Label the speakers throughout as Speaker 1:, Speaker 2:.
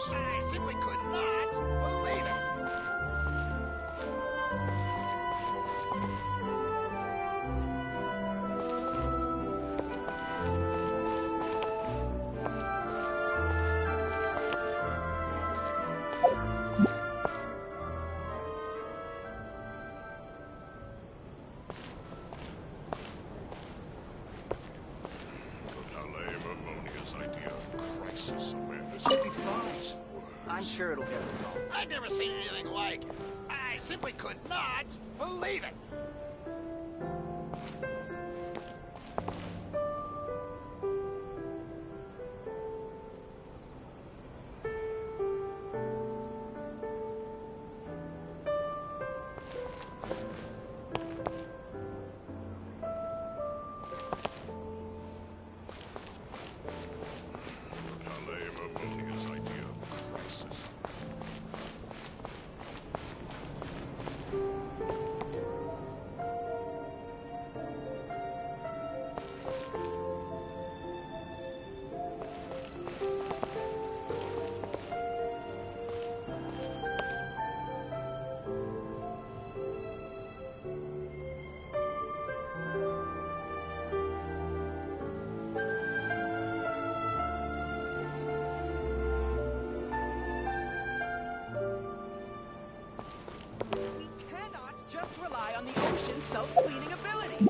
Speaker 1: I simply could not believe it.
Speaker 2: I'm sure it'll get resolved.
Speaker 1: I've never seen anything like it. I simply could not believe it.
Speaker 2: Just rely on the ocean's self-cleaning ability.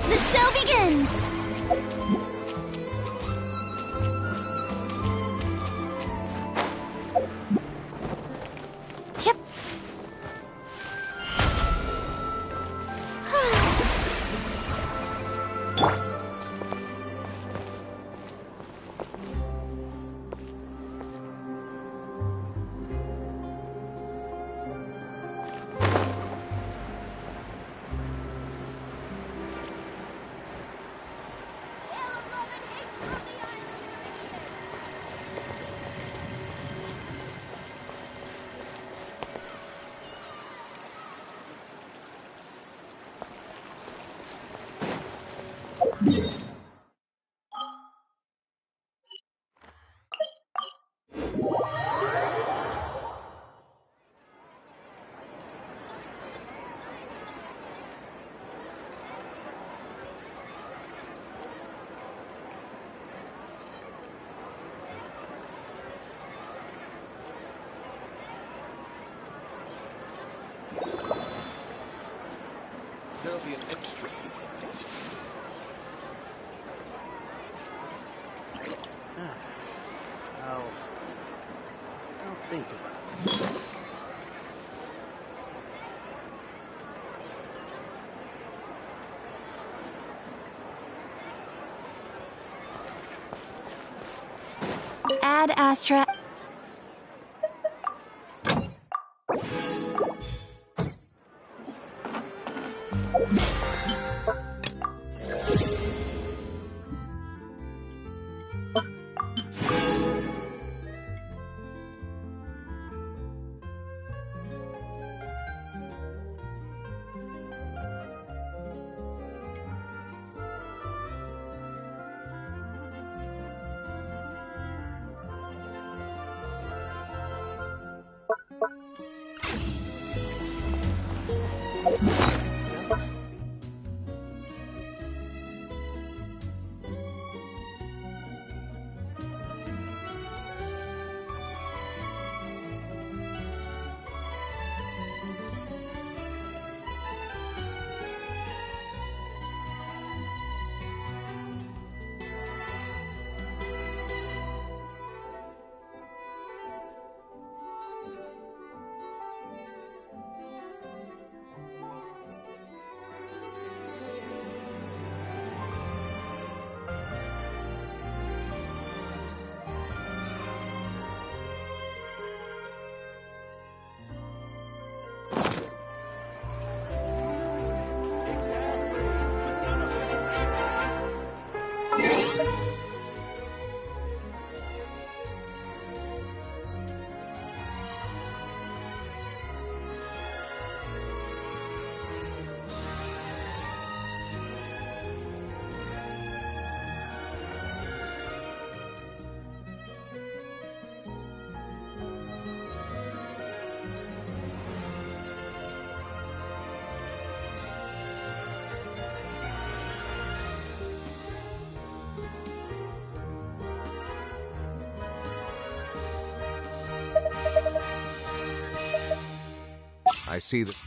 Speaker 3: The show begins! Yep.
Speaker 1: There'll be an extra fee for that. I'll think about it.
Speaker 3: Ad Astra.
Speaker 4: itself.
Speaker 5: I see that.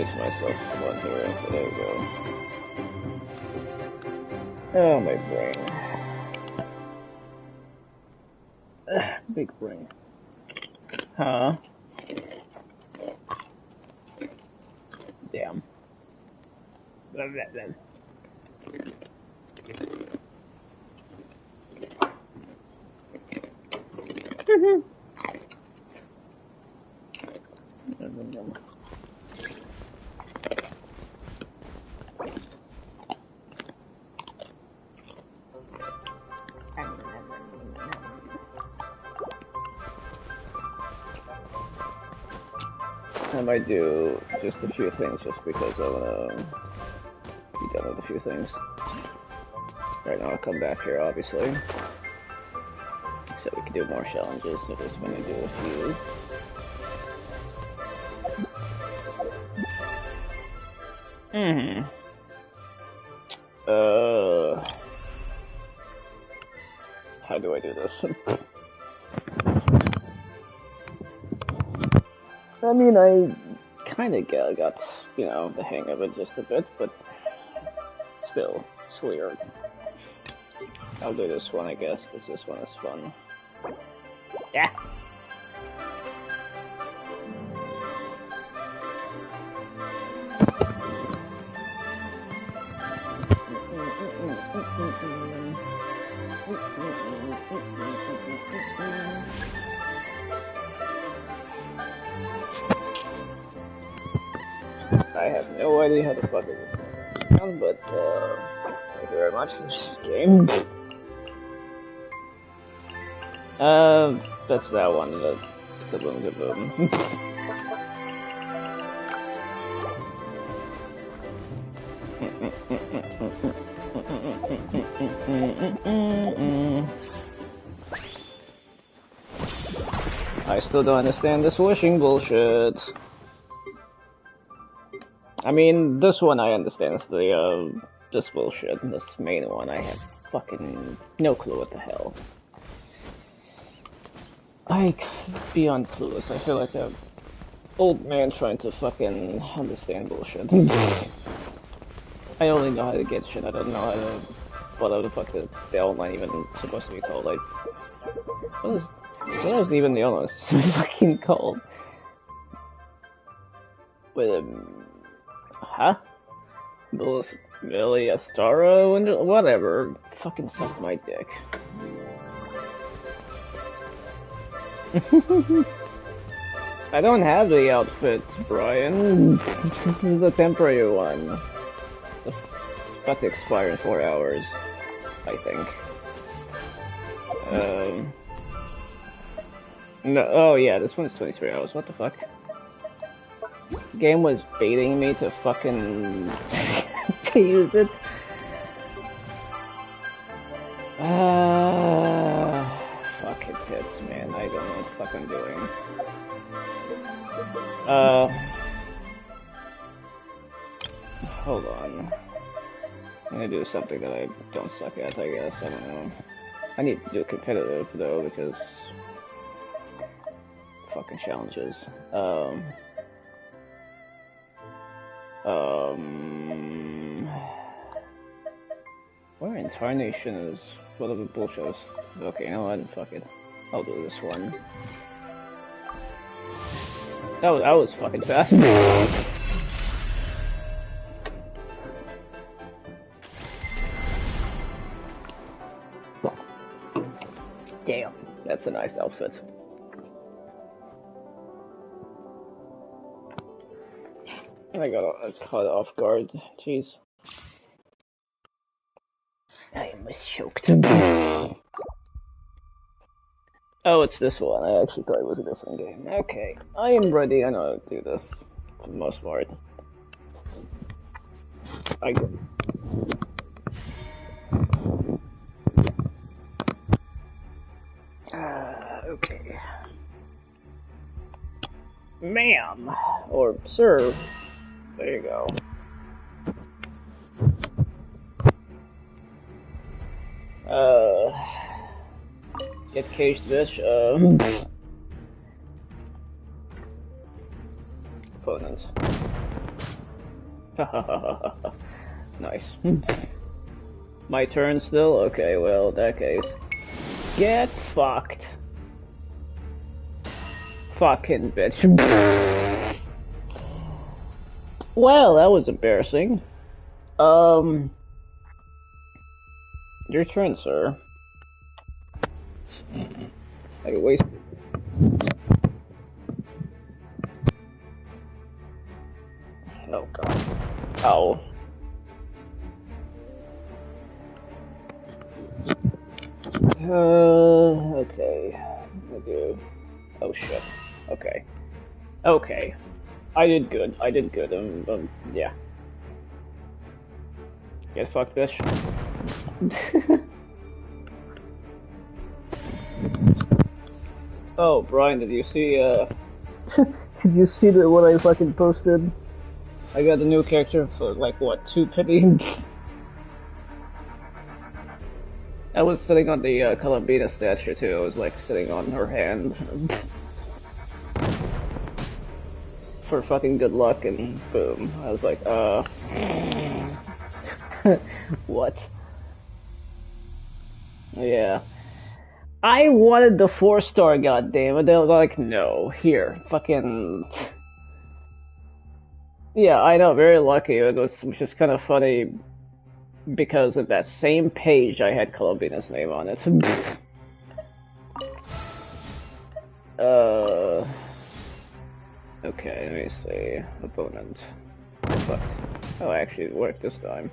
Speaker 4: introduce myself on here. There we go. Oh, my brain. Big brain. Huh? Damn. I might do just a few things just because I wanna be done with a few things. Right now I'll come back here obviously. So we can do more challenges, so just gonna do a few. How do I do this? I mean, I kinda got, you know, the hang of it just a bit, but still, it's weird. I'll do this one, I guess, because this one is fun. Yeah! I have no idea how to fuck it down, but thank you very much for this game. That's that one, the kaboom kaboom. I still don't understand this wishing bullshit. I mean, this one I understand. It's the, this bullshit. This main one, I have fucking no clue what the hell. I beyond clueless. I feel like an old man trying to fucking understand bullshit. I only know how to get shit. I don't know how to... What the fuck the online even supposed to be called? Like... What is even the honest fucking called? With huh? Billy Astaro and whatever. Fucking suck my dick. I don't have the outfit, Brian. This is the temporary one. It's about to expire in 4 hours, I think. No, oh yeah, this one's 23 hours, what the fuck? The game was baiting me to fucking to use it. Fucking tits, man, I don't know what the fuck I'm doing. Hold on. I'm gonna do something that I don't suck at, I guess, I don't know. I need to do competitive, though, because... fucking challenges. Where in tarnation is whatever bullshit is? Okay, you know what? Fuck it. I'll do this one. That was fucking fast. Damn, that's a nice outfit. I got caught off guard. Jeez. I am choked. Oh, it's this one. I actually thought it was a different game. Okay, I am ready. I know how to do this for the most part. I go. Okay. Ma'am, or sir. There you go. Get caged, bitch. Opponents. Nice. My turn still? Okay, well, in that case. Get fucked. Fucking bitch. Well, that was embarrassing. Your turn, sir. I waste. Oh god. Ow. Okay. I do. Oh shit. Okay. Okay. I did good. I did good. Yeah. Get fucked, bitch. Oh, Brian, did you see, did you see what I fucking posted? I got a new character for, like, what, 2 penny? I was sitting on the, Columbina statue, too. I was, like, sitting on her hand. For fucking good luck, and boom. I was like, what? Yeah. I wanted the 4-star, goddammit. They were like, no, here, fucking. Yeah, I know, very lucky. It was just kind of funny because of that same page I had Columbina's name on it. Okay, let me see. Opponent. Fuck. Oh, actually, it worked this time.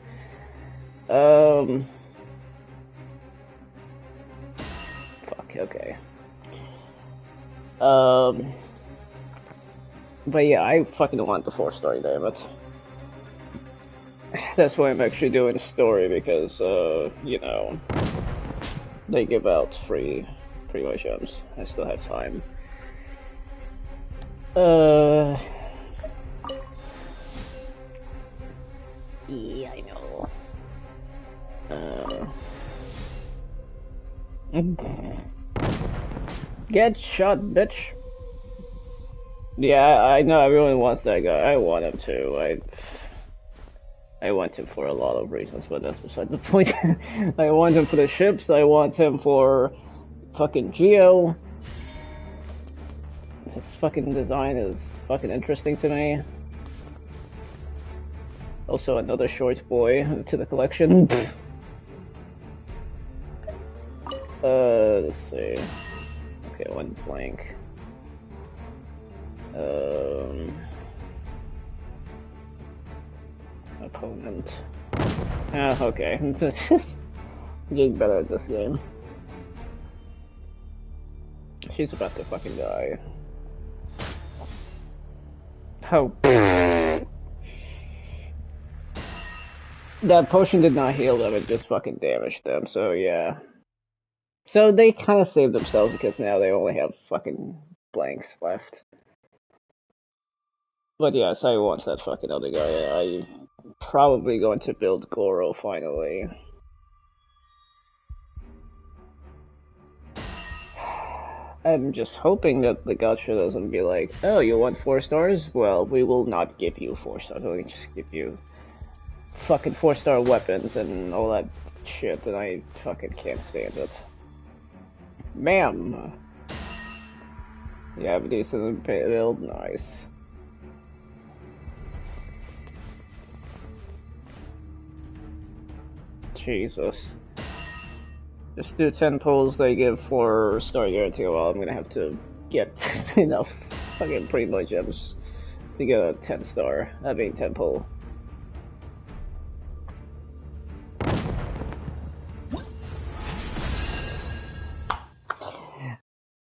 Speaker 4: Fuck, okay. But yeah, I fucking want the 4-star, damn it. That's why I'm actually doing a story, because, you know, they give out free my gems. I still have time. Yeah, I know. Get shot, bitch. Yeah, I know everyone wants that guy. I want him too. I want him for a lot of reasons, but that's beside the point. I want him for the ships. I want him for fucking Geo. His fucking design is fucking interesting to me. Also, another short boy to the collection. Let's see. Okay, one blank. Opponent. Ah, okay. Getting better at this game. She's about to fucking die. Oh. That potion did not heal them, it just fucking damaged them, so yeah. So they kind of saved themselves because now they only have fucking blanks left. But yes, I want that fucking other guy. I'm probably going to build Goro finally. I'm just hoping that the gacha doesn't be like, oh, you want 4 stars? Well, we will not give you 4 stars, we'll just give you fucking 4-star weapons and all that shit, and I fucking can't stand it. Ma'am! You have a decent build? Nice. Jesus. Just do 10 pulls, they give 4-star guarantee. Well, I'm gonna have to get enough fucking primo gems to get a 10-star. I mean 10 pull.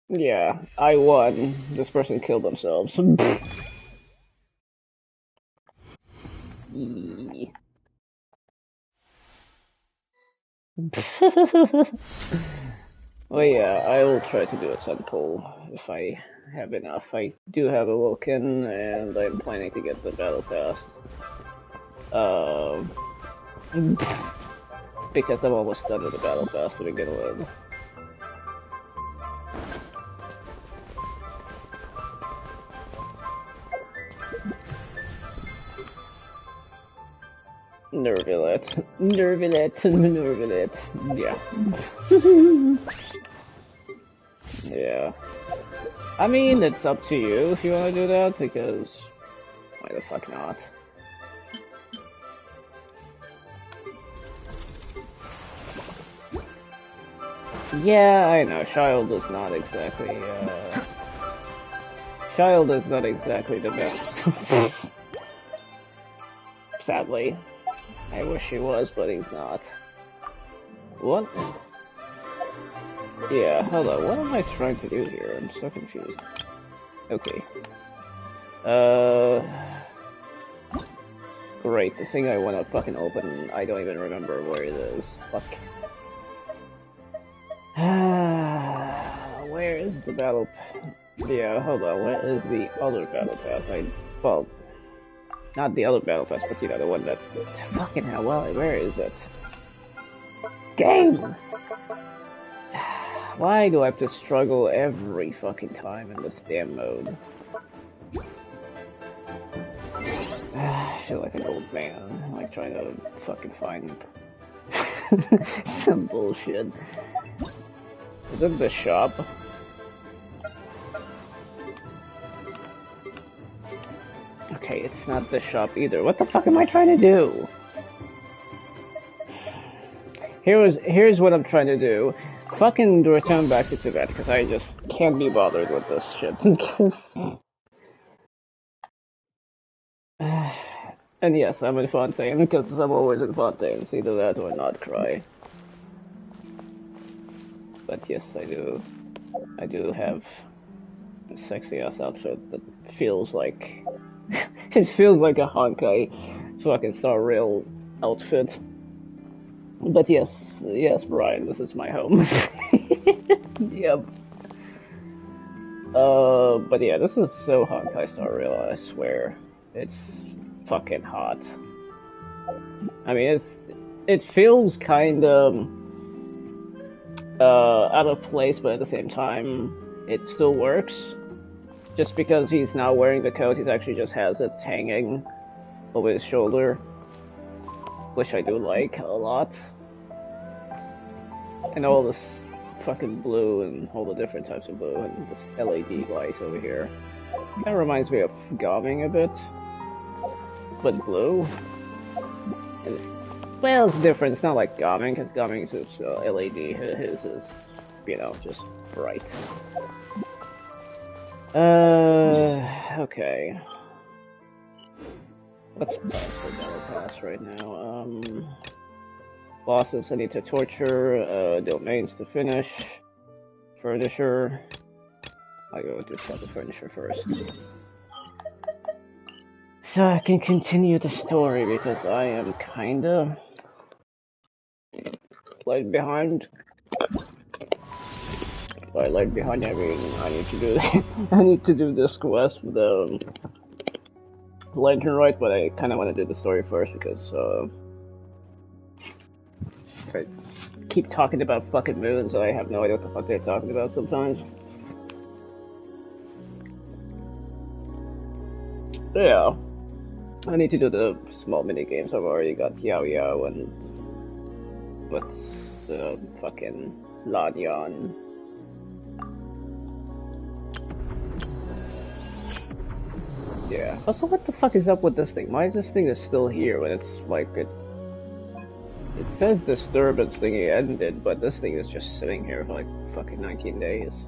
Speaker 4: Yeah, I won. This person killed themselves. Well, yeah, I will try to do a 10 pull if I have enough. I do have a Woken, and I'm planning to get the Battle Pass. Because I'm almost done with the Battle Pass to begin with. Nervlet. Nervlet. Nervlet. Yeah. Yeah. I mean, it's up to you if you want to do that, because why the fuck not? Yeah, I know, Child is not exactly, Child is not exactly the best. Sadly. I wish he was, but he's not. What? Yeah, hold on, what am I trying to do here? I'm so confused. Okay. Great, the thing I wanna fucking open, I don't even remember where it is. Fuck. Where is the battle? Yeah, hold on. Where is the other battle pass? Well, not the other battle pass, but you know the one that. Fucking hell! Well, where is it? Game. Why do I have to struggle every fucking time in this damn mode? I feel like an old man, like trying to fucking find some bullshit. Is it the shop? Okay, it's not the shop either. What the fuck am I trying to do? Here's what I'm trying to do. Fucking return back to Tibet, because I just can't be bothered with this shit. And yes, I'm in Fontaine, because I'm always in Fontaine. It's either that or not cry. But yes, I do have a sexy ass outfit that feels like it feels like a Honkai fucking Star Rail outfit. But yes, Brian, this is my home. Yep. But yeah, this is so Honkai Star Rail, I swear. It's fucking hot. I mean, it feels kind of out of place, but at the same time, it still works. Just because he's now wearing the coat, he actually just has it hanging over his shoulder, which I do like a lot. And all this fucking blue and all the different types of blue and this LED light over here. Kind of reminds me of Gaming a bit, but blue. And well, it's different. It's not like Gaming, because Gaming is just LED. His is, you know, just bright. Okay. Let's pass for Battle Pass right now. Bosses I need to torture, domains to finish, furniture. I'll go do the furniture first. So I can continue the story, because I am kinda lag behind. I lag behind everything. I need to do I need to do this quest with the lantern right, but I kinda wanna do the story first because I keep talking about fucking moons, so I have no idea what the fuck they're talking about sometimes. Yeah. I need to do the small mini games. I've already got Yao Yao and what's the fucking Ladian. Yeah. Also, what the fuck is up with this thing? Why is this thing still here when it's like it says disturbance thingy ended, but this thing is just sitting here for like fucking 19 days.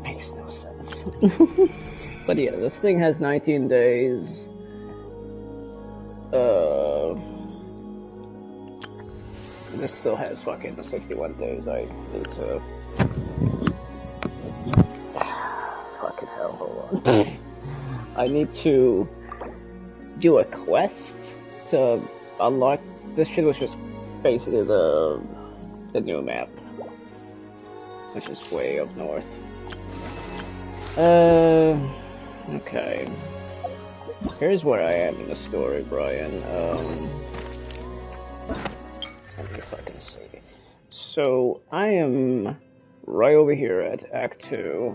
Speaker 4: Makes no sense. But yeah, this thing has 19 days. This still has fucking 61 days. I need to. Fucking hell, hold on. I need to do a quest to unlock. This shit was just basically the new map, which is way up north. Okay. Here's where I am in the story, Brian. Let me fucking see. So I am right over here at Act 2.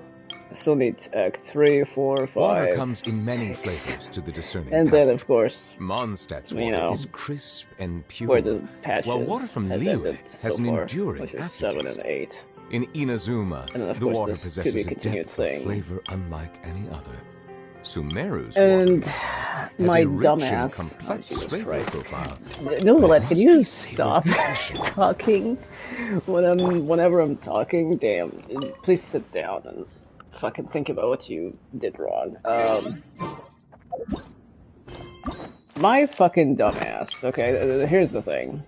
Speaker 4: still need Act 3, 4, 5.
Speaker 5: Water comes in many flavors to the discerning
Speaker 4: And then,
Speaker 5: palate.
Speaker 4: of course,
Speaker 5: Mondstadt's
Speaker 4: you
Speaker 5: water
Speaker 4: know,
Speaker 5: is crisp and pure,
Speaker 4: where the patch
Speaker 5: while water from
Speaker 4: has
Speaker 5: Liyue
Speaker 4: ended
Speaker 5: has
Speaker 4: so
Speaker 5: an
Speaker 4: far,
Speaker 5: enduring
Speaker 4: which is 7
Speaker 5: aftertaste.
Speaker 4: and 8.
Speaker 5: In Inazuma,
Speaker 4: And then, of
Speaker 5: the
Speaker 4: course,
Speaker 5: water
Speaker 4: this
Speaker 5: possesses
Speaker 4: to
Speaker 5: a
Speaker 4: be continued
Speaker 5: depth
Speaker 4: thing.
Speaker 5: of flavor unlike any other. Sumeru's
Speaker 4: And
Speaker 5: water has
Speaker 4: my
Speaker 5: a rich and
Speaker 4: dumbass,
Speaker 5: complex
Speaker 4: Jesus
Speaker 5: flavor
Speaker 4: Christ.
Speaker 5: profile.
Speaker 4: No,
Speaker 5: but it
Speaker 4: Led, can
Speaker 5: must
Speaker 4: you
Speaker 5: be savored
Speaker 4: stop
Speaker 5: with passion.
Speaker 4: talking whenever I'm talking? Damn, please sit down and fucking think about what you did wrong. My fucking dumbass, okay, here's the thing.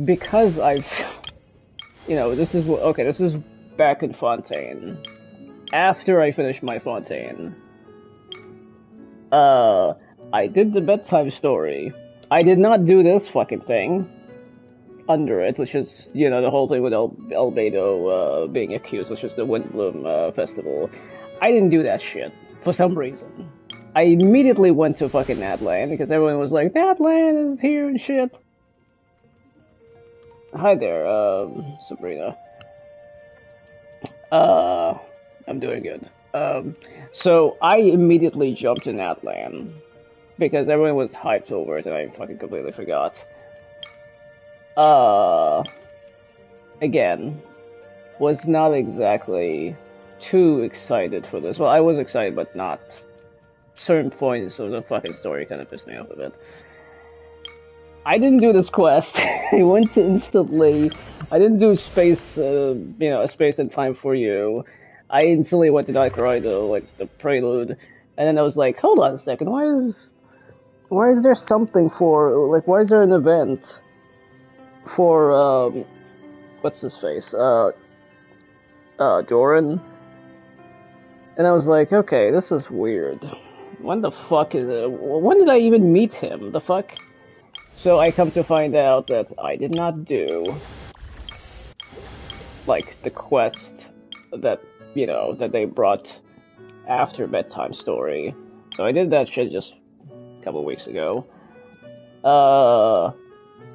Speaker 4: Because I've, you know, this is back in Fontaine. After I finished my Fontaine, I did the bedtime story. I did not do this fucking thing under it, which is, you know, the whole thing with Albedo being accused, which is the Windbloom Festival. I didn't do that shit, for some reason. I immediately went to fucking Natlan, because everyone was like, Natlan is here and shit. Hi there, Sabrina. I'm doing good. So I immediately jumped to Natlan, because everyone was hyped over it and I fucking completely forgot. Again, was not exactly too excited for this. Well, I was excited, but not. Certain points of the fucking story kind of pissed me off a bit. I didn't do this quest. I went to instantly. I didn't do space, you know, space and time for you. I instantly went to Dark Corridor, like the prelude, and then I was like, hold on a second, why is there something for, like, why is there an event for, what's his face, Doran? And I was like, okay, this is weird. When the fuck is it? When did I even meet him? The fuck? So I come to find out that I did not do, like, the quest that, you know, that they brought after Bedtime Story. So I did that shit just a couple weeks ago.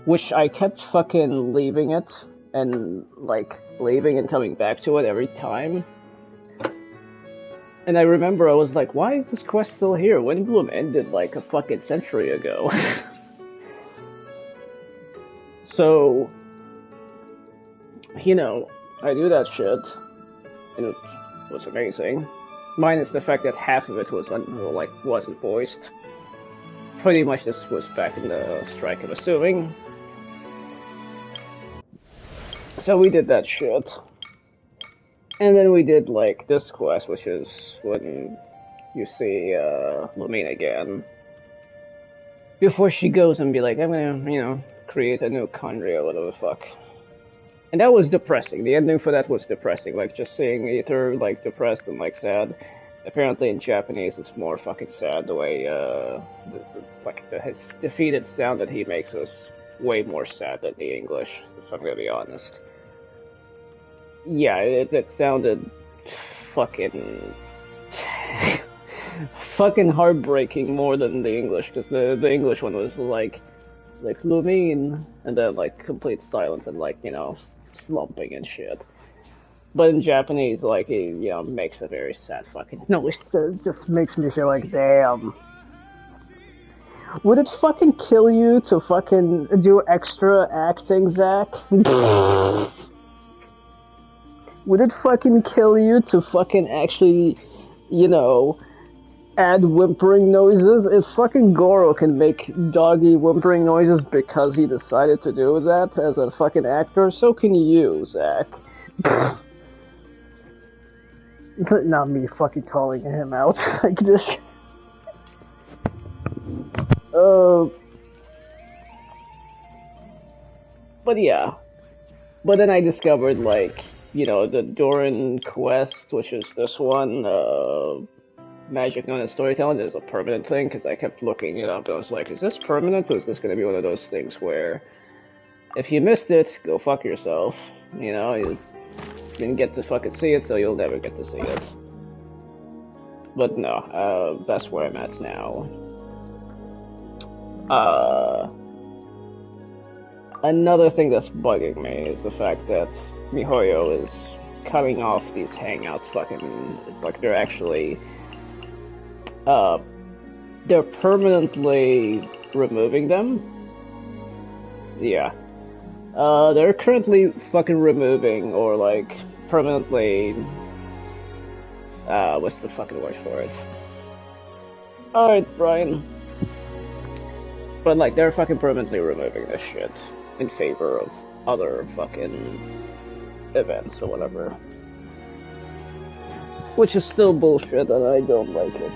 Speaker 4: Which I kept fucking leaving it, and, like, leaving and coming back to it every time. And I remember I was like, why is this quest still here? Windbloom ended like a fucking century ago. So, you know, I do that shit, and it was amazing. Minus the fact that half of it was, wasn't voiced. Pretty much this was back in the strike, I'm assuming. So we did that shit. And then we did, like, this quest, which is when you see, Lumina again. Before she goes and be like, I'm gonna, you know, create a new country or whatever the fuck. And that was depressing. The ending for that was depressing. Like, just seeing Ether, like, depressed and, like, sad. Apparently in Japanese it's more fucking sad, the way, his defeated sound that he makes is way more sad than the English, if I'm gonna be honest. Yeah, it sounded fucking fucking heartbreaking more than the English, because the English one was like Lumine, and then like complete silence and like, you know, slumping and shit. But in Japanese, like, it, you know, makes a very sad fucking noise. It just makes me feel like, damn. Would it fucking kill you to fucking do extra acting, Zach? Would it fucking kill you to fucking actually, you know, add whimpering noises? If fucking Goro can make doggy whimpering noises because he decided to do that as a fucking actor, so can you, Zach. Not me fucking calling him out like this. But yeah. But then I discovered, like, you know, the Doran quest, which is this one, Magic Known as Storytelling, is a permanent thing, because I kept looking it up, and I was like, is this permanent, or is this going to be one of those things where, if you missed it, go fuck yourself, you know, you didn't get to fucking see it, so you'll never get to see it. But no, that's where I'm at now. Another thing that's bugging me is the fact that MiHoYo is cutting off these hangouts fucking, like, they're actually, they're permanently removing them. Yeah. They're currently fucking removing, or, like, permanently, what's the fucking word for it? Alright, Brian. But, like, they're fucking permanently removing this shit in favor of other fucking events or whatever. Which is still bullshit, and I don't like it.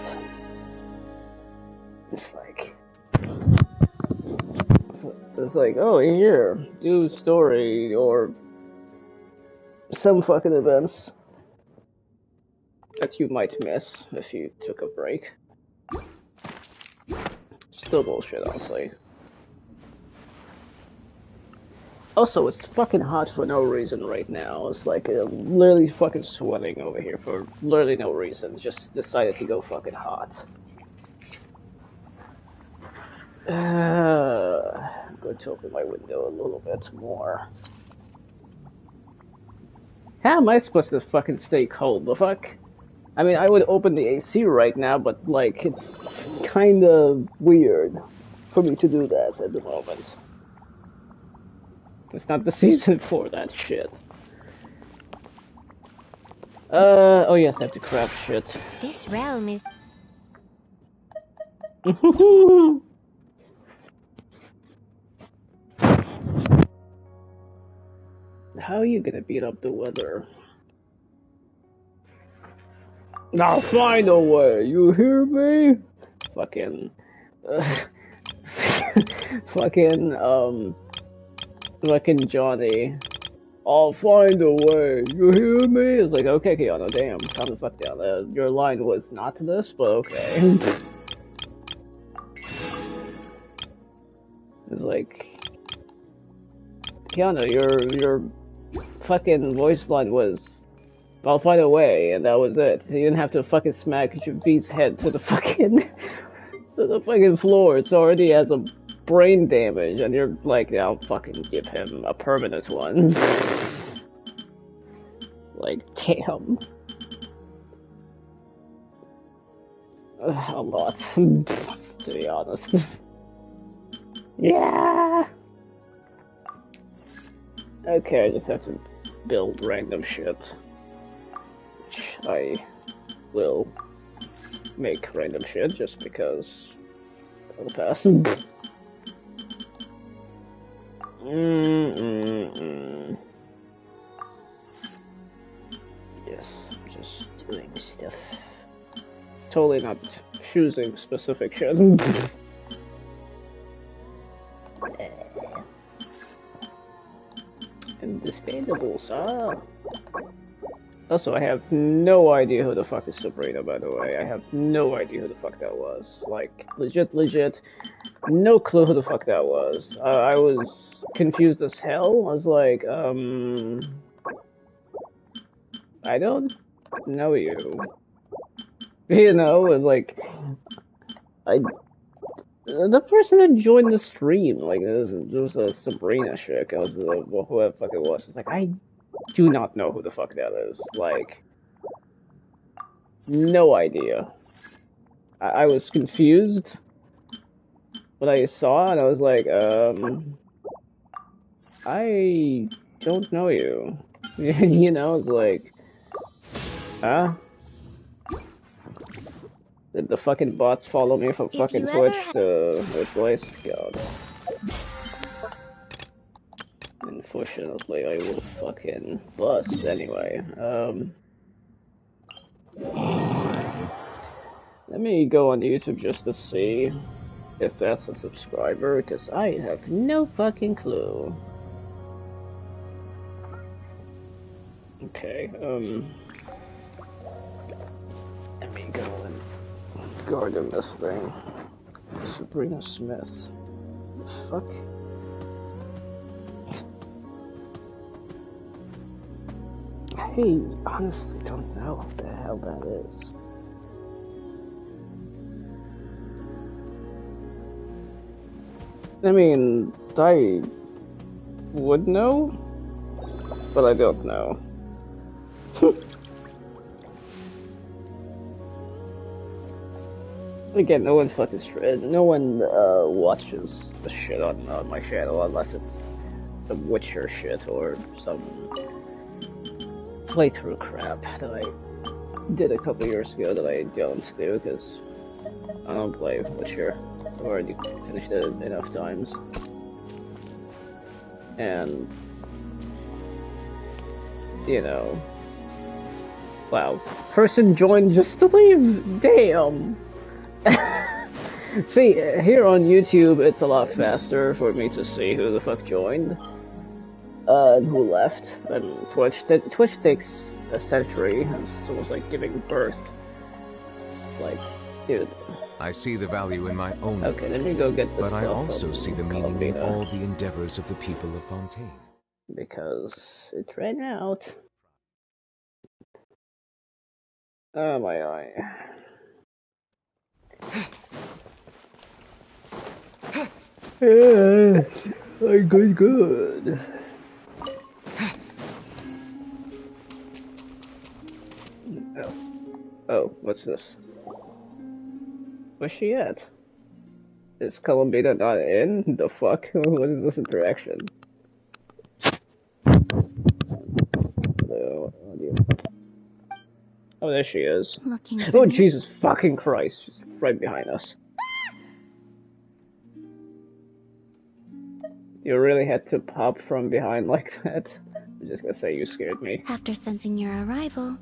Speaker 4: It's like, oh, here, do story, or some fucking events that you might miss if you took a break. Still bullshit, honestly. Also, it's fucking hot for no reason right now. It's like, I'm literally fucking sweating over here for literally no reason. Just decided to go fucking hot. I'm going to open my window a little bit more. How am I supposed to fucking stay cold? The fuck? I mean, I would open the AC right now, but, like, it's kinda weird for me to do that at the moment. It's not the season for that shit. Oh yes, I have to craft shit.
Speaker 3: This realm is...
Speaker 4: How are you gonna beat up the weather? Now find a way, you hear me? Fucking... fucking, fucking Johnny. I'll find a way, you hear me? It's like, okay, Keanu, damn, calm the fuck down. Your line was not this, but okay. It's like... Keanu, your fucking voice line was, I'll find a way, and that was it. You didn't have to fucking smack Beat's head to the fucking, to the fucking floor. It's already has a brain damage, and you're like, yeah, I'll fucking give him a permanent one. Like, damn. A lot, to be honest. Yeah! Okay, I just have to build random shit. I will make random shit just because I'll pass. Yes, just doing stuff. Totally not choosing specific shit. Understandable, sir. Also, I have no idea who the fuck is Sabrina, by the way. I have no idea who the fuck that was. Like, legit, no clue who the fuck that was. I was confused as hell. I was like, I don't know you. You know, and like, the person that joined the stream, like, there was a Sabrina chick. I was whoever the fuck it was. It's like, I do not know who the fuck that is. Like, no idea. I was confused when I saw it, and I was like, I don't know you. You know, it's like, huh? Did the fucking bots follow me from fucking Twitch to this place? God. Unfortunately, I will fucking bust anyway. Let me go on YouTube just to see if that's a subscriber, because I have no fucking clue. Okay, let me go and garden this thing. Sabrina Smith. The fuck? I honestly don't know what the hell that is. I mean, I would know, but I don't know. Again, no one watches the shit on my channel unless it's some Witcher shit or some playthrough crap that I did a couple years ago that I don't do because I don't play Witcher. I've already finished it enough times. And, you know, wow, person joined just to leave, damn! See, here on YouTube, it's a lot faster for me to see who the fuck joined, and who left, and Twitch takes a century, it's almost like giving birth. Like, dude.
Speaker 5: I see the value in my own.
Speaker 4: Okay, let me go get this.
Speaker 5: But I also see the meaning in all the endeavors of the people of Fontaine.
Speaker 4: Because it ran out. Oh my eye. Yeah, I'm good. Oh, what's this? Where's she at? Is Columbina not in? The fuck? What is this interaction? Hello, audio. Oh, there she is. Oh, Jesus fucking Christ. She's right behind us. You really had to pop from behind like that? I'm just gonna say you scared me.
Speaker 3: After sensing your arrival,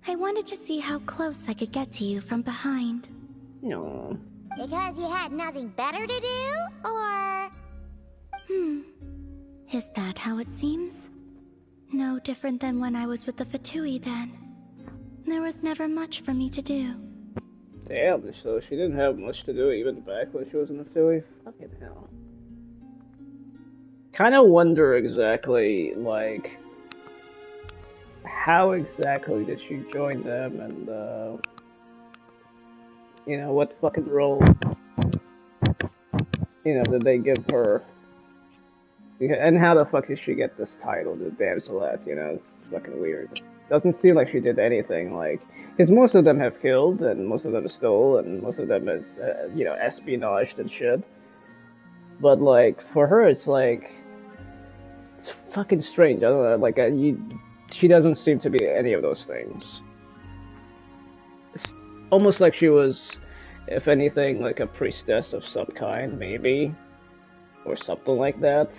Speaker 3: I wanted to see how close I could get to you from behind.
Speaker 4: No.
Speaker 6: Because you had nothing better to do, or...?
Speaker 3: Is that how it seems? No different than when I was with the Fatui then. There was never much for me to do.
Speaker 4: Damn, so she didn't have much to do even back when she was in the Fatui? Fucking hell. Kinda wonder exactly, like, how exactly did she join them, and, you know, what fucking role, you know, did they give her? And how the fuck did she get this title, the Damselette, you know, it's fucking weird. Doesn't seem like she did anything, like, because most of them have killed, and most of them stole, and most of them is, you know, espionaged and shit. But, like, for her, it's like, it's fucking strange, I don't know, like, she doesn't seem to be any of those things. It's almost like she was, if anything, like a priestess of some kind, maybe, or something like that.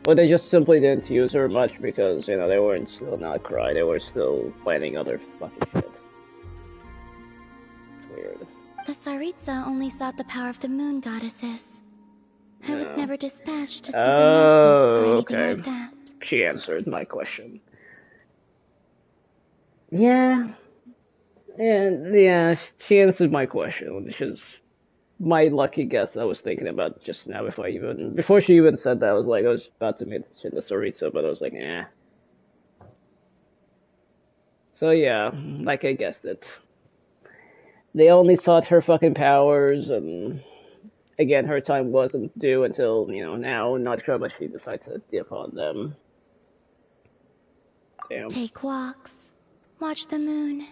Speaker 4: But they just simply didn't use her much because, you know, they weren't still not cry, they were still planning other fucking shit. It's weird.
Speaker 3: The Tsaritsa only sought the power of the moon goddesses. I was never dispatched to Susannosis or anything like that.
Speaker 4: She answered my question. Yeah. And, yeah, she answered my question, which is my lucky guess I was thinking about just now before she even said that. I was about to mention the Tsaritsa, but I was like, eh. So yeah, like I guessed it. They only sought her fucking powers, and again, her time wasn't due until, you know, now, not sure but she decided to dip on them. Damn.
Speaker 3: Take walks, watch the moon,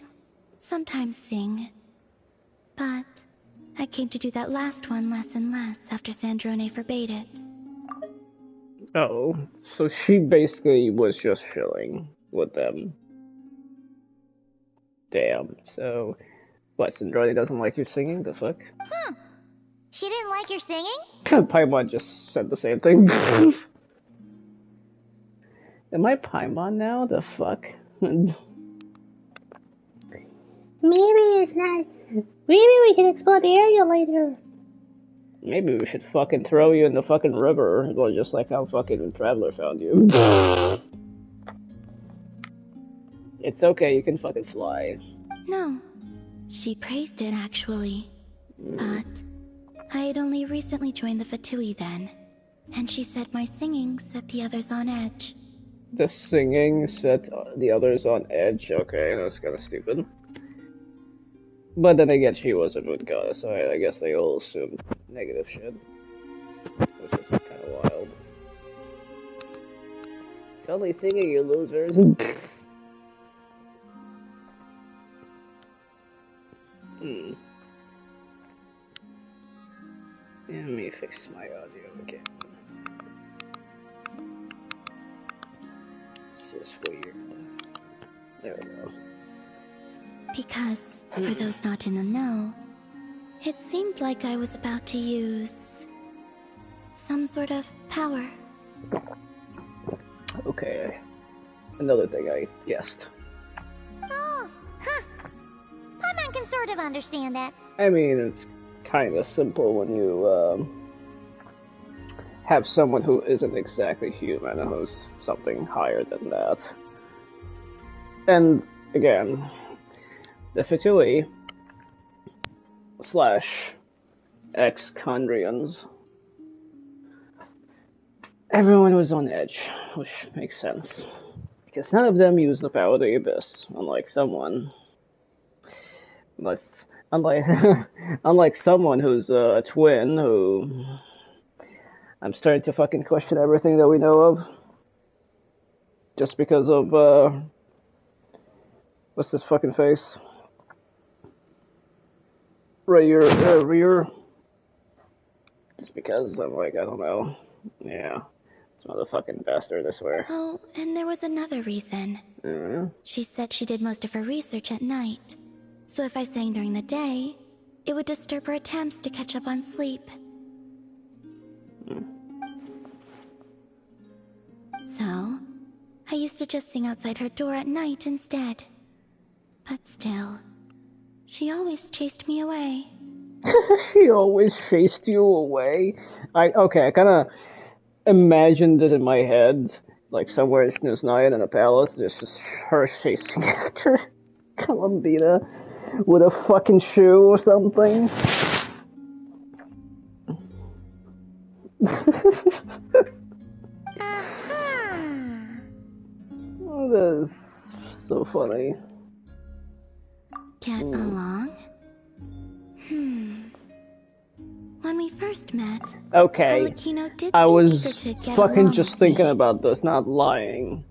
Speaker 3: sometimes sing. But I came to do that last one less and less after Sandrone forbade it.
Speaker 4: Oh, so she basically was just chilling with them. Damn, so what, Sandrone doesn't like you singing? The fuck?
Speaker 6: She didn't like your singing?
Speaker 4: Paimon just said the same thing. Am I Paimon now? The fuck?
Speaker 6: Maybe it's not. Maybe we can explore the area later.
Speaker 4: Maybe we should fucking throw you in the fucking river, well, just like how fucking Traveler found you. It's okay, you can fucking fly.
Speaker 3: No, she praised it actually. But I had only recently joined the Fatui then, and she said my singing set the others on edge.
Speaker 4: The singing set the others on edge? Okay, that's kinda stupid. But then again, she was a moon goddess, so I guess they all assumed negative shit. Which is kinda wild. Only singing, you losers. Let me fix my audio again. Just weird. There we go.
Speaker 3: Because, for those not in the know, it seemed like I was about to use some sort of power.
Speaker 4: Okay. Another thing I guessed.
Speaker 7: Oh, huh. Paimon can sort of understand that.
Speaker 4: I mean, it's kind of simple when you have someone who isn't exactly human and who's something higher than that. And again, the Fatui / ex-Condrians, everyone was on edge, which makes sense. Because none of them use the power of the Abyss, unlike someone. Unlike someone who's a twin who... I'm starting to fucking question everything that we know of. Just because of, what's his fucking face? Rear. Just because I'm like, I don't know. Yeah. This motherfucking bastard, I swear.
Speaker 3: Oh, and there was another reason. She said she did most of her research at night. So if I sang during the day, it would disturb her attempts to catch up on sleep. So, I used to just sing outside her door at night instead. But still, she always chased me away.
Speaker 4: She always chased you away? I kind of imagined it in my head, like somewhere in Sniznian in a palace, there's just her chasing after Columbina with a fucking shoe or something. Oh, that is so funny.
Speaker 3: Get along? When we first met,
Speaker 4: Okay,
Speaker 3: Arlecchino did
Speaker 4: I
Speaker 3: seem
Speaker 4: was
Speaker 3: eager to get
Speaker 4: fucking
Speaker 3: along
Speaker 4: just
Speaker 3: with
Speaker 4: thinking
Speaker 3: me.
Speaker 4: about this, not lying.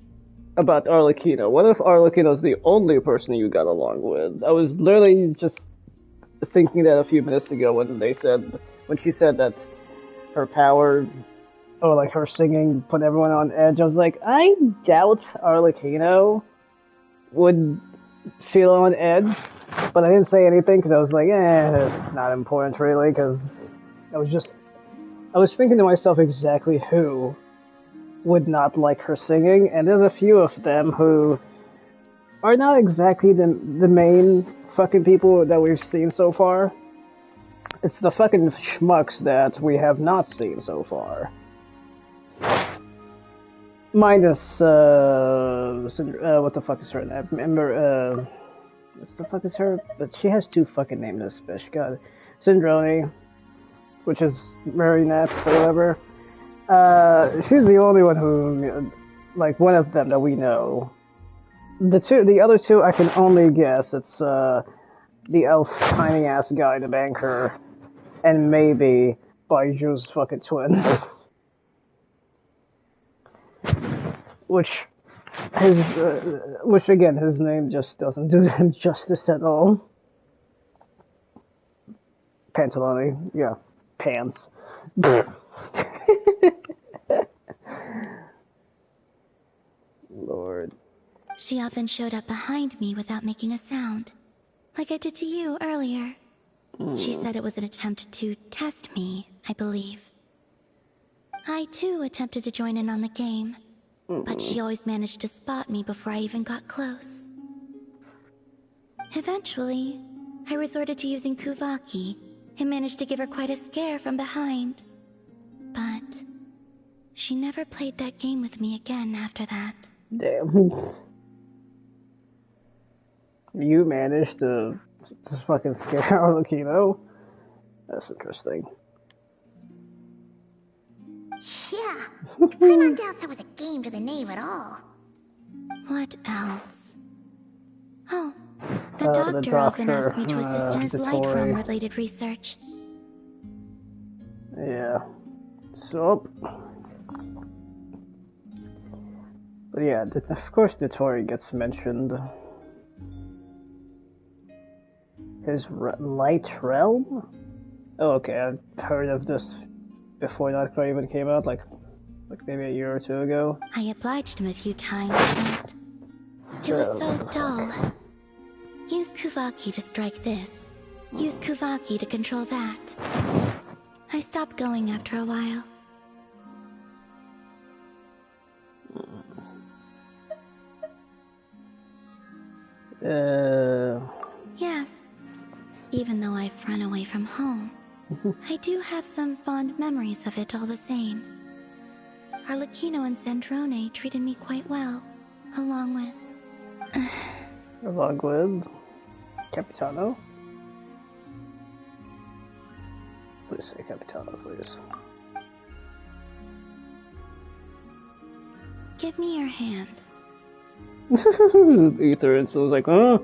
Speaker 4: About Arlecchino. What if Arlecchino's the only person you got along with? I was literally just thinking that a few minutes ago when she said that her power, or like her singing, put everyone on edge. I was like, I doubt Arlecchino would feel on edge, but I didn't say anything because I was like, it's not important really, because I was thinking to myself exactly who would not like her singing, and there's a few of them who are not exactly the main fucking people that we've seen so far. It's the fucking schmucks that we have not seen so far. Minus, what the fuck is her name? Remember, what the fuck is her? But she has two fucking names, this bitch. God. Syndrome, which is Marionette, or whatever. She's the only one who, like, one of them that we know. The other two, I can only guess. It's, the elf tiny ass guy, the banker, and maybe Baiju's fucking twin. Which again, his name just doesn't do him justice at all. Pantalone, yeah, pants. Lord.
Speaker 3: She often showed up behind me without making a sound, like I did to you earlier. She said it was an attempt to test me, I believe. I too attempted to join in on the game, but she always managed to spot me before I even got close. Eventually, I resorted to using Kuvaki and managed to give her quite a scare from behind. But she never played that game with me again after that.
Speaker 4: Damn. You managed to fucking scare Arlecchino? That's interesting.
Speaker 7: Yeah, Paimon doubts that was a game to the knave at all.
Speaker 3: What else? Oh, the doctor often asked me to assist in his light realm-related research.
Speaker 4: Yeah. So, But yeah, of course the Tory gets mentioned. His Light Realm? Oh, okay, I've heard of this before that card even came out, like maybe a year or two ago.
Speaker 3: I obliged him a few times, but it was so dull. Use Kuvaki to strike this. Use Kuvaki to control that. I stopped going after a while. Yes. Even though I've run away from home, I do have some fond memories of it all the same. Arlecchino and Sandrone treated me quite well, along with...
Speaker 4: Capitano? Please say Capitano, please.
Speaker 3: Give me your hand.
Speaker 4: Ether, and so I was like, huh?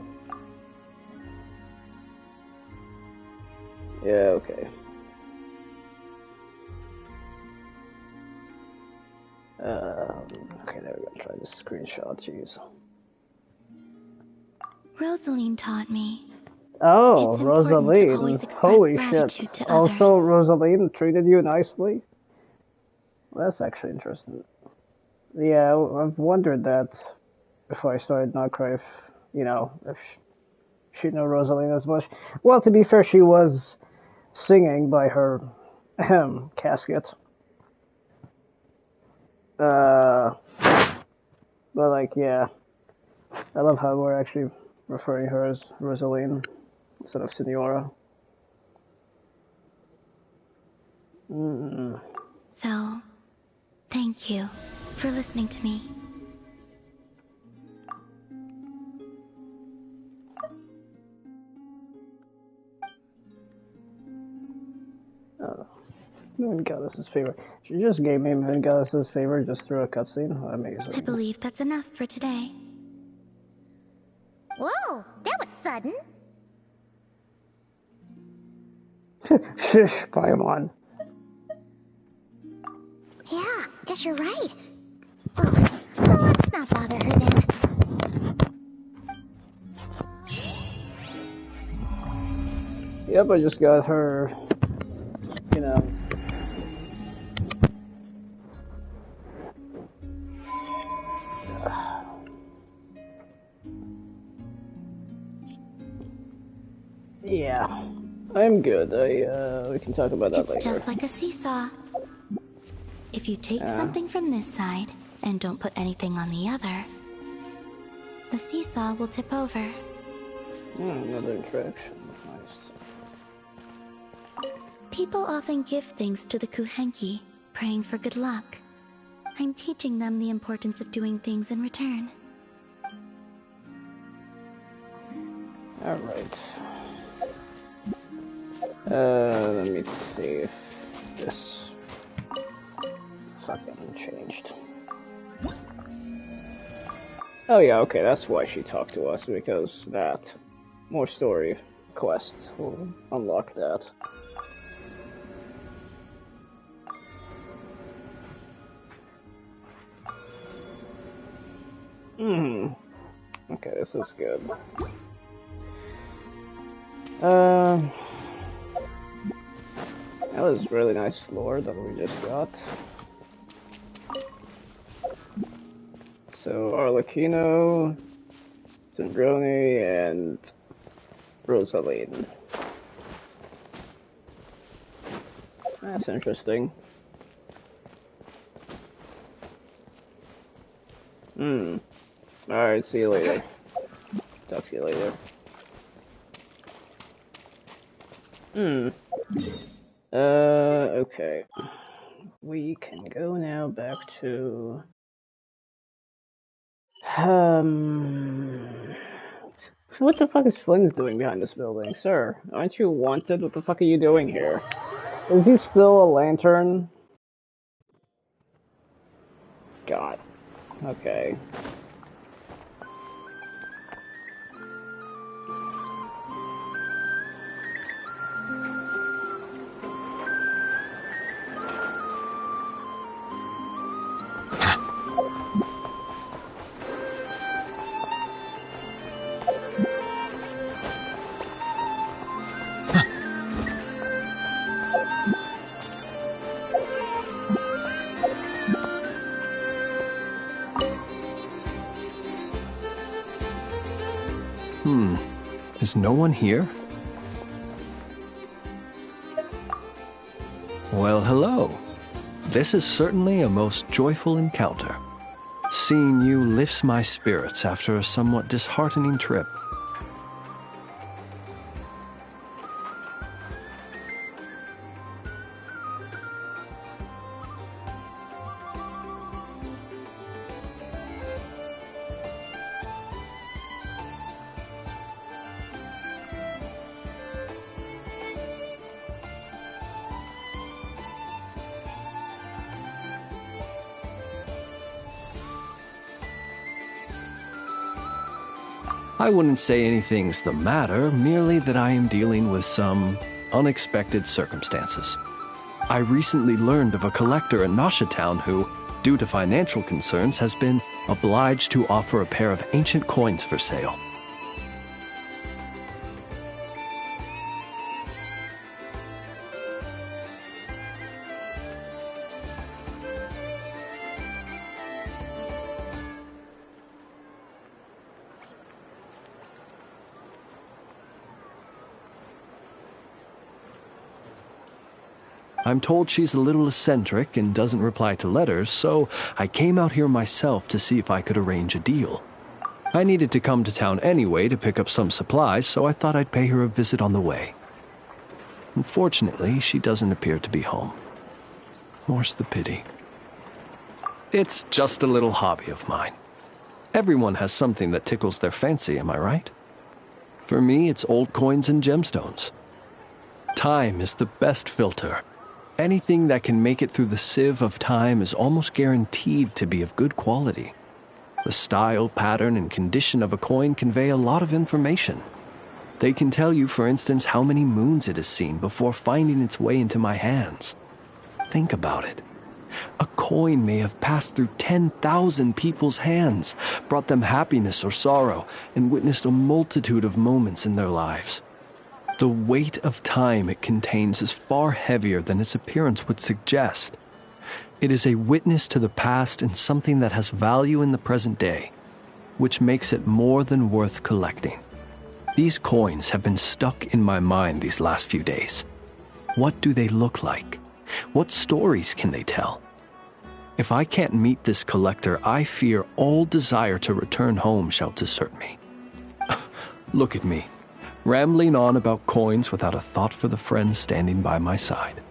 Speaker 4: Yeah, okay. Okay, there we go. Try this screenshot, jeez.
Speaker 3: Rosaline taught me.
Speaker 4: Oh,
Speaker 3: it's important to always
Speaker 4: Rosaline.
Speaker 3: express
Speaker 4: Holy
Speaker 3: gratitude
Speaker 4: shit.
Speaker 3: to
Speaker 4: Also,
Speaker 3: others.
Speaker 4: Rosaline treated you nicely? Well, that's actually interesting. Yeah, I've wondered that before I started Notcry if, if she'd know Rosaline as much. Well, to be fair, she was singing by her casket. But like, yeah. I love how we're actually referring her as Rosaline instead of Senora.
Speaker 3: So, thank you for listening to me.
Speaker 4: Oh, Moon Goddess's favor. She just gave me Moon Goddess's favor just through a cutscene. Amazing.
Speaker 3: I believe that's enough for today.
Speaker 7: Whoa, that was sudden.
Speaker 4: Shish, Paimon.
Speaker 7: Yeah, guess you're right. Well, let's not bother her then.
Speaker 4: Yep, I just got her, Yeah, I'm good. We can talk about that
Speaker 3: It's
Speaker 4: later.
Speaker 3: just like a seesaw. If you take something from this side and don't put anything on the other, the seesaw will tip over.
Speaker 4: Another interaction. Nice.
Speaker 3: People often give things to the Kuhenki, praying for good luck. I'm teaching them the importance of doing things in return.
Speaker 4: Alright. Let me see if this fucking changed. Oh yeah, okay, that's why she talked to us, because that more story quest will unlock that. Okay, this is good. That was really nice lore that we just got. So, Arlecchino, Sandrone, and Rosaline. That's interesting. Alright, see you later. Talk to you later. Okay. We can go now back to... What the fuck is Flynn's doing behind this building? Sir, aren't you wanted? What the fuck are you doing here? Is he still a lantern? God. Okay.
Speaker 8: Is no one here? Well, hello. This is certainly a most joyful encounter. Seeing you lifts my spirits after a somewhat disheartening trip. I wouldn't say anything's the matter, merely that I am dealing with some unexpected circumstances. I recently learned of a collector in Nasha Town who, due to financial concerns, has been obliged to offer a pair of ancient coins for sale. I'm told she's a little eccentric and doesn't reply to letters, so I came out here myself to see if I could arrange a deal. I needed to come to town anyway to pick up some supplies, so I thought I'd pay her a visit on the way. Unfortunately, she doesn't appear to be home. More's the pity. It's just a little hobby of mine. Everyone has something that tickles their fancy, am I right? For me, it's old coins and gemstones. Time is the best filter. Anything that can make it through the sieve of time is almost guaranteed to be of good quality. The style, pattern, and condition of a coin convey a lot of information. They can tell you, for instance, how many moons it has seen before finding its way into my hands. Think about it. A coin may have passed through 10,000 people's hands, brought them happiness or sorrow, and witnessed a multitude of moments in their lives. The weight of time it contains is far heavier than its appearance would suggest. It is a witness to the past and something that has value in the present day, which makes it more than worth collecting. These coins have been stuck in my mind these last few days. What do they look like? What stories can they tell? If I can't meet this collector, I fear all desire to return home shall desert me. Look at me, rambling on about coins without a thought for the friends standing by my side.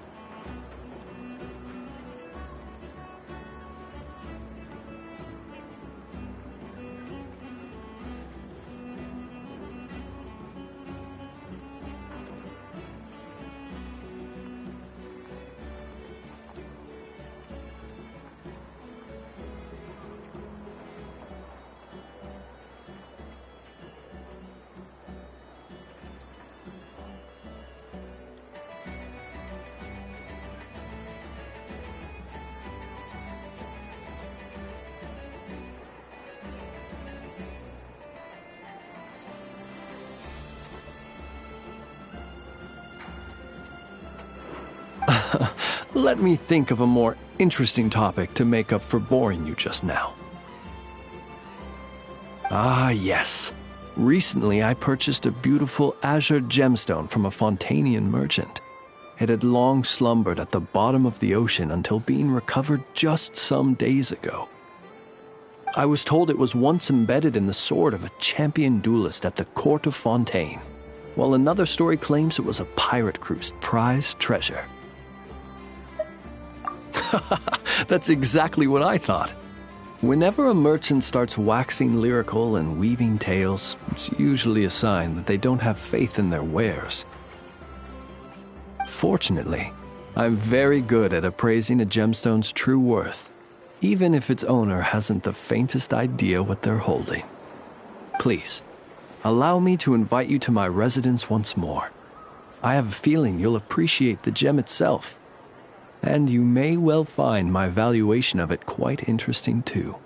Speaker 8: Let me think of a more interesting topic to make up for boring you just now. Ah, yes. Recently, I purchased a beautiful azure gemstone from a Fontanian merchant. It had long slumbered at the bottom of the ocean until being recovered just some days ago. I was told it was once embedded in the sword of a champion duelist at the court of Fontaine, while another story claims it was a pirate crew's prized treasure. That's exactly what I thought. Whenever a merchant starts waxing lyrical and weaving tales, it's usually a sign that they don't have faith in their wares. Fortunately, I'm very good at appraising a gemstone's true worth, even if its owner hasn't the faintest idea what they're holding. Please, allow me to invite you to my residence once more. I have a feeling you'll appreciate the gem itself, and you may well find my valuation of it quite interesting too.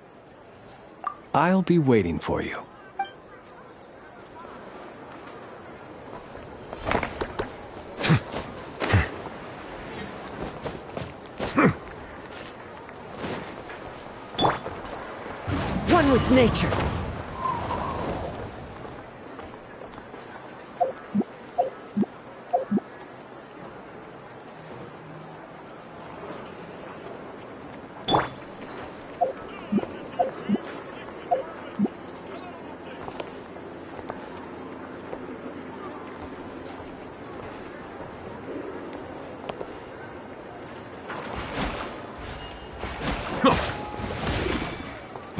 Speaker 8: I'll be waiting for you.
Speaker 2: One with nature.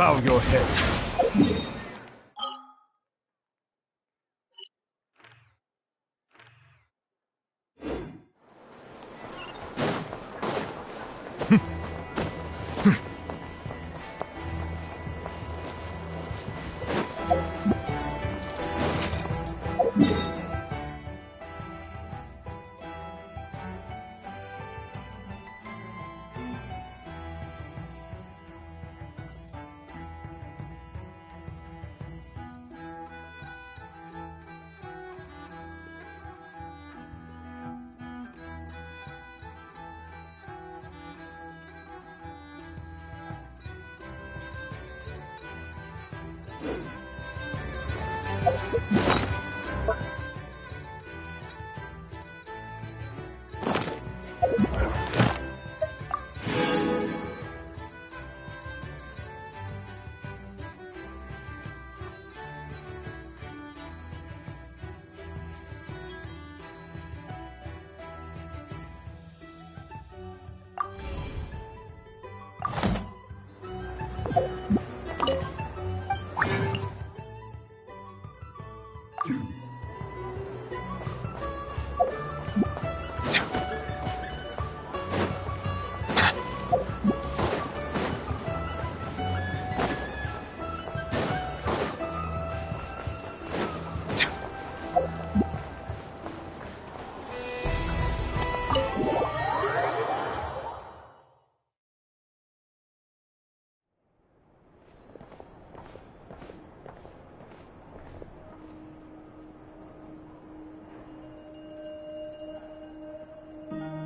Speaker 5: Bow your head.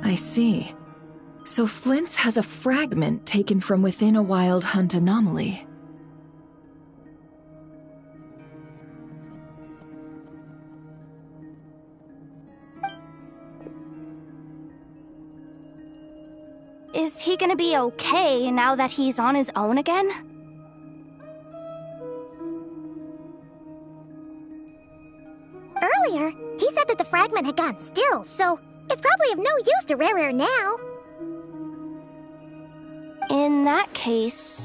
Speaker 9: I see. So Flint's has a fragment taken from within a wild hunt anomaly.
Speaker 7: Is he gonna be okay now that he's on his own again? Earlier, he said that the fragment had gone still, so it's probably of no use to Rare now. In that case,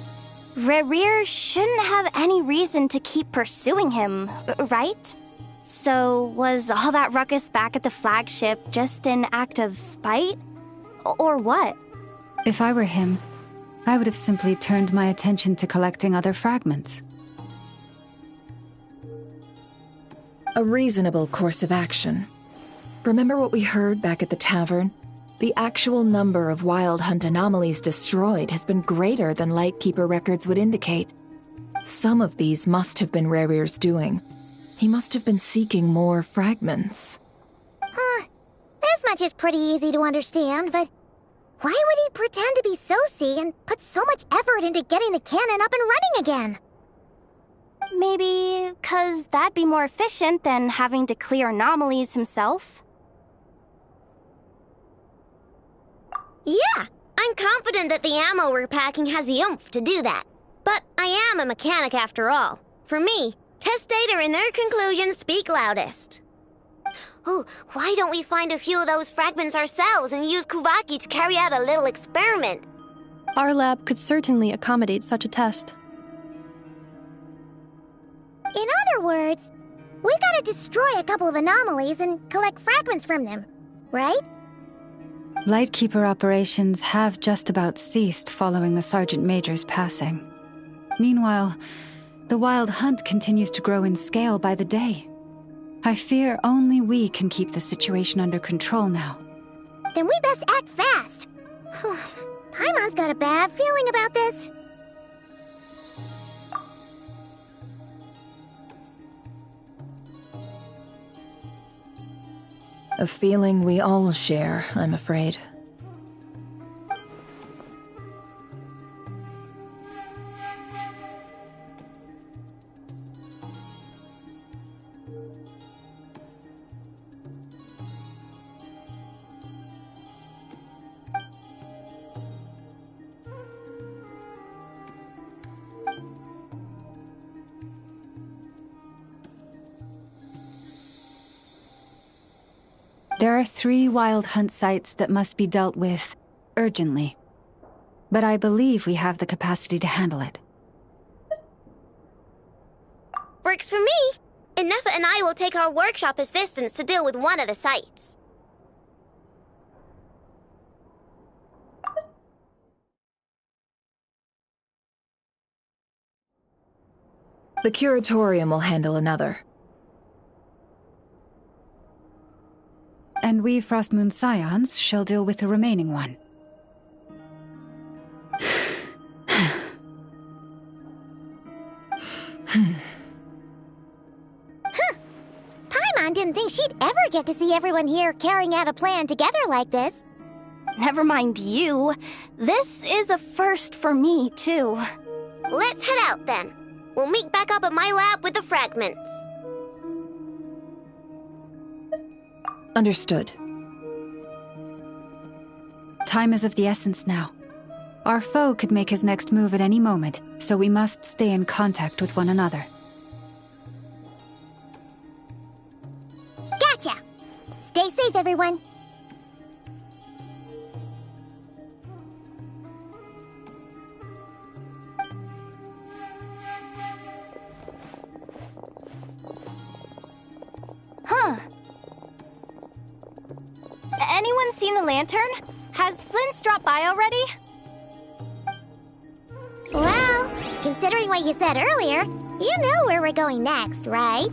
Speaker 7: Rare shouldn't have any reason to keep pursuing him, right? So was all that ruckus back at the flagship just an act of spite? Or what?
Speaker 10: If I were him, I would have simply turned my attention to collecting other fragments.
Speaker 9: A reasonable course of action. Remember what we heard back at the tavern? The actual number of wild hunt anomalies destroyed has been greater than Lightkeeper records would indicate. Some of these must have been Rare's doing. He must have been seeking more fragments.
Speaker 7: This much is pretty easy to understand, but why would he pretend to be Soci and put so much effort into getting the cannon up and running again? Maybe 'cause that'd be more efficient than having to clear anomalies himself?
Speaker 11: Yeah, I'm confident that the ammo we're packing has the oomph to do that. But I am a mechanic after all. For me, test data and their conclusions speak loudest. Oh, why don't we find a few of those fragments ourselves and use Kuvaki to carry out a little experiment?
Speaker 12: Our lab could certainly accommodate such a test.
Speaker 7: In other words, we gotta destroy a couple of anomalies and collect fragments from them, right?
Speaker 10: Lightkeeper operations have just about ceased following the Sergeant Major's passing. Meanwhile, the wild hunt continues to grow in scale by the day. I fear only we can keep the situation under control now.
Speaker 7: Then we best act fast. Paimon's got a bad feeling about this.
Speaker 9: A feeling we all share, I'm afraid.
Speaker 10: There are 3 wild hunt sites that must be dealt with urgently. But I believe we have the capacity to handle it.
Speaker 11: Works for me. Ineffa and I will take our workshop assistants to deal with one of the sites.
Speaker 9: The curatorium will handle another.
Speaker 10: And we Frostmoon Scions shall deal with the remaining one.
Speaker 11: Paimon didn't think she'd ever get to see everyone here carrying out a plan together like this.
Speaker 7: Never mind you. This is a first for me, too.
Speaker 11: Let's head out then. We'll meet back up at my lab with the fragments.
Speaker 9: Understood.
Speaker 10: Time is of the essence now. Our foe could make his next move at any moment, so we must stay in contact with one another.
Speaker 11: Gotcha! Stay safe, everyone.
Speaker 7: Huh. Anyone seen the lantern? Has Flint's dropped by already?
Speaker 11: Well, considering what you said earlier, you know where we're going next, right?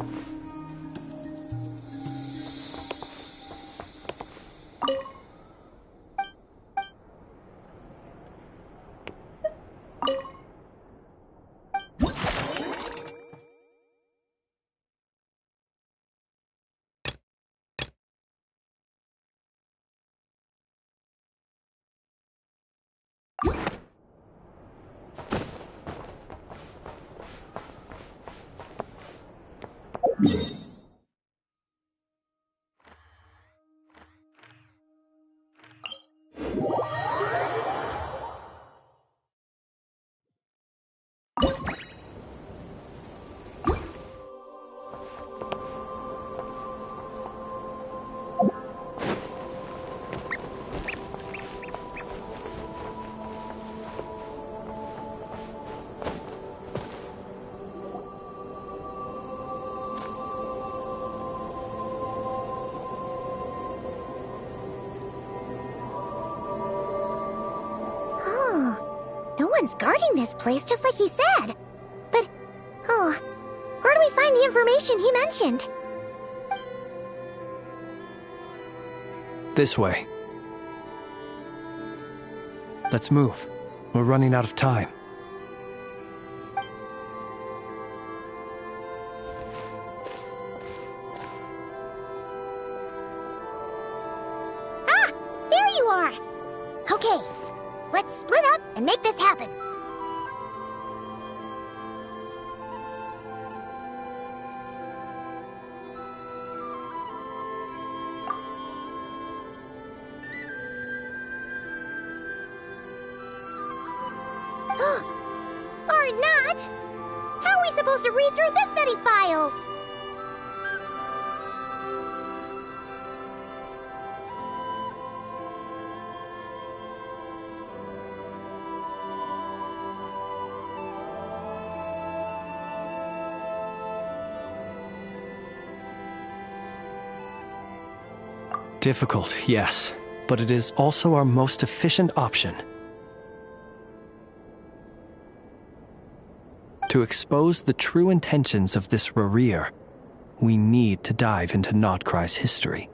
Speaker 11: No one's guarding this place, just like he said. But, where do we find the information he mentioned?
Speaker 8: This way. Let's move. We're running out of time.
Speaker 11: Ah! There you are! Okay, let's split up and make this happen. Or not! How are we supposed to read through this many files?
Speaker 8: Difficult, yes, but it is also our most efficient option. To expose the true intentions of this Rerir, we need to dive into Notcry's history.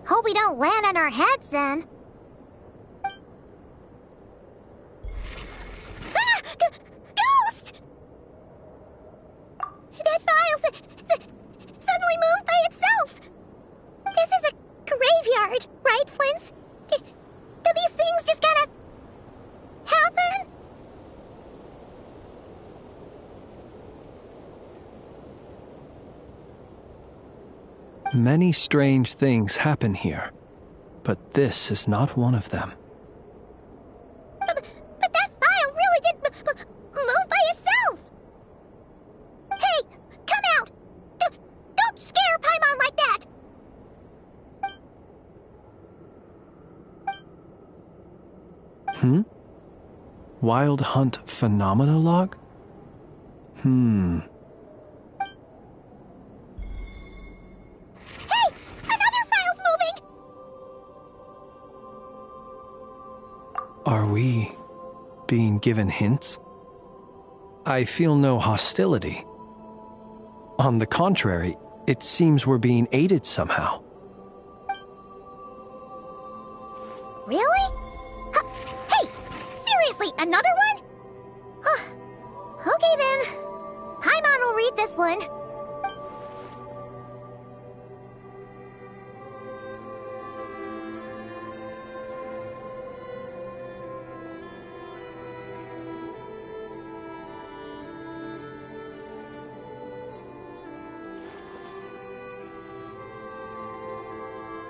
Speaker 11: Hope we don't land on our heads then. Ah! Ghost! That file suddenly moved by itself. This is a graveyard, right, Flint? Do these things just gotta happen?
Speaker 8: Many strange things happen here, but this is not one of them.
Speaker 11: But that file really did move by itself! Hey, come out! Don't scare Paimon like that!
Speaker 8: Wild Hunt Phenomena Log?
Speaker 11: Hey! Another file's moving!
Speaker 8: Are we being given hints? I feel no hostility. On the contrary, it seems we're being aided somehow.
Speaker 11: Really? Hey! Seriously, another one? Okay then. Paimon will read this one.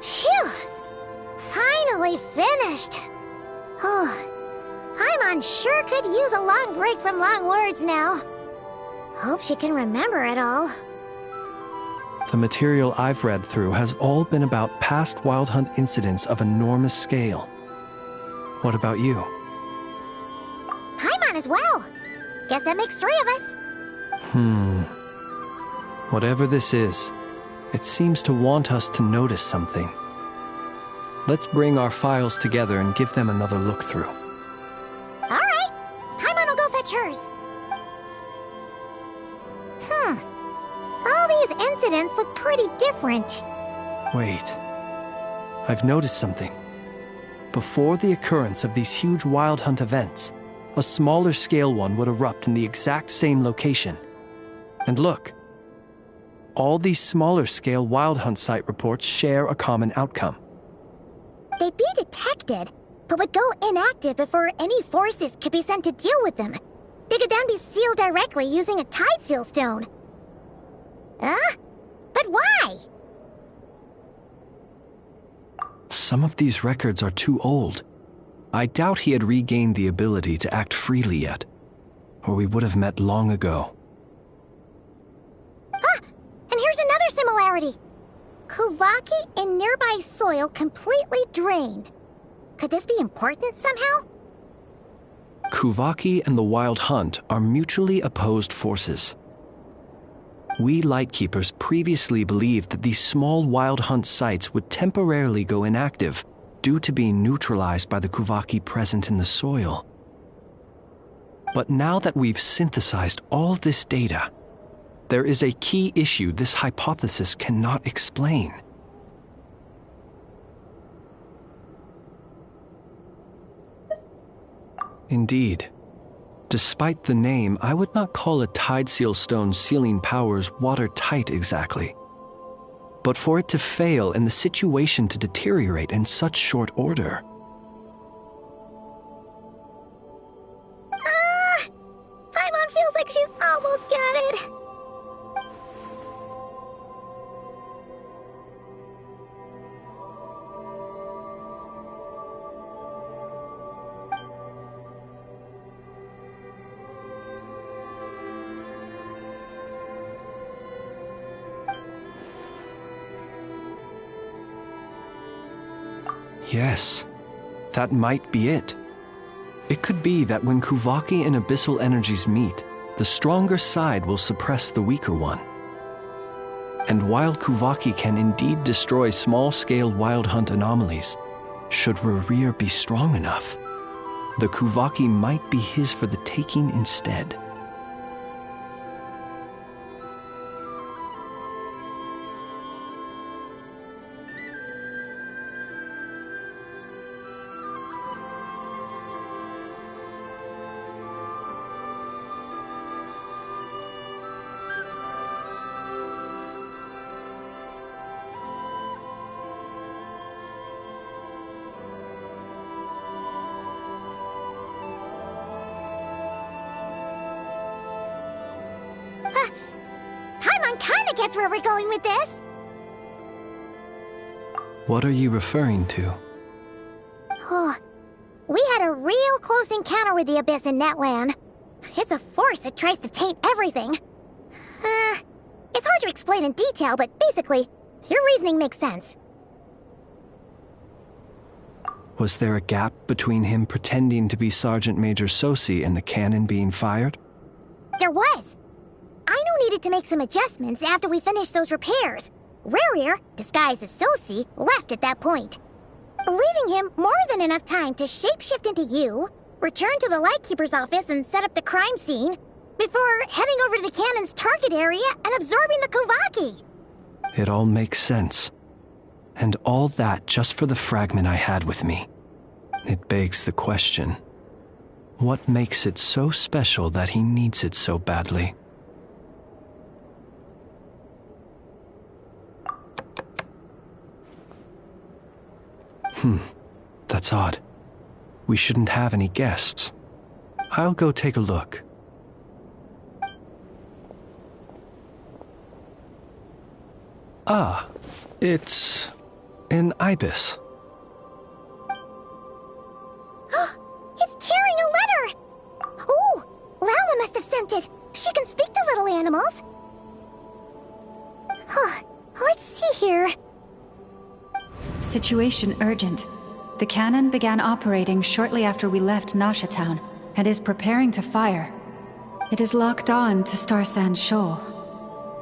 Speaker 11: Phew! Finally finished. Oh, Paimon sure could use a long break from long words now. Hope she can remember it all.
Speaker 8: The material I've read through has all been about past Wild Hunt incidents of enormous scale. What about you?
Speaker 11: Paimon as well. Guess that makes 3 of us.
Speaker 8: Whatever this is, it seems to want us to notice something. Let's bring our files together and give them another look through.
Speaker 11: Alright. Paimon will go fetch hers. All these incidents look pretty different.
Speaker 8: Wait. I've noticed something. Before the occurrence of these huge Wild Hunt events, a smaller scale one would erupt in the exact same location. And look. All these smaller scale Wild Hunt site reports share a common outcome.
Speaker 11: They'd be detected, but would go inactive before any forces could be sent to deal with them. They could then be sealed directly using a tide seal stone. But why?
Speaker 8: Some of these records are too old. I doubt he had regained the ability to act freely yet, or we would have met long ago.
Speaker 11: And here's another similarity. Kuvaki in nearby soil completely drained. Could this be important somehow?
Speaker 8: Kuvaki and the Wild Hunt are mutually opposed forces. We Lightkeepers previously believed that these small Wild Hunt sites would temporarily go inactive due to being neutralized by the Kuvaki present in the soil. But now that we've synthesized all this data, there is a key issue this hypothesis cannot explain. Indeed. Despite the name, I would not call a tide seal stone's sealing powers watertight exactly. But for it to fail and the situation to deteriorate in such short order.
Speaker 11: Paimon feels like she's almost got it.
Speaker 8: Yes, that might be it. It could be that when Kuvaki and Abyssal energies meet, the stronger side will suppress the weaker one. And while Kuvaki can indeed destroy small-scale Wild Hunt anomalies, should Rerir be strong enough, the Kuvaki might be his for the taking instead.
Speaker 11: Paimon kinda gets where we're going with this.
Speaker 8: What are you referring to?
Speaker 11: We had a real close encounter with the Abyss in Netland. It's a force that tries to taint everything. It's hard to explain in detail, but basically, your reasoning makes sense.
Speaker 8: Was there a gap between him pretending to be Sergeant Major Sosi and the cannon being fired?
Speaker 11: There was. needed to make some adjustments after we finished those repairs. Rerir, disguised as Sosi, left at that point, leaving him more than enough time to shapeshift into you, return to the Lightkeeper's office and set up the crime scene, before heading over to the cannon's target area and absorbing the Kovaki.
Speaker 8: It all makes sense. And all that just for the fragment I had with me. It begs the question, what makes it so special that he needs it so badly? That's odd. We shouldn't have any guests. I'll go take a look. Ah, it's an ibis.
Speaker 11: It's carrying a letter! Ooh, Lala must have sent it. She can speak to little animals. Huh, let's see here.
Speaker 10: Situation urgent. The cannon began operating shortly after we left Nasha Town and is preparing to fire. It is locked on to Star Sand Shoal.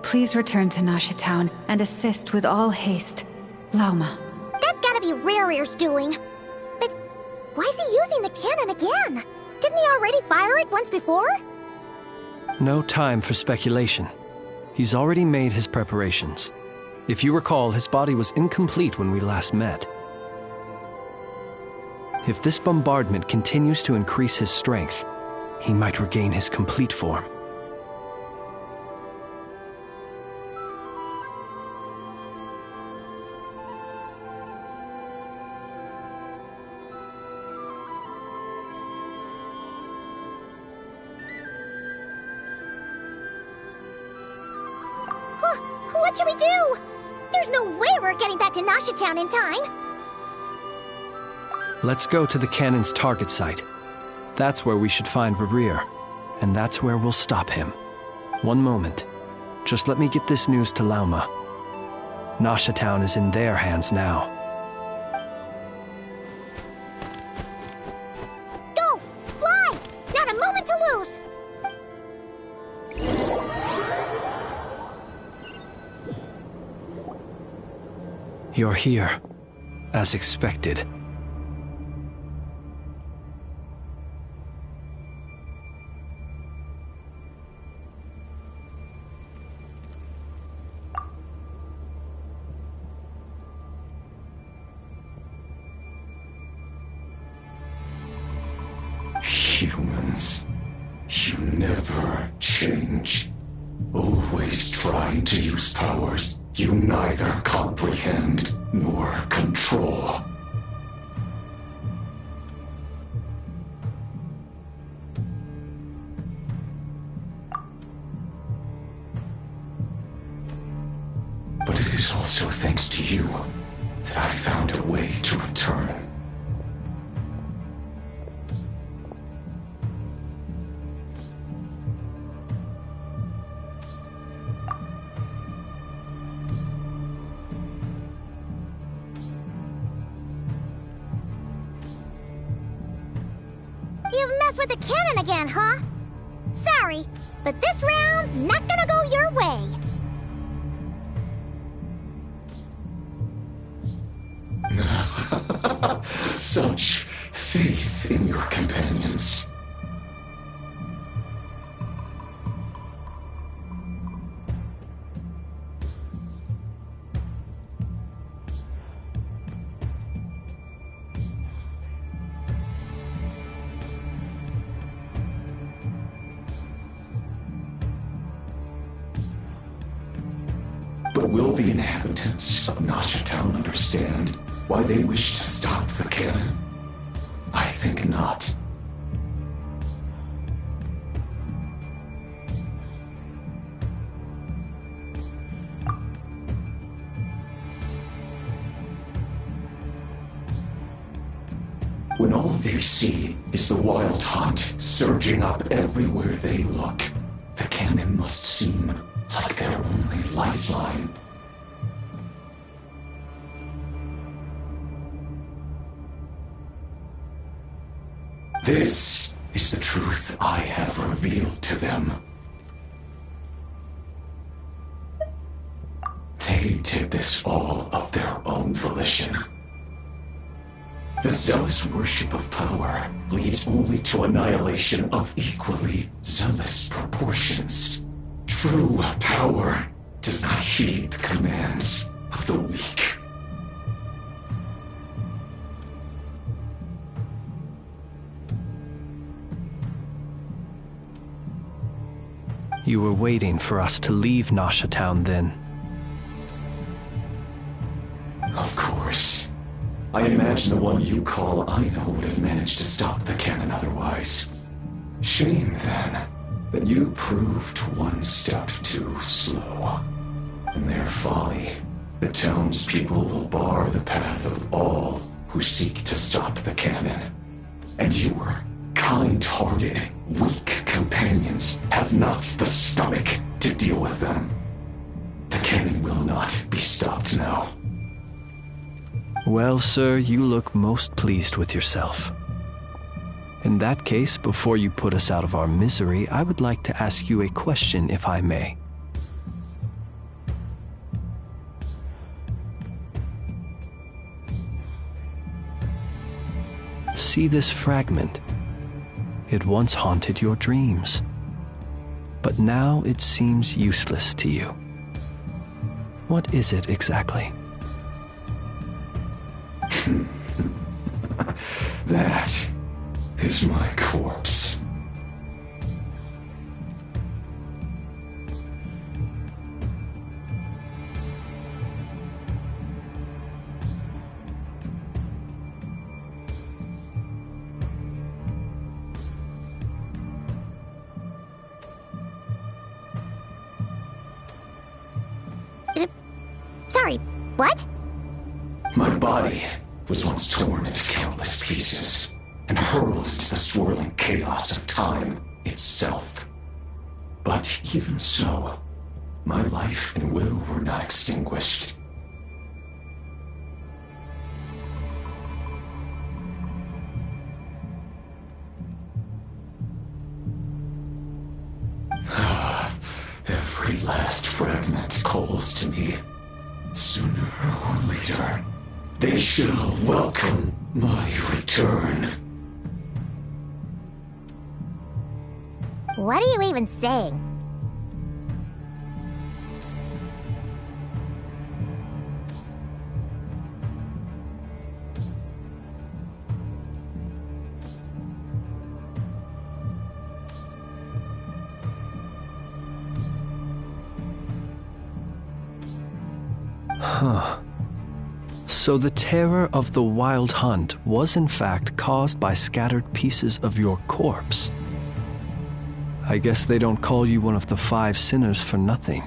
Speaker 10: Please return to Nasha Town and assist with all haste. Lauma.
Speaker 11: That's gotta be Rerir's doing. But why is he using the cannon again? Didn't he already fire it once before?
Speaker 8: No time for speculation. He's already made his preparations. If you recall, his body was incomplete when we last met. If this bombardment continues to increase his strength, he might regain his complete form.
Speaker 11: What should we do? There's no way we're getting back to Nasha Town in time.
Speaker 8: Let's go to the cannon's target site. That's where we should find Rerir, and that's where we'll stop him. One moment. Just let me get this news to Lauma. Nasha Town is in their hands now.
Speaker 11: Go! Fly! Not a moment to lose!
Speaker 8: You're here, as expected.
Speaker 13: Humans, you never change. Always trying to use powers you neither comprehend nor control. But it is also thanks to you that I found a way to return.
Speaker 11: You've messed with the cannon again, huh? Sorry, but this round's not gonna go your way.
Speaker 13: Such faith in your companions. But will the inhabitants of Nasha Town understand why they wish to stop the cannon? I think not. When all they see is the wild hunt surging up everywhere they look, the cannon must seem like their only lifeline. This is the truth I have revealed to them. they did this all of their own volition. The zealous worship of power leads only to annihilation of equally zealous proportions. True power does not heed the commands of the weak.
Speaker 8: You were waiting for us to leave Nasha Town then?
Speaker 13: Of course. I imagine the one you call Aino would have managed to stop the cannon otherwise. Shame, then, that you proved one step too slow. In their folly, the townspeople will bar the path of all who seek to stop the cannon. And your kind-hearted, weak companions have not the stomach to deal with them. The cannon will not be stopped now.
Speaker 8: Well, sir, you look most pleased with yourself. In that case, before you put us out of our misery, I would like to ask you a question, if I may. See this fragment? It once haunted your dreams, but now it seems useless to you. What is it exactly?
Speaker 13: That is my corpse.
Speaker 11: Sorry, what?
Speaker 13: My body was once torn into countless pieces and hurled into the swirling chaos of time itself. But even so, my life and will were not extinguished. Every last fragment calls to me. Sooner or later, they shall welcome my return.
Speaker 11: What are you even saying?
Speaker 8: Huh. So the terror of the Wild Hunt was in fact caused by scattered pieces of your corpse. I guess they don't call you one of the 5 sinners for nothing.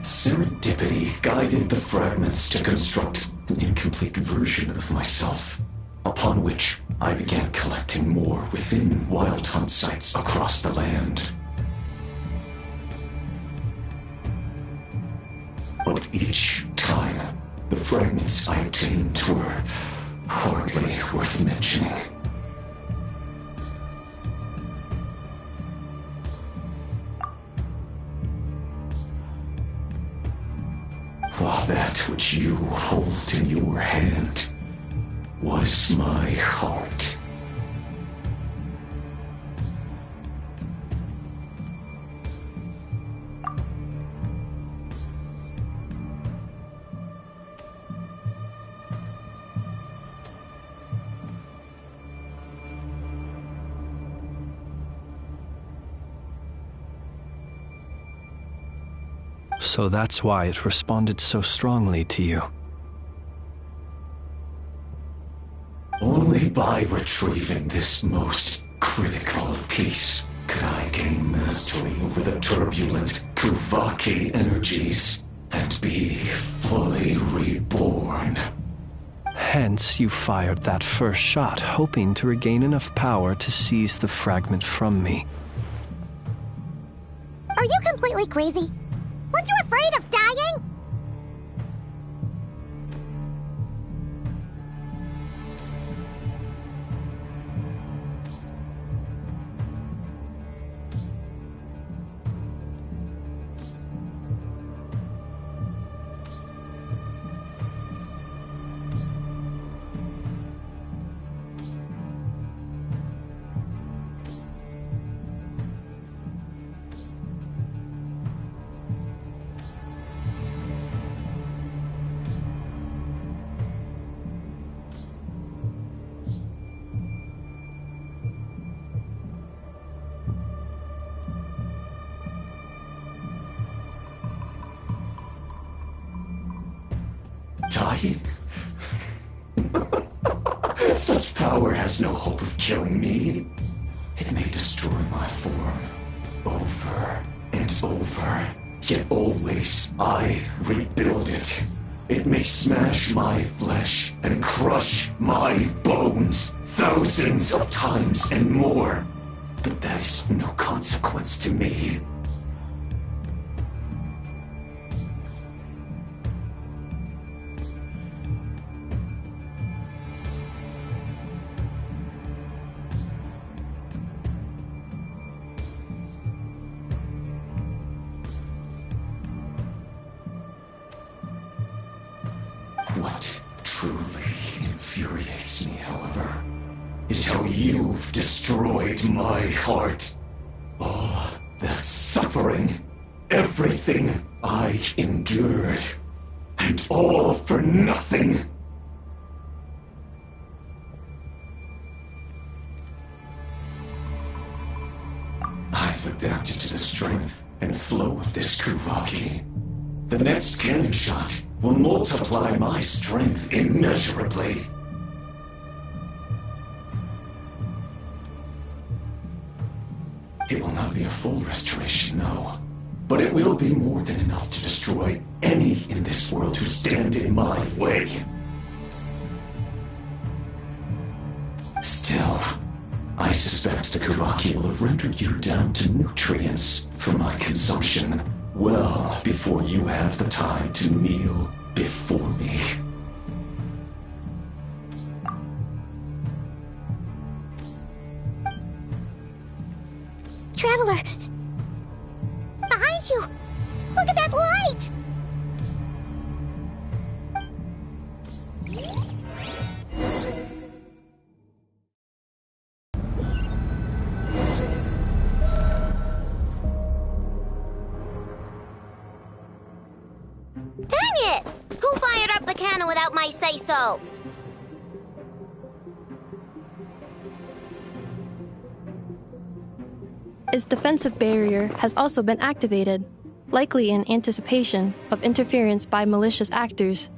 Speaker 13: Serendipity guided the fragments to construct an incomplete version of myself, upon which I began collecting more within Wild Hunt sites across the land. But each time, the fragments I obtained were hardly worth mentioning. While that which you hold in your hand was my heart.
Speaker 8: So that's why it responded so strongly to you.
Speaker 13: Only by retrieving this most critical piece could I gain mastery over the turbulent Kuvaki energies and be fully reborn.
Speaker 8: Hence, you fired that first shot, hoping to regain enough power to seize the fragment from me.
Speaker 11: Are you completely crazy? Weren't you afraid of dying?
Speaker 13: dying? Such power has no hope of killing me. It may destroy my form over and over, yet always I rebuild it. It may smash my flesh and crush my bones thousands of times and more, but that is of no consequence to me. What truly infuriates me, however, is how you've destroyed my heart. All that suffering, everything I endured, and all for nothing. I've adapted to the strength and flow of this Kuvaki. The next cannon shot will multiply my strength immeasurably. It will not be a full restoration, no. But it will be more than enough to destroy any in this world who stand in my way. Still, I suspect the Kuvaki will have rendered you down to nutrients for my consumption well before you have the time to kneel before me.
Speaker 11: Traveler! Behind you! Look at that light! Dang it! Who fired up the cannon without my say-so?
Speaker 12: Its defensive barrier has also been activated, likely in anticipation of interference by malicious actors.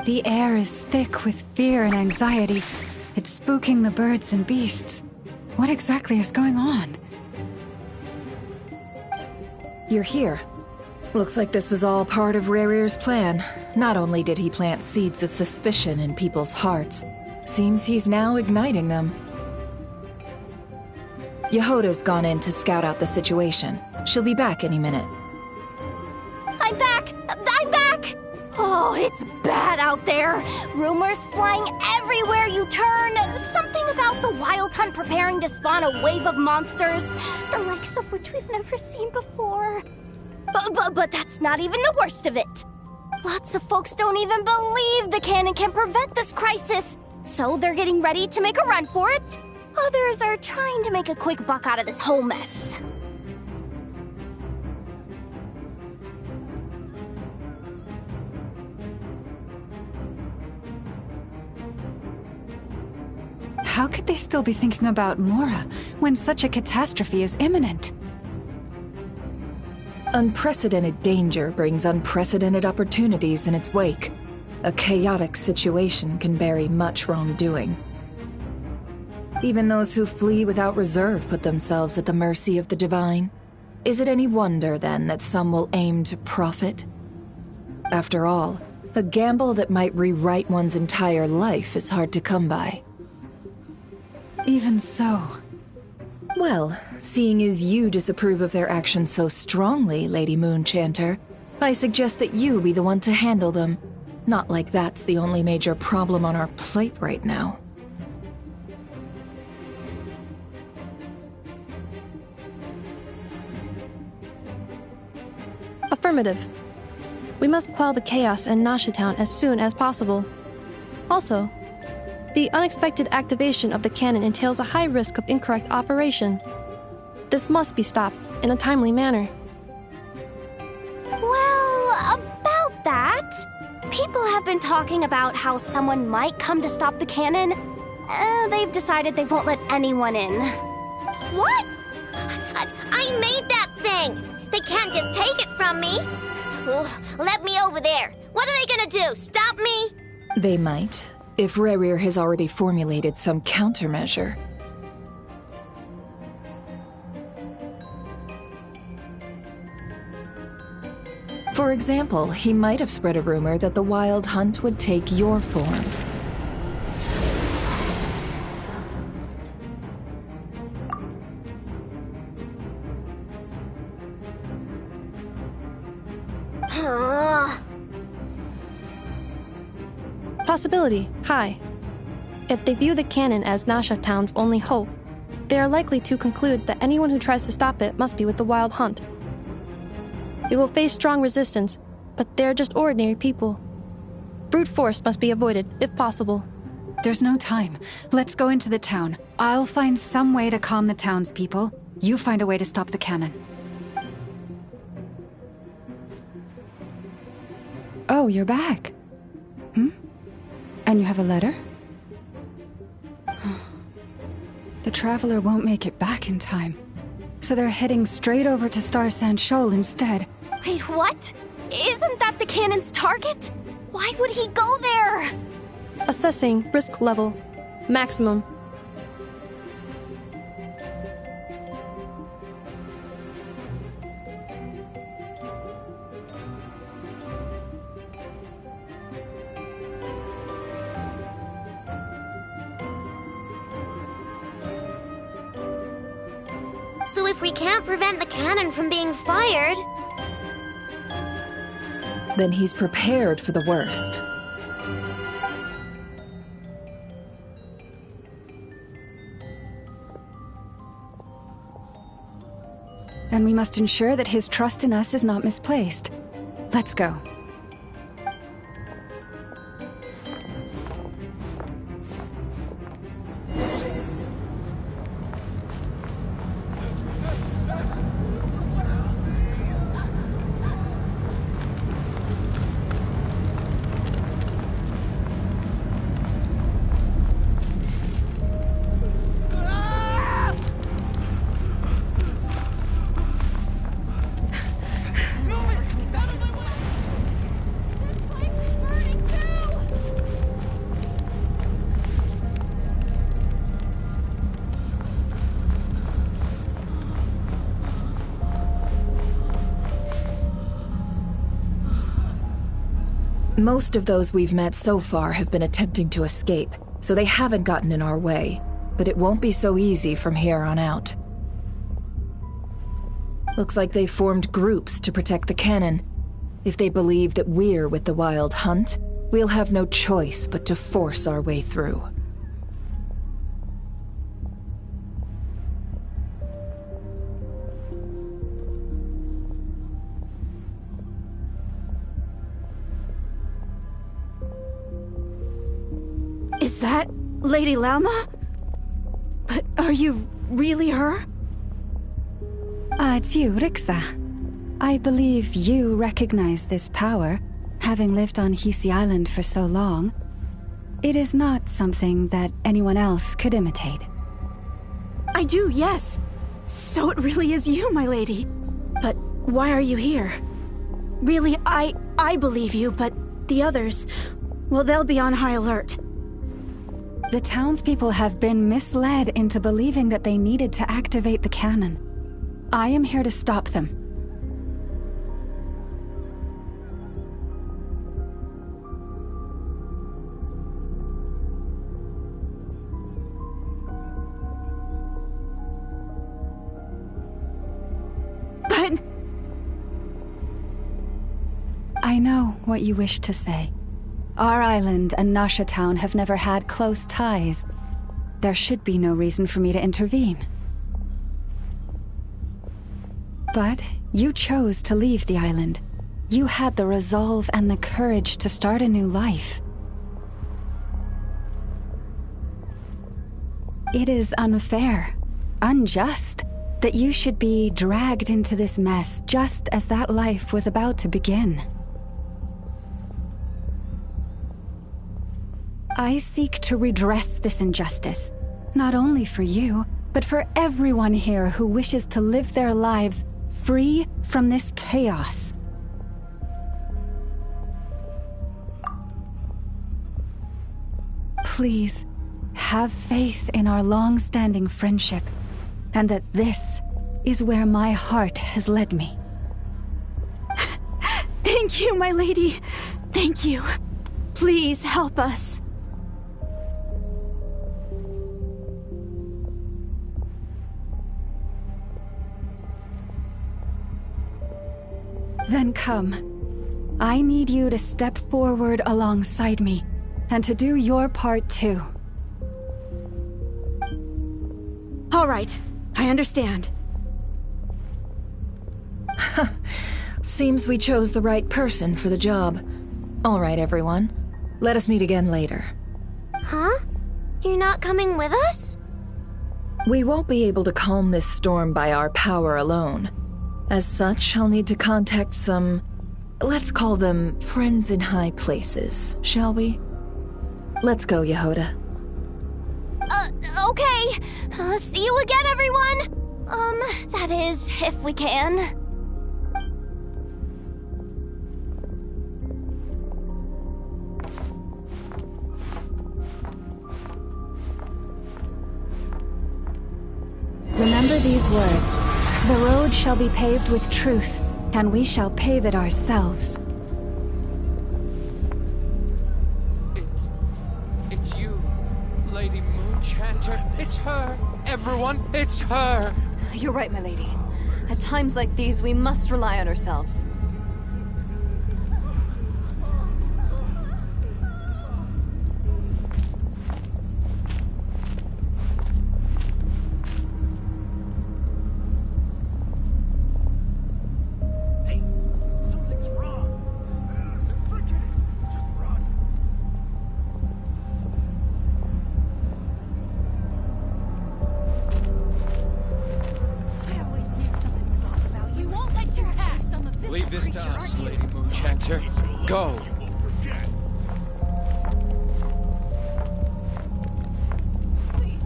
Speaker 10: The air is thick with fear and anxiety. It's spooking the birds and beasts. What exactly is going on?
Speaker 9: You're here. Looks like this was all part of Rerir's plan. Not only did he plant seeds of suspicion in people's hearts, seems he's now igniting them. Yehoda's gone in to scout out the situation. She'll be back any minute.
Speaker 7: I'm back! I'm back! Oh, it's bad out there. Rumors flying everywhere you turn. Something about the Wild Hunt preparing to spawn a wave of monsters, the likes of which we've never seen before. But that's not even the worst of it. Lots of folks don't even believe the cannon can prevent this crisis, so they're getting ready to make a run for it. Others are trying to make a quick buck out of this whole mess.
Speaker 10: How could they still be thinking about Mora when such a catastrophe is imminent?
Speaker 9: Unprecedented danger brings unprecedented opportunities in its wake. A chaotic situation can bury much wrongdoing. Even those who flee without reserve put themselves at the mercy of the divine. Is it any wonder, then, that some will aim to profit? After all, a gamble that might rewrite one's entire life is hard to come by.
Speaker 10: Even so.
Speaker 9: Well, seeing as you disapprove of their actions so strongly, Lady Moonchanter, I suggest that you be the one to handle them. Not like that's the only major problem on our plate right now.
Speaker 12: Affirmative. We must quell the chaos in Nasha Town as soon as possible. Also, the unexpected activation of the cannon entails a high risk of incorrect operation. This must be stopped in a timely manner.
Speaker 7: Well, about that, people have been talking about how someone might come to stop the cannon. They've decided they won't let anyone in.
Speaker 11: What? I made that thing! They can't just take it from me. Let me over there. What are they gonna do? Stop me?
Speaker 9: They might, if Rerir has already formulated some countermeasure. For example, he might have spread a rumor that the Wild Hunt would take your form.
Speaker 12: Possibility, high. If they view the cannon as Nasha Town's only hope, they are likely to conclude that anyone who tries to stop it must be with the Wild Hunt. It will face strong resistance, but they're just ordinary people. Brute force must be avoided, if possible.
Speaker 10: There's no time. Let's go into the town. I'll find some way to calm the townspeople. You find a way to stop the cannon. Oh, you're back. And you have a letter? The Traveler won't make it back in time. So they're heading straight over to Star Sand Shoal instead.
Speaker 7: Wait, what? Isn't that the cannon's target? Why would he go there?
Speaker 12: Assessing risk level. Maximum.
Speaker 11: So if we can't prevent the cannon from being fired...
Speaker 9: Then he's prepared for the worst.
Speaker 10: And we must ensure that his trust in us is not misplaced. Let's go.
Speaker 9: Most of those we've met so far have been attempting to escape, so they haven't gotten in our way. But it won't be so easy from here on out. Looks like they formed groups to protect the cannon. If they believe that we're with the Wild Hunt, we'll have no choice but to force our way through.
Speaker 14: Is that Lady Lauma? But are you really her?
Speaker 10: It's you, Rixa. I believe you recognize this power, having lived on Hisi Island for so long. It is not something that anyone else could imitate.
Speaker 14: I do, yes. So it really is you, my lady. But why are you here? Really, I believe you, but the others, well, they'll be on high alert.
Speaker 10: The townspeople have been misled into believing that they needed to activate the cannon. I am here to stop them.
Speaker 14: But...
Speaker 10: I know what you wish to say. Our island and Nasha Town have never had close ties. There should be no reason for me to intervene. But you chose to leave the island. You had the resolve and the courage to start a new life. It is unfair, unjust, that you should be dragged into this mess just as that life was about to begin. I seek to redress this injustice, not only for you, but for everyone here who wishes to live their lives free from this chaos. Please, have faith in our long-standing friendship, and that this is where my heart has led me.
Speaker 14: Thank you, my lady. Thank you. Please help us.
Speaker 10: Then come. I need you to step forward alongside me, and to do your part too.
Speaker 14: All right, I understand.
Speaker 9: Seems we chose the right person for the job. All right, everyone. Let us meet again later.
Speaker 11: Huh? You're not coming with us?
Speaker 9: We won't be able to calm this storm by our power alone. As such, I'll need to contact some... let's call them friends in high places, shall we? Let's go, Yehoda.
Speaker 7: Okay. See you again, everyone! That is, if we can.
Speaker 10: Remember these words. The road shall be paved with truth, and we shall pave it ourselves.
Speaker 15: It's you, Lady Moonchanter. It's her. Everyone, it's her.
Speaker 2: You're right, my lady. At times like these, we must rely on ourselves.
Speaker 15: Leave this to us, Lady Moonchanter. Go!
Speaker 2: Please,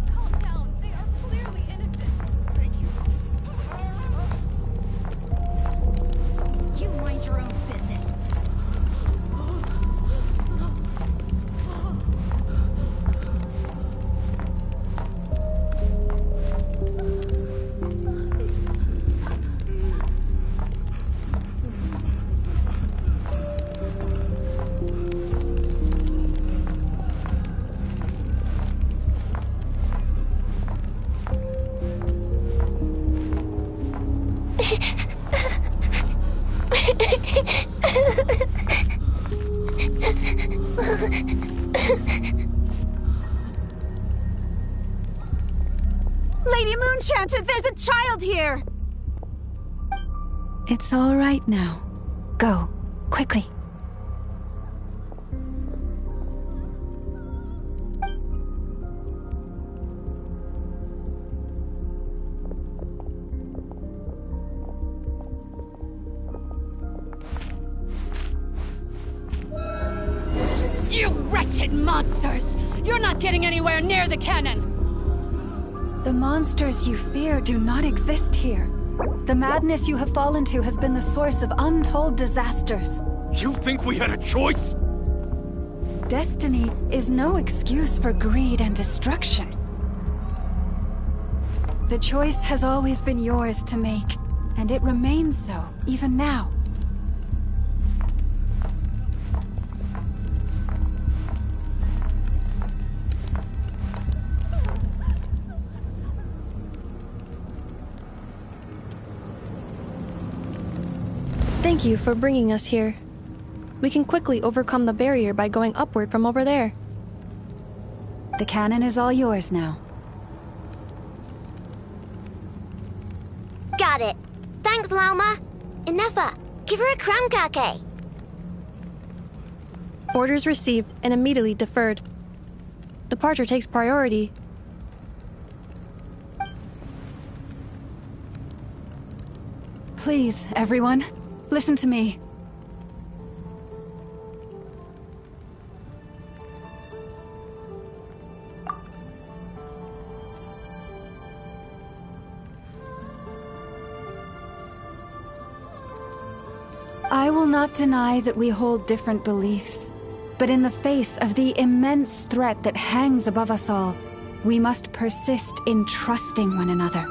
Speaker 2: calm down. They are clearly innocent. Thank you.
Speaker 14: You mind your own business. Lady Moonchanter, there's a child here!
Speaker 10: It's all right now. Go, quickly.
Speaker 2: You wretched monsters! You're not getting anywhere near the cannon!
Speaker 10: The monsters you fear do not exist here. The madness you have fallen to has been the source of untold disasters.
Speaker 15: You think we had a choice?
Speaker 10: Destiny is no excuse for greed and destruction. The choice has always been yours to make, and it remains so, even now.
Speaker 12: Thank you for bringing us here. We can quickly overcome the barrier by going upward from over there.
Speaker 10: The cannon is all yours now.
Speaker 11: Got it. Thanks, Lauma. Inefa, give her a crankake.
Speaker 12: Orders received and immediately deferred. Departure takes priority.
Speaker 10: Please, everyone, listen to me. I will not deny that we hold different beliefs, but in the face of the immense threat that hangs above us all, we must persist in trusting one another.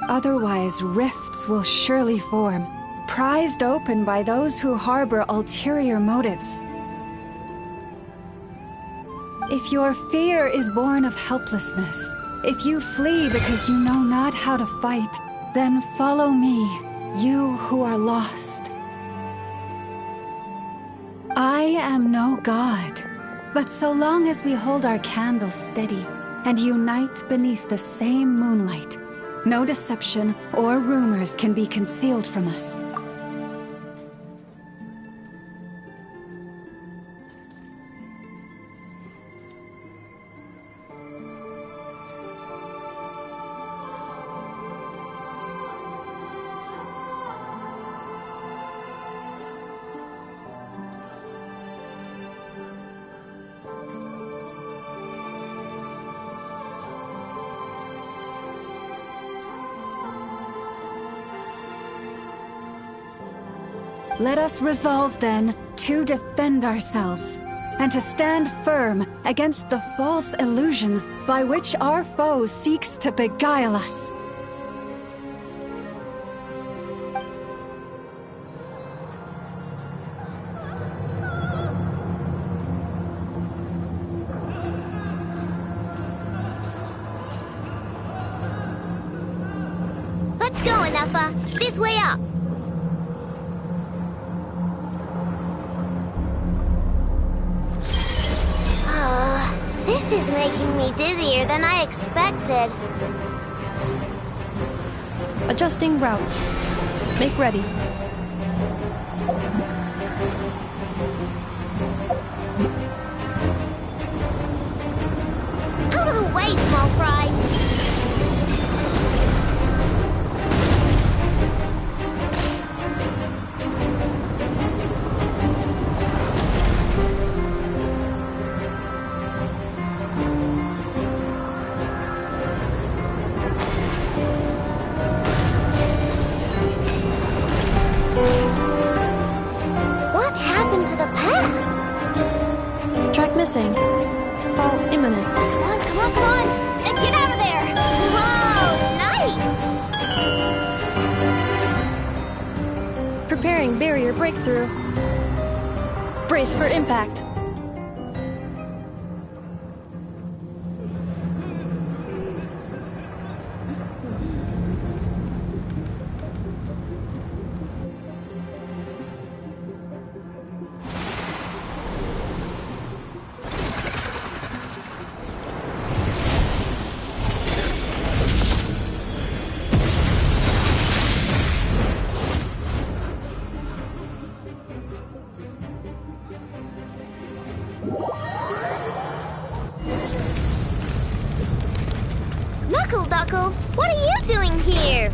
Speaker 10: Otherwise, rifts will surely form, prized open by those who harbor ulterior motives. If your fear is born of helplessness, if you flee because you know not how to fight, then follow me, you who are lost. I am no god, but so long as we hold our candles steady and unite beneath the same moonlight, no deception or rumors can be concealed from us. Let us resolve, then, to defend ourselves, and to stand firm against the false illusions by which our foe seeks to beguile us.
Speaker 11: Let's go, Anafa. This way up. This is making me dizzier than I expected.
Speaker 12: Adjusting route. Make ready.
Speaker 11: Out of the way, small fry.
Speaker 12: Track missing. Fall imminent.
Speaker 11: Come on, come on, come on! And get out of there! Whoa, nice!
Speaker 12: Preparing barrier breakthrough. Brace for impact.
Speaker 11: Knuckle, what are you doing here?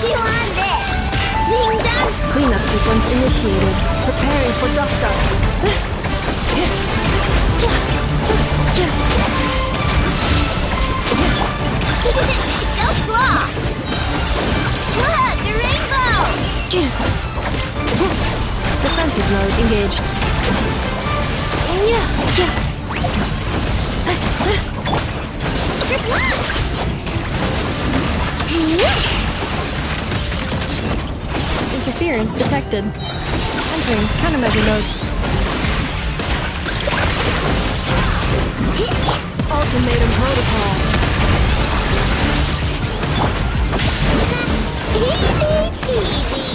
Speaker 11: You on this? Being done?
Speaker 12: Cleanup sequence initiated. Preparing for dust up.
Speaker 11: Go claw! Look, a rainbow!
Speaker 12: Defensive mode engaged. Interference detected. Entering countermeasure mode. Ultimatum protocol.
Speaker 11: Easy peasy.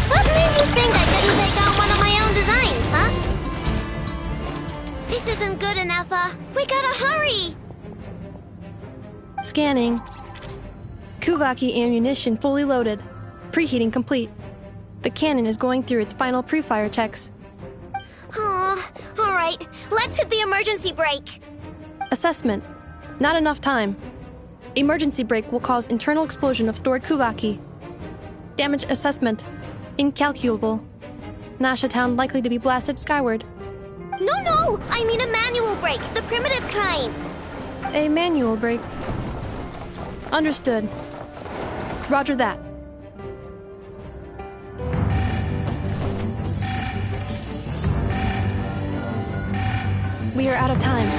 Speaker 11: What made you think I couldn't take out one of my own designs, huh? This isn't good enough, we gotta hurry!
Speaker 12: Scanning. Kuvaki ammunition fully loaded. Preheating complete. The cannon is going through its final pre-fire checks.
Speaker 11: Aw, alright. Let's hit the emergency brake.
Speaker 12: Assessment. Not enough time. Emergency brake will cause internal explosion of stored Kuvaki. Damage assessment. Incalculable. Nasha Town likely to be blasted skyward.
Speaker 11: No! I mean a manual brake, the primitive kind.
Speaker 12: A manual brake. Understood. Roger that. We are out of time.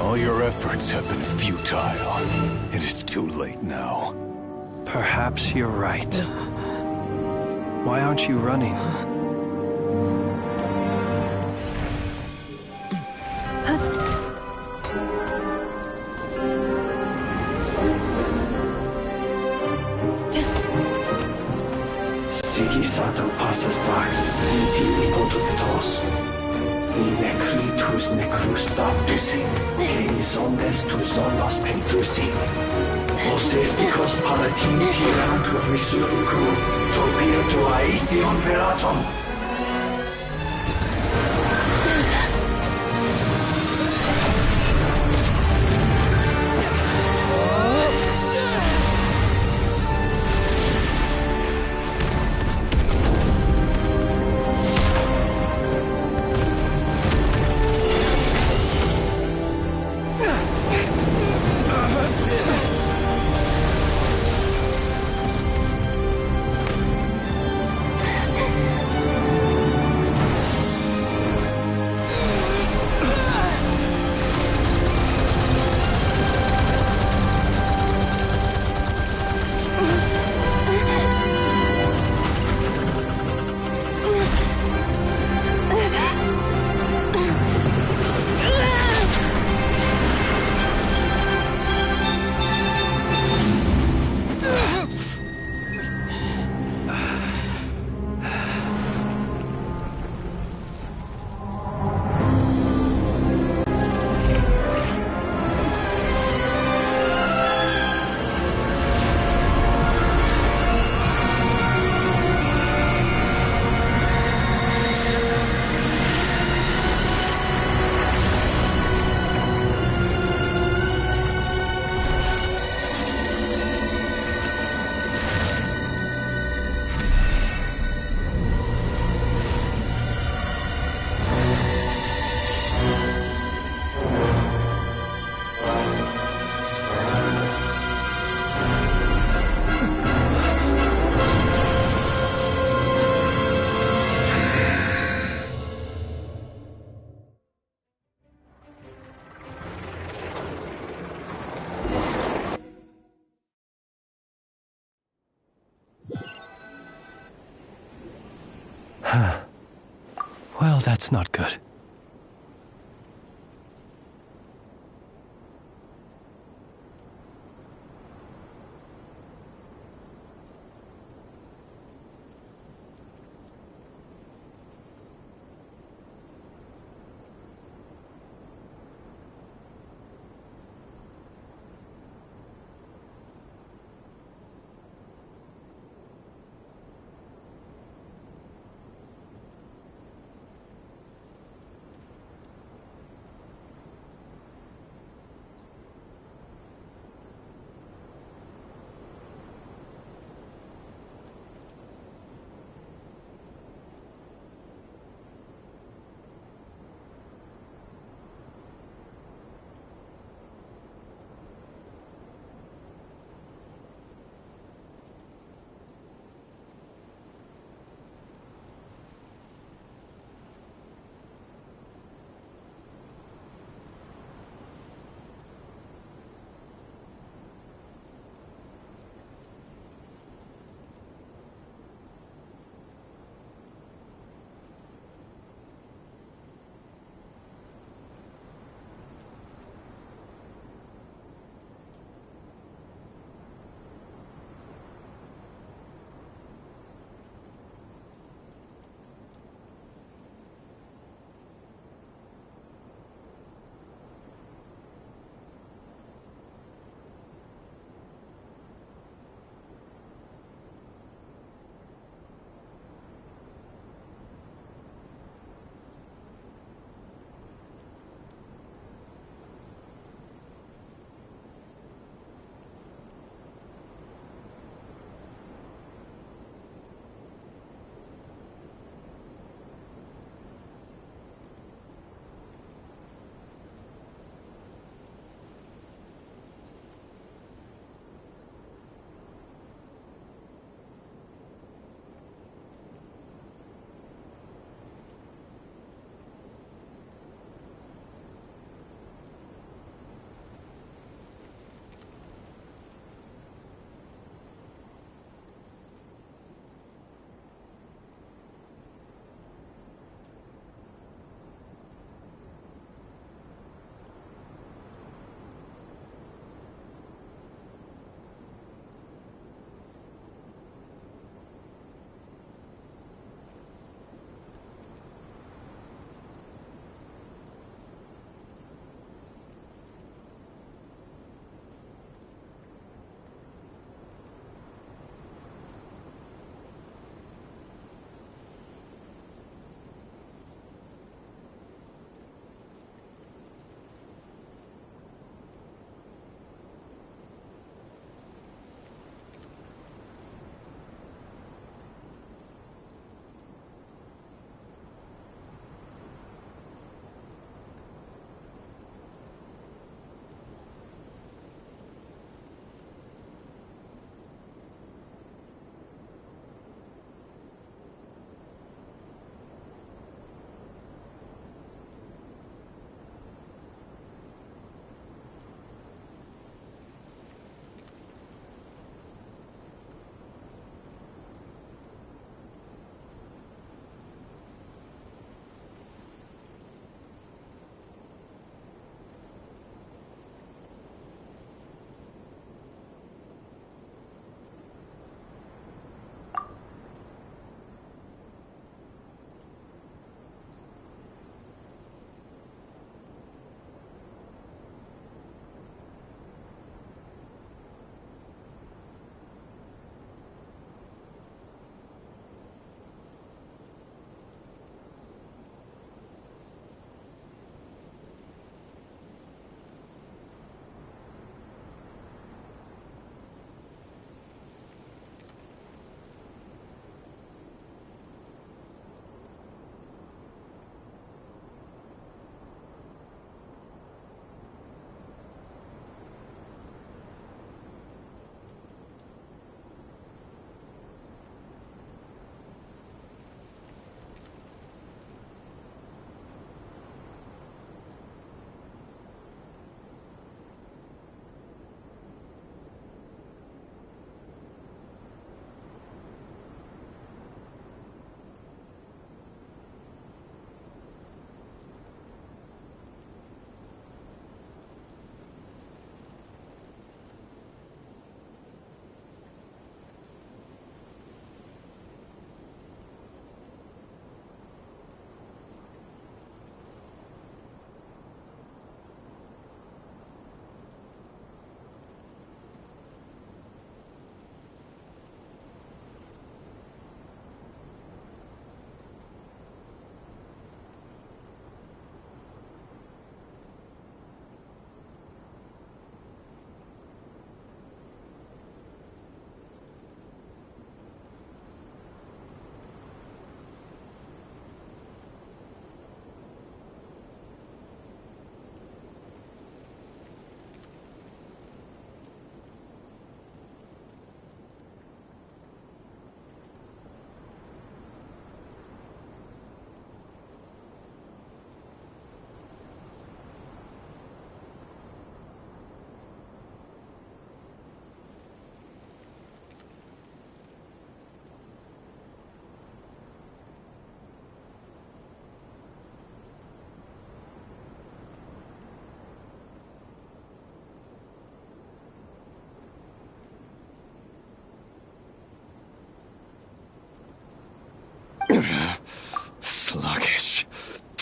Speaker 13: All your efforts have been futile. It is too late now.
Speaker 8: Perhaps you're right. Why aren't you running?
Speaker 16: Sigi sato passa sax, iti ipotothetos. I necritus necrus baptisi, que ondes tu zombas pentusi. Osesticos palatin pirantur resurrucru, topirtu aethion feraton.
Speaker 8: Well, that's not good.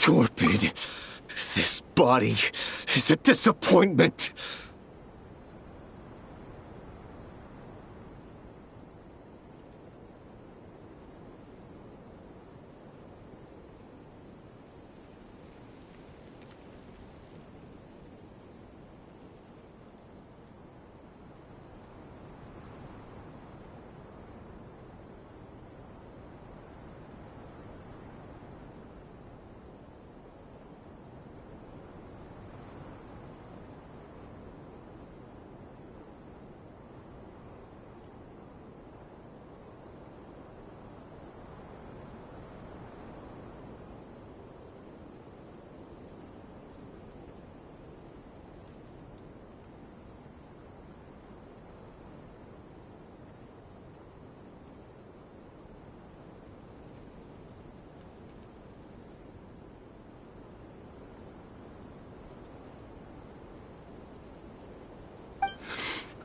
Speaker 17: torpid. This body is a disappointment.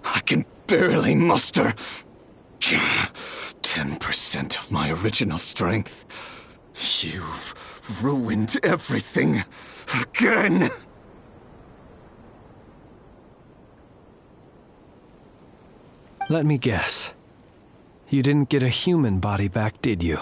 Speaker 17: I can barely muster 10% of my original strength. You've ruined everything again.
Speaker 8: Let me guess. You didn't get a human body back, did you?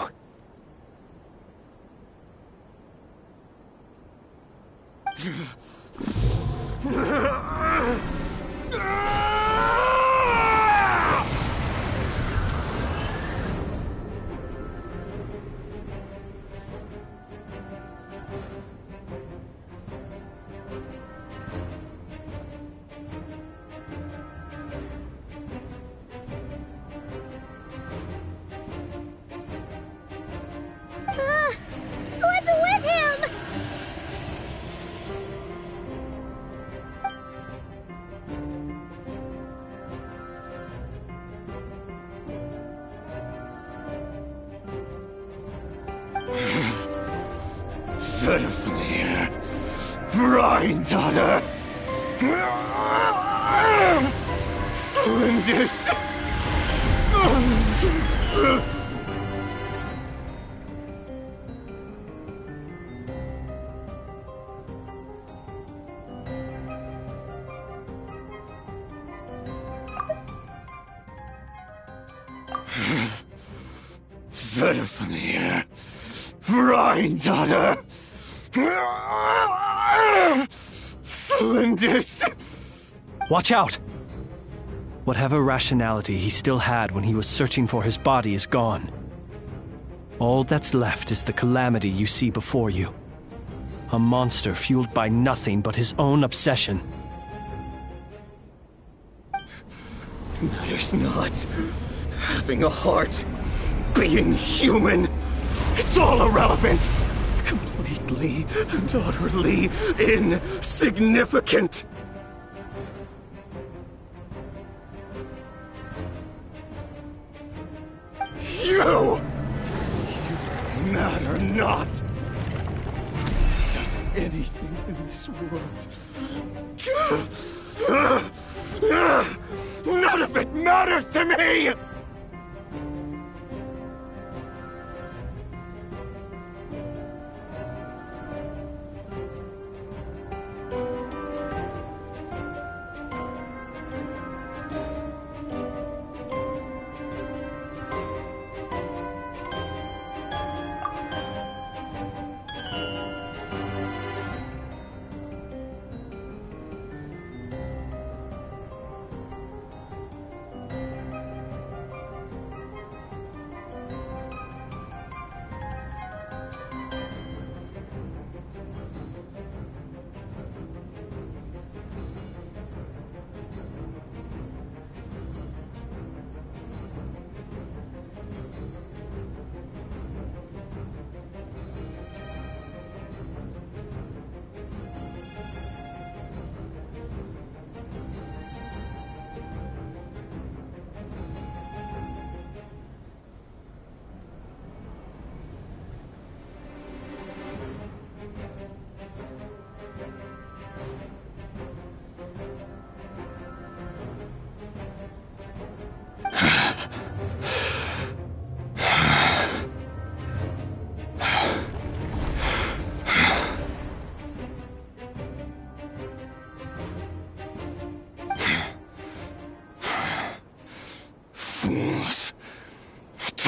Speaker 11: What's with him?
Speaker 17: Verfnir, Vrindaughter, Flinders, Verfnir, Vrindaughter, Flinders.
Speaker 8: Watch out! Whatever rationality he still had when he was searching for his body is gone. All that's left is the calamity you see before you. A monster fueled by nothing but his own obsession.
Speaker 17: Matters not. Having a heart, being human, it's all irrelevant. Completely and utterly insignificant. You matter not. Does anything in this world? None of it matters to me!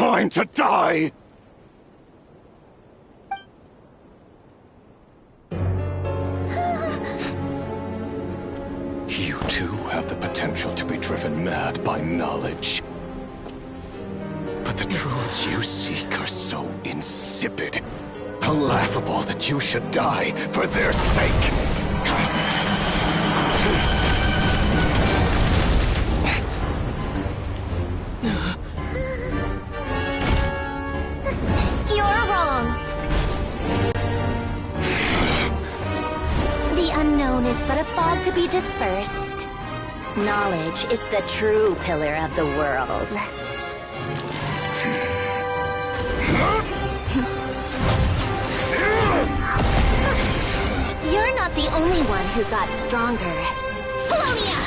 Speaker 17: time to die! You too have the potential to be driven mad by knowledge. But the truths you seek are so insipid, how laughable that you should die for their sake.
Speaker 11: You're wrong. The unknown is but a fog to be dispersed. Knowledge is the true pillar of the world. You're not the only one who got stronger. Polonia!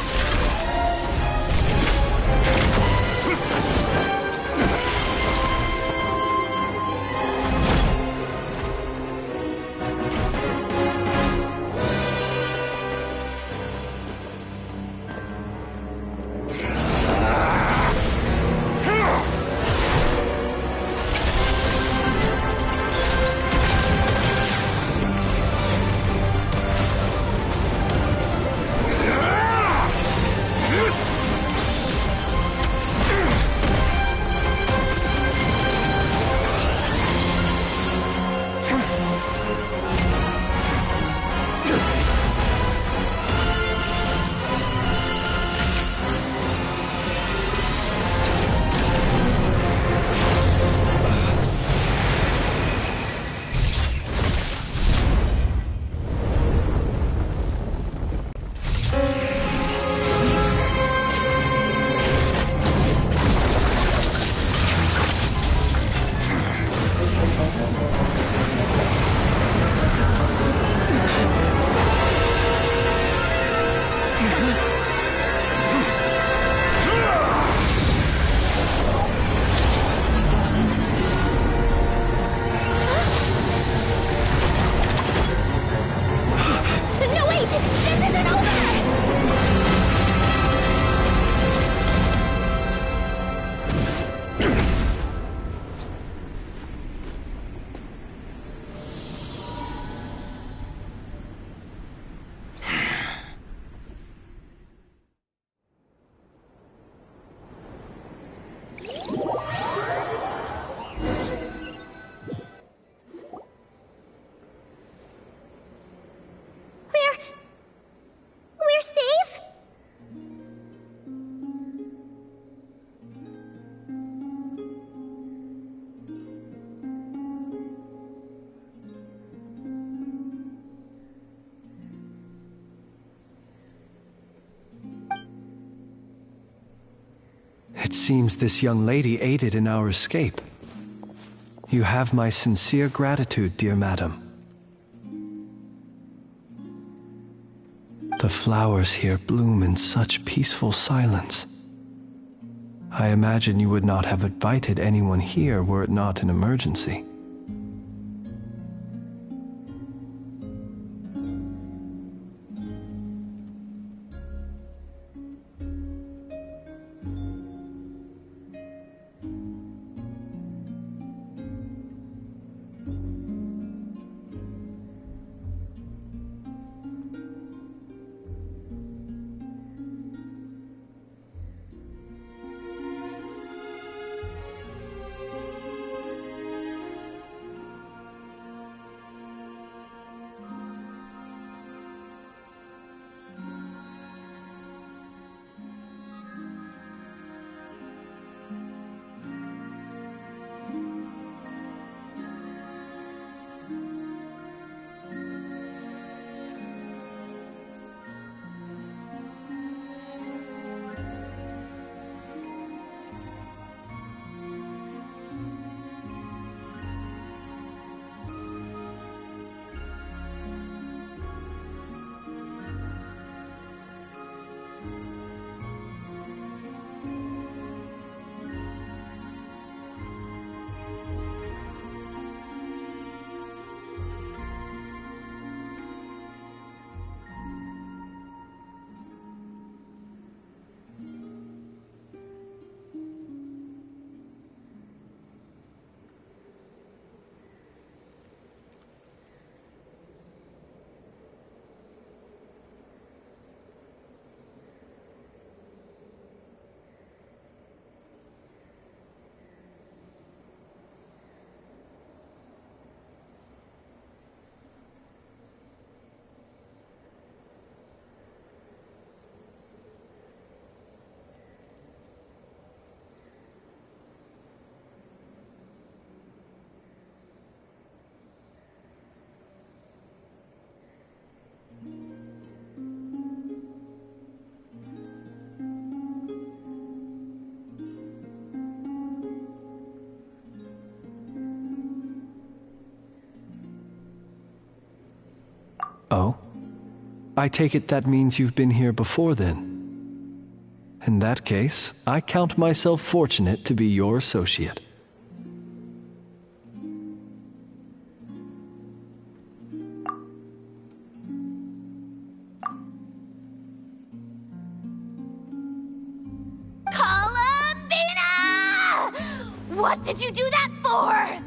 Speaker 11: We're safe?
Speaker 8: It seems this young lady aided in our escape. You have my sincere gratitude, dear madam. The flowers here bloom in such peaceful silence. I imagine you would not have invited anyone here were it not an emergency. Oh? I take it that means you've been here before then. In that case, I count myself fortunate to be your associate.
Speaker 11: Columbina! What did you do that for?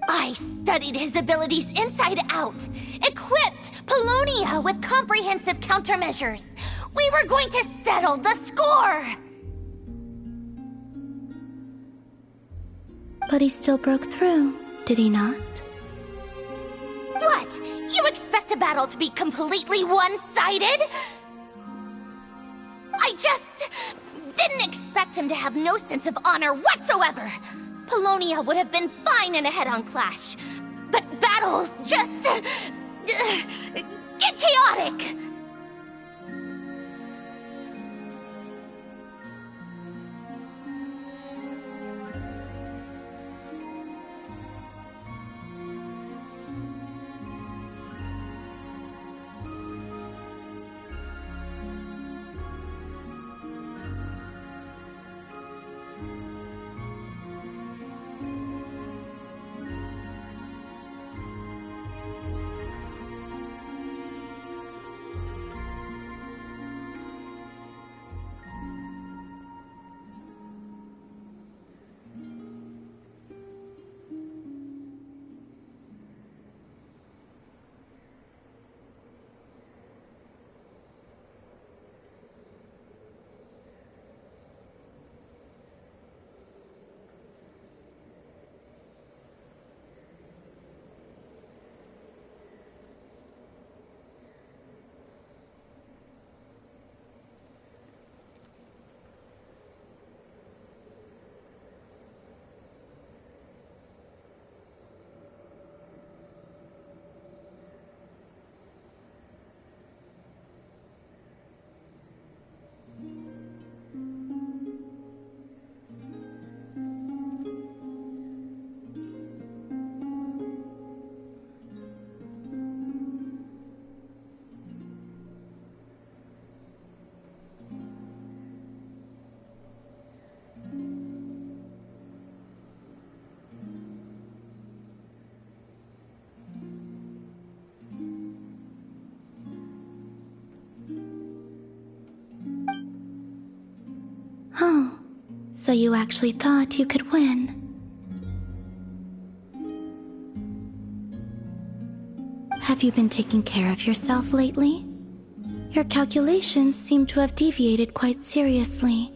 Speaker 11: I studied his abilities inside out, equipped Polonia with comprehensive countermeasures. We were going to settle the score!
Speaker 3: But he still broke through, did he not?
Speaker 11: What? You expect a battle to be completely one-sided? I just didn't expect him to have no sense of honor whatsoever. Polonia would have been fine in a head-on clash, but battles just get chaotic.
Speaker 3: Oh, so you actually thought you could win. Have you been taking care of yourself lately? Your calculations seem to have deviated quite seriously.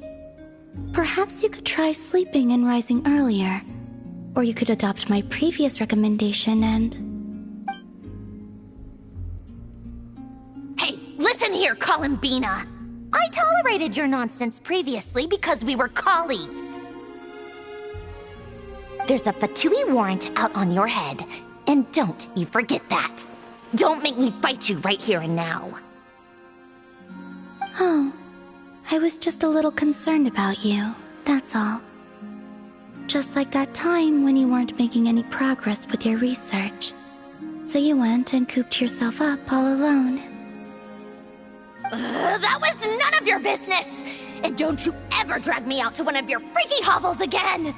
Speaker 3: Perhaps you could try sleeping and rising earlier. Or you could adopt my previous recommendation and...
Speaker 11: Hey, listen here, Columbina! I tolerated your nonsense previously because we were colleagues. There's a Fatui warrant out on your head, and don't you forget that. Don't make me fight you right here and now.
Speaker 3: Oh, I was just a little concerned about you, that's all. Just like that time when you weren't making any progress with your research. So you went and cooped yourself up all alone.
Speaker 11: That was none of your business! And don't you ever drag me out to one of your freaky hovels again!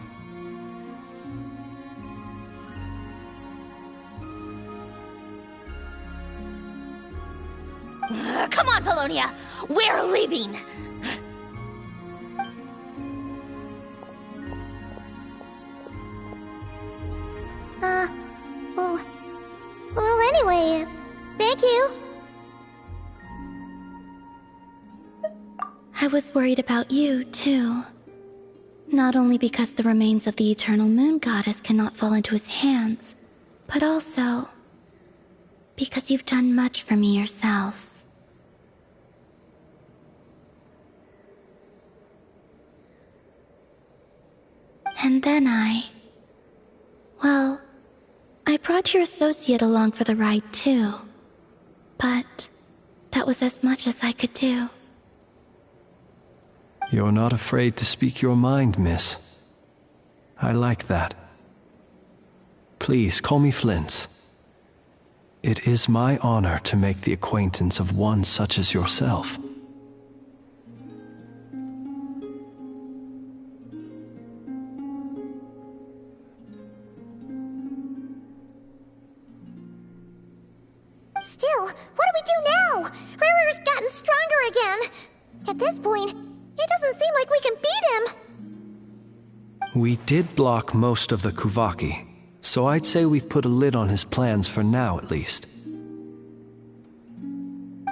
Speaker 11: Come on, Polonia! We're leaving!
Speaker 6: Well, anyway, thank you.
Speaker 3: I was worried about you, too. Not only because the remains of the Eternal Moon Goddess cannot fall into his hands, but also because you've done much for me yourselves. And then well, I brought your associate along for the ride too, but that was as much as I could do.
Speaker 8: You're not afraid to speak your mind, miss. I like that. Please call me Flint. It is my honor to make the acquaintance of one such as yourself.
Speaker 11: Still, what do we do now? Riri's gotten stronger again. At this point, it doesn't seem like we can beat him.
Speaker 8: We did block most of the Kuvaki, so I'd say we've put a lid on his plans for now at least.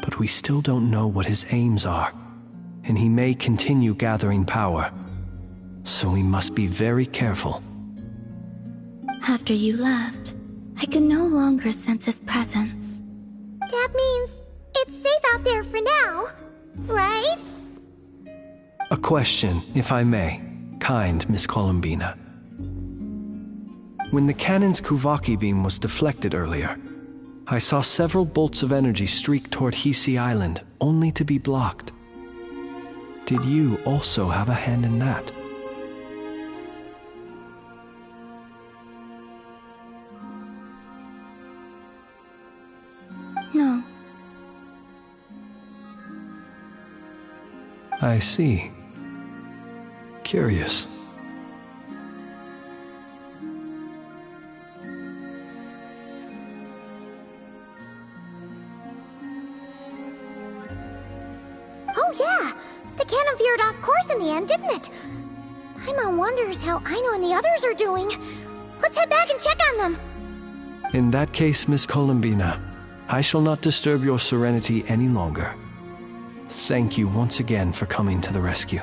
Speaker 8: But we still don't know what his aims are, and he may continue gathering power. So we must be very careful.
Speaker 3: After you left, I could no longer sense his presence.
Speaker 11: That means it's safe out there for now, right?
Speaker 8: A question, if I may, kind Miss Columbina. When the cannon's Kuvaki beam was deflected earlier, I saw several bolts of energy streak toward Hisi Island, only to be blocked. Did you also have a hand in that?
Speaker 3: No.
Speaker 8: I see. Curious.
Speaker 11: Oh yeah! The cannon veered off course in the end, didn't it? Paimon wonders how Aino and the others are doing. Let's head back and check on them.
Speaker 8: In that case, Miss Columbina, I shall not disturb your serenity any longer. Thank you once again for coming to the rescue.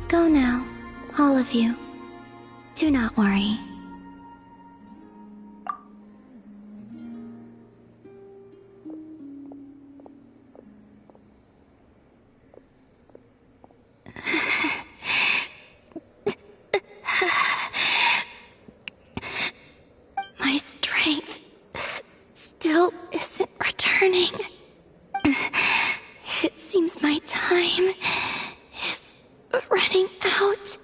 Speaker 3: Go now, all of you. Do not worry. My strength still isn't returning. It seems my time is running out.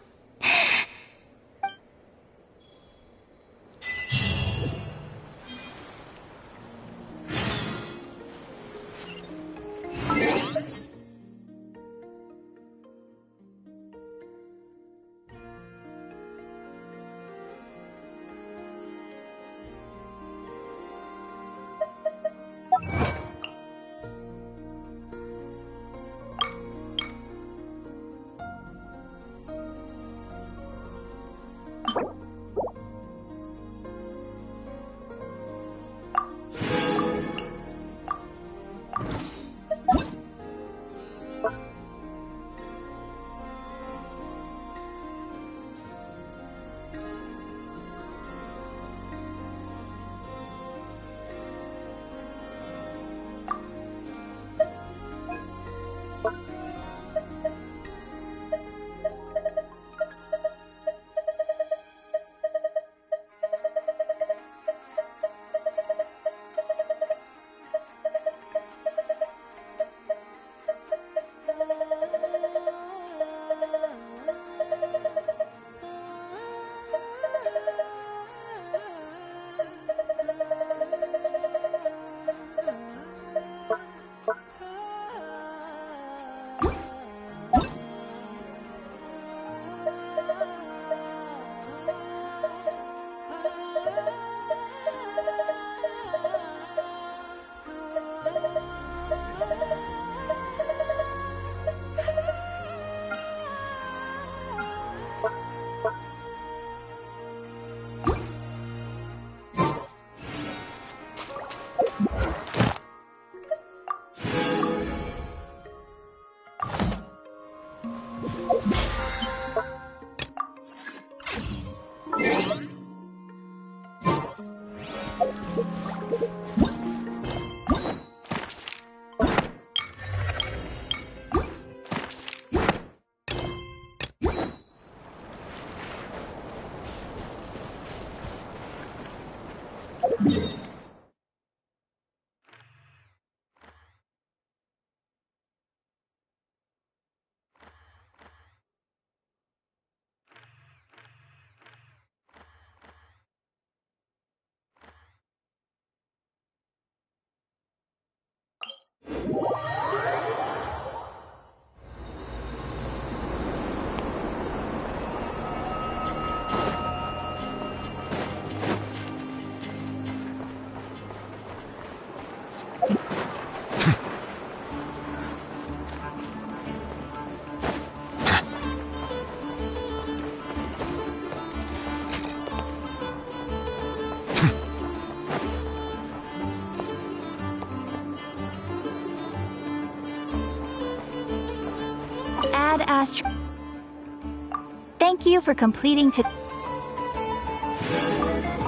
Speaker 7: Thank you for completing to...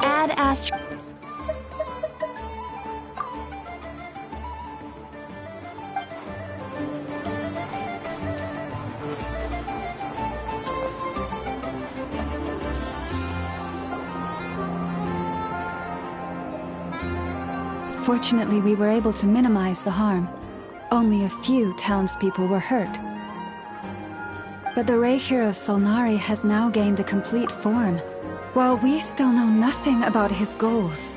Speaker 7: Ad Astra...
Speaker 10: Fortunately, we were able to minimize the harm. Only a few townspeople were hurt. But the Reikir of Solnari has now gained a complete form, while we still know nothing about his goals.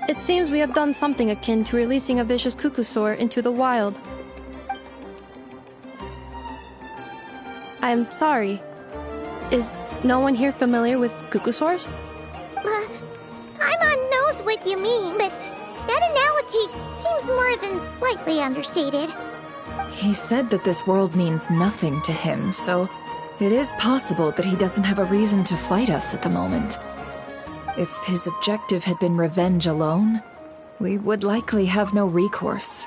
Speaker 12: It seems we have done something akin to releasing a vicious Kukusaur into the wild. I'm sorry. Is no one here familiar with Kukusaurs?
Speaker 11: Paimon knows what you mean, but that analogy seems more than slightly understated.
Speaker 9: He said that this world means nothing to him, so it is possible that he doesn't have a reason to fight us at the moment. If his objective had been revenge alone, we would likely have no recourse.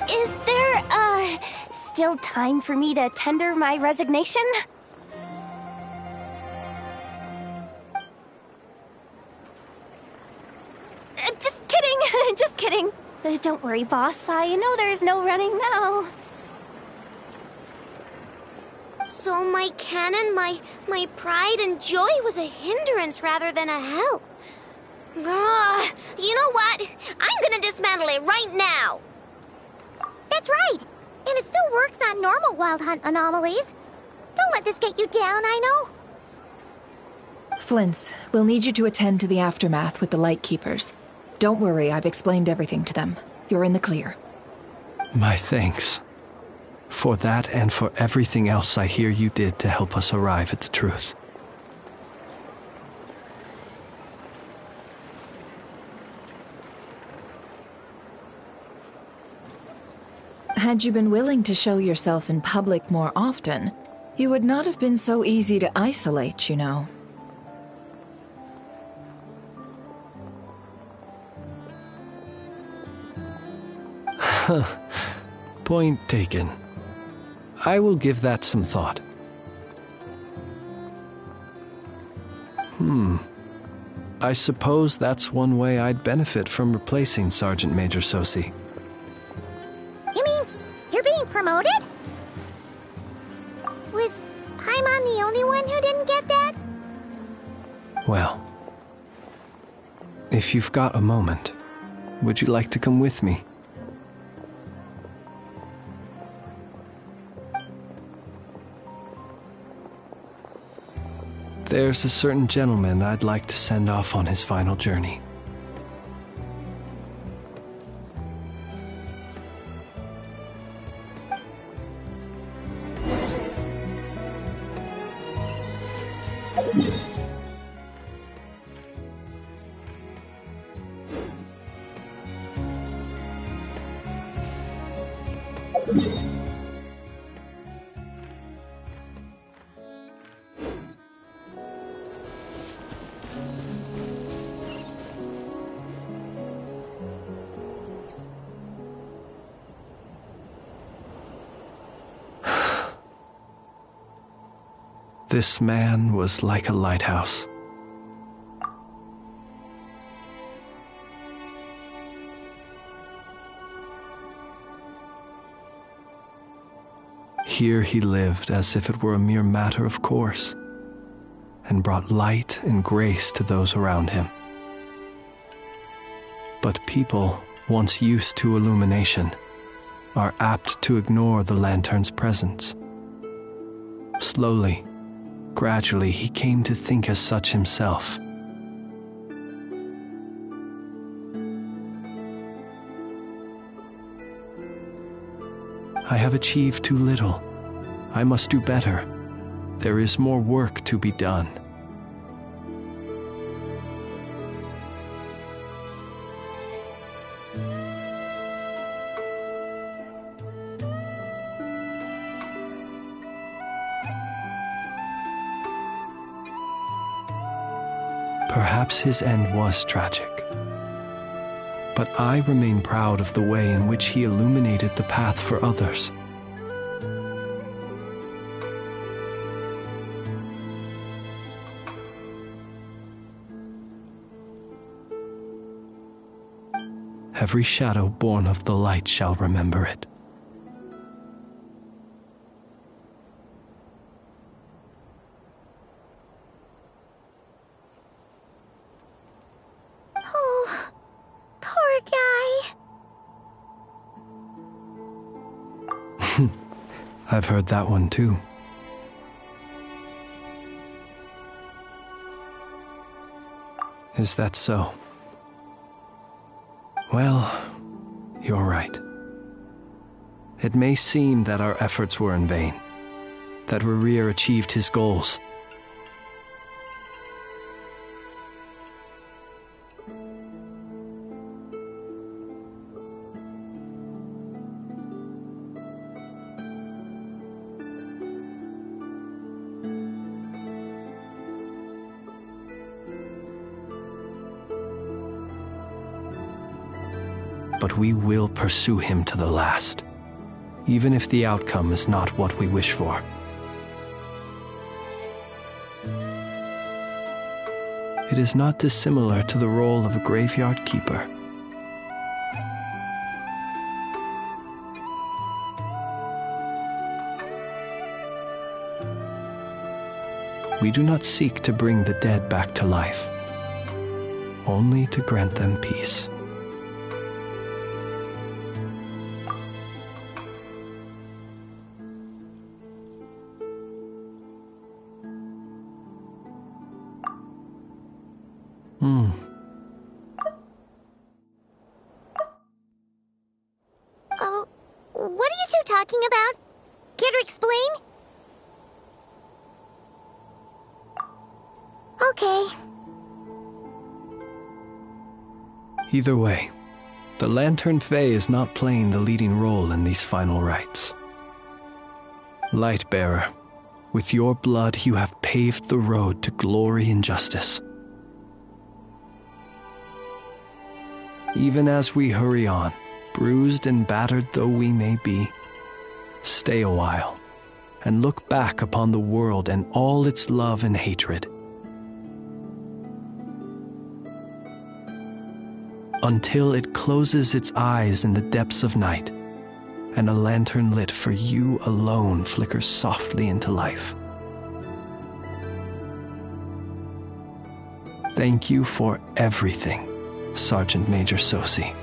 Speaker 7: Is there, still time for me to tender my resignation? Just kidding, just kidding. Don't worry, boss. I know there's no running now.
Speaker 11: So my canon, my pride and joy was a hindrance rather than a help. You know what? I'm gonna dismantle it right now.
Speaker 18: That's right. And it still works on normal wild hunt anomalies. Don't let this get you down, I know.
Speaker 9: Flint's, we'll need you to attend to the aftermath with the Lightkeepers. Don't worry, I've explained everything to them. You're in the clear.
Speaker 8: My thanks. For that and for everything else I hear you did to help us arrive at the truth.
Speaker 9: Had you been willing to show yourself in public more often, you would not have been so easy to isolate, you know.
Speaker 8: Point taken. I will give that some thought. I suppose that's one way I'd benefit from replacing Sergeant Major Sosi.
Speaker 18: You mean you're being promoted? Was Paimon the only one who didn't get that?
Speaker 8: Well, if you've got a moment, would you like to come with me? There's a certain gentleman I'd like to send off on his final journey. This man was like a lighthouse. Here he lived as if it were a mere matter of course, and brought light and grace to those around him. But people, once used to illumination, are apt to ignore the lantern's presence. Slowly, gradually, he came to think as such himself. I have achieved too little. I must do better. there is more work to be done. Perhaps his end was tragic. But I remain proud of the way in which he illuminated the path for others. Every shadow born of the light shall remember it.
Speaker 18: Oh, poor guy.
Speaker 8: I've heard that one too. Is that so? Well, you're right. It may seem that our efforts were in vain, that Rerir achieved his goals. But we will pursue him to the last, even if the outcome is not what we wish for. It is not dissimilar to the role of a graveyard keeper. We do not seek to bring the dead back to life, only to grant them peace.
Speaker 18: Oh, what are you two talking about? Care to explain? Okay.
Speaker 8: Either way, the Lantern Fae is not playing the leading role in these final rites. Lightbearer, with your blood you have paved the road to glory and justice. Even as we hurry on, bruised and battered though we may be, stay a while and look back upon the world and all its love and hatred. Until it closes its eyes in the depths of night, and a lantern lit for you alone flickers softly into life. Thank you for everything, Sergeant Major Sosi.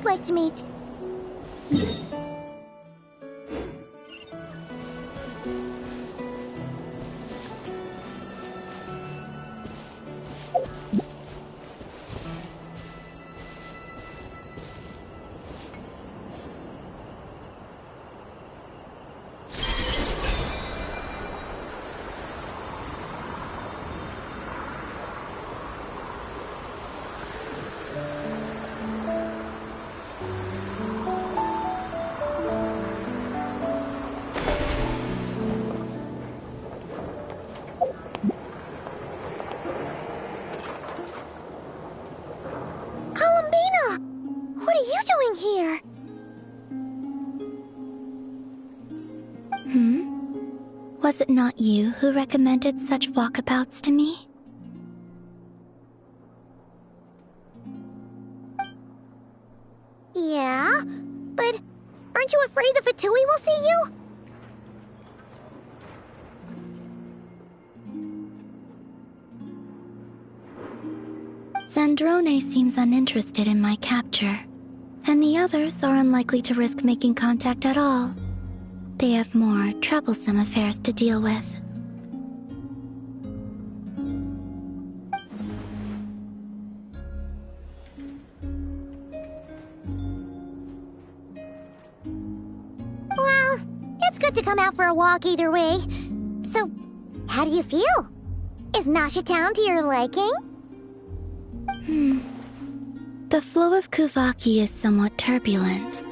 Speaker 18: you'd like to meet. What are you doing here?
Speaker 3: Was it not you who recommended such walkabouts to me?
Speaker 18: Yeah, but aren't you afraid the Fatui will see you?
Speaker 3: Zandrone seems uninterested in my capture, and the others are unlikely to risk making contact at all. They have more troublesome affairs to deal with.
Speaker 18: Well, it's good to come out for a walk either way. So, how do you feel? Is Nasha Town to your liking?
Speaker 3: The flow of Kuvaki is somewhat turbulent,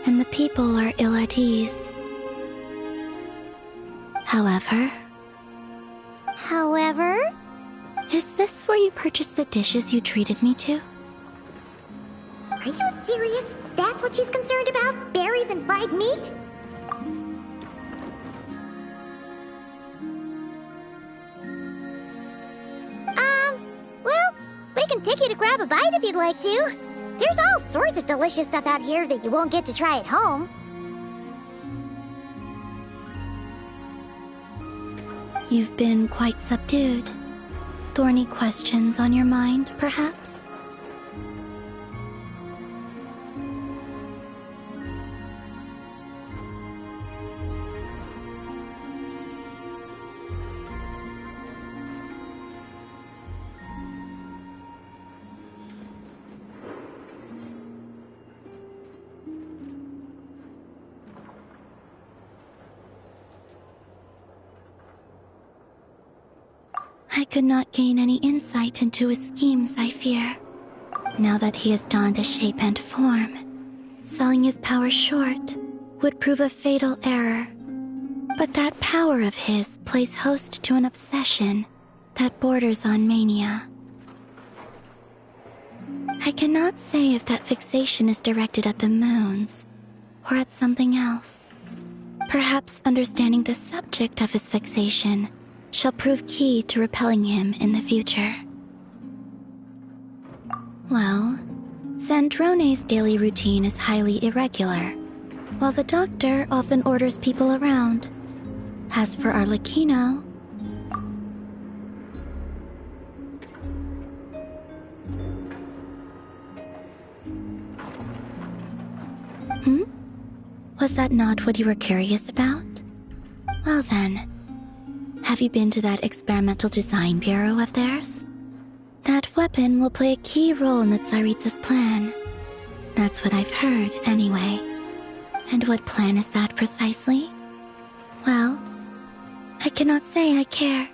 Speaker 3: and the people are ill at ease. However? Is this where you purchased the dishes you treated me to?
Speaker 18: Are you serious? That's what she's concerned about? Berries and fried meat? Well, we can take you to grab a bite if you'd like to. There's all sorts of delicious stuff out here that you won't get to try at home.
Speaker 3: You've been quite subdued. Thorny questions on your mind, perhaps? I could not gain any insight into his schemes, I fear. Now that he has donned a shape and form, selling his power short would prove a fatal error. But that power of his plays host to an obsession that borders on mania. I cannot say if that fixation is directed at the moons or at something else. Perhaps understanding the subject of his fixation shall prove key to repelling him in the future. Well, Zandrone's daily routine is highly irregular, while the doctor often orders people around. As for Arlecchino... Was that not what you were curious about? Well then, have you been to that experimental design bureau of theirs? That weapon will play a key role in the Tsaritsa's plan. That's what I've heard, anyway. And what plan is that precisely? Well, I cannot say I care.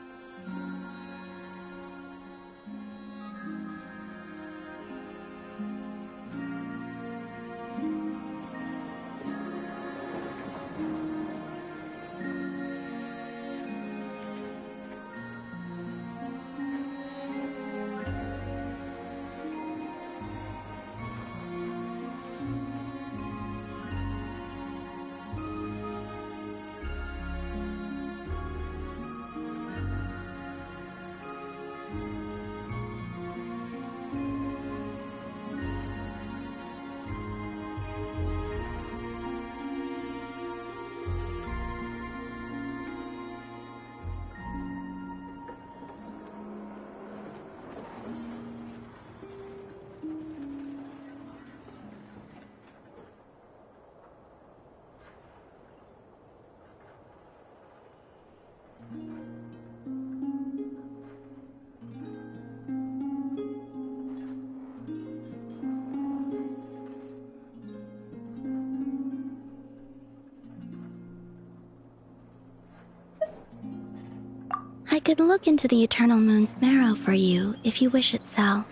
Speaker 3: could look into the Eternal Moon's marrow for you if you wish it so.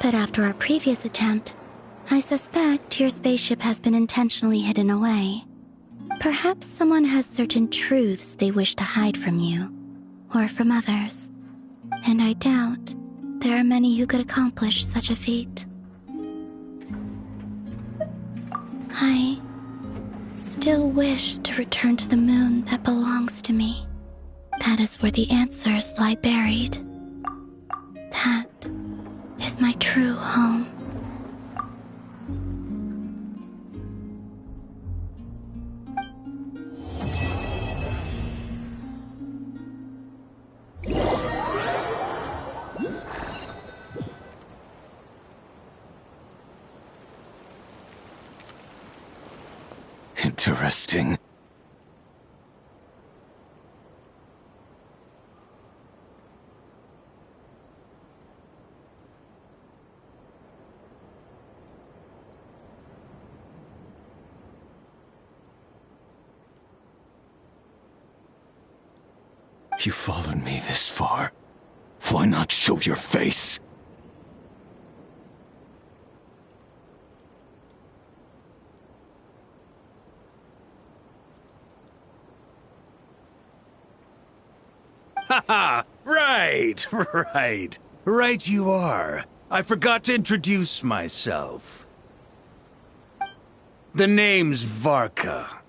Speaker 3: But after our previous attempt, I suspect your spaceship has been intentionally hidden away. Perhaps someone has certain truths they wish to hide from you, or from others. And I doubt there are many who could accomplish such a feat. I still wish to return to the moon that belongs to me. That is where the answers lie buried. That is my true home.
Speaker 17: Interesting. You followed me this far. Why not show your face?
Speaker 19: Haha! Right! Right you are. I forgot to introduce myself. The name's Varka,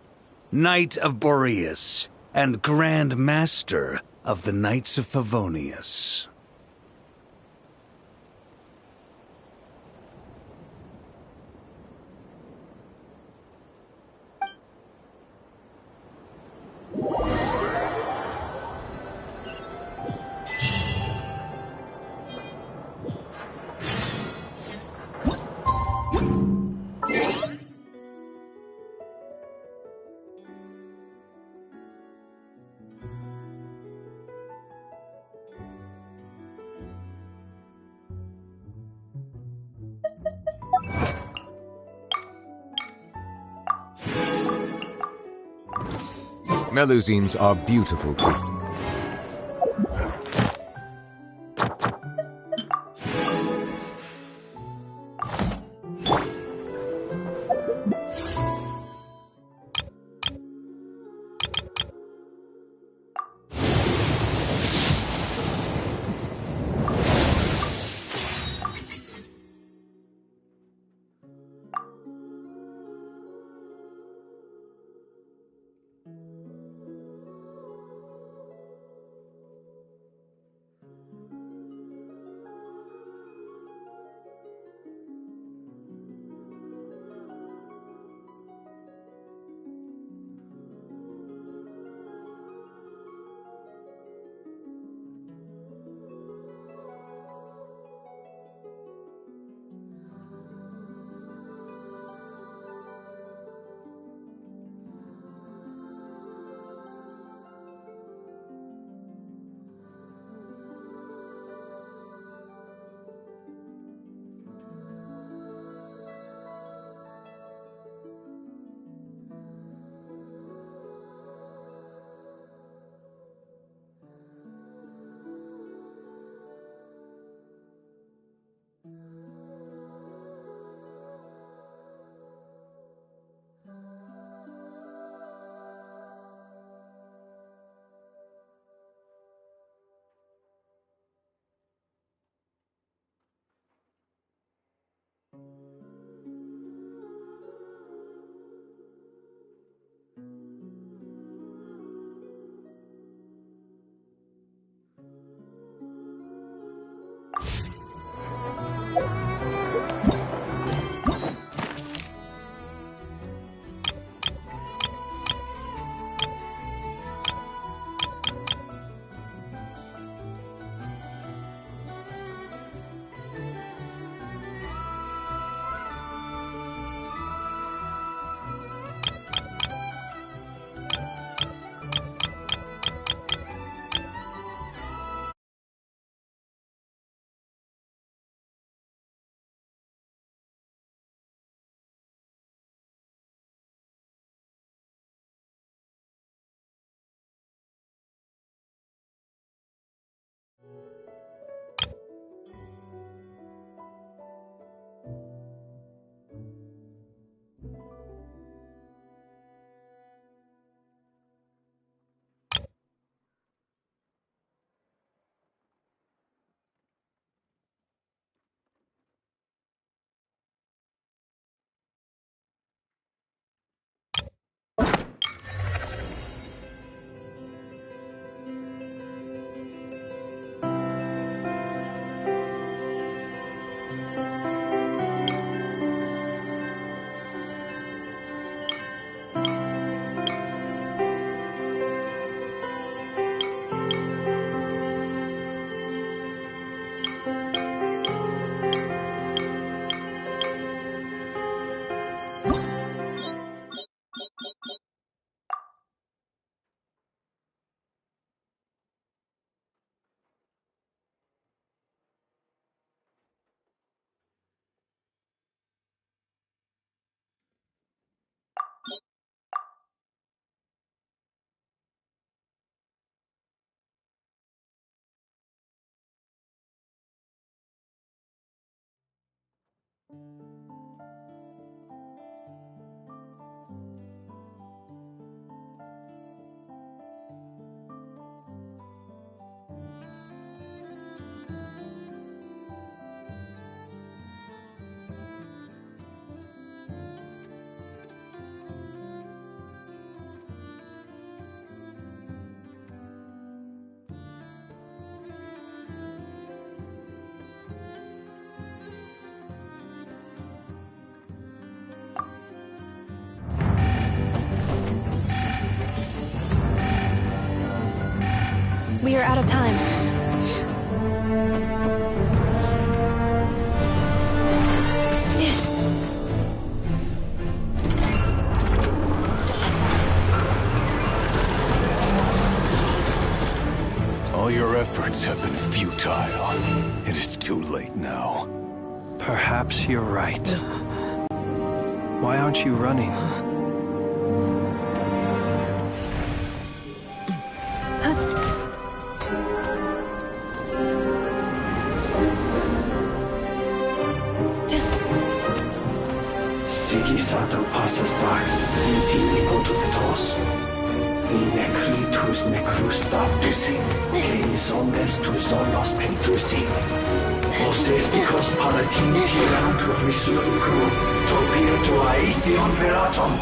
Speaker 19: Knight of Boreas, and Grand Master of the Knights of Favonius.
Speaker 5: Melusines are beautiful creatures.
Speaker 12: We are out of time.
Speaker 17: All your efforts have been futile. It is too late now.
Speaker 8: Perhaps you're right. Why aren't you running?
Speaker 16: Sato passa sax, intimi pontufitos. Necritus necrus baptisi, canis omnes tu zonos pentusi. Ostes picos palatin pirantur misuricu, topia tua ition veratum.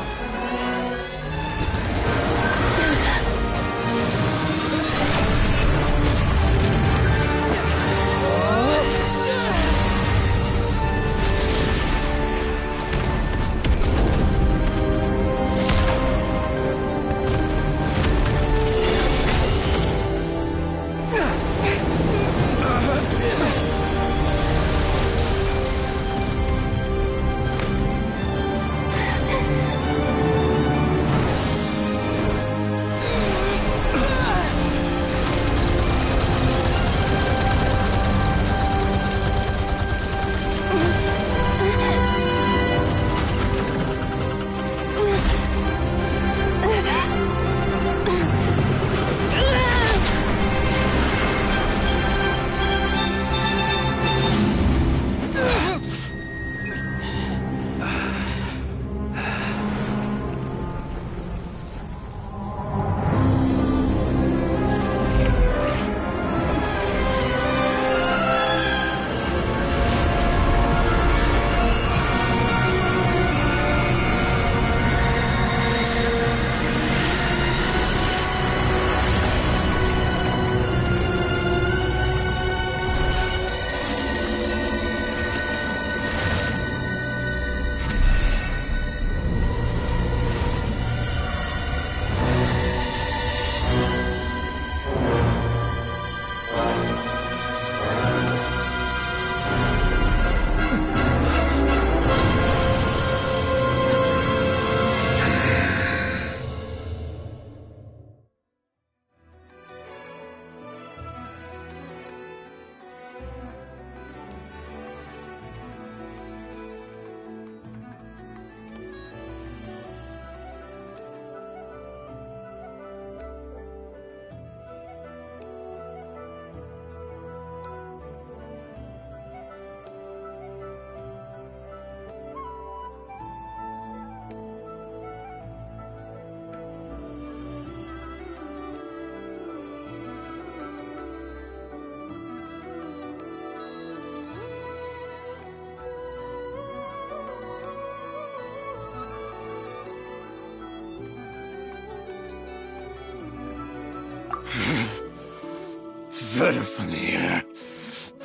Speaker 17: Verfnir,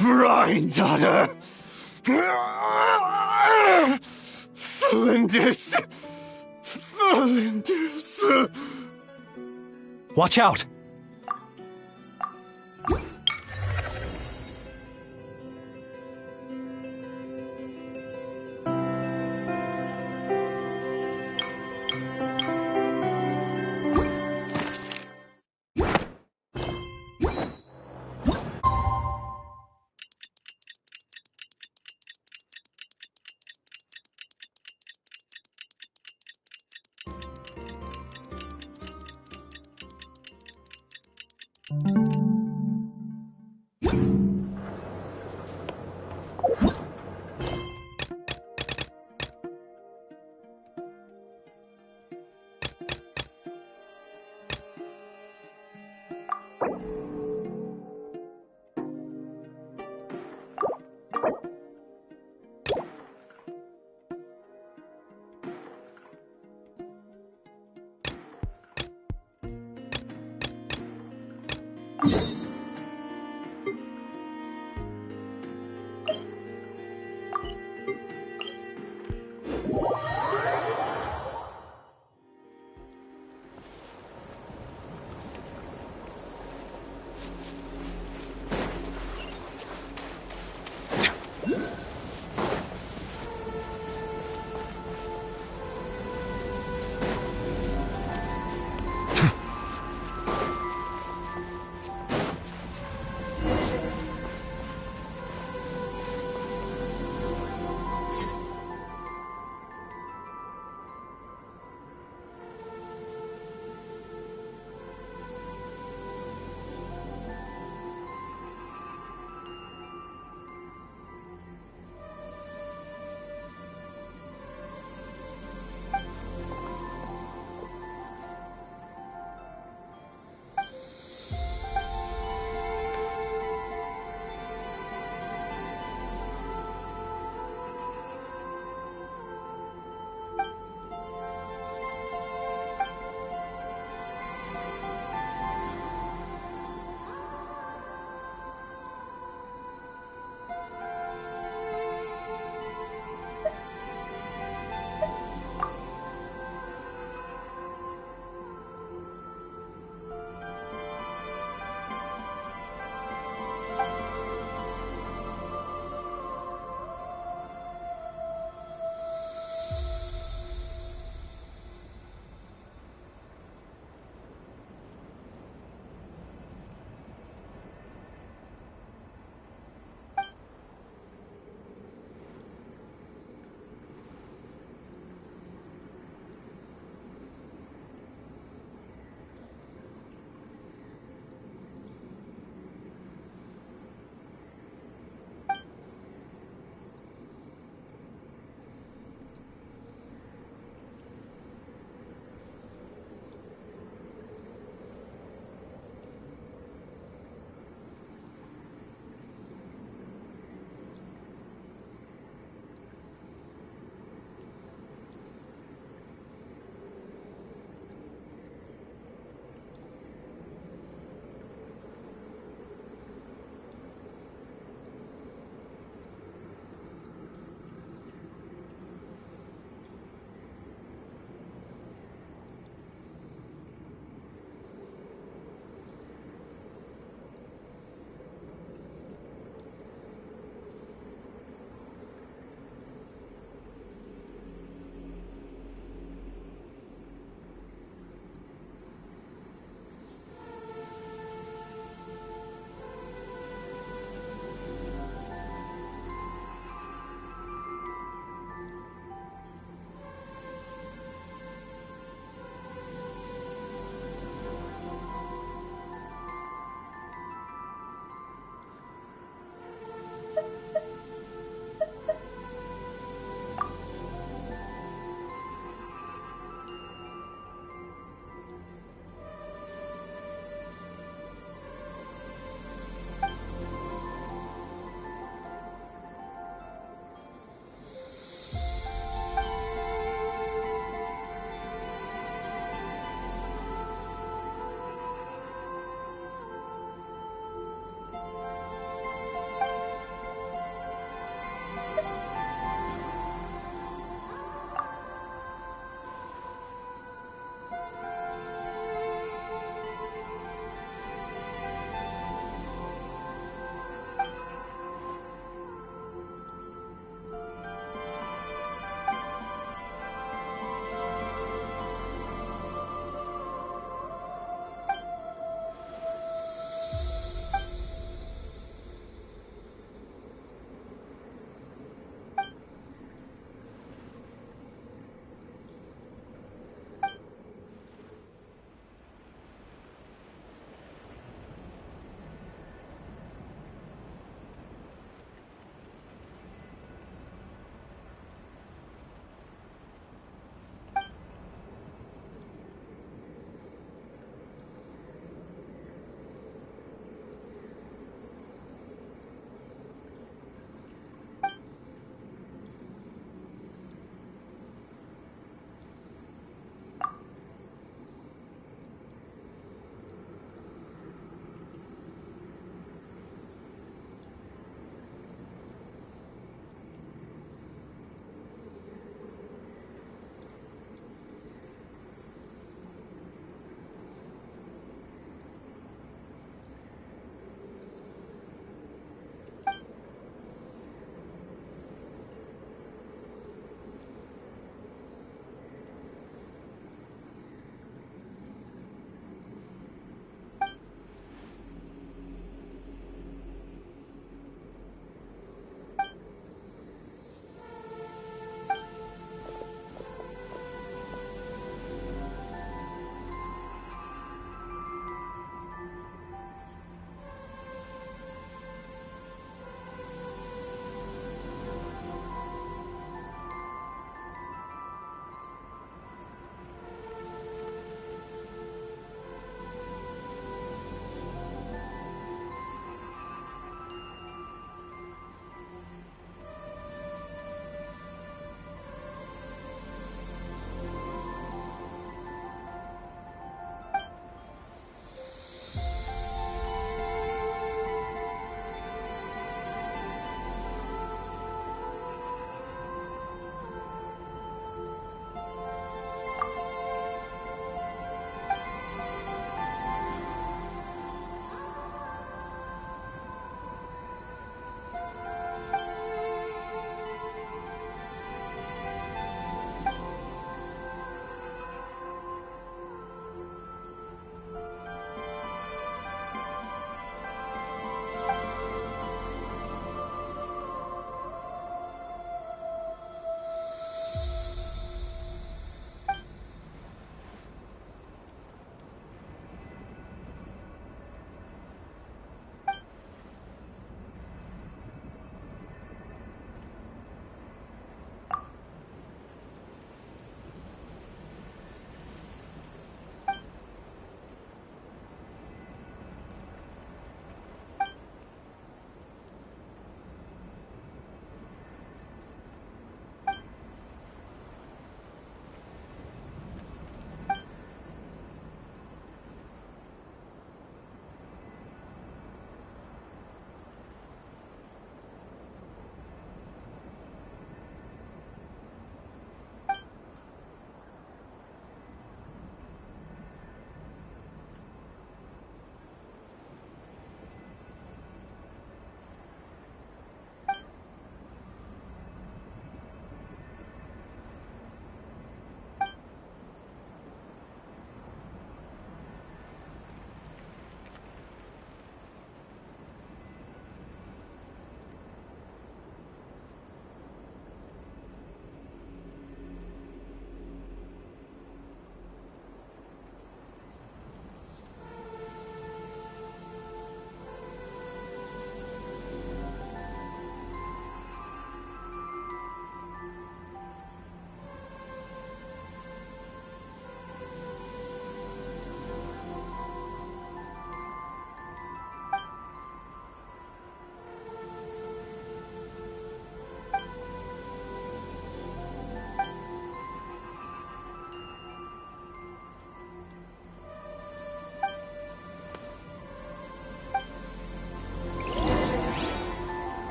Speaker 17: Rheindaughter, Flinders, Flinders.
Speaker 8: Watch out!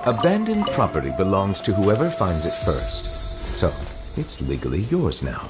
Speaker 5: Abandoned property belongs to whoever finds it first. So, it's legally yours now.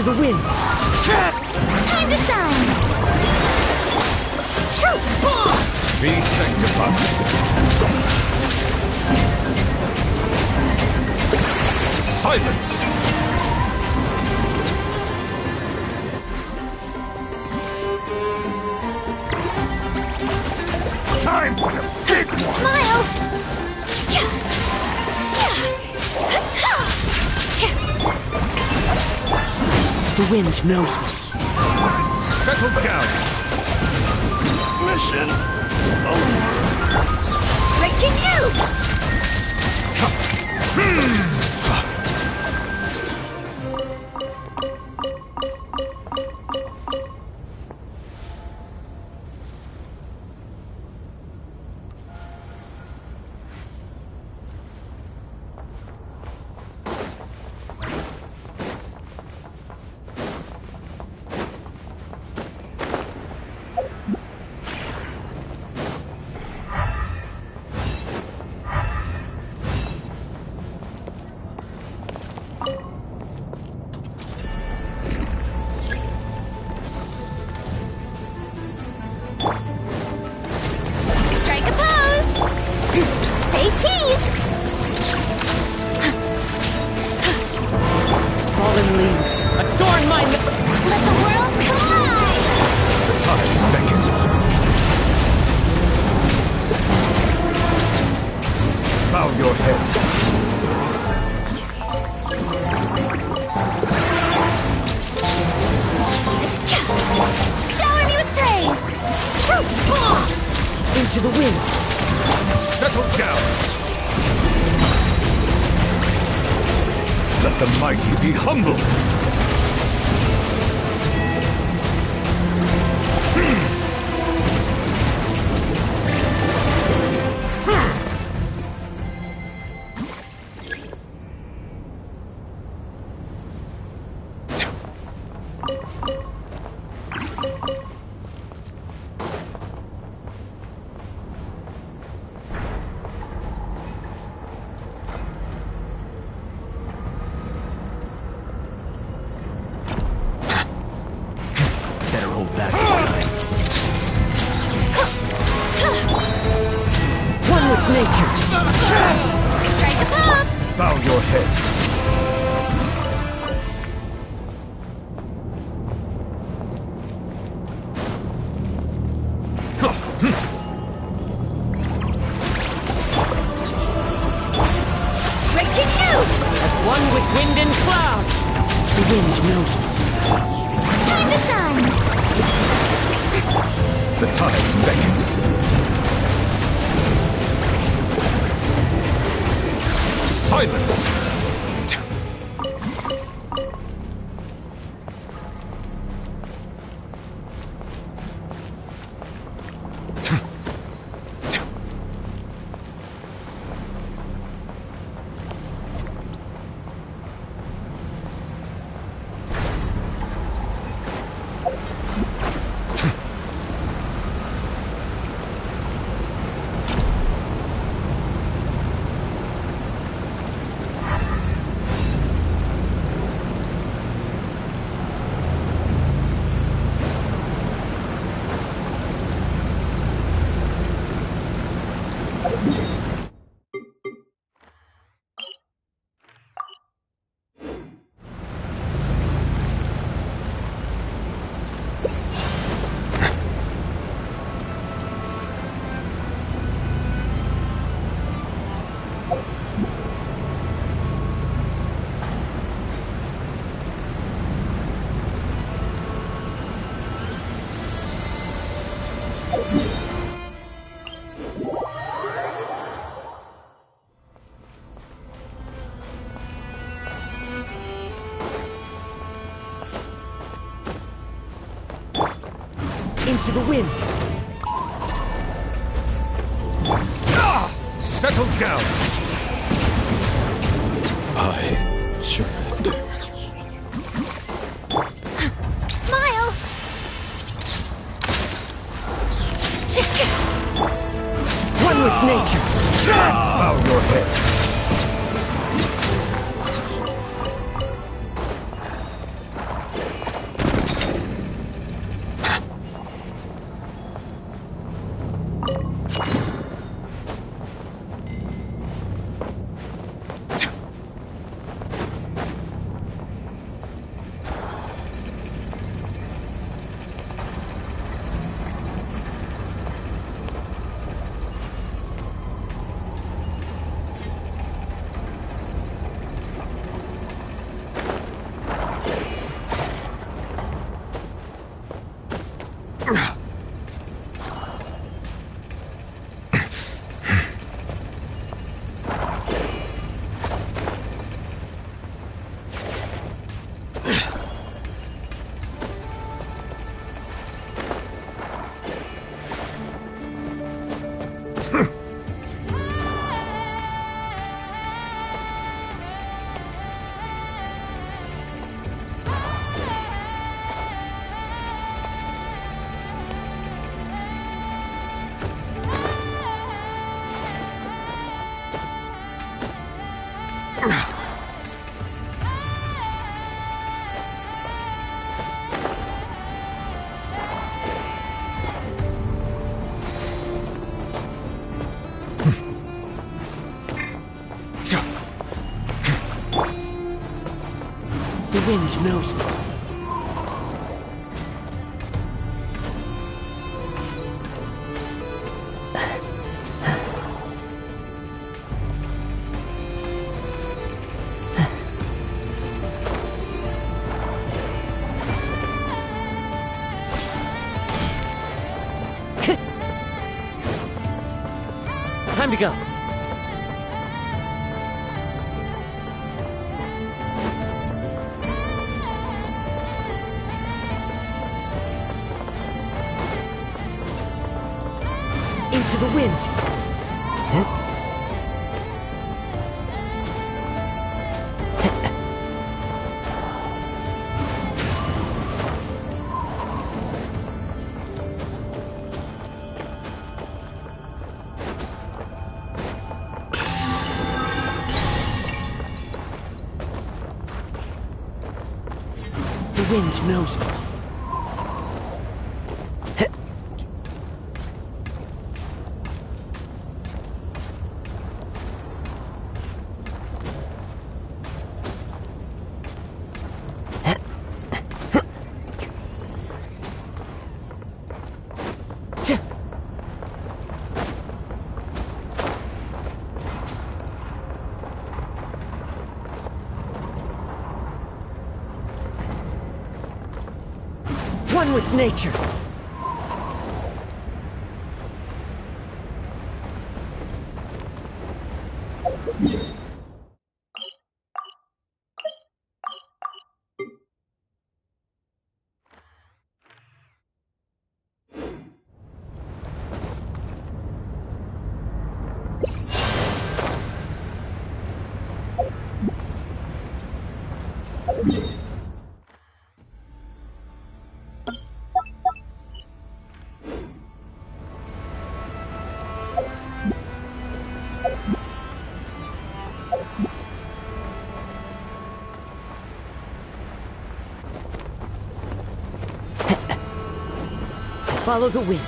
Speaker 20: Into the wind.
Speaker 7: Time to shine.
Speaker 19: Be sanctified. Silence! Time for the big one!
Speaker 7: Smile!
Speaker 20: The wind knows me.
Speaker 19: Settle down!
Speaker 16: Mission over.
Speaker 7: Breaking news! Strike a pose! Say cheese!
Speaker 20: Fallen leaves. Adorn my...
Speaker 7: Let the world collide!
Speaker 19: The tides beckon. Bow your head.
Speaker 7: Shower me with praise!
Speaker 20: Into the wind.
Speaker 19: Settle down. Let the mighty be humbled.
Speaker 20: Better hold back this time. One with nature.
Speaker 7: Strike a pop!
Speaker 19: Bow your head.
Speaker 7: Breaking news!
Speaker 20: As one with wind and cloud. The wind knows me.
Speaker 7: Time to shine!
Speaker 19: The tides beckon. Silence!
Speaker 20: Into the wind.
Speaker 19: Settle down.
Speaker 17: I surrender.
Speaker 7: Smile!
Speaker 20: One with nature.
Speaker 19: Bow your head.
Speaker 20: The wind knows me. Time to go. Into the wind. The wind knows me. One with nature. Follow the wind.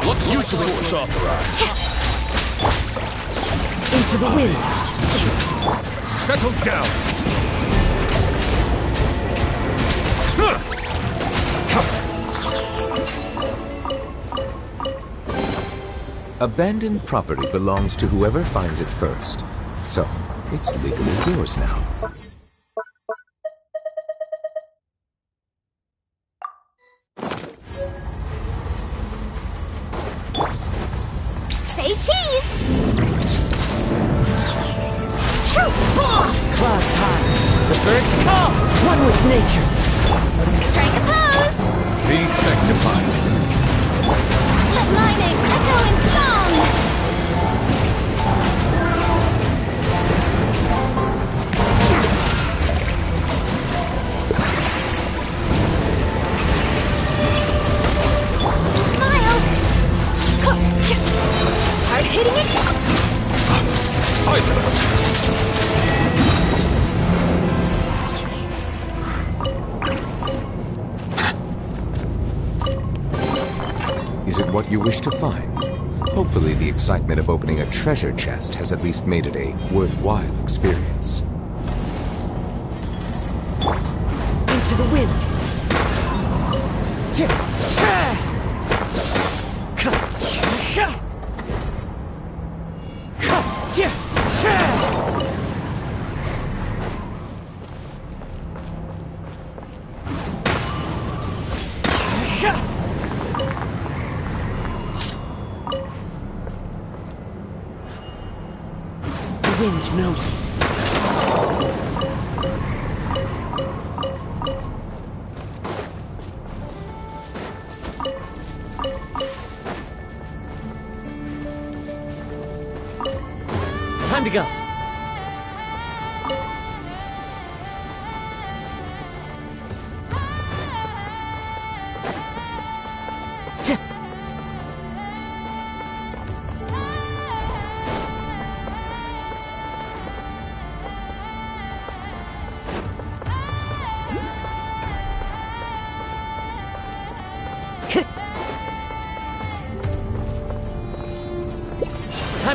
Speaker 17: Looks use the force authorized.
Speaker 20: Into the wind.
Speaker 17: Settle down.
Speaker 5: Abandoned property belongs to whoever finds it first. So, it's legally yours now.
Speaker 11: Say cheese!
Speaker 20: Shoot! Clouds high. The birds call. One with nature.
Speaker 11: Strike a pose!
Speaker 17: Be sanctified.
Speaker 11: Let my name echo in song! Smile! Hard hitting it!
Speaker 17: Silence!
Speaker 5: Is it what you wish to find? Hopefully the excitement of opening a treasure chest has at least made it a worthwhile experience.
Speaker 20: Into the wind. The wind knows me. Time to go.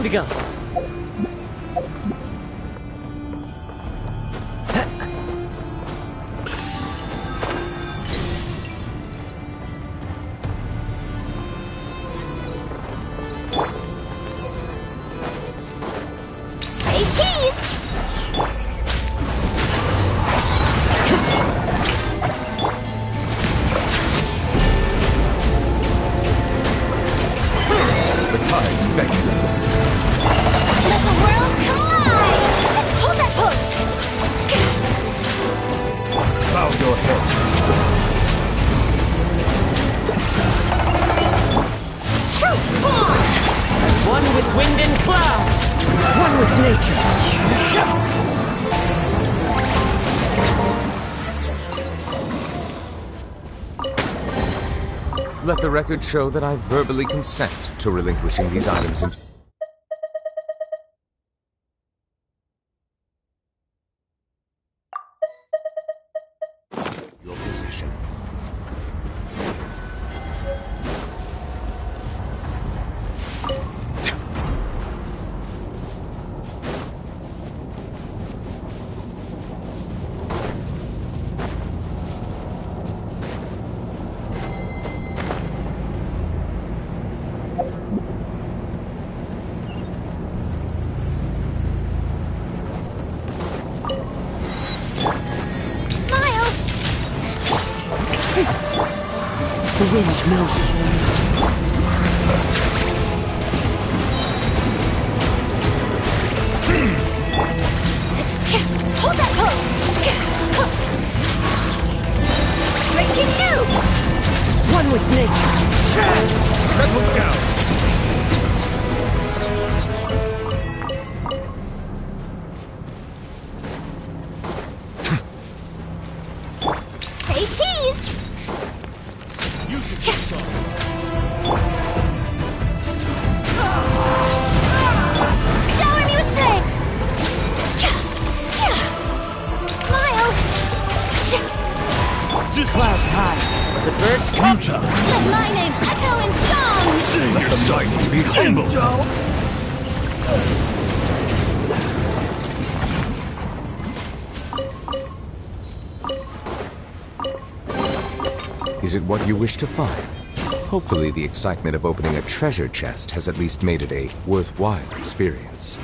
Speaker 20: to go.
Speaker 11: Say cheese!
Speaker 5: The tides beckon.
Speaker 11: Let the world collide! Hold that pose!
Speaker 5: Bow your head.
Speaker 11: True form!
Speaker 20: As one with wind and cloud. One with nature.
Speaker 5: Let the record show that I verbally consent to relinquishing these items into... your possession.
Speaker 20: The wind knows it.
Speaker 11: Hold that pose! Breaking news!
Speaker 20: One with nature.
Speaker 5: Settle down.
Speaker 11: Say cheese! Shower me with flame! Smile!
Speaker 20: Clouds high. The birds come.
Speaker 11: Let my name echo in song!
Speaker 19: Sing your sight, be humble.
Speaker 5: Is it what you wish to find? Hopefully the excitement of opening a treasure chest has at least made it a worthwhile experience.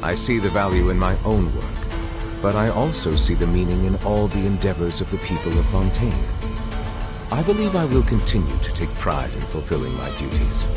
Speaker 5: I see the value in my own work, but I also see the meaning in all the endeavors of the people of Fontaine. I believe I will continue to take pride in fulfilling my duties.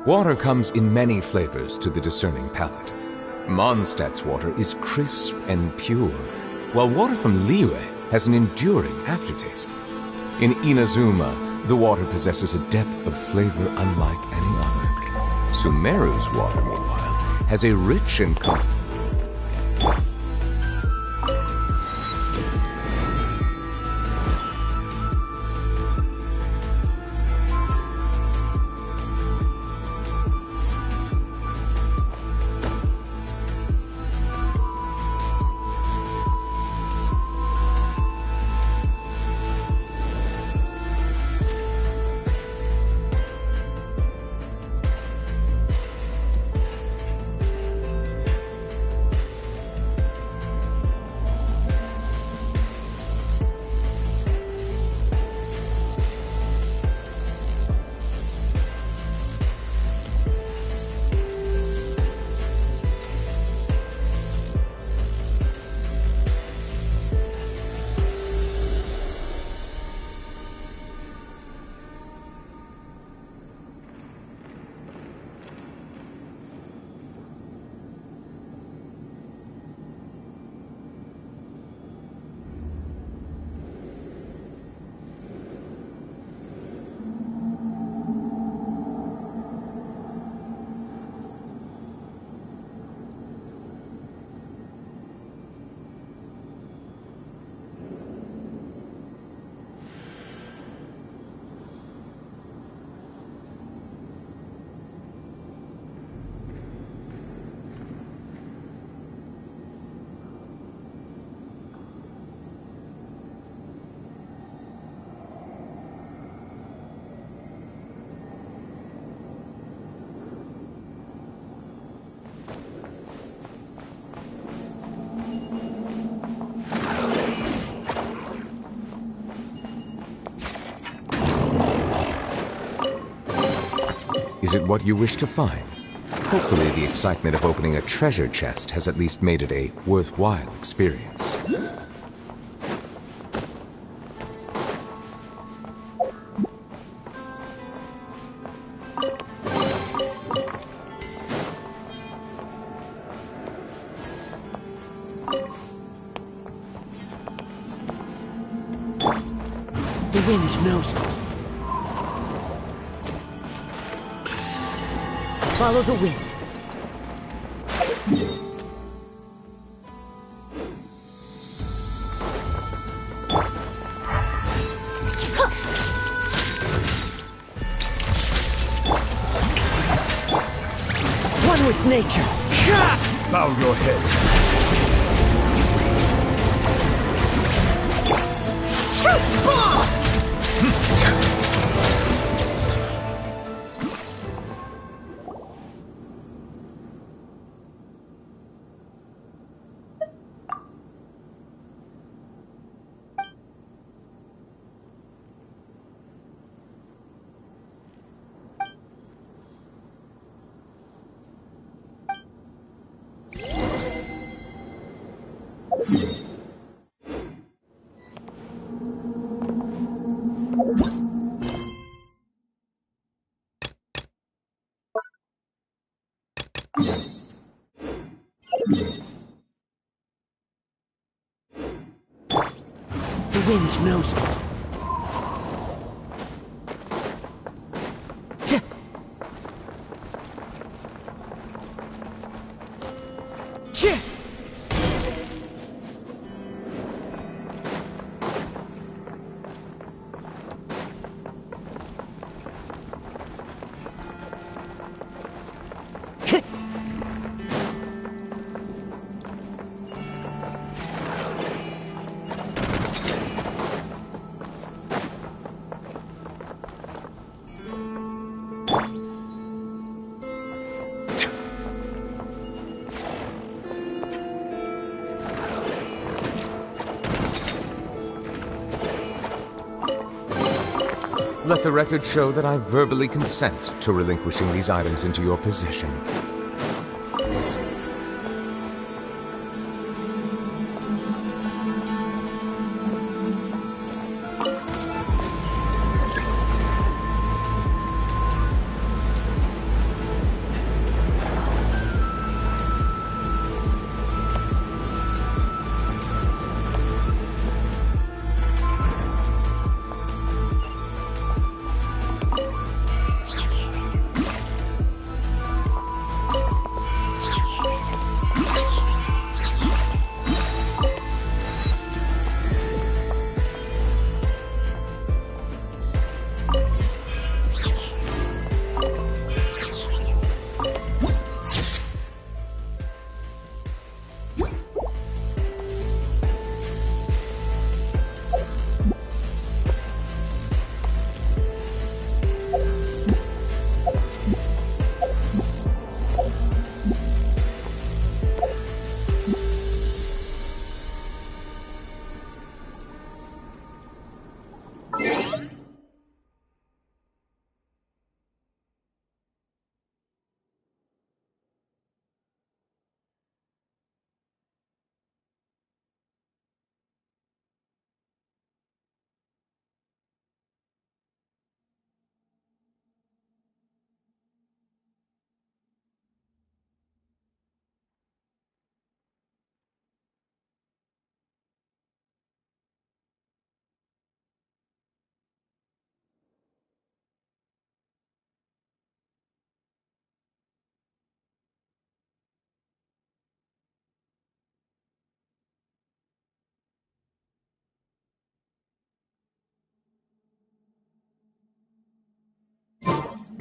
Speaker 5: Water comes in many flavors to the discerning palate. Mondstadt's water is crisp and pure, while water from Liyue has an enduring aftertaste. In Inazuma, the water possesses a depth of flavor unlike any other. Sumeru's water, meanwhile, has a rich and Is it what you wish to find? Hopefully the excitement of opening a treasure chest has at least made it a worthwhile experience.
Speaker 20: The wind knows me. Follow the wind. One with nature.
Speaker 19: Bow your head.
Speaker 20: The wind knows me.
Speaker 5: Let the record show that I verbally consent to relinquishing these items into your possession.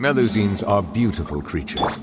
Speaker 5: Melusines are beautiful creatures.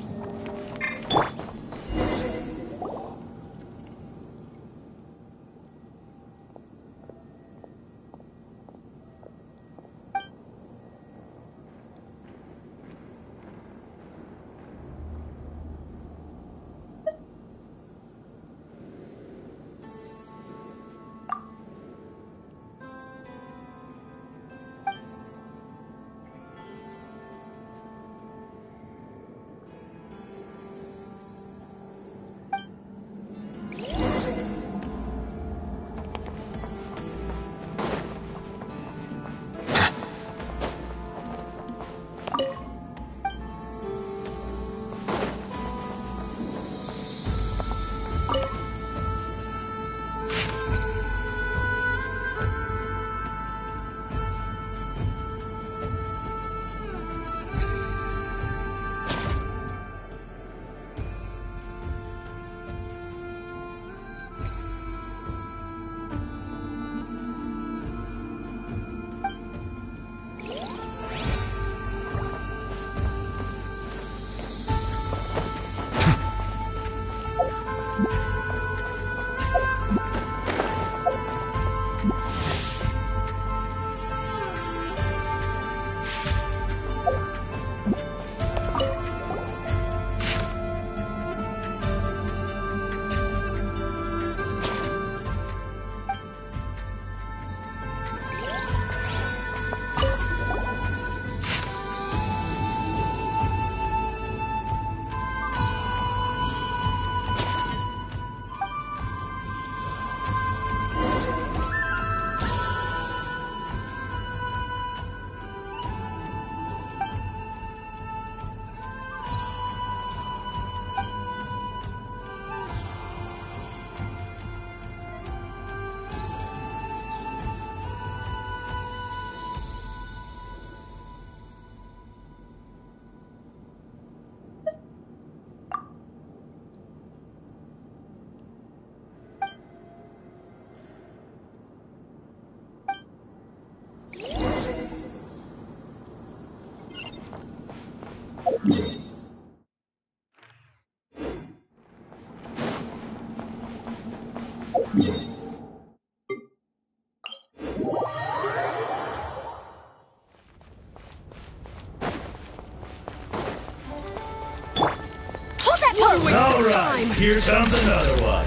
Speaker 21: All right, here comes another one.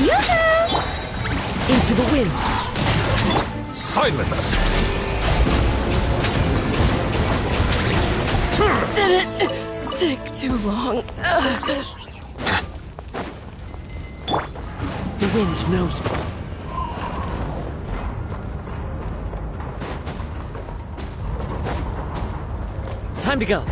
Speaker 20: Yoo-hoo! Into the wind.
Speaker 5: Silence!
Speaker 12: Did it take too long?
Speaker 20: The wind knows me. Time to go.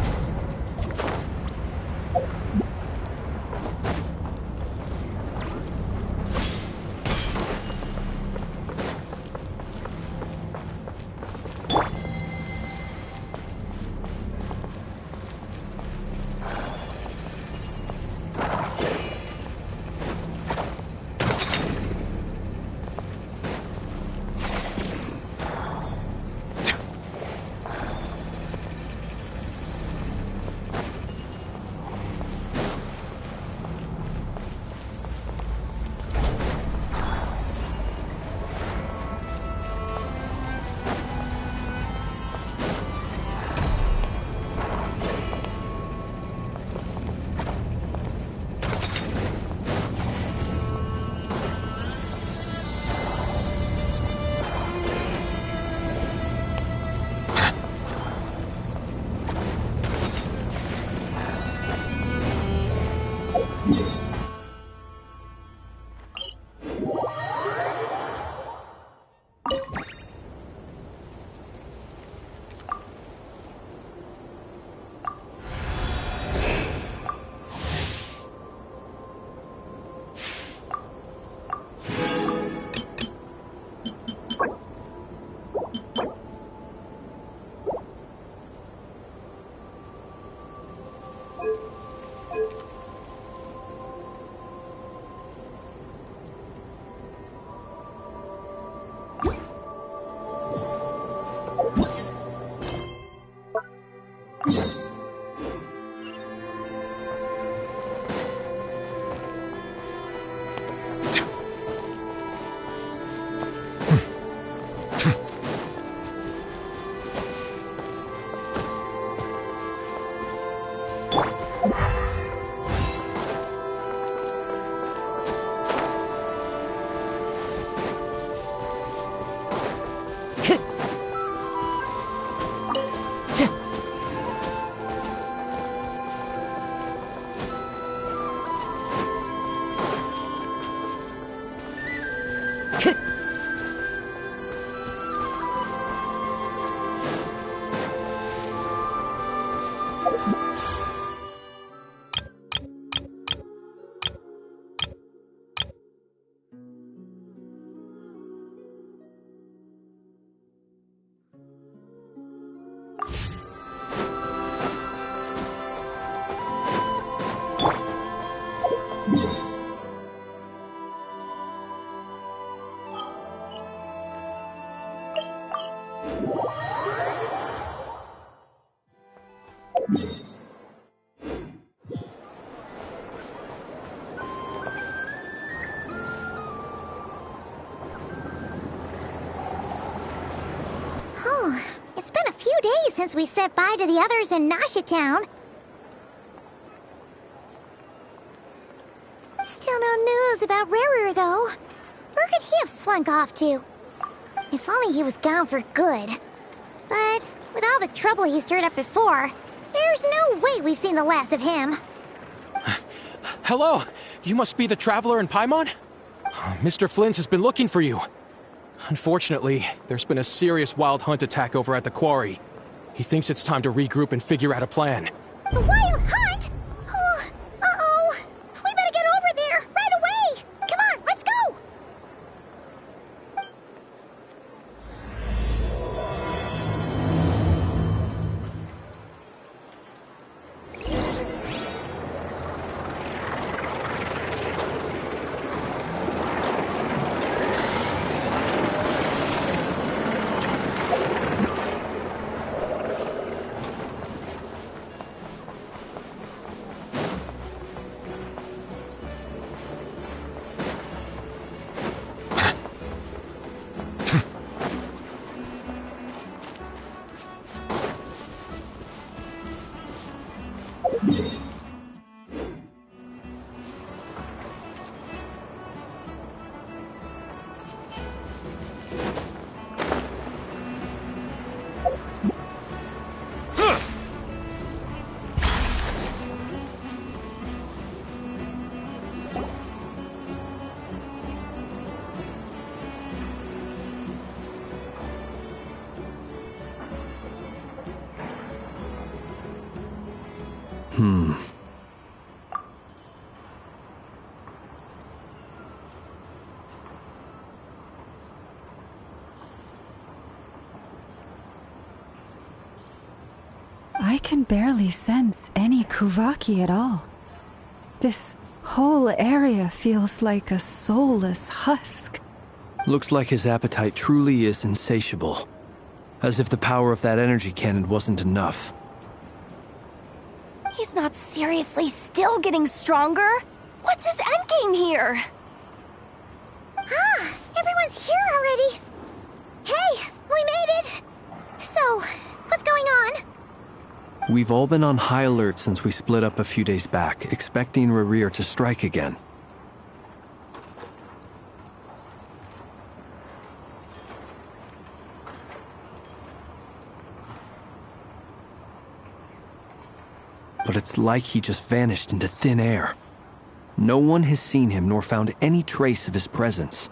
Speaker 18: It's been a few days since we said bye to the others in Nasha Town. Still no news about Rerir, though. Where could he have slunk off to? If only he was gone for good. But with all the trouble he stirred up before, there's no way we've seen the last of him.
Speaker 1: Hello! You must be the traveler in Paimon? Mr. Flynn has been looking for you. Unfortunately, there's been a serious wild hunt attack over at the quarry. He thinks it's time to regroup and figure out a plan.
Speaker 18: The wild hunt? Oh, uh-oh. We better get over there, right away! Come on, let's go!
Speaker 10: can barely sense any Kuvaki at all. This whole area feels like a soulless husk.
Speaker 8: Looks like his appetite truly is insatiable. As if the power of that energy cannon wasn't enough.
Speaker 7: He's not seriously still getting stronger? What's his endgame here?
Speaker 18: Ah, everyone's here already. Hey, we made it. So, what's going on?
Speaker 8: We've all been on high alert since we split up a few days back, expecting Rerir to strike again. But it's like he just vanished into thin air. No one has seen him nor found any trace of his presence.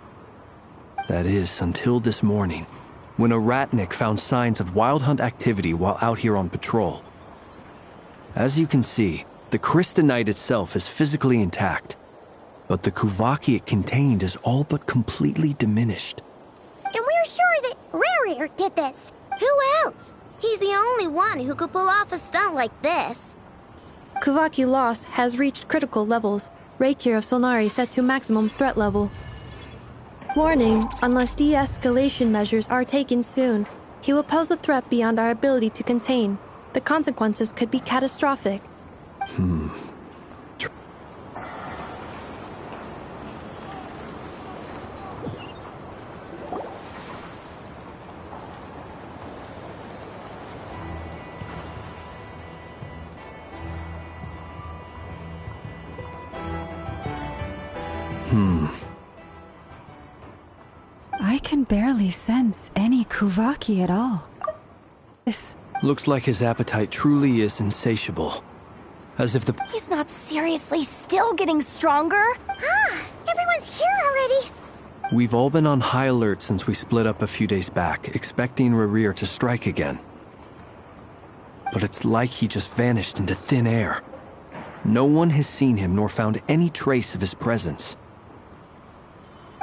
Speaker 8: That is, until this morning, when a ratnik found signs of wild hunt activity while out here on patrol. As you can see, the crystalite itself is physically intact, but the Kuvaki it contained is all but completely diminished.
Speaker 11: And we're sure that Rerir did this. Who else? He's the only one who could pull off a stunt like this.
Speaker 12: Kuvaki loss has reached critical levels. Reikir of Solnari set to maximum threat level. Warning, unless de-escalation measures are taken soon, he will pose a threat beyond our ability to contain. The consequences could be catastrophic.
Speaker 10: I can barely sense any Kuvaki at all. This
Speaker 8: looks like his appetite truly is insatiable. As if the...
Speaker 7: He's not seriously still getting stronger?
Speaker 18: Ah, everyone's here already.
Speaker 8: We've all been on high alert since we split up a few days back, expecting Rerir to strike again. But it's like he just vanished into thin air. No one has seen him nor found any trace of his presence.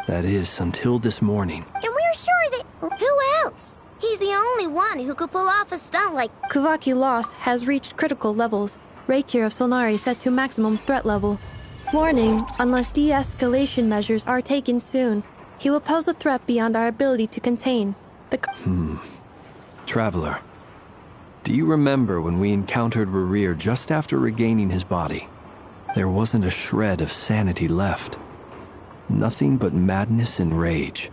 Speaker 8: That is, until this morning.
Speaker 11: And we're sure that... Who else? He's the only one who could pull off a stunt like...
Speaker 12: Kuvaki loss has reached critical levels. Reikir of Solnari set to maximum threat level. Warning, unless de-escalation measures are taken soon, he will pose a threat beyond our ability to contain.
Speaker 8: Traveler, do you remember when we encountered Rerir just after regaining his body? There wasn't a shred of sanity left. Nothing but madness and rage.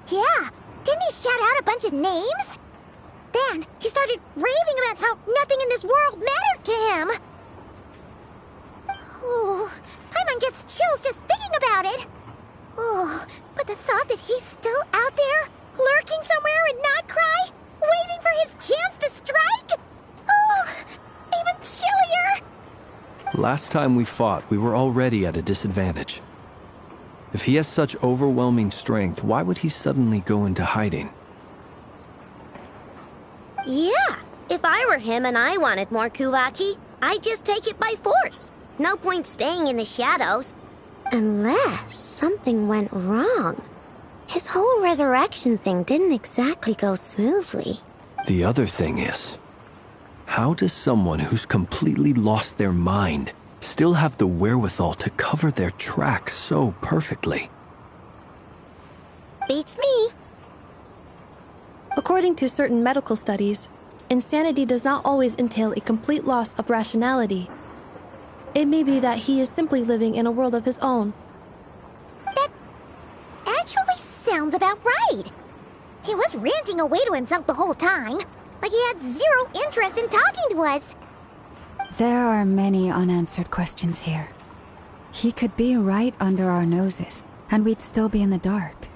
Speaker 18: Yeah, didn't he shout out a bunch of names? Then he started raving about how nothing in this world mattered to him. Oh, Paimon gets chills just thinking about it. Oh, but the thought that he's still out there, lurking somewhere in Notcry, waiting for his chance to strike? Oh, even chillier.
Speaker 8: Last time we fought, we were already at a disadvantage. If he has such overwhelming strength, why would he suddenly go into hiding?
Speaker 11: Yeah, if I were him and I wanted more Kuvaki, I'd just take it by force. No point staying in the shadows. Unless something went wrong. His whole resurrection thing didn't exactly go smoothly.
Speaker 8: The other thing is, how does someone who's completely lost their mind still have the wherewithal to cover their tracks so perfectly?
Speaker 11: Beats me.
Speaker 12: According to certain medical studies, insanity does not always entail a complete loss of rationality. It may be that he is simply living in a world of his own.
Speaker 18: That actually sounds about right. He was ranting away to himself the whole time, like he had zero interest in talking to us.
Speaker 10: There are many unanswered questions here. He could be right under our noses, and we'd still be in the dark.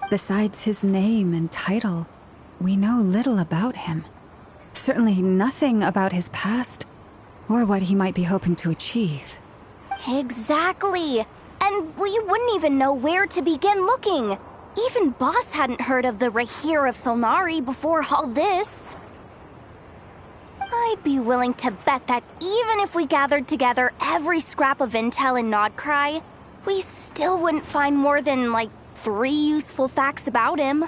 Speaker 10: Besides his name and title, we know little about him. Certainly nothing about his past, or what he might be hoping to achieve.
Speaker 7: Exactly. And we wouldn't even know where to begin looking. Even Boss hadn't heard of the Reikir of Solnari before all this. I'd be willing to bet that even if we gathered together every scrap of intel in Nodcry, we still wouldn't find more than, 3 useful facts about him.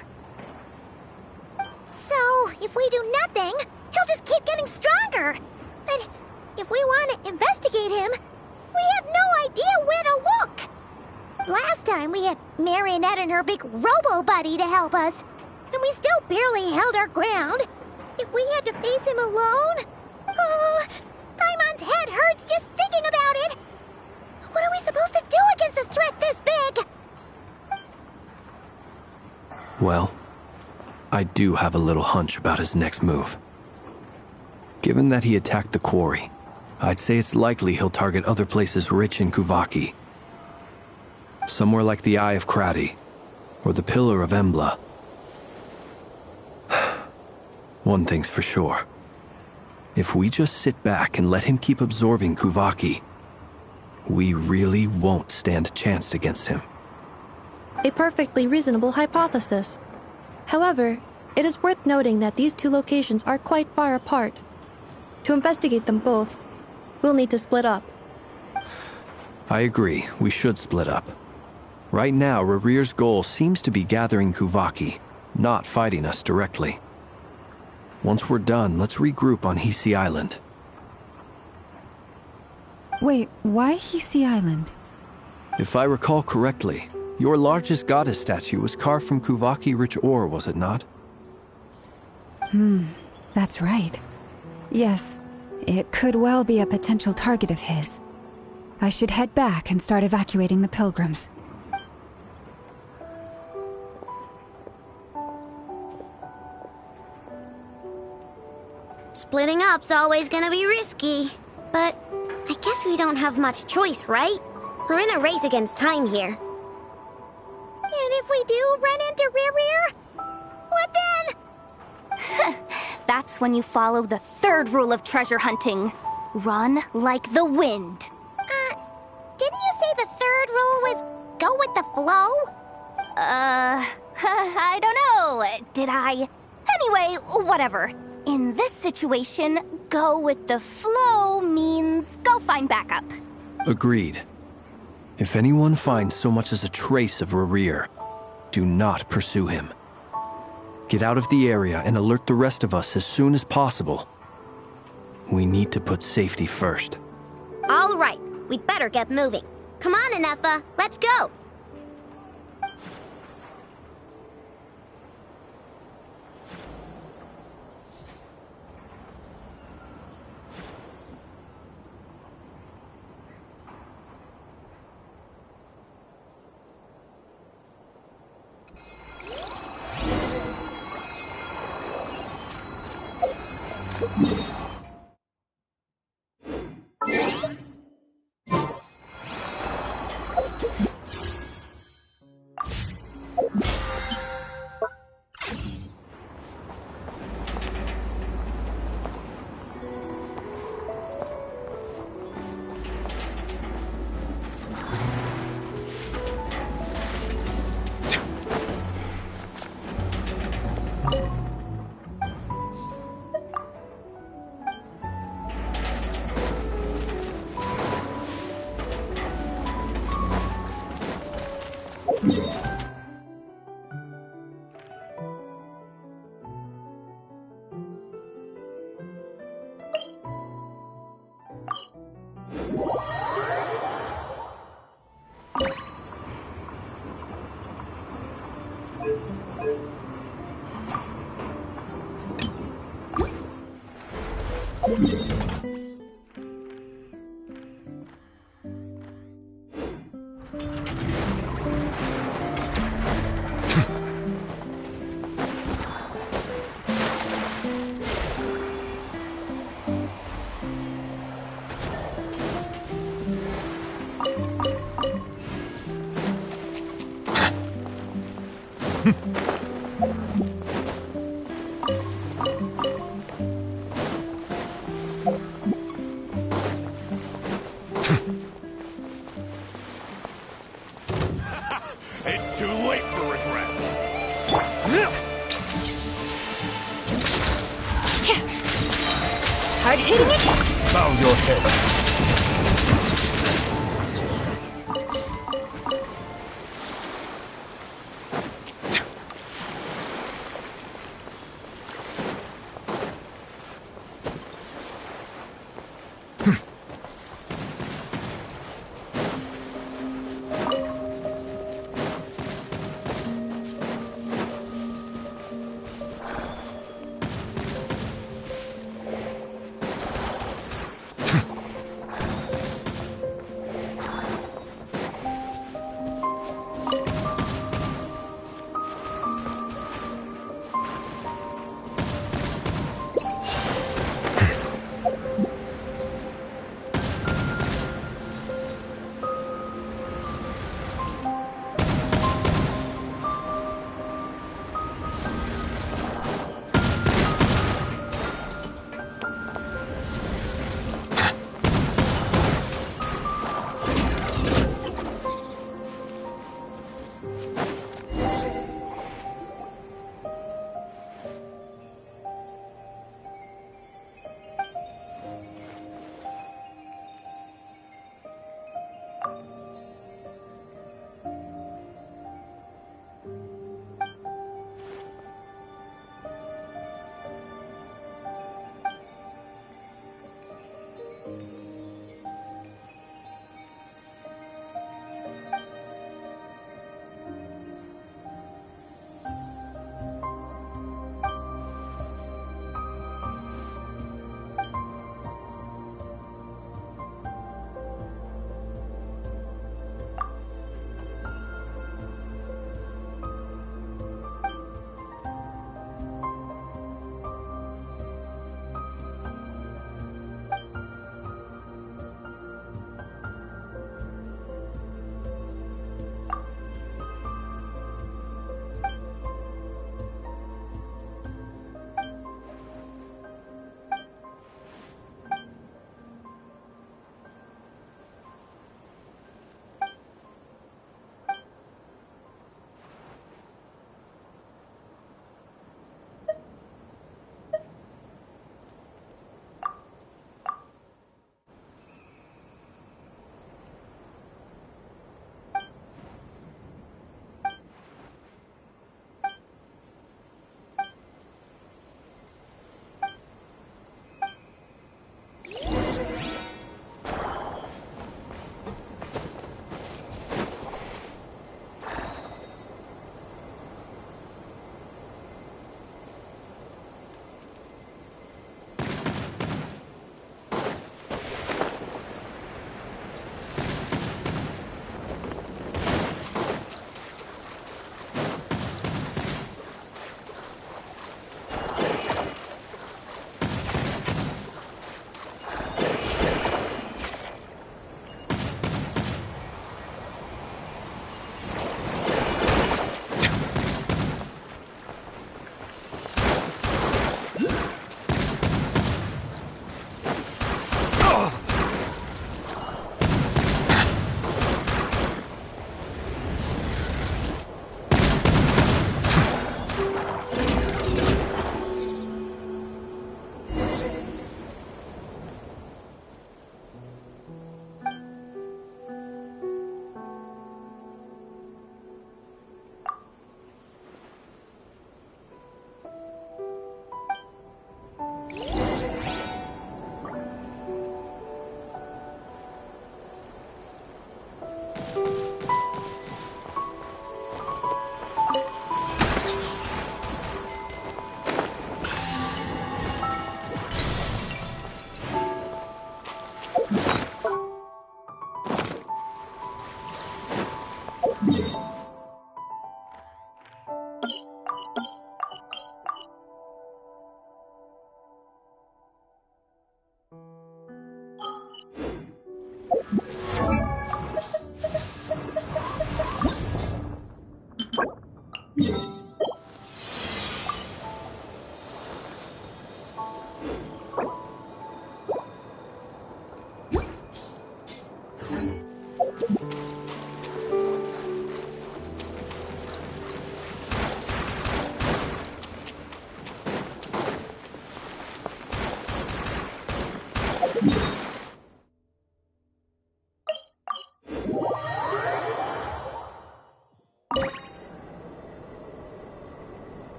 Speaker 18: if we do nothing, he'll just keep getting stronger. But if we want to investigate him, we have no idea where to look. Last time we had Marionette and her big robo-buddy to help us, and we still barely held our ground. If we had to face him alone... Paimon's head hurts just thinking about it. What are we supposed to do against a threat this big?
Speaker 8: Well, I do have a little hunch about his next move. Given that he attacked the quarry, I'd say it's likely he'll target other places rich in Kuvaki. Somewhere like the Eye of Krati, or the Pillar of Embla. One thing's for sure. If we just sit back and let him keep absorbing Kuvaki, we really won't stand a chance against him.
Speaker 12: A perfectly reasonable hypothesis. However, it is worth noting that these two locations are quite far apart. To investigate them both, we'll need to split up.
Speaker 8: I agree, we should split up. Right now, Rarir's goal seems to be gathering Kuvaki, not fighting us directly. Once we're done, let's regroup on Hisi Island.
Speaker 10: Wait, why Hisi Island?
Speaker 8: If I recall correctly, your largest goddess statue was carved from Kuvaki-rich ore, was it not?
Speaker 10: That's right. Yes, it could well be a potential target of his. I should head back and start evacuating the pilgrims.
Speaker 11: Splitting up's always gonna be risky. But I guess we don't have much choice, right? We're in a race against time here.
Speaker 18: And if we do run into Rear, what then?
Speaker 7: That's when you follow the third rule of treasure hunting. Run like the wind.
Speaker 18: Didn't you say the third rule was go with the flow?
Speaker 7: I don't know. Did I? Anyway, whatever. In this situation, go with the flow means go find backup.
Speaker 8: Agreed. If anyone finds so much as a trace of Rarir, do not pursue him. Get out of the area and alert the rest of us as soon as possible. We need to put safety first.
Speaker 11: All right, we'd better get moving. Come on, Ineffa, let's go.
Speaker 21: It's too late for regrets.
Speaker 14: Hard hitting it?
Speaker 21: Bow your head.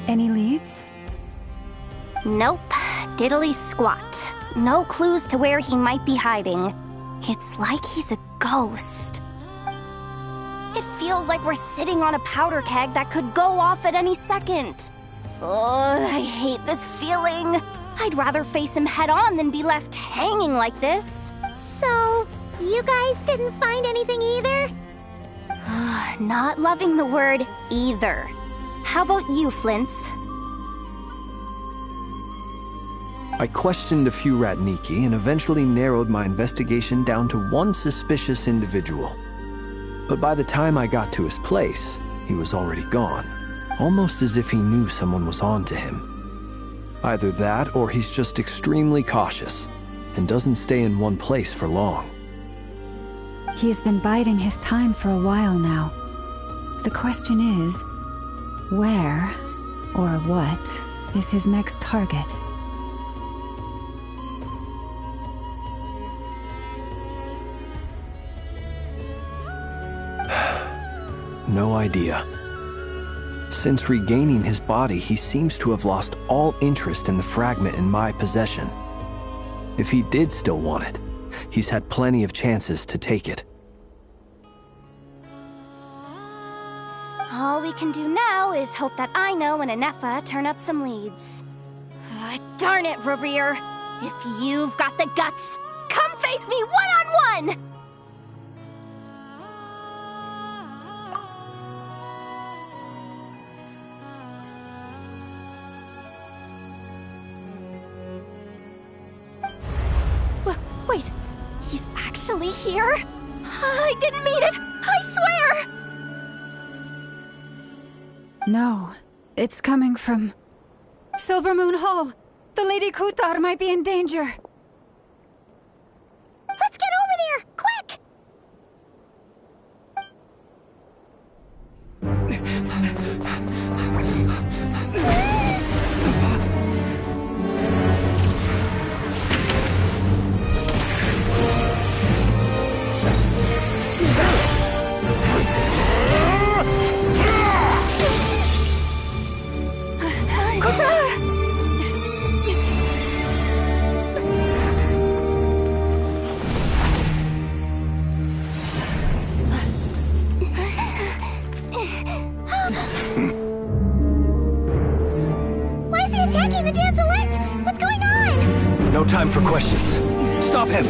Speaker 10: Any leads?
Speaker 7: Nope. Diddly squat. No clues to where he might be hiding. It's like he's a ghost. It feels like we're sitting on a powder keg that could go off at any second. Ugh, I hate this feeling. I'd rather face him head on than be left hanging like this.
Speaker 18: So, you guys didn't find anything either?
Speaker 7: Not loving the word either. How about you, Flint's?
Speaker 8: I questioned a few Ratniki and eventually narrowed my investigation down to one suspicious individual. But by the time I got to his place, he was already gone, almost as if he knew someone was on to him. Either that or he's just extremely cautious and doesn't stay in one place for long.
Speaker 10: He's been biding his time for a while now. The question is, where or what is his next target?
Speaker 8: No idea. Since regaining his body, he seems to have lost all interest in the fragment in my possession. If he did still want it, he's had plenty of chances to take it.
Speaker 7: All we can do now is hope that Aino and Anefa turn up some leads. Darn it, Rerir! If you've got the guts, come face me one-on-one! Wait, he's actually here? I didn't mean it! I swear!
Speaker 10: No, it's coming from Silver Moon Hall. The Lady Kuthar might be in danger.
Speaker 18: Let's get over there! Quick! Why is he attacking the damsel elect? What's going on?
Speaker 8: No time for questions. Stop him!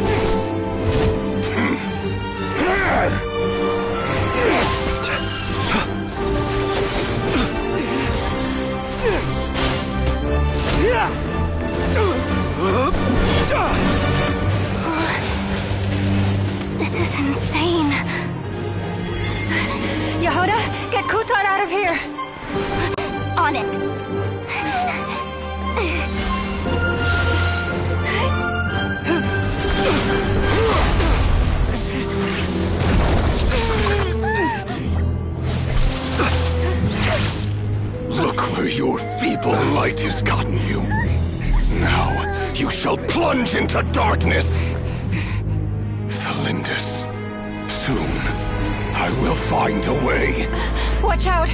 Speaker 7: This is insane.
Speaker 10: Yehoda, get Kuthar out of here!
Speaker 7: On it.
Speaker 17: Look where your feeble light has gotten you. Now, you shall plunge into darkness. Thalindus, soon, I will find a way.
Speaker 10: Watch out!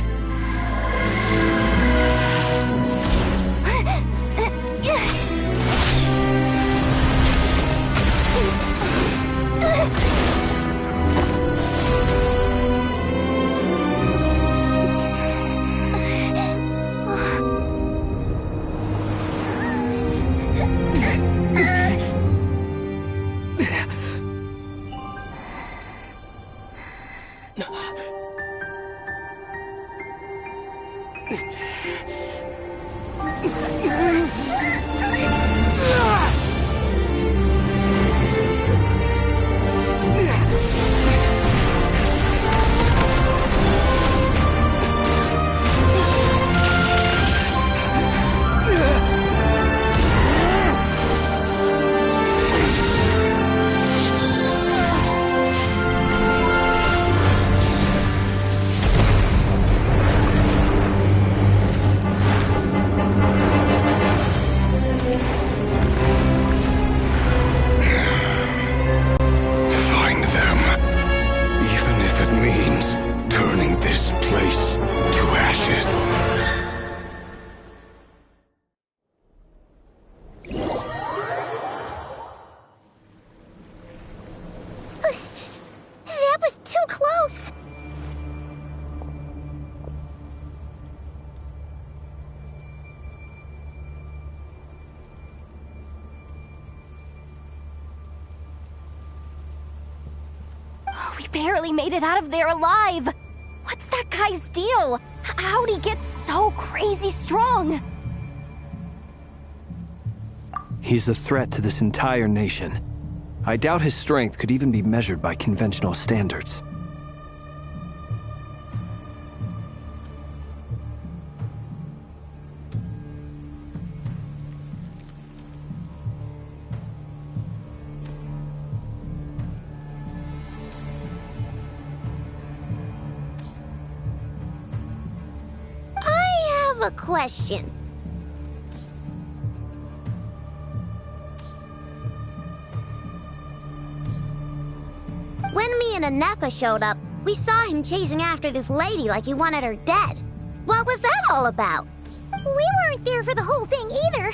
Speaker 7: barely made it out of there alive. What's that guy's deal? How'd he get so crazy strong?
Speaker 8: He's a threat to this entire nation. I doubt his strength could even be measured by conventional standards.
Speaker 11: I have a question. When me and Anefa showed up, we saw him chasing after this lady like he wanted her dead. What was that all about?
Speaker 18: We weren't there for the whole thing either.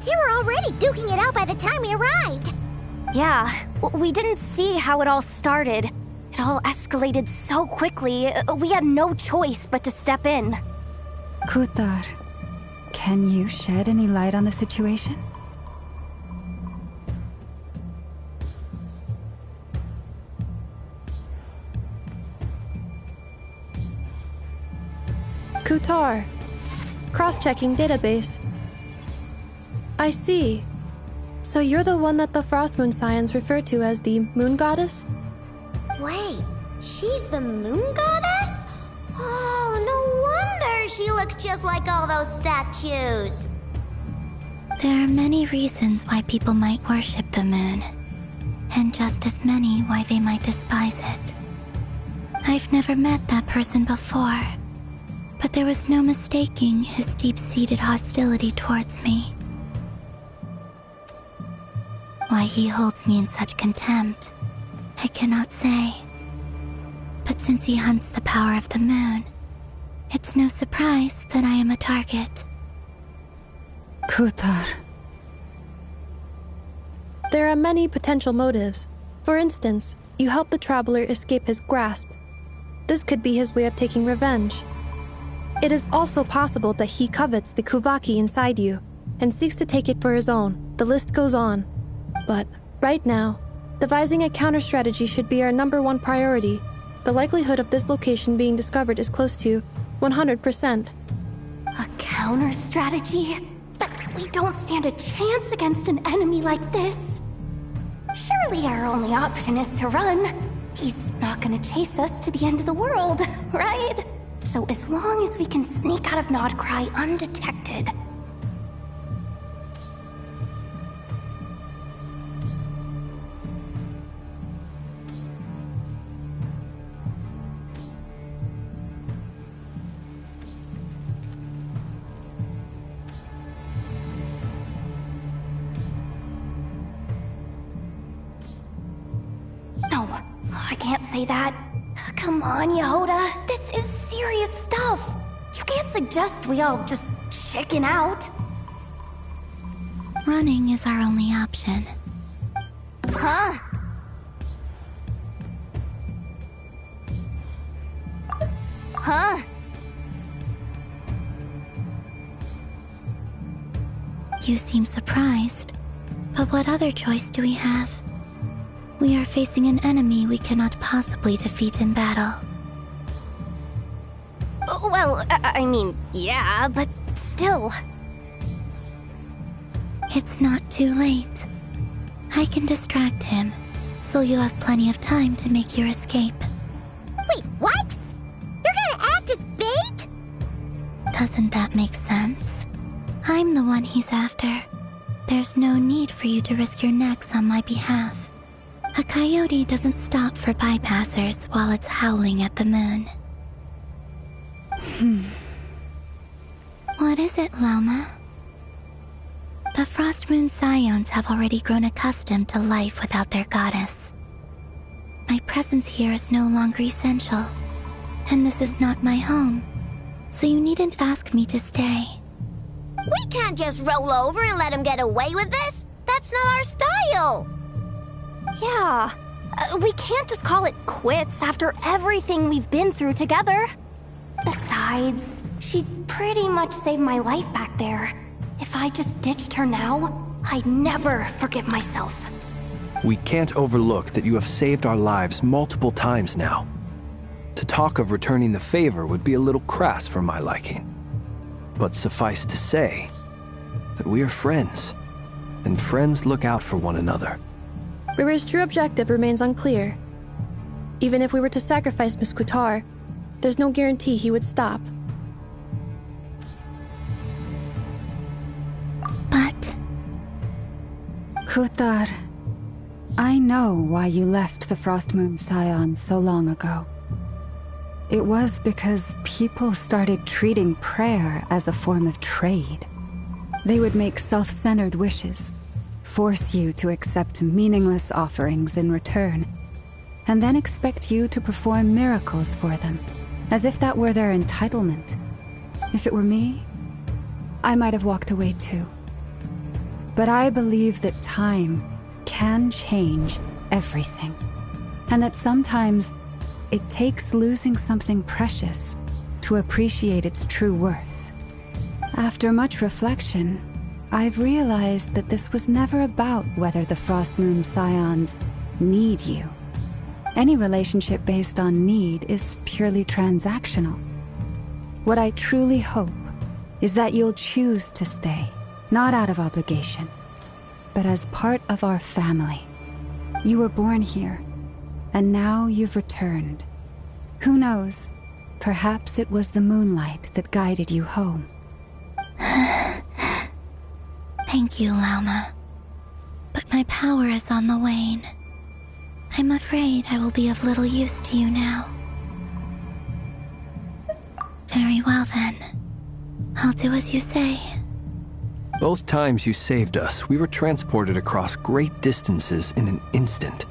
Speaker 18: They were already duking it out by the time we arrived.
Speaker 7: Yeah, we didn't see how it all started. It all escalated so quickly, we had no choice but to step in.
Speaker 10: Kutar, can you shed any light on the situation?
Speaker 12: Kutar. Cross-checking database. I see. So you're the one that the Frost Moon Scions refer to as the Moon Goddess?
Speaker 11: Wait, she's the Moon Goddess? Oh, no wonder she looks just like all those statues.
Speaker 3: There are many reasons why people might worship the moon, and just as many why they might despise it. I've never met that person before, but there was no mistaking his deep-seated hostility towards me. Why he holds me in such contempt, I cannot say. But since he hunts the power of the moon, it's no surprise that I am a target.
Speaker 10: Kutar.
Speaker 12: There are many potential motives. For instance, you help the traveler escape his grasp. This could be his way of taking revenge. It is also possible that he covets the Kuvaki inside you and seeks to take it for his own. The list goes on. But right now, devising a counter-strategy should be our #1 priority. The likelihood of this location being discovered is close to 100%.
Speaker 7: A counter-strategy? But we don't stand a chance against an enemy like this. Surely our only option is to run. He's not gonna chase us to the end of the world, right? So as long as we can sneak out of Nodcry undetected. No, I can't say that. Come on, Yehoda. This is serious stuff. You can't suggest we all just chicken out.
Speaker 3: Running is our only option.
Speaker 7: Huh? Huh?
Speaker 3: You seem surprised. But what other choice do we have? We are facing an enemy we cannot possibly defeat in battle.
Speaker 7: Well, I mean, yeah, but still.
Speaker 3: It's not too late. I can distract him, so you'll have plenty of time to make your escape.
Speaker 18: Wait, what? You're gonna act as bait?
Speaker 3: Doesn't that make sense? I'm the one he's after. There's no need for you to risk your necks on my behalf. A coyote doesn't stop for bypassers while it's howling at the moon. What is it, Loma? The Frost Moon Scions have already grown accustomed to life without their goddess. My presence here is no longer essential, and this is not my home, so you needn't ask me to stay.
Speaker 11: We can't just roll over and let him get away with this. That's not our style.
Speaker 7: Yeah, we can't just call it quits after everything we've been through together. Besides, she pretty much saved my life back there. If I just ditched her now, I'd never forgive myself.
Speaker 8: We can't overlook that you have saved our lives multiple times now. To talk of returning the favor would be a little crass for my liking. But suffice to say that we are friends, and friends look out for one another.
Speaker 12: River's true objective remains unclear. Even if we were to sacrifice Miss Kutar, there's no guarantee he would stop.
Speaker 3: But...
Speaker 10: Kutar, I know why you left the Frost Moon Scion so long ago. It was because people started treating prayer as a form of trade. They would make self-centered wishes, force you to accept meaningless offerings in return, and then expect you to perform miracles for them, as if that were their entitlement. If it were me, I might have walked away too. But I believe that time can change everything, and that sometimes it takes losing something precious to appreciate its true worth. After much reflection, I've realized that this was never about whether the Frost Moon Scions need you. Any relationship based on need is purely transactional. What I truly hope is that you'll choose to stay, not out of obligation, but as part of our family. You were born here, and now you've returned. Who knows? Perhaps it was the moonlight that guided you home.
Speaker 3: Thank you, Lauma. But my power is on the wane. I'm afraid I will be of little use to you now. Very well then. I'll do as you say.
Speaker 8: Both times you saved us, we were transported across great distances in an instant.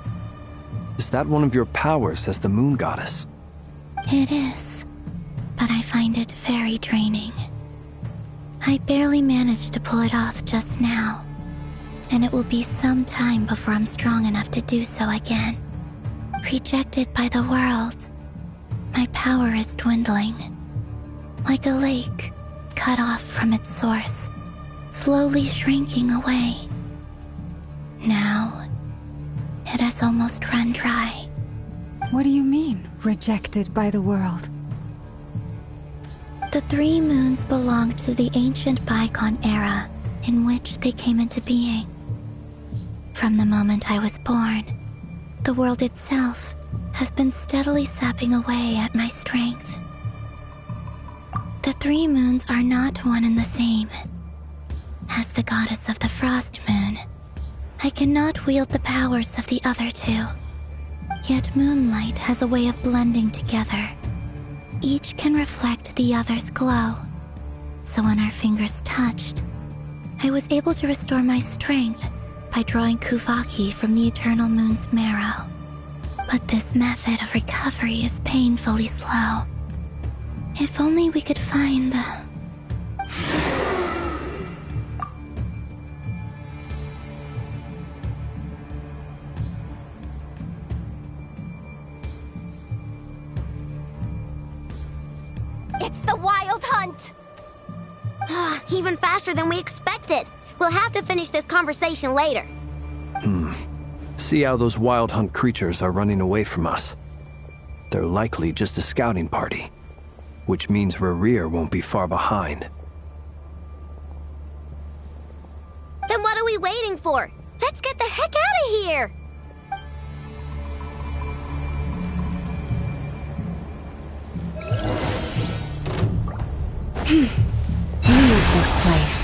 Speaker 8: Is that one of your powers as the Moon Goddess?
Speaker 3: It is, but I find it very draining. I barely managed to pull it off just now, and it will be some time before I'm strong enough to do so again. Rejected by the world, my power is dwindling. Like a lake cut off from its source, slowly shrinking away. Now, it has almost run dry.
Speaker 10: What do you mean, rejected by the world?
Speaker 3: The 3 moons belonged to the ancient bygone era in which they came into being. From the moment I was born, the world itself has been steadily sapping away at my strength. The 3 moons are not one and the same. As the goddess of the Frost Moon, I cannot wield the powers of the other 2. Yet moonlight has a way of blending together. Each can reflect the other's glow. So when our fingers touched, I was able to restore my strength by drawing Kuvaki from the eternal moon's marrow. But this method of recovery is painfully slow. If only we could find the...
Speaker 11: It's the Wild Hunt! Even faster than we expected. We'll have to finish this conversation later.
Speaker 8: See how those Wild Hunt creatures are running away from us. They're likely just a scouting party, which means Rerir won't be far behind.
Speaker 11: Then what are we waiting for? Let's get the heck out of here!
Speaker 10: Leave this place.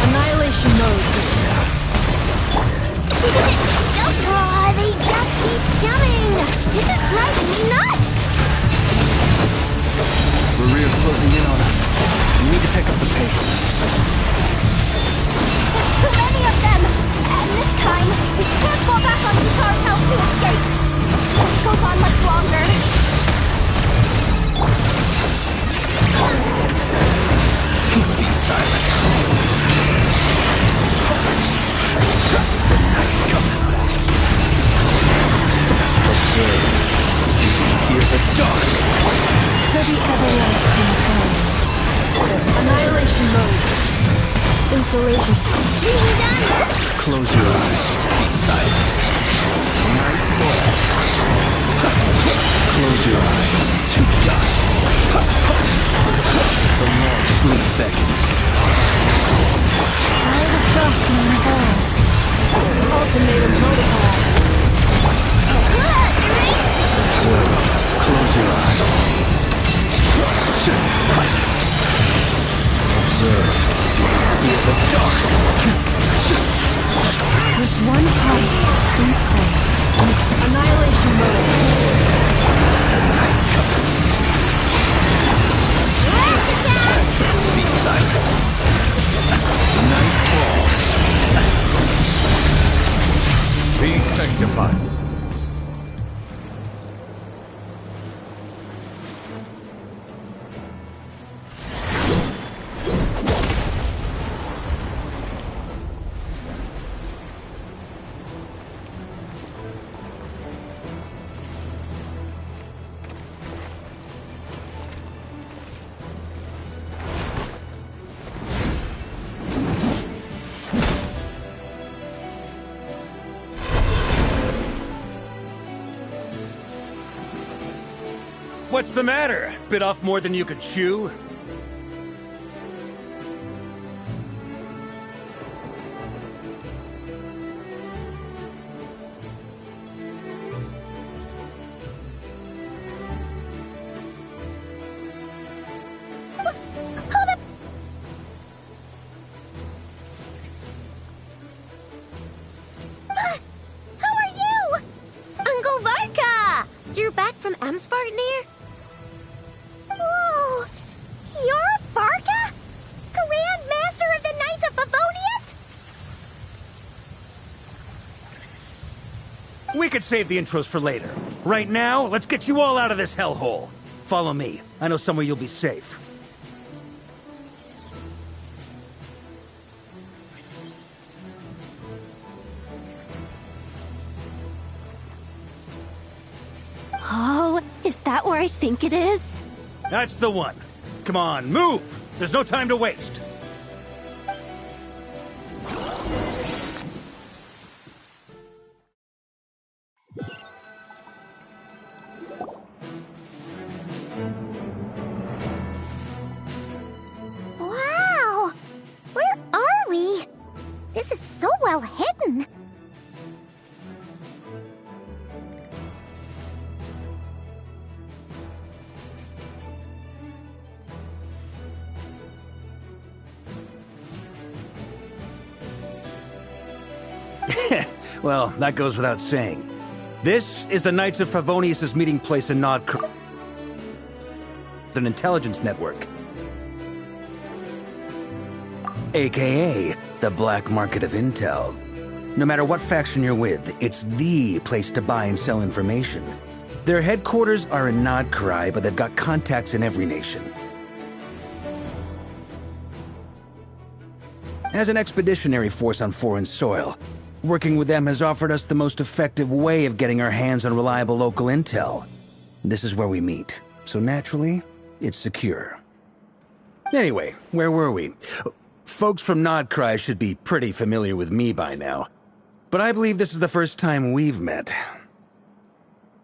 Speaker 12: Annihilation mode.
Speaker 11: Oh, they just keep coming! This is driving me nuts!
Speaker 8: Rerir's closing in on us. We need to pick up the pace.
Speaker 11: There's too many of them! And this time, we can't fall back on Kutar's help to escape! This goes on much longer.
Speaker 8: Be silent. Observe. You can hear the dark.
Speaker 10: To the everlasting forest.
Speaker 12: Annihilation mode. Installation.
Speaker 11: Easy done!
Speaker 8: Close your eyes. Be silent. Night falls. Close your eyes. To dust. The long sleep beckons.
Speaker 10: Try the frost in the hold. Ultimatum protocol.
Speaker 8: Observe. Close your eyes. Observe. Feel the dark.
Speaker 10: With one heart, in play. Annihilation mode.
Speaker 8: The night comes. Be silent. Night falls.
Speaker 17: Be sanctified.
Speaker 19: What's the matter? Bit off more than you could chew?
Speaker 11: How are you? Uncle Varka! You're back from Amsvartnir? Whoa! You're Varka? Grand Master of the Knights of Favonius?
Speaker 19: We could save the intros for later. Right now, let's get you all out of this hellhole. Follow me. I know somewhere you'll be safe.
Speaker 11: Oh, is that where I think it is?
Speaker 19: That's the one. Come on, move! There's no time to waste.
Speaker 18: Wow! Where are we? This is so well hidden.
Speaker 19: Well, that goes without saying. This is the Knights of Favonius' meeting place in Nodcr, an intelligence network. AKA, the black market of intel. No matter what faction you're with, it's the place to buy and sell information. Their headquarters are in Nodcry, but they've got contacts in every nation. As an expeditionary force on foreign soil, working with them has offered us the most effective way of getting our hands on reliable local intel. This is where we meet, so naturally, it's secure. Anyway, where were we? Folks from Nodcry should be pretty familiar with me by now, but I believe this is the first time we've met.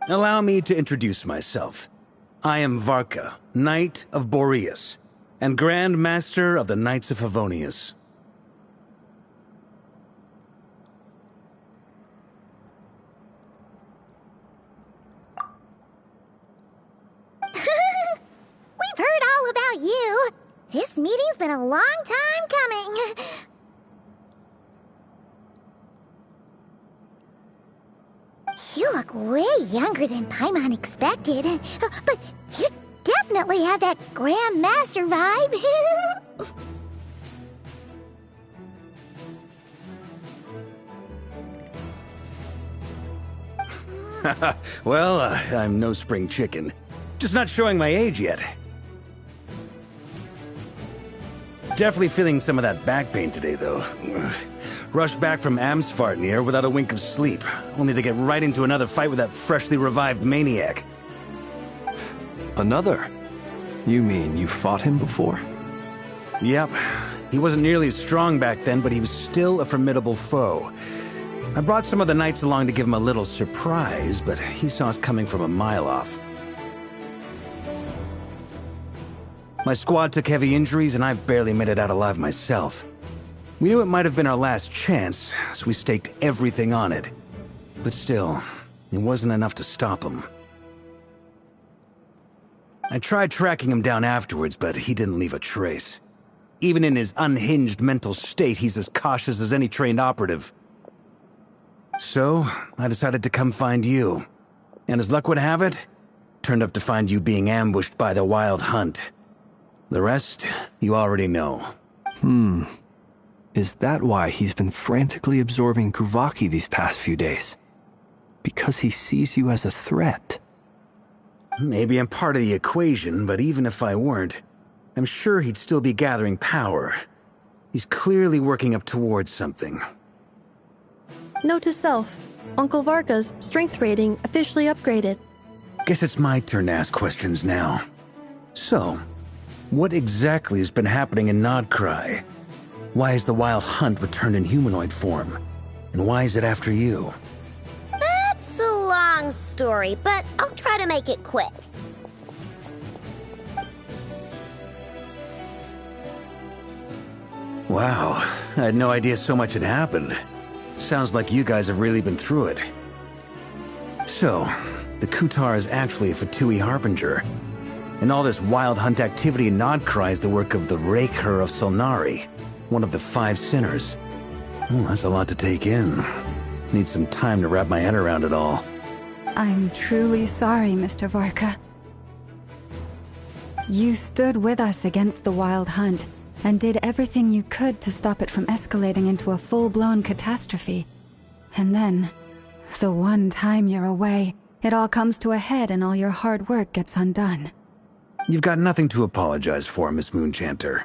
Speaker 19: Allow me to introduce myself. I am Varka, Knight of Boreas, and Grand Master of the Knights of Favonius.
Speaker 18: We've heard all about you. This meeting's been a long time coming. You look way younger than Paimon expected. But you definitely have that Grand Master vibe.
Speaker 19: Well, I'm no spring chicken. Just not showing my age yet. Definitely feeling some of that back pain today, though. Rushed back from Amsvartnir without a wink of sleep, only to get right into another fight with that freshly revived maniac.
Speaker 8: Another? You mean you fought him before?
Speaker 19: Yep. He wasn't nearly as strong back then, but he was still a formidable foe. I brought some of the knights along to give him a little surprise, but he saw us coming from a mile off. My squad took heavy injuries, and I barely made it out alive myself. We knew it might have been our last chance, so we staked everything on it. But still, it wasn't enough to stop him. I tried tracking him down afterwards, but he didn't leave a trace. Even in his unhinged mental state, he's as cautious as any trained operative. So, I decided to come find you. And as luck would have it, turned up to find you being ambushed by the Wild Hunt. The rest, you already know.
Speaker 8: Is that why he's been frantically absorbing Kuvaki these past few days? Because he sees you as a threat?
Speaker 19: Maybe I'm part of the equation, but even if I weren't, I'm sure he'd still be gathering power. He's clearly working up towards something.
Speaker 12: Note to self, Uncle Varka's strength rating officially upgraded.
Speaker 19: Guess it's my turn to ask questions now. So, what exactly has been happening in Nodcry? Why is the Wild Hunt returned in humanoid form? And why is it after you?
Speaker 11: That's a long story, but I'll try to make it quick.
Speaker 19: Wow, I had no idea so much had happened. Sounds like you guys have really been through it. So, the Kutar is actually a Fatui Harbinger. And all this Wild Hunt activity in Nodcry is the work of the Raker of Solnari, one of the 5 sinners. That's a lot to take in. Need some time to wrap my head around it all.
Speaker 10: I'm truly sorry, Mr. Varka. You stood with us against the Wild Hunt, and did everything you could to stop it from escalating into a full-blown catastrophe. And then, the one time you're away, it all comes to a head and all your hard work gets undone.
Speaker 19: You've got nothing to apologize for, Miss Moonchanter.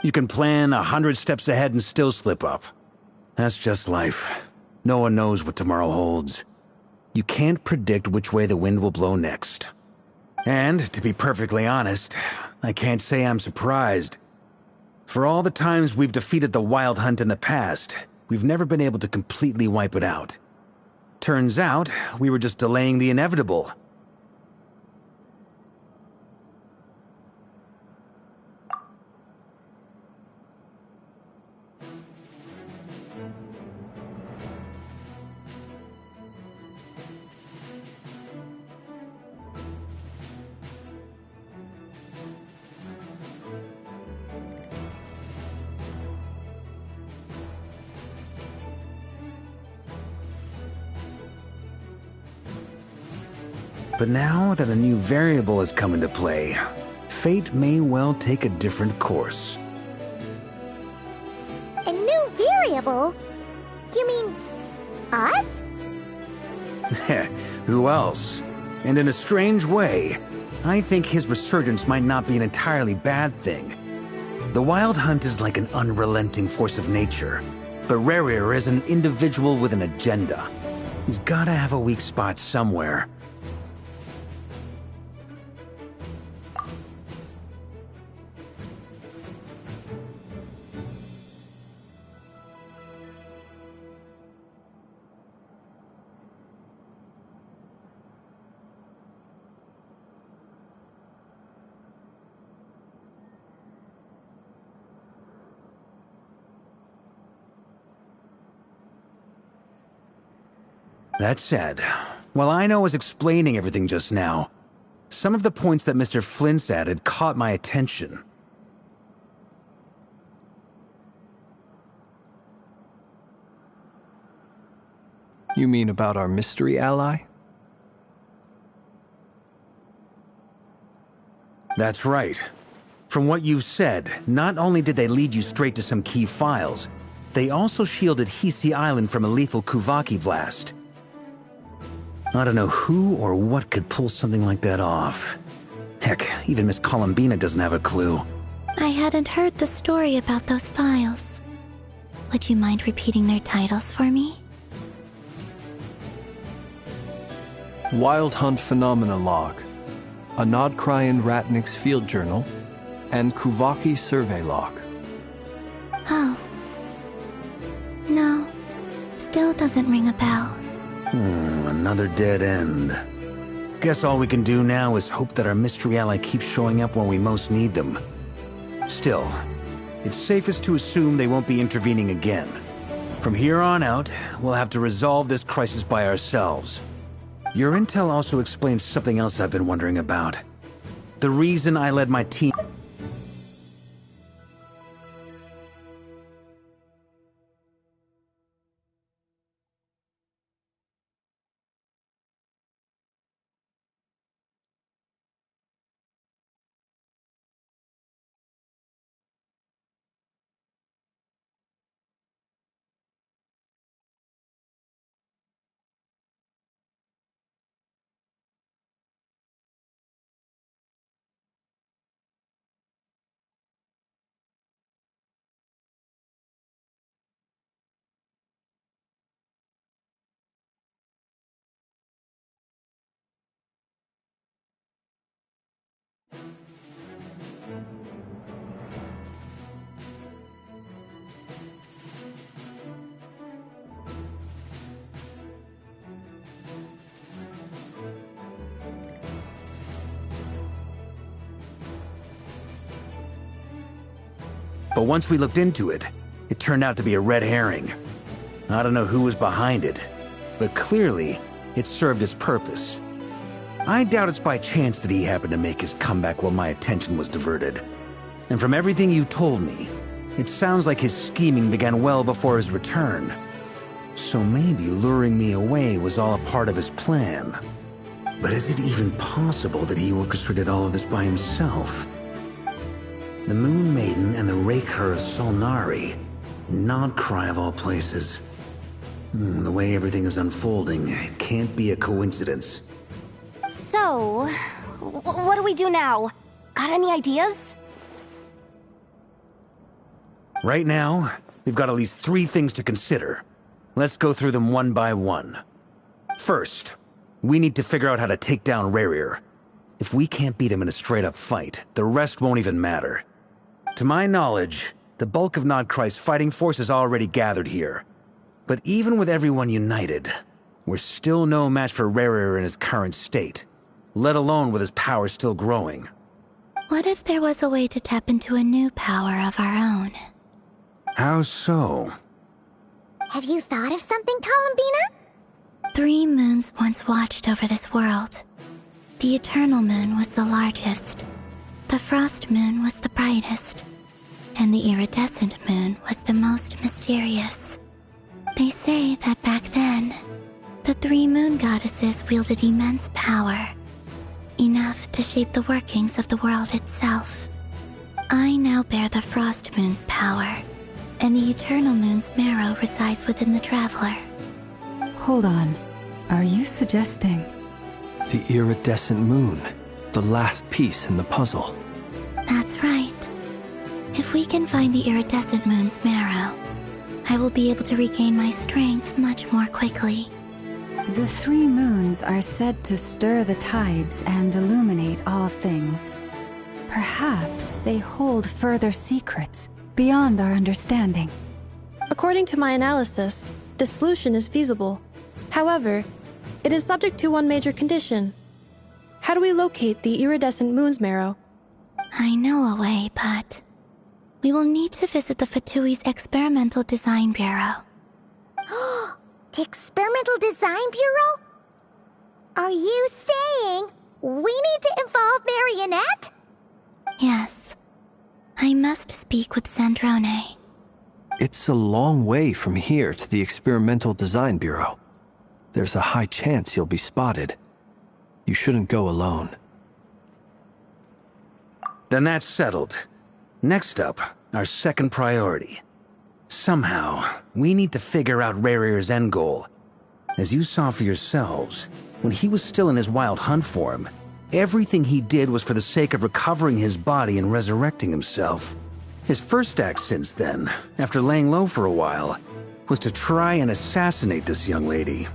Speaker 19: You can plan 100 steps ahead and still slip up. That's just life. No one knows what tomorrow holds. You can't predict which way the wind will blow next. And, to be perfectly honest, I can't say I'm surprised. For all the times we've defeated the Wild Hunt in the past, we've never been able to completely wipe it out. Turns out, we were just delaying the inevitable. But now that a new variable has come into play, fate may well take a different course.
Speaker 18: A new variable? You mean us?
Speaker 19: Who else? And in a strange way, I think his resurgence might not be an entirely bad thing. The Wild Hunt is like an unrelenting force of nature, but Rerir is an individual with an agenda. He's gotta have a weak spot somewhere. That said, while Aino was explaining everything just now, some of the points that Mr. Flint's added caught my attention.
Speaker 8: You mean about our mystery ally?
Speaker 19: That's right. From what you've said, not only did they lead you straight to some key files, they also shielded Hisi Island from a lethal Kuvaki blast. I don't know who or what could pull something like that off. Heck, even Miss Columbina doesn't have a clue.
Speaker 3: I hadn't heard the story about those files. Would you mind repeating their titles for me?
Speaker 8: Wild Hunt Phenomena Log, a Nodcryan Ratnik's Field Journal, and Kuvaki Survey Log.
Speaker 3: still doesn't ring a bell.
Speaker 19: Another dead end. Guess all we can do now is hope that our mystery ally keeps showing up when we most need them. Still, it's safest to assume they won't be intervening again. From here on out, we'll have to resolve this crisis by ourselves. Your intel also explains something else I've been wondering about. The reason I led my team... But once we looked into it, it turned out to be a red herring. I don't know who was behind it, but clearly, it served its purpose. I doubt it's by chance that he happened to make his comeback while my attention was diverted. And from everything you told me, it sounds like his scheming began well before his return. So maybe luring me away was all a part of his plan. But is it even possible that he orchestrated all of this by himself? The Moon Maiden and the Raker of Solnari. Nodcry of all places. The way everything is unfolding, it can't be a coincidence.
Speaker 7: So, what do we do now? Got any ideas?
Speaker 19: Right now, we've got at least 3 things to consider. Let's go through them one by one. First, we need to figure out how to take down Rerir. If we can't beat him in a straight-up fight, the rest won't even matter. To my knowledge, the bulk of Nodcry's fighting force is already gathered here. But even with everyone united, we're still no match for Rerir in his current state, let alone with his power still growing.
Speaker 3: What if there was a way to tap into a new power of our own?
Speaker 19: How so?
Speaker 18: Have you thought of something, Columbina?
Speaker 3: 3 moons once watched over this world. The Eternal Moon was the largest. The Frost Moon was the brightest. And the Iridescent Moon was the most mysterious. They say that back then, the 3 moon goddesses wielded immense power. Enough to shape the workings of the world itself. I now bear the Frost Moon's power, and the Eternal Moon's marrow resides within the Traveler.
Speaker 10: Hold on. Are you suggesting...
Speaker 8: The iridescent moon. The last piece in the puzzle.
Speaker 3: That's right. If we can find the Iridescent Moon's marrow, I will be able to regain my strength much more quickly.
Speaker 10: The 3 moons are said to stir the tides and illuminate all things. Perhaps they hold further secrets beyond our understanding.
Speaker 12: According to my analysis, the solution is feasible. However, it is subject to one major condition. How do we locate the Iridescent Moon's marrow?
Speaker 3: I know a way, but... we will need to visit the Fatui's Experimental Design Bureau.
Speaker 18: The Experimental Design Bureau? Are you saying we need to involve Marionette?
Speaker 3: Yes. I must speak with Sandrone.
Speaker 8: It's a long way from here to the Experimental Design Bureau. There's a high chance you'll be spotted. You shouldn't go alone.
Speaker 19: Then that's settled. Next up, our second priority. Somehow, we need to figure out Rerir's end goal. As you saw for yourselves, when he was still in his wild hunt form, everything he did was for the sake of recovering his body and resurrecting himself. His first act since then, after laying low for a while, was to try and assassinate this young lady.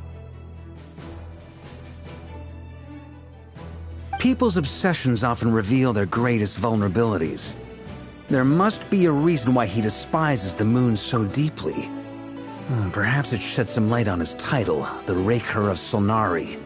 Speaker 19: People's obsessions often reveal their greatest vulnerabilities. There must be a reason why he despises the moon so deeply. Perhaps it shed some light on his title, the Raker of Solnari.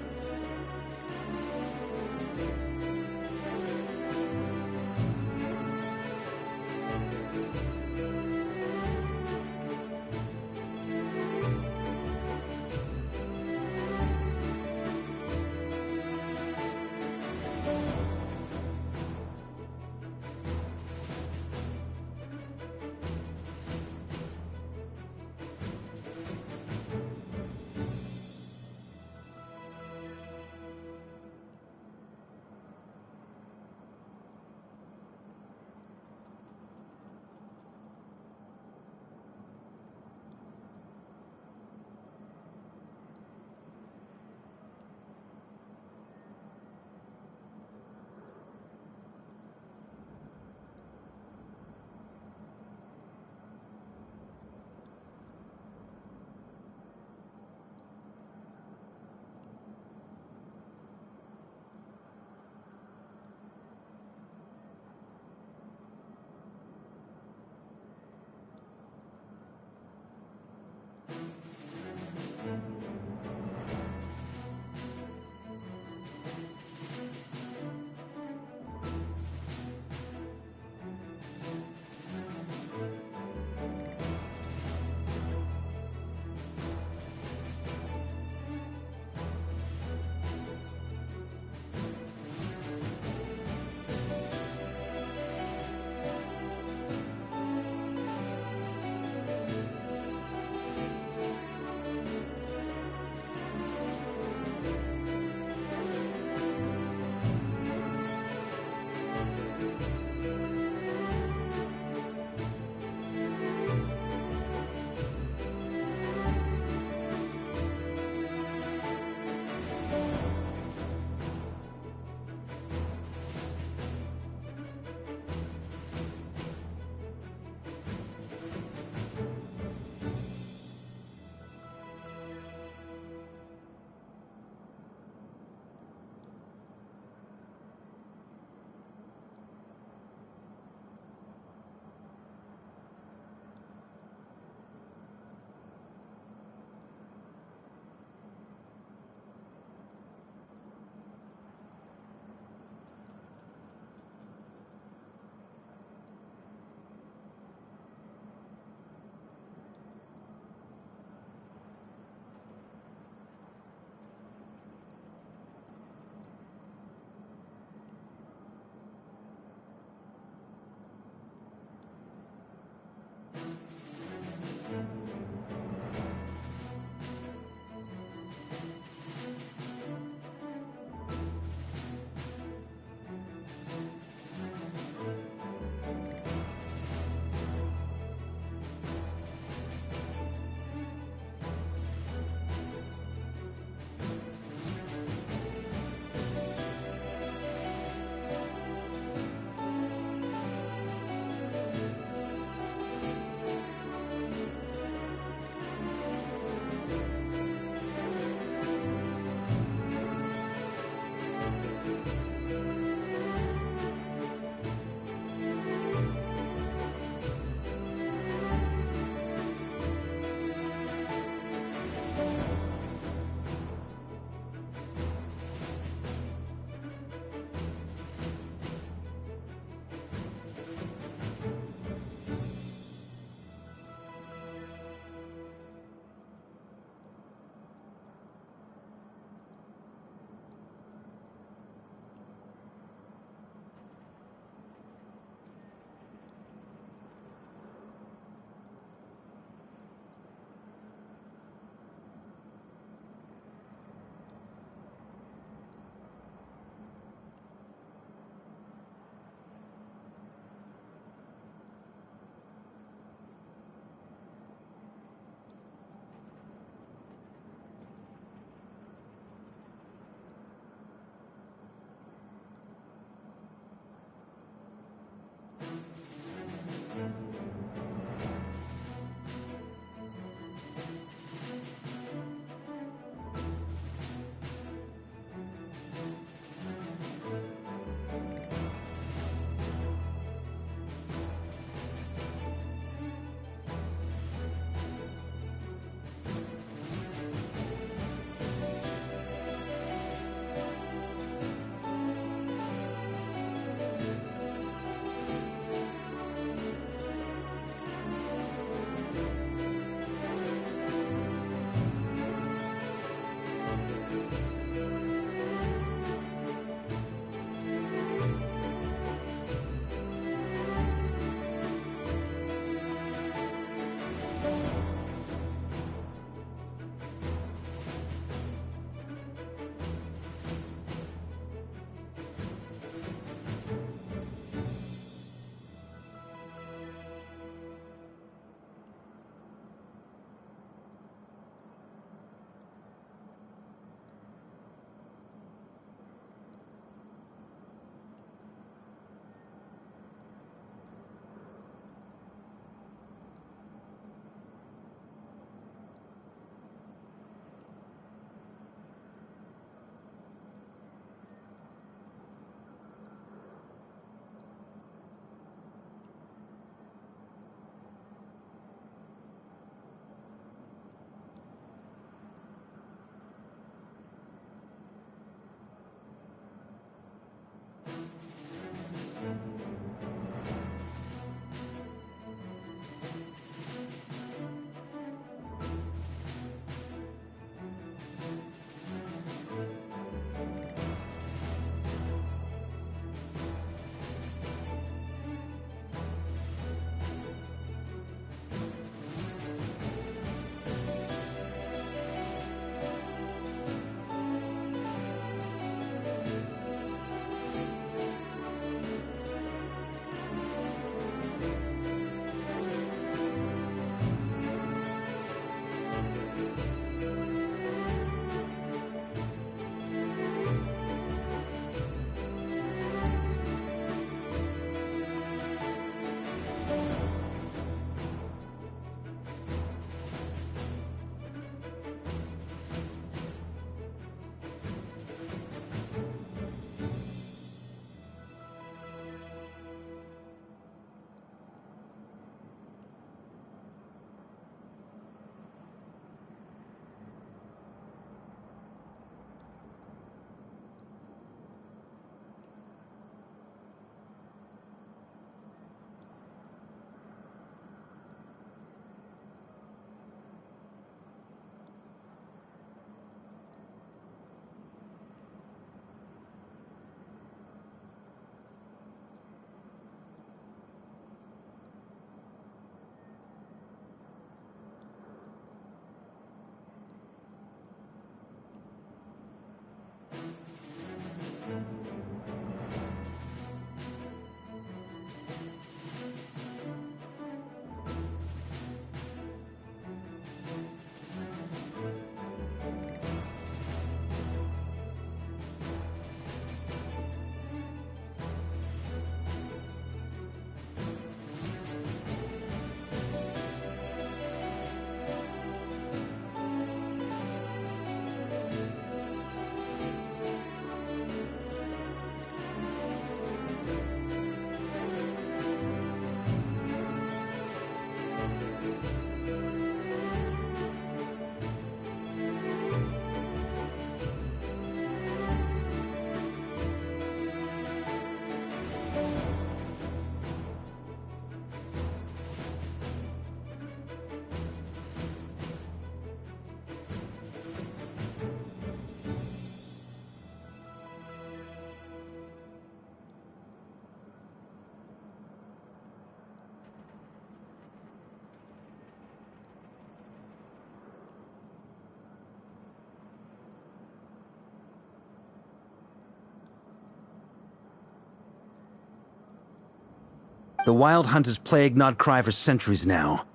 Speaker 19: The Wild Hunt has plagued Notcry for centuries now.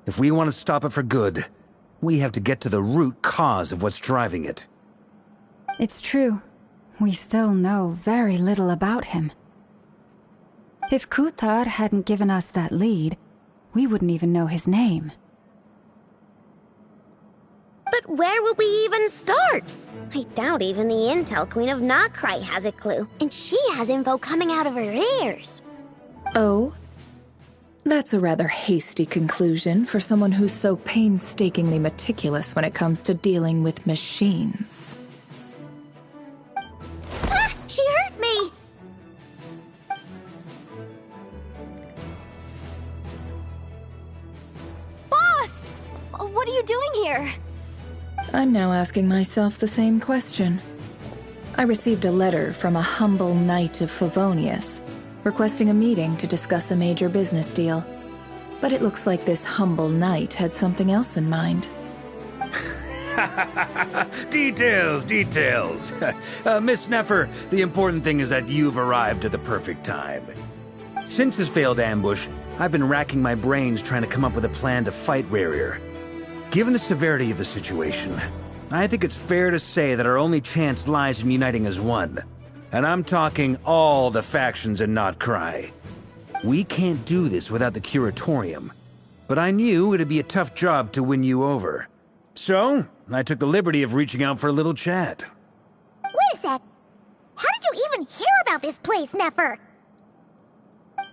Speaker 19: If we want to stop it for good, we have to get to the root cause of what's driving it.
Speaker 10: It's true. We still know very little about him. If Kuthar hadn't given us that lead, we wouldn't even know his name.
Speaker 11: But where would we even start? I doubt even the Intel Queen of Notcry has a clue, and she has info coming out of her ears.
Speaker 9: Oh? That's a rather hasty conclusion for someone who's so painstakingly meticulous when it comes to dealing with machines.
Speaker 11: Ah! She hurt me!
Speaker 7: Boss! What are you doing here?
Speaker 9: I'm now asking myself the same question. I received a letter from a humble knight of Favonius, requesting a meeting to discuss a major business deal. But it looks like this humble knight had something else in mind.
Speaker 19: Details, details. Miss Neffer, the important thing is that you've arrived at the perfect time. Since his failed ambush, I've been racking my brains trying to come up with a plan to fight Rerir. Given the severity of the situation, I think it's fair to say that our only chance lies in uniting as one. And I'm talking all the factions in Notcry. We can't do this without the Curatorium, but I knew it'd be a tough job to win you over. So, I took the liberty of reaching out for a little chat.
Speaker 18: Wait a sec. How did you even hear about this place, Neffer?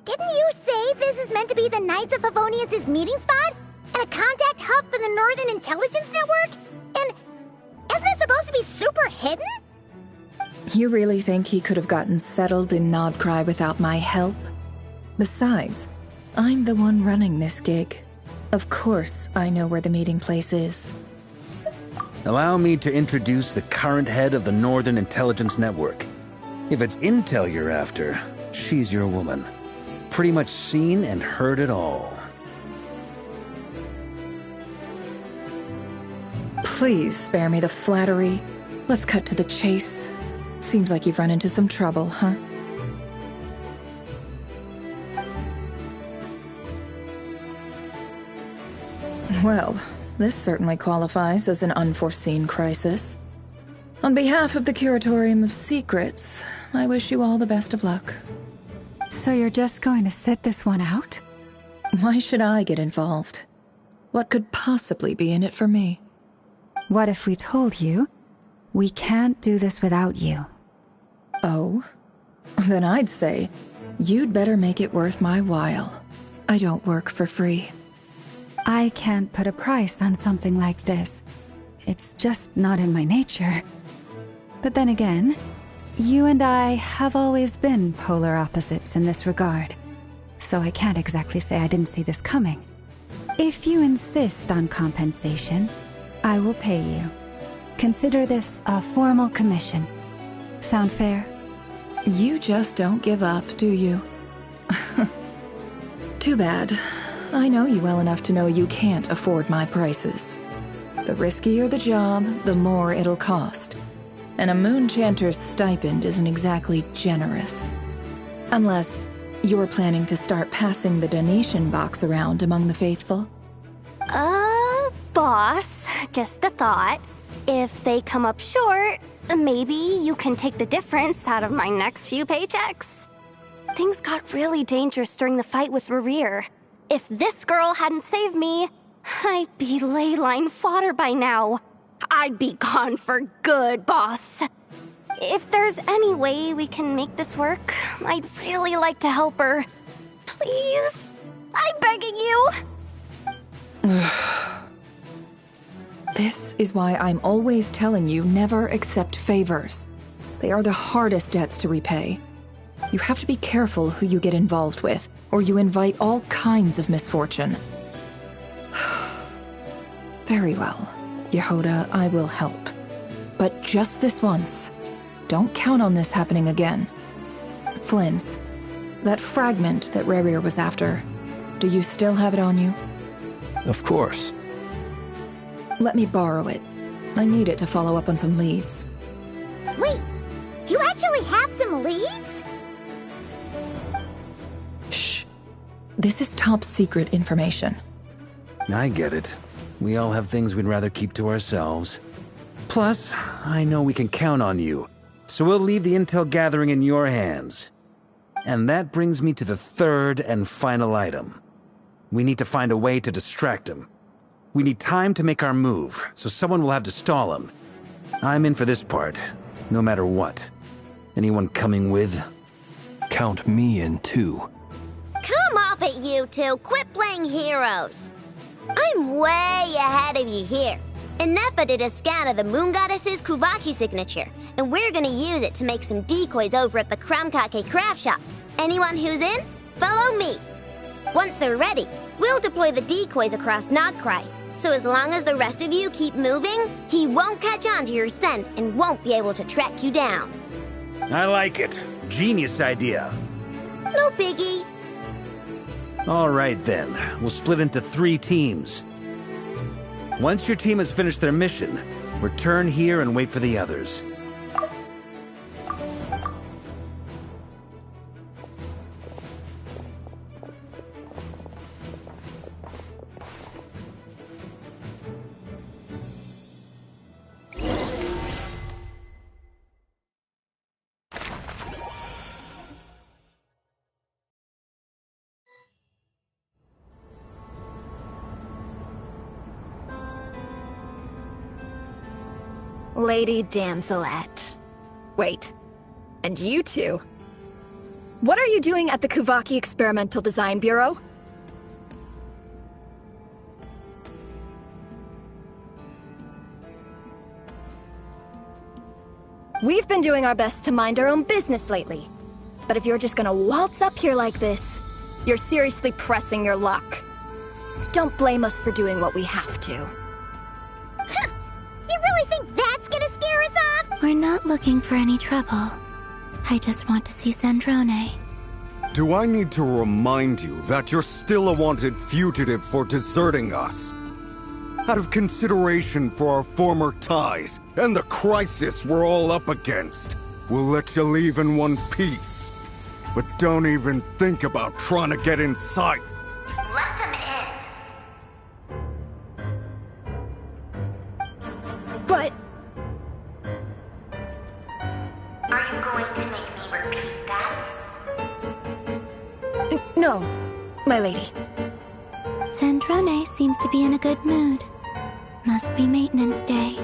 Speaker 18: Didn't you say this is meant to be the Knights of Favonius' meeting spot? And a contact hub for the Northern Intelligence Network? And isn't it supposed to be super hidden?
Speaker 9: You really think he could have gotten settled in Notcry without my help? Besides, I'm the one running this gig. Of course I know where the meeting place is.
Speaker 19: Allow me to introduce the current head of the Northern Intelligence Network. If it's intel you're after, she's your woman. Pretty much seen and heard it all.
Speaker 9: Please spare me the flattery. Let's cut to the chase. Seems like you've run into some trouble, huh? Well, this certainly qualifies as an unforeseen crisis. On behalf of the Curatorium of Secrets, I wish you all the best of luck.
Speaker 10: So you're just going to sit this one out?
Speaker 9: Why should I get involved? What could possibly be in it for me?
Speaker 10: What if we told you we can't do this without you?
Speaker 9: Oh? Then I'd say you'd better make it worth my while. I don't work for free.
Speaker 10: I can't put a price on something like this. It's just not in my nature. But then again, you and I have always been polar opposites in this regard. So I can't exactly say I didn't see this coming. If you insist on compensation, I will pay you. Consider this a formal commission. Sound fair?
Speaker 9: You just don't give up, do you? Too bad. I know you well enough to know you can't afford my prices. The riskier the job, the more it'll cost. And a Moonchanter's stipend isn't exactly generous. Unless you're planning to start passing the donation box around among the faithful.
Speaker 7: Boss, just a thought. If they come up short, maybe you can take the difference out of my next few paychecks. Things got really dangerous during the fight with Rerir. If this girl hadn't saved me, I'd be leyline fodder by now. I'd be gone for good, boss. If there's any way we can make this work, I'd really like to help her. Please, I'm begging you.
Speaker 9: This is why I'm always telling you never accept favors. They are the hardest debts to repay. You have to be careful who you get involved with, or you invite all kinds of misfortune. Very well, Yehoda, I will help. But just this once. Don't count on this happening again. Flins, that fragment that Rerir was after, do you still have it on you?
Speaker 8: Of course.
Speaker 9: Let me borrow it. I need it to follow up on some leads.
Speaker 18: Wait, you actually have some leads?
Speaker 9: Shh. This is top secret information.
Speaker 19: I get it. We all have things we'd rather keep to ourselves. Plus, I know we can count on you, so we'll leave the intel gathering in your hands. And that brings me to the third and final item. We need to find a way to distract him. We need time to make our move, so someone will have to stall him. I'm in for this part, no matter what. Anyone coming with?
Speaker 8: Count me in too.
Speaker 11: Come off it, you two. Quit playing heroes. I'm way ahead of you here. Inepha did a scan of the Moon Goddess's Kuvaki signature, and we're gonna use it to make some decoys over at the Kramkake craft shop. Anyone who's in, follow me. Once they're ready, we'll deploy the decoys across Nogcry. So as long as the rest of you keep moving, he won't catch on to your scent and won't be able to track you down.
Speaker 19: I like it. Genius idea.
Speaker 11: No biggie.
Speaker 19: All right then, we'll split into 3 teams. Once your team has finished their mission, return here and wait for the others.
Speaker 4: Lady Damselette. Wait, and you two? What are you doing at the Kuvaki Experimental Design Bureau? We've been doing our best to mind our own business lately. But if you're just gonna waltz up here like this, you're seriously pressing your luck. Don't blame us for doing what we have to.
Speaker 18: You really think that's gonna scare us off?
Speaker 3: We're not looking for any trouble. I just want to see Zandrone.
Speaker 22: Do I need to remind you that you're still a wanted fugitive for deserting us? Out of consideration for our former ties and the crisis we're all up against, we'll let you leave in one piece. But don't even think about trying to get inside.
Speaker 18: Let them in.
Speaker 4: But...
Speaker 18: Are you going to make me repeat that?
Speaker 4: No, my lady.
Speaker 3: Zandrone seems to be in a good mood. Must be maintenance day.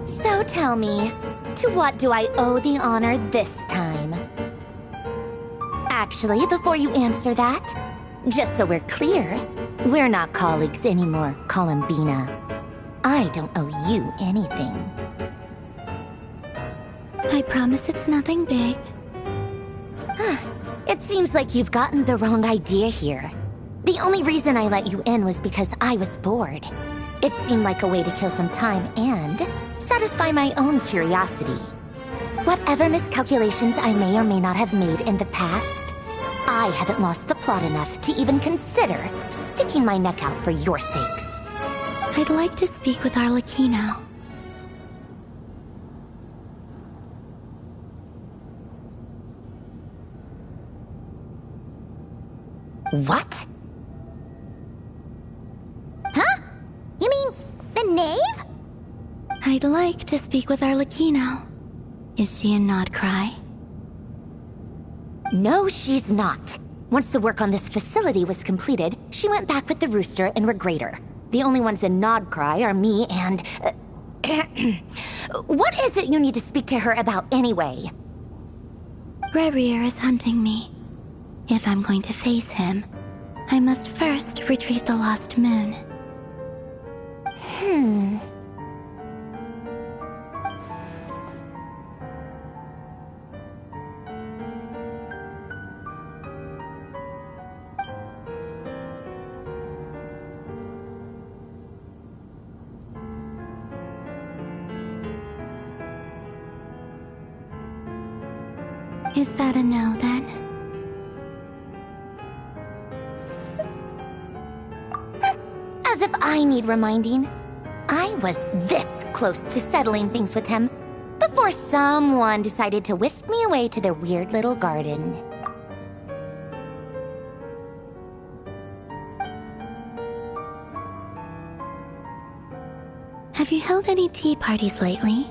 Speaker 23: So tell me, to what do I owe the honor this time? Actually, before you answer that, just so we're clear, we're not colleagues anymore, Columbina. I don't owe you anything.
Speaker 3: I promise it's nothing big.
Speaker 23: It seems like you've gotten the wrong idea here. The only reason I let you in was because I was bored. It seemed like a way to kill some time and satisfy my own curiosity. Whatever miscalculations I may or may not have made in the past, I haven't lost the plot enough to even consider sticking my neck out for your sakes.
Speaker 3: I'd like to speak with Arlecchino.
Speaker 23: What?
Speaker 18: Huh? You mean the knave?
Speaker 3: I'd like to speak with Arlecchino. Is she in Nodcry?
Speaker 23: No, she's not. Once the work on this facility was completed, she went back with the Rooster and Regrator. The only ones in Nodcry are me and... What is it you need to speak to her about anyway?
Speaker 3: Rerir is hunting me. If I'm going to face him, I must first retrieve the lost moon. Is that a no, then?
Speaker 23: As if I need reminding. I was this close to settling things with him before someone decided to whisk me away to their weird little garden.
Speaker 3: Have you held any tea parties lately?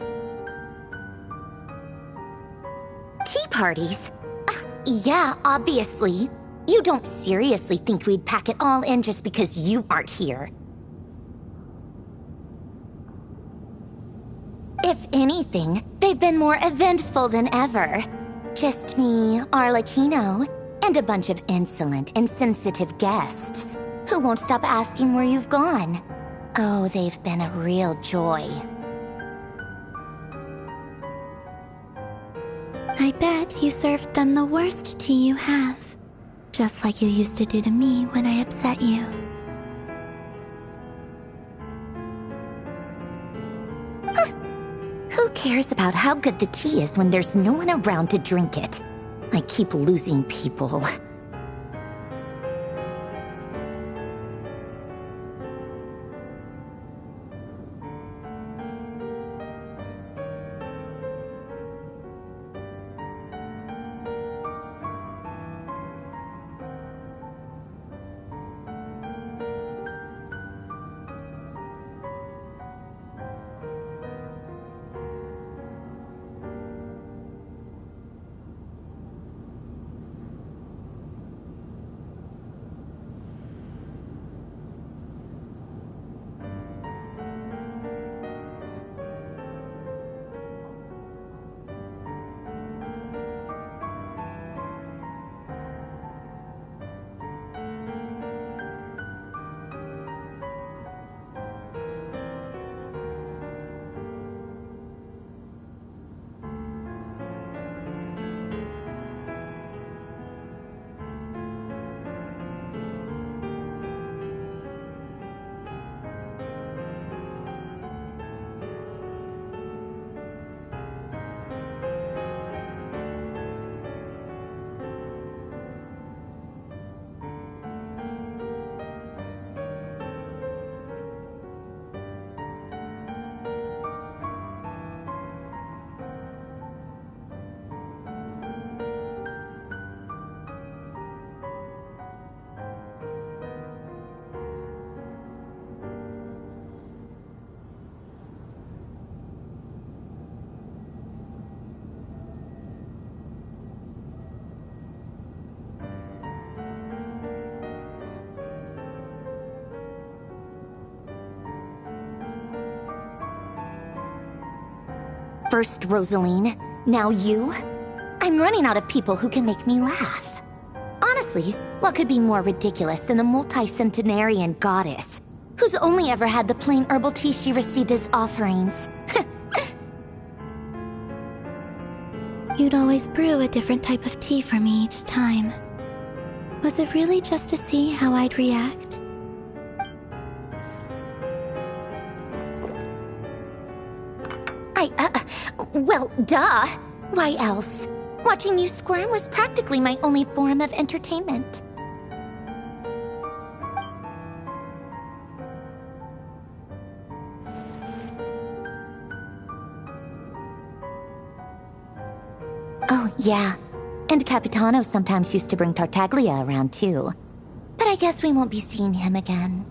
Speaker 23: Tea parties? Yeah, obviously. You don't seriously think we'd pack it all in just because you aren't here. If anything, they've been more eventful than ever. Just me, Arlecchino, and a bunch of insolent, insensitive guests who won't stop asking where you've gone. Oh, they've been a real joy.
Speaker 3: I bet you served them the worst tea you have. Just like you used to do to me when I upset you.
Speaker 23: Who cares about how good the tea is when there's no one around to drink it? I keep losing people. First Rosaline, now you? I'm running out of people who can make me laugh. Honestly, what could be more ridiculous than the multi-centenarian goddess, who's only ever had the plain herbal tea she received as offerings?
Speaker 3: You'd always brew a different type of tea for me each time. Was it really just to see how I'd react?
Speaker 23: Well, duh. Why else? Watching you squirm was practically my only form of entertainment. Oh, yeah. And Capitano sometimes used to bring Tartaglia around, too. But I guess we won't be seeing him again.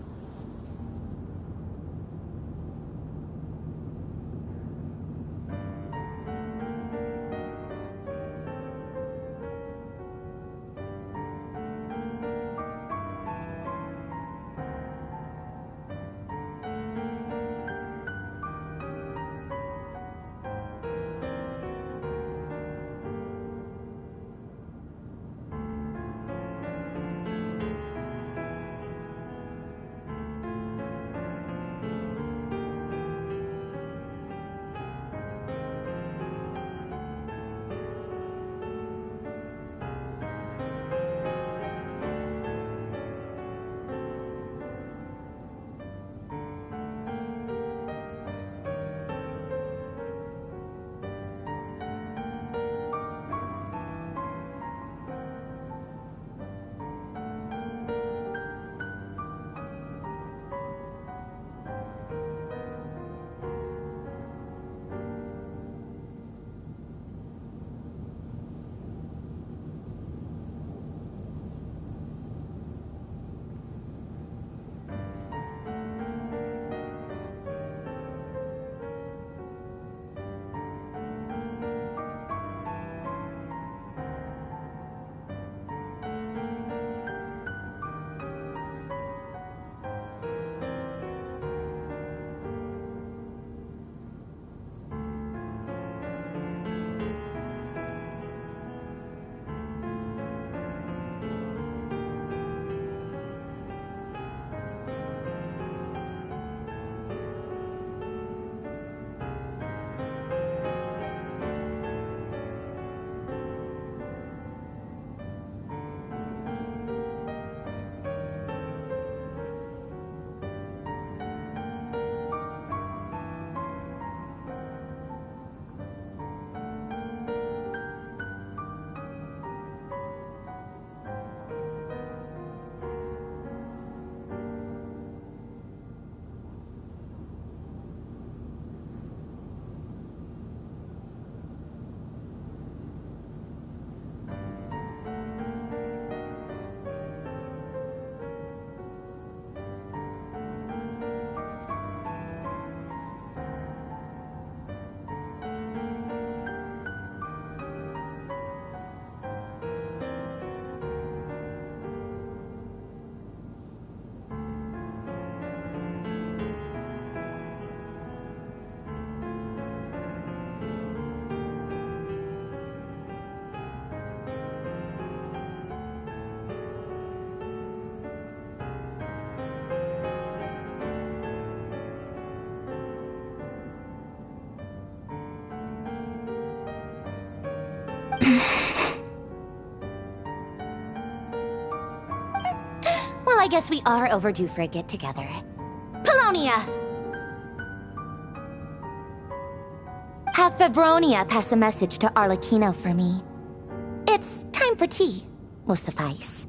Speaker 23: Well, I guess we are overdue for a get-together. Polonia! Have Febronia pass a message to Arlecchino for me. It's time for tea. Will suffice.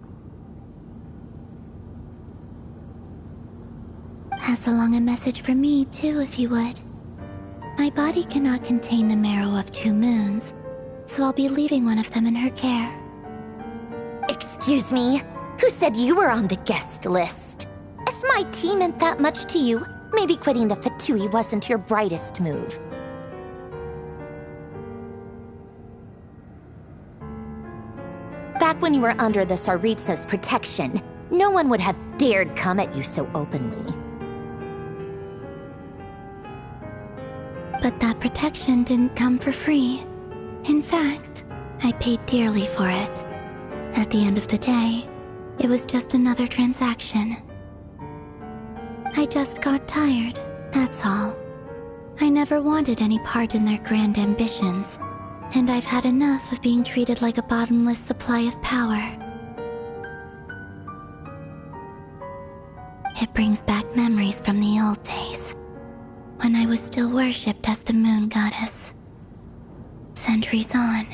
Speaker 3: Pass along a message for me, too, if you would. My body cannot contain the marrow of 2 moons, so I'll be leaving one of them in her care.
Speaker 23: Excuse me? Who said you were on the guest list? If my tea meant that much to you, maybe quitting the Fatui wasn't your brightest move. Back when you were under the Tsaritsa's protection, no one would have dared come at you so openly.
Speaker 3: But that protection didn't come for free. In fact, I paid dearly for it. At the end of the day, it was just another transaction. I just got tired, that's all. I never wanted any part in their grand ambitions, and I've had enough of being treated like a bottomless supply of power. It brings back memories from the old days, when I was still worshipped as the moon goddess. Centuries on,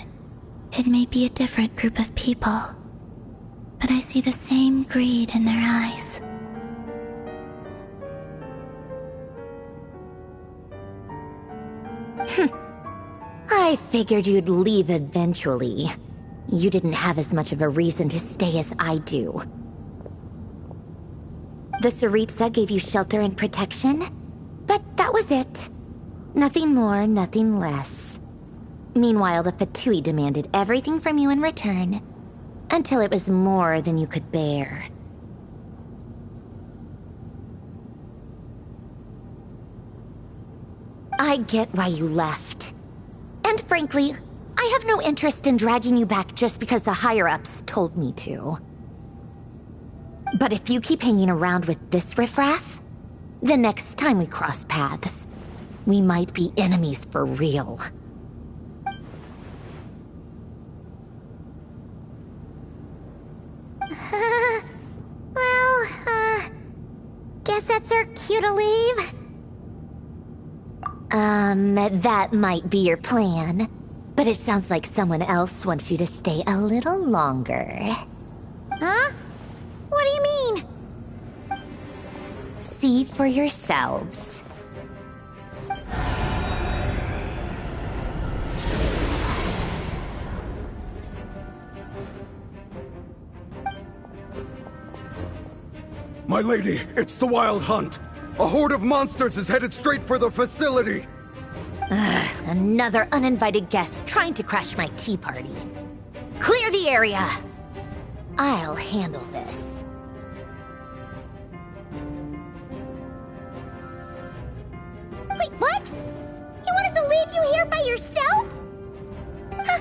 Speaker 3: it may be a different group of people, but I see the same greed in their eyes.
Speaker 23: I figured you'd leave eventually. You didn't have as much of a reason to stay as I do. The Tsaritsa gave you shelter and protection, but that was it. Nothing more, nothing less. Meanwhile, the Fatui demanded everything from you in return, until it was more than you could bear. I get why you left. And frankly, I have no interest in dragging you back just because the higher-ups told me to. But if you keep hanging around with this riffraff, the next time we cross paths, we might be enemies for real.
Speaker 18: Guess that's our cue to leave.
Speaker 23: That might be your plan, but it sounds like someone else wants you to stay a little longer.
Speaker 18: Huh? What do you mean?
Speaker 23: See for yourselves.
Speaker 22: My lady, it's the Wild Hunt. A horde of monsters is headed straight for the facility.
Speaker 23: Another uninvited guest trying to crash my tea party. Clear the area. I'll handle this.
Speaker 18: Wait, what? You want us to leave you here by yourself?
Speaker 23: Huh,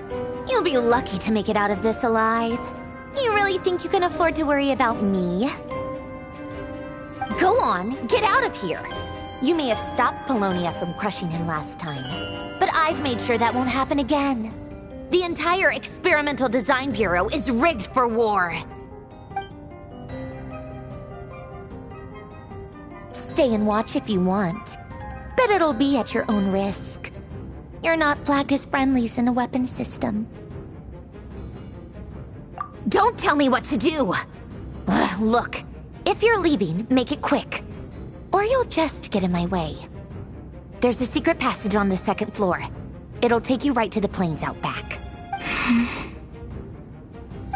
Speaker 23: you'll be lucky to make it out of this alive. You really think you can afford to worry about me? Go on, get out of here. You may have stopped Polonia from crushing him last time, but I've made sure that won't happen again. The entire Experimental Design Bureau is rigged for war. Stay and watch if you want, but it'll be at your own risk. You're not flagged as friendlies in the weapons system. Don't tell me what to do! Look, if you're leaving, make it quick. Or you'll just get in my way. There's a secret passage on the 2nd floor. It'll take you right to the plains out back.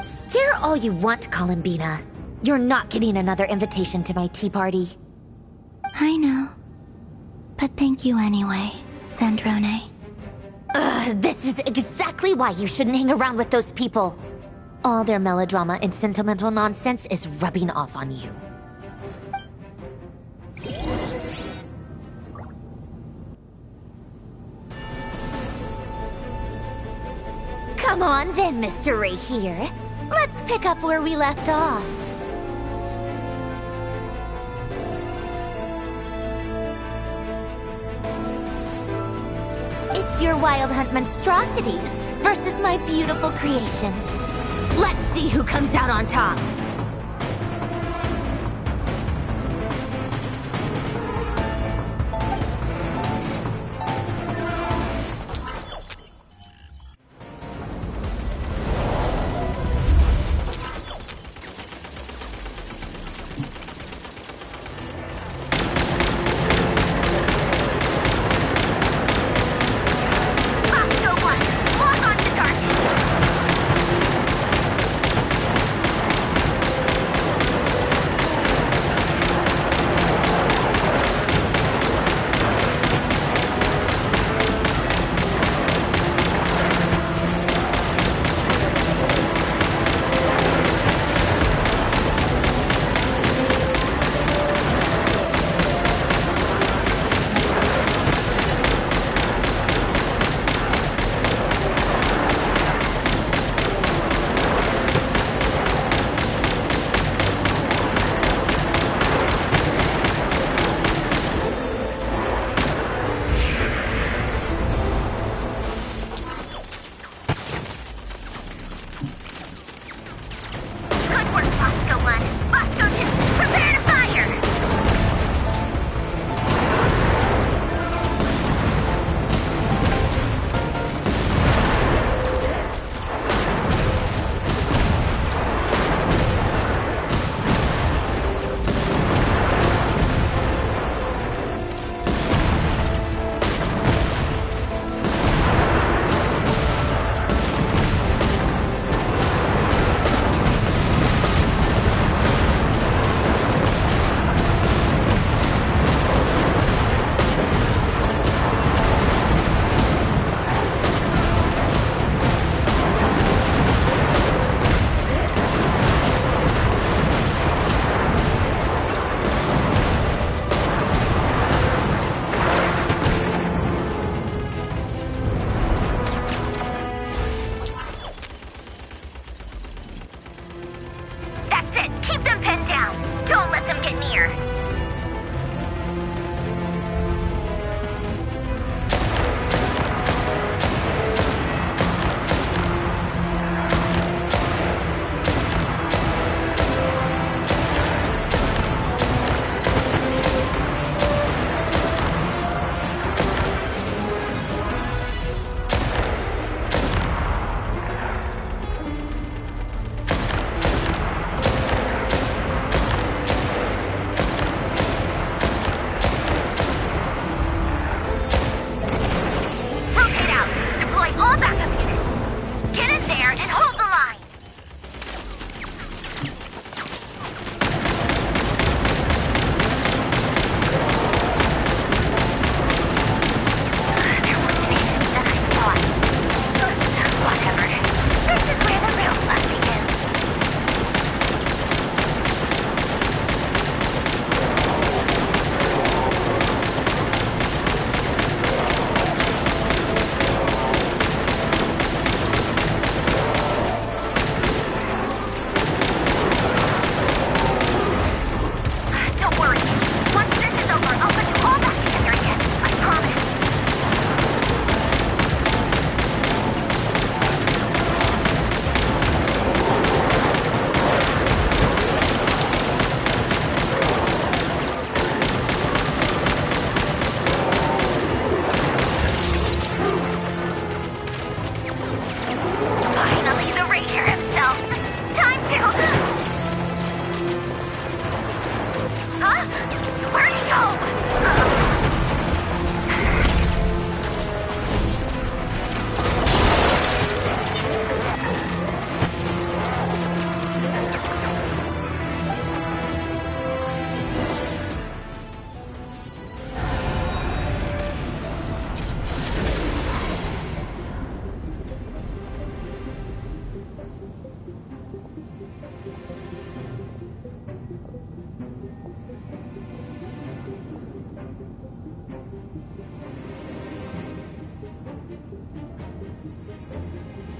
Speaker 23: Stare all you want, Columbina. You're not getting another invitation to my tea party.
Speaker 3: I know. But thank you anyway, Sandrone.
Speaker 23: This is exactly why you shouldn't hang around with those people. All their melodrama and sentimental nonsense is rubbing off on you. Come on then, Mr. Ray here. Let's pick up where we left off. It's your Wild Hunt monstrosities. versus my beautiful creations. Let's see who comes out on top.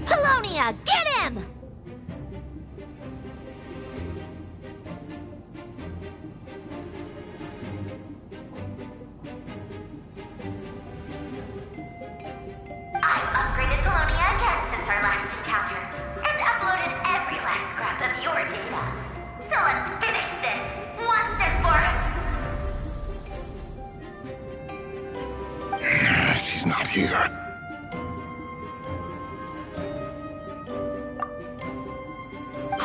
Speaker 23: Polonia, get him! I've upgraded Polonia again since since our last encounter, and uploaded every last scrap of your data. So let's finish this, once and for...
Speaker 17: She's not here.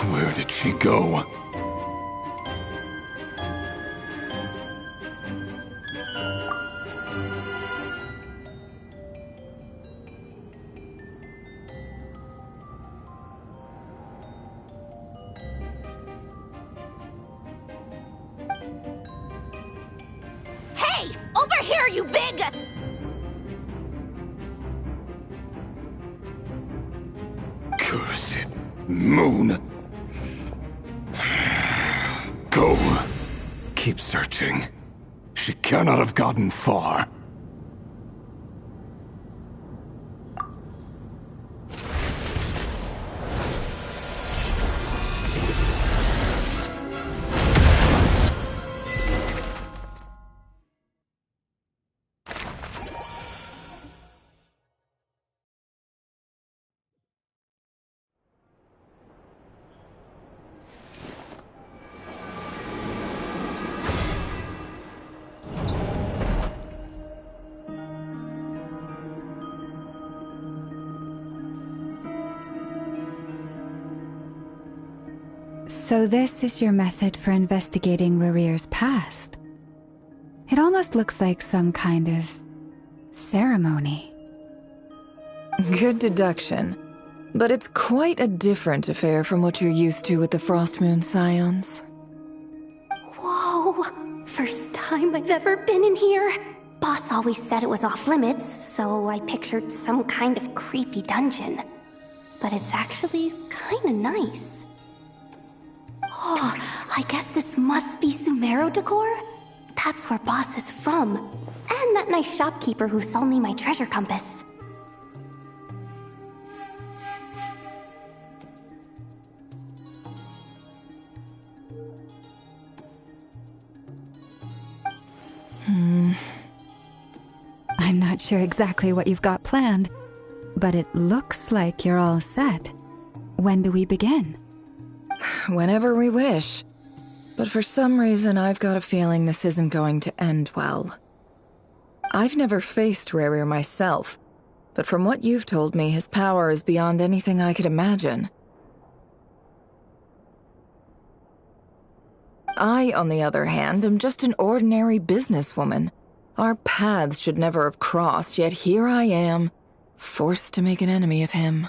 Speaker 17: Where did she go?
Speaker 23: Hey! Over here, you big...
Speaker 17: Cursed moon. Go. Keep searching. She cannot have gotten far.
Speaker 10: So this is your method for investigating Rarir's past? It almost looks like some kind of ceremony.
Speaker 9: Good deduction. But it's quite a different affair from what you're used to with the Frostmoon Scions.
Speaker 23: Whoa! First time I've ever been in here. Boss always said it was off limits, so I pictured some kind of creepy dungeon. But it's actually kinda nice. Oh, I guess this must be Sumero decor? That's where Boss is from. And that nice shopkeeper who sold me my treasure compass.
Speaker 10: I'm not sure exactly what you've got planned, but it looks like you're all set. When do we begin?
Speaker 9: Whenever we wish. But for some reason, I've got a feeling this isn't going to end well. I've never faced Rarir myself, but from what you've told me, his power is beyond anything I could imagine. I, on the other hand, am just an ordinary businesswoman. Our paths should never have crossed, yet here I am, forced to make an enemy of him.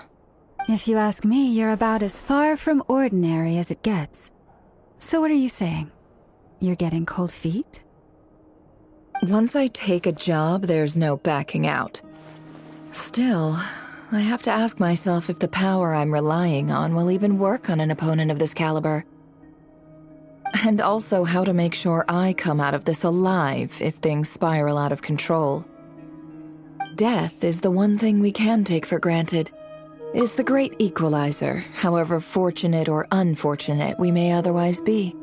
Speaker 10: If you ask me, you're about as far from ordinary as it gets. So what are you saying? You're getting cold feet?
Speaker 9: Once I take a job, there's no backing out. Still, I have to ask myself if the power I'm relying on will even work on an opponent of this caliber. And also how to make sure I come out of this alive if things spiral out of control. Death is the one thing we can take for granted. It is the great equalizer, however fortunate or unfortunate we may otherwise be.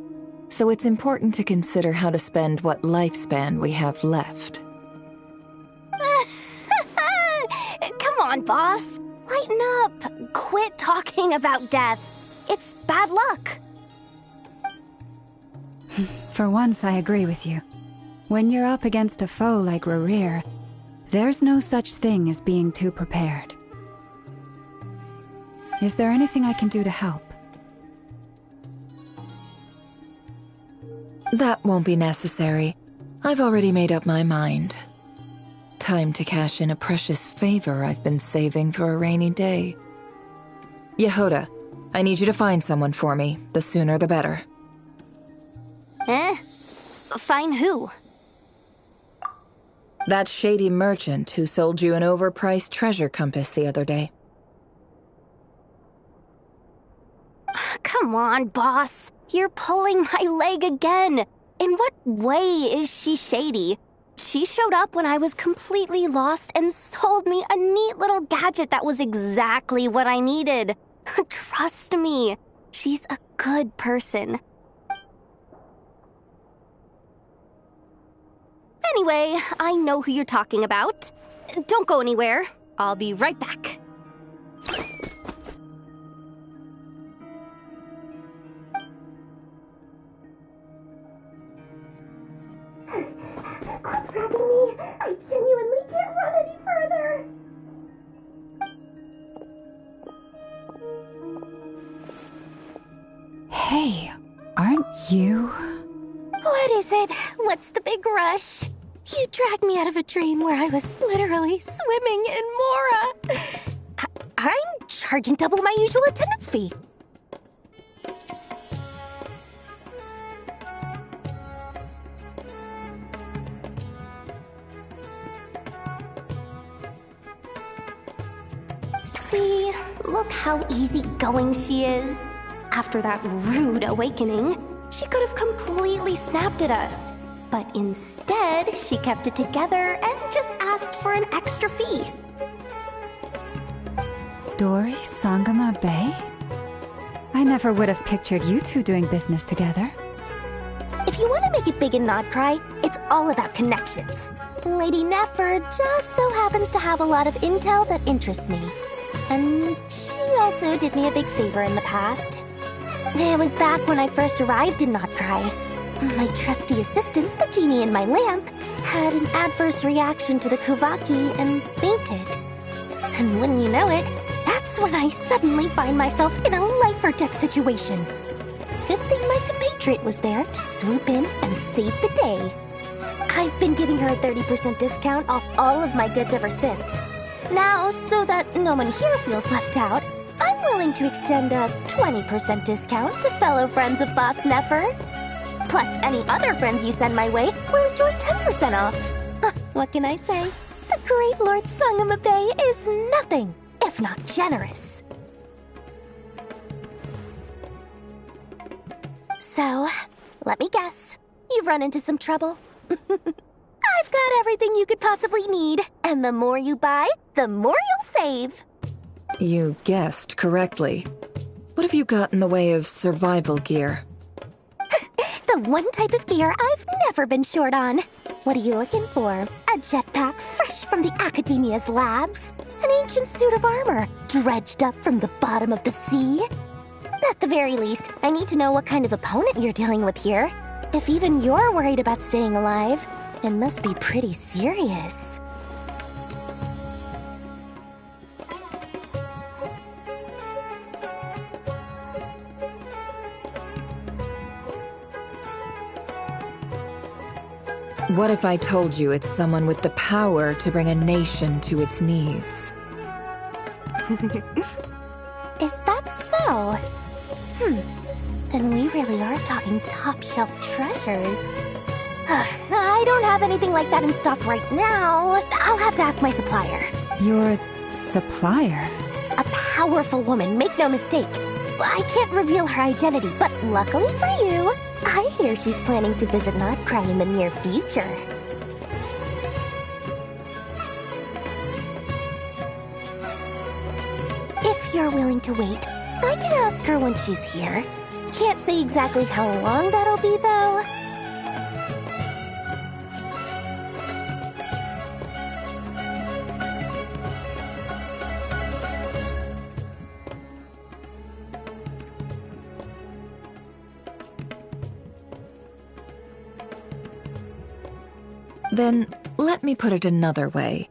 Speaker 9: So it's important to consider how to spend what lifespan we have left.
Speaker 23: Come on, boss. Lighten up. Quit talking about death. It's bad luck.
Speaker 10: For once, I agree with you. When you're up against a foe like Rarir, there's no such thing as being too prepared. Is there anything I can do to help?
Speaker 9: That won't be necessary. I've already made up my mind. Time to cash in a precious favor I've been saving for a rainy day. Yehoda, I need you to find someone for me. The sooner the better.
Speaker 23: Find who?
Speaker 9: That shady merchant who sold you an overpriced treasure compass the other day.
Speaker 23: Come on, boss. You're pulling my leg again. In what way is she shady? She showed up when I was completely lost and sold me a neat little gadget that was exactly what I needed. Trust me, she's a good person. Anyway, I know who you're talking about. Don't go anywhere. I'll be right back.
Speaker 10: Hey, aren't you?
Speaker 23: What is it? What's the big rush? You dragged me out of a dream where I was literally swimming in Mora. I'm charging double my usual attendance fee. See, look how easygoing she is. After that rude awakening, she could have completely snapped at us. But instead, she kept it together and just asked for an extra fee.
Speaker 10: Dori Sangama Bay? I never would have pictured you two doing business together.
Speaker 23: If you want to make it big and not cry, it's all about connections. Lady Nefer just so happens to have a lot of intel that interests me. And she also did me a big favor in the past. It was back when I first arrived in Not Cry. My trusty assistant, the genie in my lamp, had an adverse reaction to the Kuvaki and fainted. And wouldn't you know it, that's when I suddenly find myself in a life-or-death situation. Good thing my compatriot was there to swoop in and save the day. I've been giving her a 30% discount off all of my goods ever since. Now, so that no one here feels left out, I'm willing to extend a 20% discount to fellow friends of Boss Nefer. Plus, any other friends you send my way will enjoy 10% off. What can I say? The great Lord Sangama Bay is nothing if not generous. So, let me guess. You've run into some trouble. I've got everything you could possibly need, and the more you buy, the more you'll save.
Speaker 9: You guessed correctly. What have you got in the way of survival gear?
Speaker 23: The one type of gear I've never been short on. What are you looking for? A jetpack fresh from the Academia's labs? An ancient suit of armor dredged up from the bottom of the sea? At the very least, I need to know what kind of opponent you're dealing with here. If even you're worried about staying alive, it must be pretty serious.
Speaker 9: What if I told you it's someone with the power to bring a nation to its knees?
Speaker 23: Is that so? Then we really are talking top-shelf treasures. I don't have anything like that in stock right now. I'll have to ask my supplier.
Speaker 10: Your supplier?
Speaker 23: A powerful woman, make no mistake. I can't reveal her identity, but luckily for you, I hear she's planning to visit Not Cry in the near future. If you're willing to wait, I can ask her when she's here. Can't say exactly how long that'll be, though.
Speaker 9: Then, let me put it another way.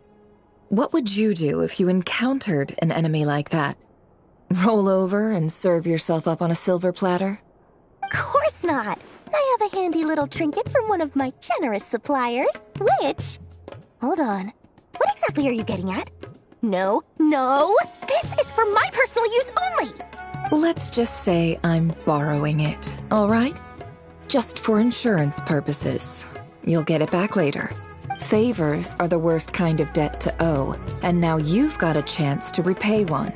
Speaker 9: What would you do if you encountered an enemy like that? Roll over and serve yourself up on a silver platter?
Speaker 23: Of course not! I have a handy little trinket from one of my generous suppliers, which... Hold on. What exactly are you getting at? No, no! This is for my personal use only!
Speaker 9: Let's just say I'm borrowing it, all right? Just for insurance purposes. You'll get it back later. Favors are the worst kind of debt to owe, and now you've got a chance to repay one.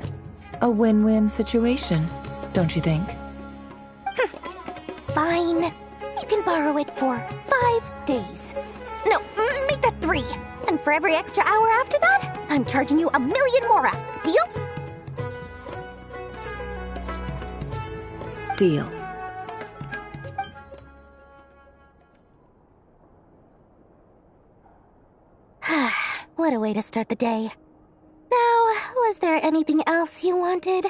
Speaker 9: A win-win situation, don't you think?
Speaker 23: Fine. You can borrow it for 5 days. No, make that 3. And for every extra hour after that, I'm charging you 1,000,000 mora. Deal?
Speaker 9: Deal.
Speaker 23: What a way to start the day. Now, was there anything else you wanted?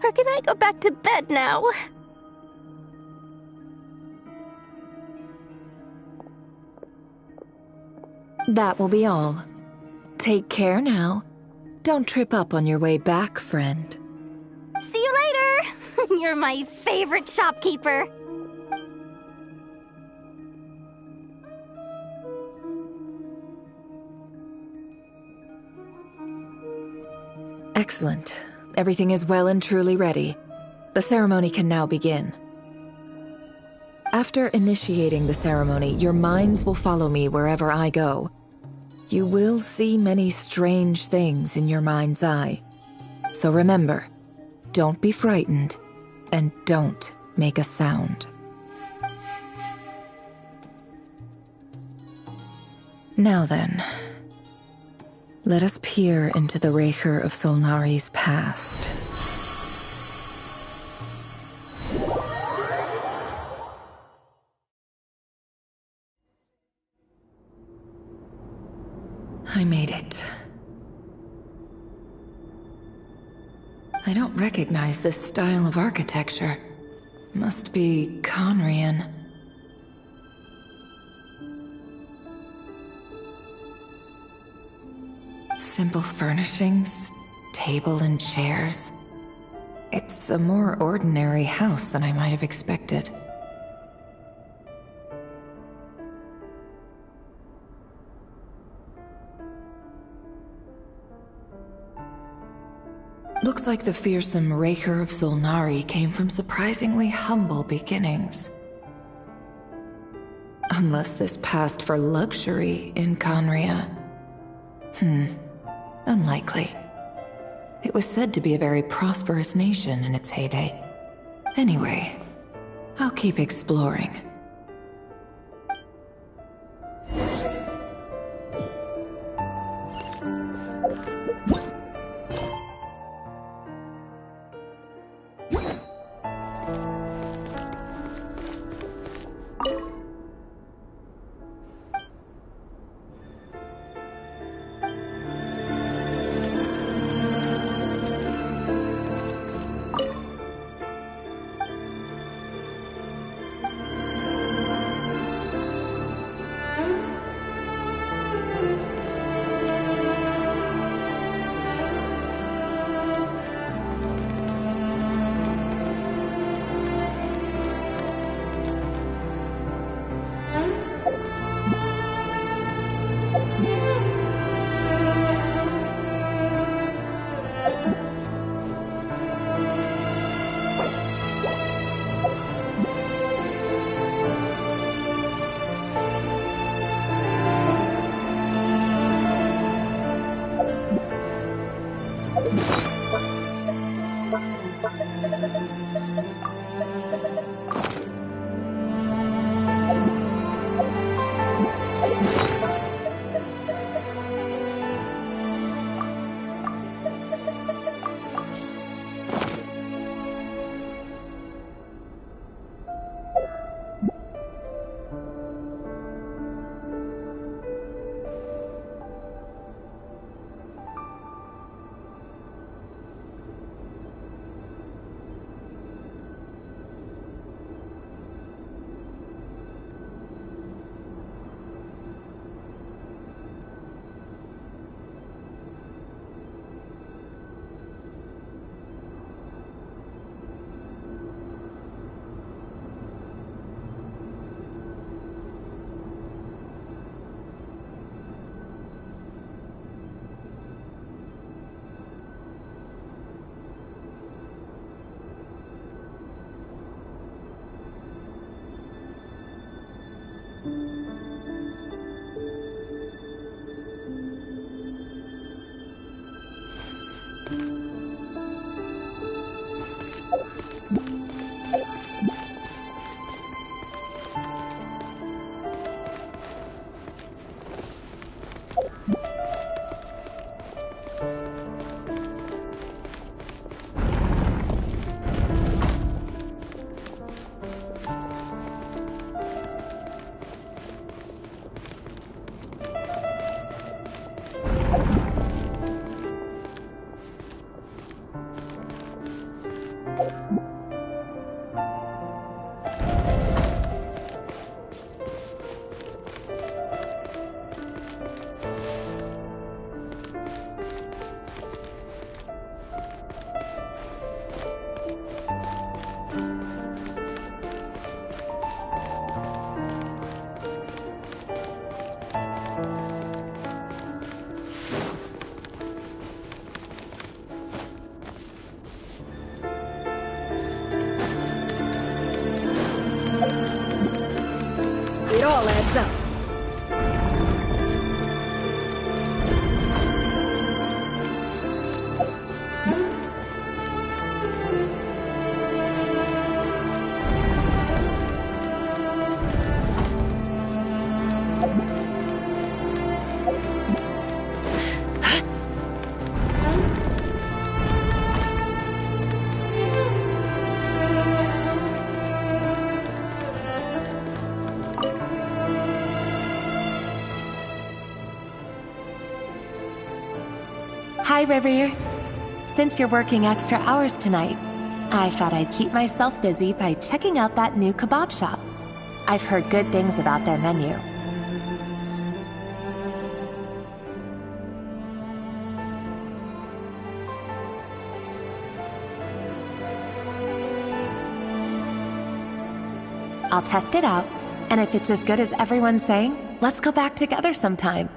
Speaker 23: Or can I go back to bed now?
Speaker 9: That will be all. Take care now. Don't trip up on your way back, friend.
Speaker 23: See you later! You're my favorite shopkeeper.
Speaker 9: Excellent. Everything is well and truly ready. The ceremony can now begin. After initiating the ceremony, your minds will follow me wherever I go. You will see many strange things in your mind's eye. So remember, don't be frightened, and don't make a sound. Now then, let us peer into the Raker of Solnari's past. I made it. I don't recognize this style of architecture. Must be Conrian. Simple furnishings, table and chairs. It's a more ordinary house than I might have expected. Looks like the fearsome Raker of Solnari came from surprisingly humble beginnings. Unless this passed for luxury in Conria. Unlikely. It was said to be a very prosperous nation in its heyday. Anyway, I'll keep exploring.
Speaker 14: all adds up.
Speaker 2: Hi, Reverie. Since you're working extra hours tonight, I thought I'd keep myself busy by checking out that new kebab shop. I've heard good things about their menu. I'll test it out, and if it's as good as everyone's saying, let's go back together sometime.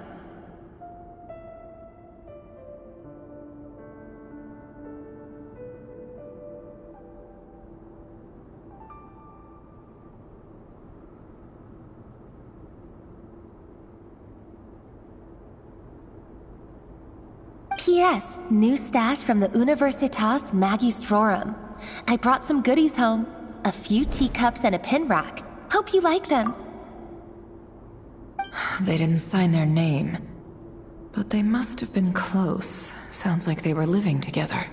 Speaker 2: P.S. New stash from the Universitas Magistrorum. I brought some goodies home. A few teacups and a pin rack. Hope you like them.
Speaker 9: They didn't sign their name. But they must have been close. Sounds like they were living together.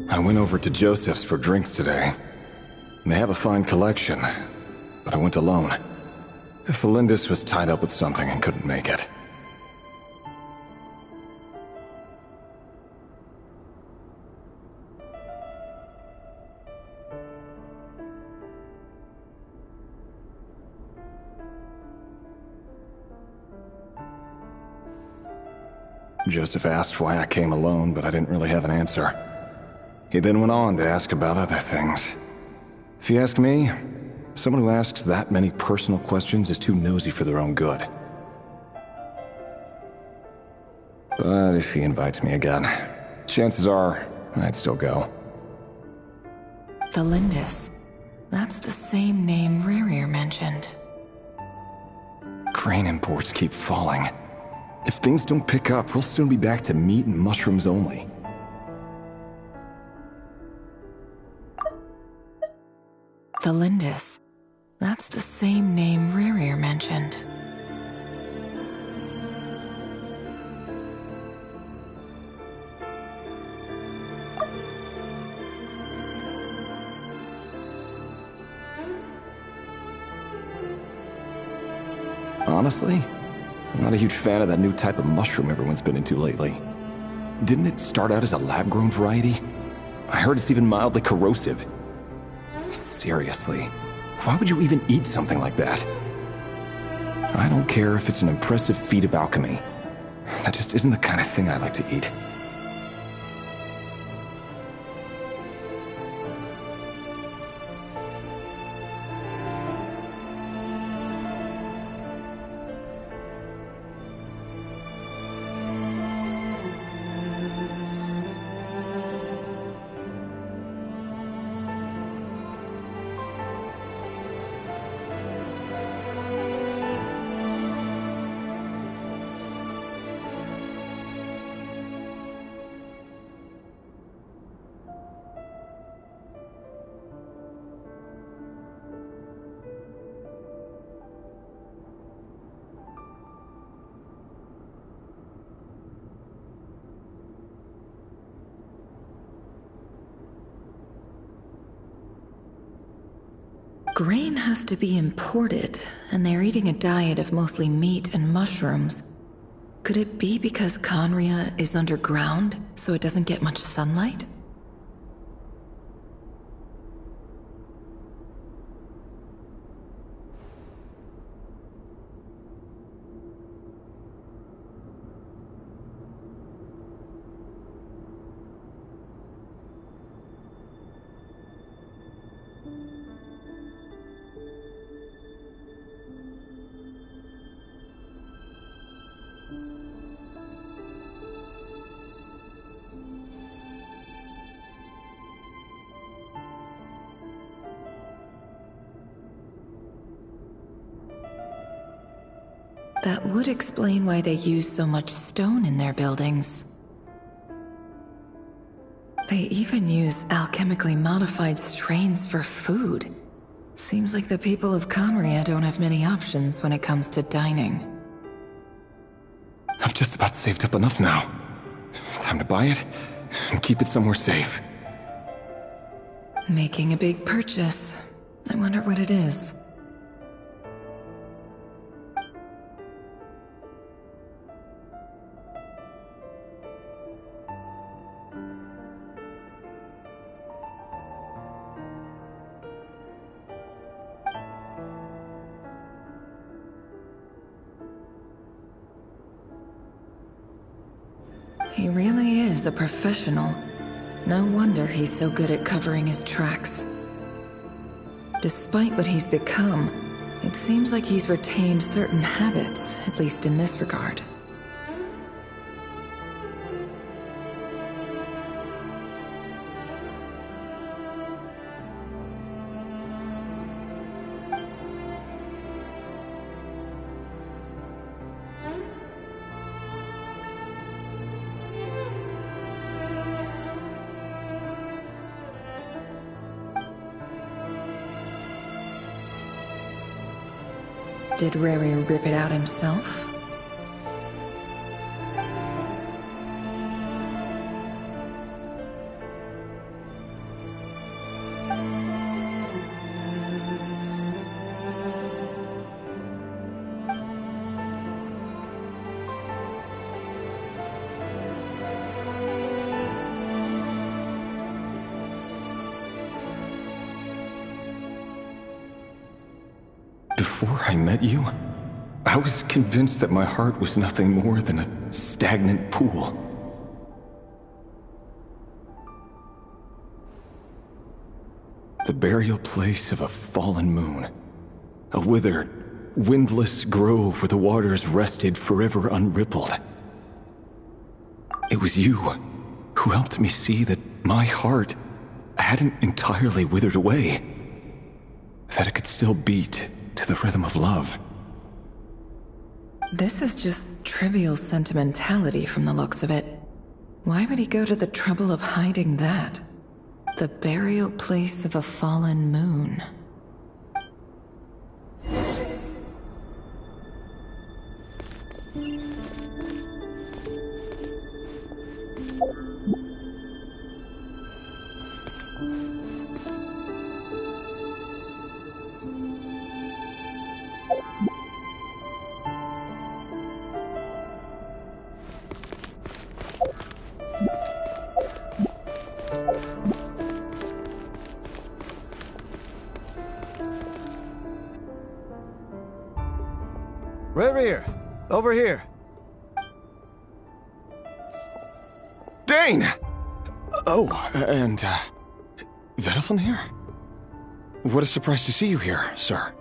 Speaker 17: I went over to Joseph's for drinks today. They have a fine collection, but I went alone. Felindis was tied up with something and couldn't make it. Joseph asked why I came alone, but I didn't really have an answer. He then went on to ask about other things. If you ask me, someone who asks that many personal questions is too nosy for their own good. But if he invites me again, chances are I'd still go.
Speaker 9: The Lindis. That's the same name Rerir mentioned.
Speaker 17: Crane imports keep falling. If things don't pick up, we'll soon be back to meat and mushrooms only.
Speaker 9: The Lindis. That's the same name Rerir mentioned.
Speaker 17: Honestly, I'm not a huge fan of that new type of mushroom everyone's been into lately. Didn't it start out as a lab-grown variety? I heard it's even mildly corrosive. Seriously, why would you even eat something like that? I don't care if it's an impressive feat of alchemy. That just isn't the kind of thing I like to eat.
Speaker 9: Grain has to be imported, and they're eating a diet of mostly meat and mushrooms. Could it be because Conria is underground, so it doesn't get much sunlight? That would explain why they use so much stone in their buildings. They even use alchemically modified strains for food. Seems like the people of Conria don't have many options when it comes to dining.
Speaker 17: I've just about saved up enough now. Time to buy it and keep it somewhere safe.
Speaker 9: Making a big purchase. I wonder what it is. He really is a professional. No wonder he's so good at covering his tracks. Despite what he's become, it seems like he's retained certain habits, at least in this regard. Did Rary rip it out himself?
Speaker 17: Before I met you, I was convinced that my heart was nothing more than a stagnant pool. The burial place of a fallen moon. A withered, windless grove where the waters rested forever unrippled. It was you who helped me see that my heart hadn't entirely withered away. That it could still beat to the rhythm of love.
Speaker 9: This is just trivial sentimentality from the looks of it. Why would he go to the trouble of hiding that? The burial place of a fallen moon.
Speaker 8: Rear, over here.
Speaker 17: Dane! Oh, and, Vedelfin here? What a surprise to see you here, sir.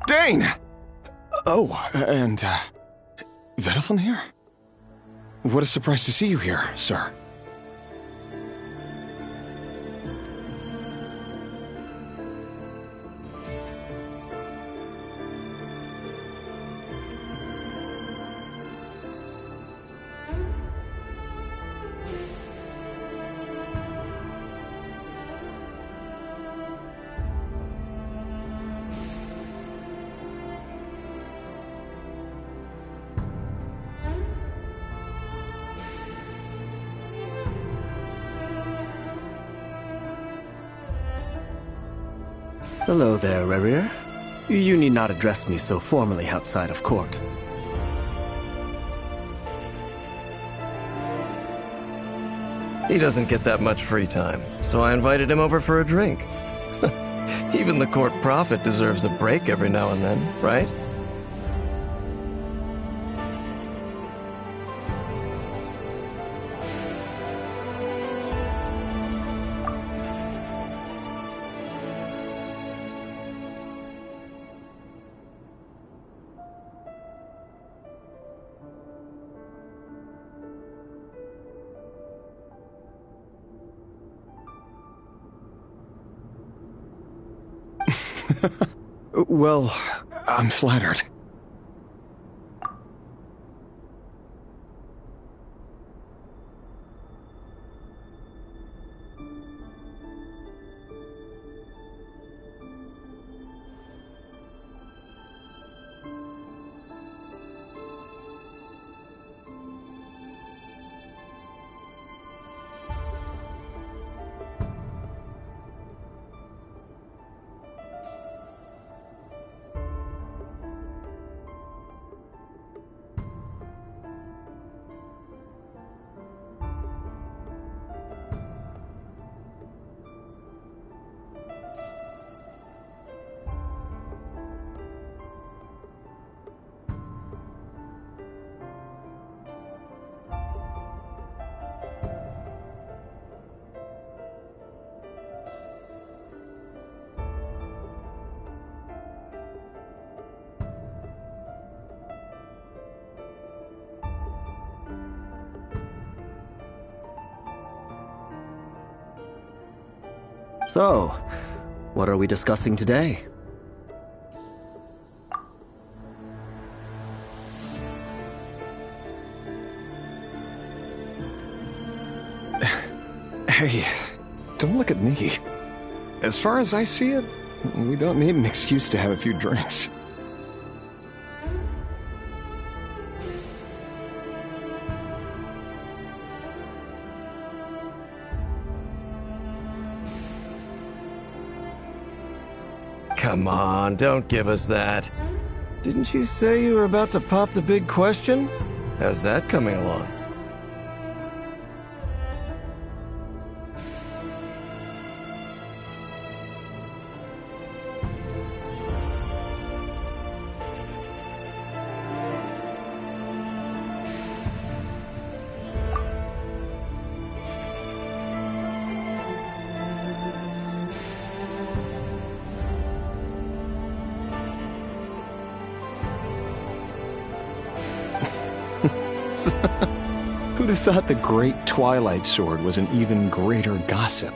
Speaker 17: Dane! Oh, and, Vedelfin here? What a surprise to see you here, sir.
Speaker 6: Hello there, Rerir. You need not address me so formally outside of court.
Speaker 8: He doesn't get that much free time, so I invited him over for a drink. Even the court prophet deserves a break every now and then, right?
Speaker 1: Well, I'm flattered.
Speaker 6: So, what are we discussing today?
Speaker 1: Hey, don't look at me. As far as I see it, we don't need an excuse to have a few drinks.
Speaker 8: Come on, don't give us that. Didn't you say you were about to pop the big question? How's that coming along?
Speaker 1: Who'd have thought the Great Twilight Sword was an even greater gossip?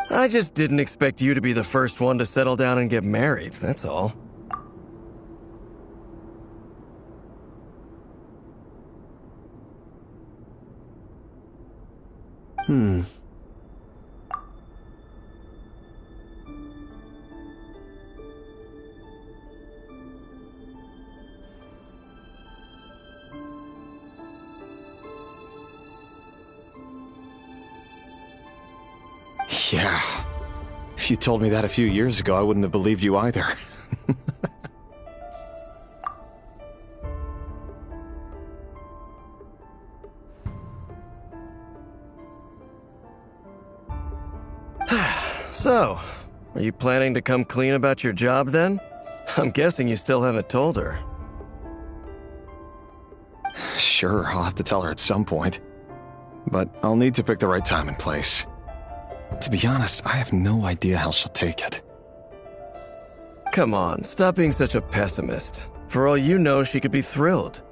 Speaker 8: I just didn't expect you to be the first one to settle down and get married, that's all.
Speaker 1: Yeah. If you told me that a few years ago, I wouldn't have believed you either.
Speaker 8: So, are you planning to come clean about your job then? I'm guessing you still haven't told her.
Speaker 1: Sure, I'll have to tell her at some point. But I'll need to pick the right time and place. To be honest, I have no idea how she'll take it.
Speaker 8: Come on, stop being such a pessimist. For all you know, she could be thrilled.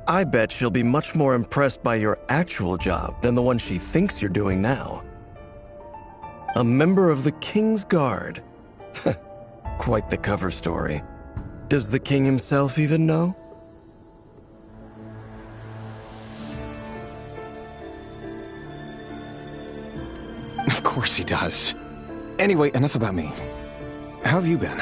Speaker 8: I bet she'll be much more impressed by your actual job than the one she thinks you're doing now. A member of the King's Guard. Quite the cover story. Does the king himself even know?
Speaker 1: Of course he does. Anyway, enough about me. How have you been?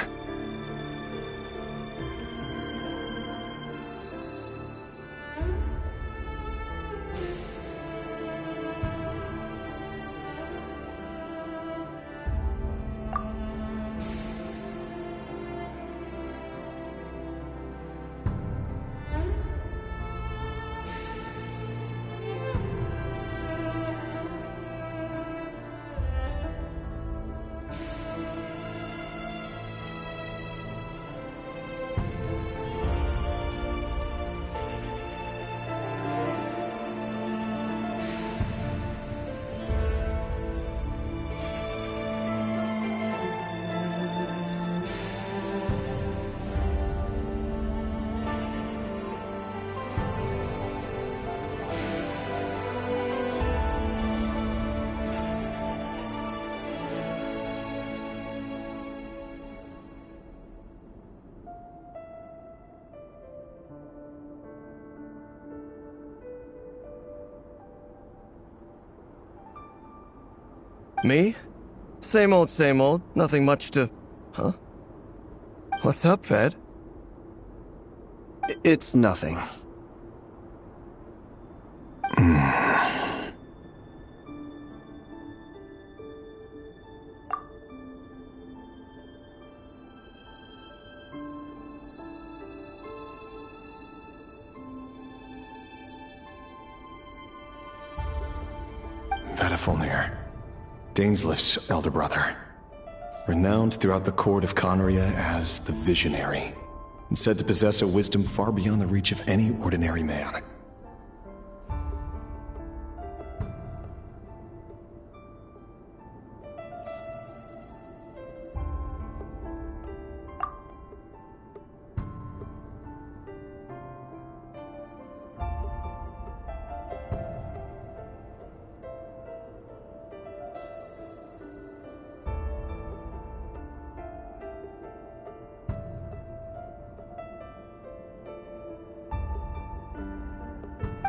Speaker 13: Me? Same old, nothing much to... Huh? What's up, Ved?
Speaker 6: It's nothing.
Speaker 17: Vedifulnir, Dainslift's elder brother. Renowned throughout the court of Conria as the Visionary, and said to possess a wisdom far beyond the reach of any ordinary man.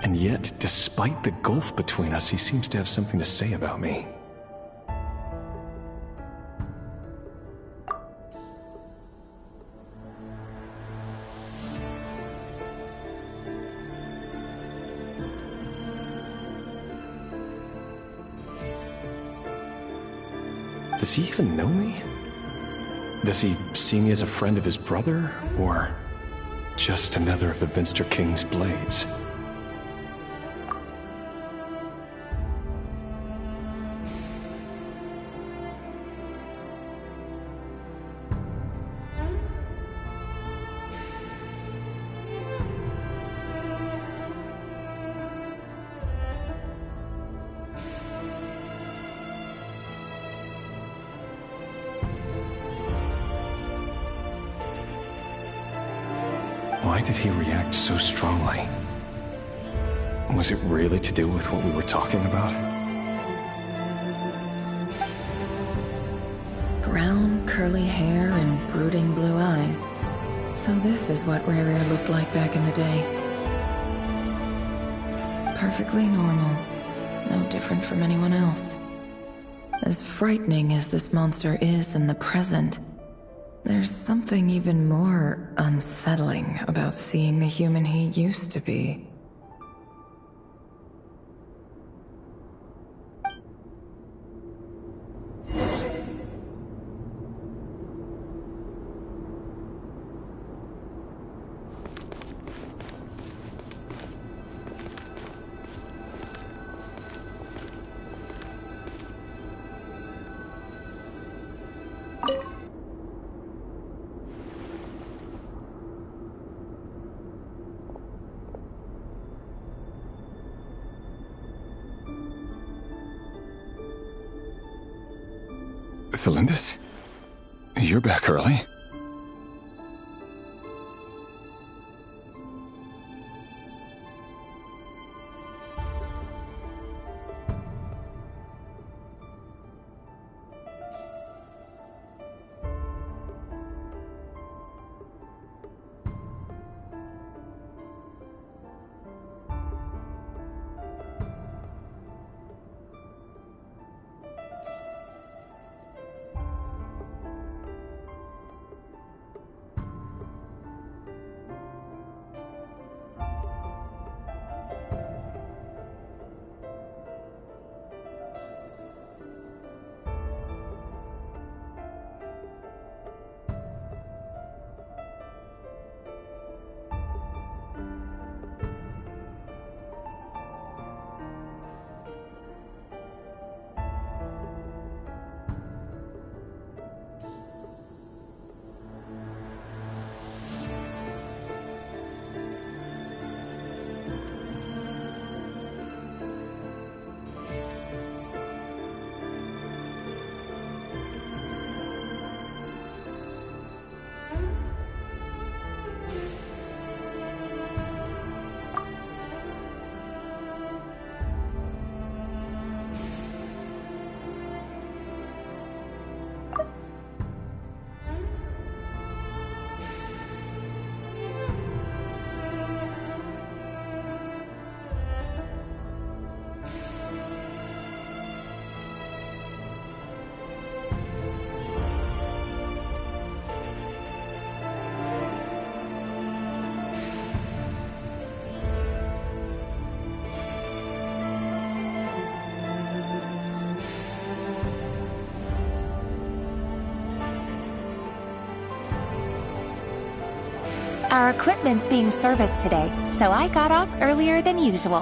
Speaker 17: And yet, despite the gulf between us, he seems to have something to say about me. Does he even know me? Does he see me as a friend of his brother, or just another of the Vinster King's blades? Why did he react so strongly? Was it really to do with what we were talking about?
Speaker 9: Brown, curly hair and brooding blue eyes. So this is what Rare looked like back in the day. Perfectly normal. No different from anyone else. As frightening as this monster is in the present, there's something even more unsettling about seeing the human he used to be.
Speaker 17: Felindus? You're back early?
Speaker 2: Our equipment's being serviced today, so I got off earlier than usual.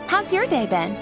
Speaker 2: How's your day been?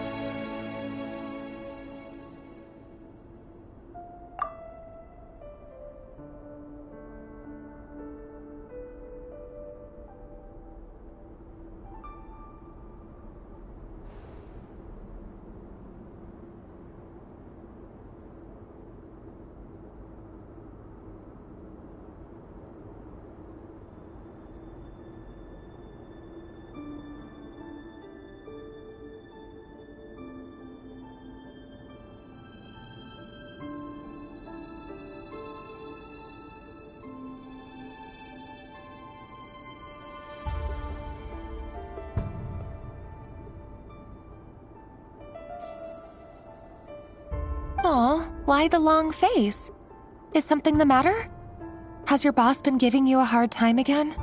Speaker 2: Aw, why the long face? Is something the matter? Has your boss been giving you a hard time again?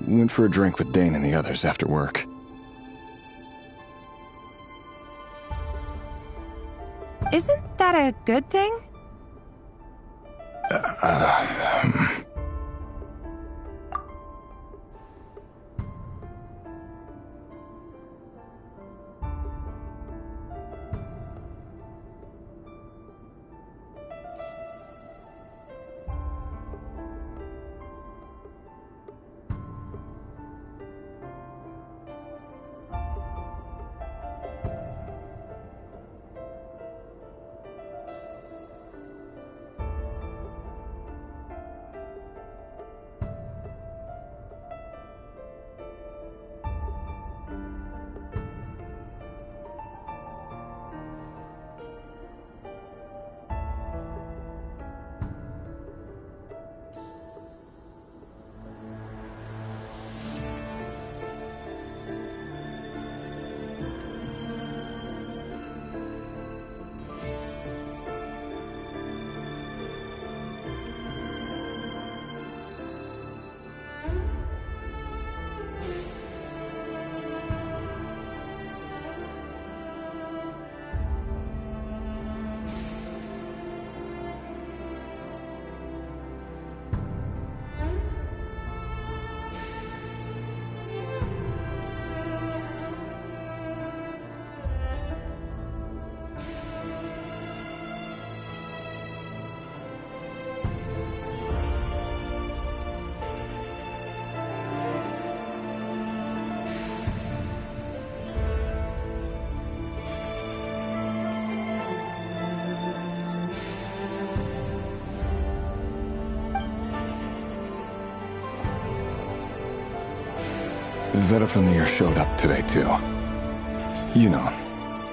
Speaker 17: Went for a drink with Dane and the others after work.
Speaker 2: Isn't that a good thing?
Speaker 17: Vedifamir showed up today, too. You know,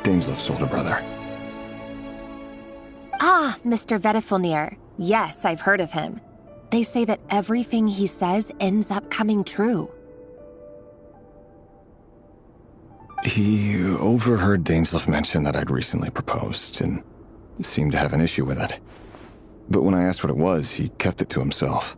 Speaker 17: Daneslev's older brother.
Speaker 2: Ah, Mr. Vedifamir. Yes, I've heard of him. They say that everything he says ends up coming true.
Speaker 17: He overheard Dainslev mention that I'd recently proposed, and seemed to have an issue with it. But when I asked what it was, he kept it to himself.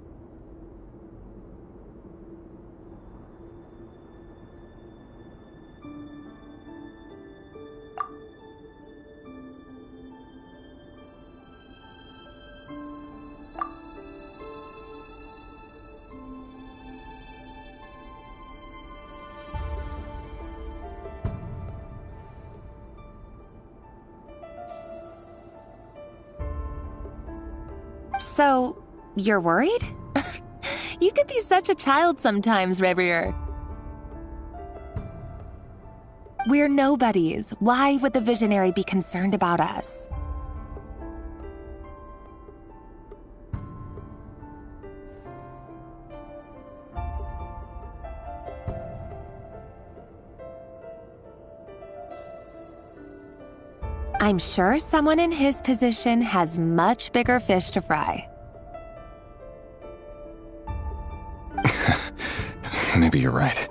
Speaker 2: So, you're worried? You could be such a child sometimes, Reverie. We're nobodies. Why would the Visionary be concerned about us? I'm sure someone in his position has much bigger fish to fry.
Speaker 17: Maybe you're right.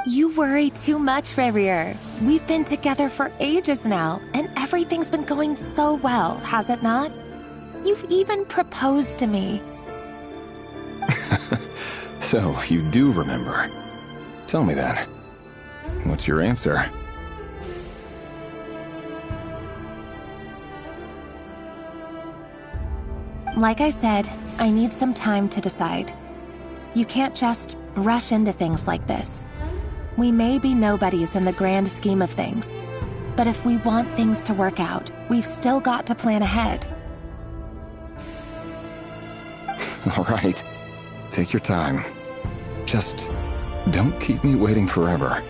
Speaker 2: You worry too much, Reverie. We've been together for ages now, and everything's been going so well, has it not? You've even proposed to me.
Speaker 17: So, you do remember. Tell me then. What's your answer?
Speaker 2: Like I said, I need some time to decide. You can't just rush into things like this. We may be nobodies in the grand scheme of things, but if we want things to work out, we've still got to plan ahead.
Speaker 17: All right. Take your time. Just don't keep me waiting forever.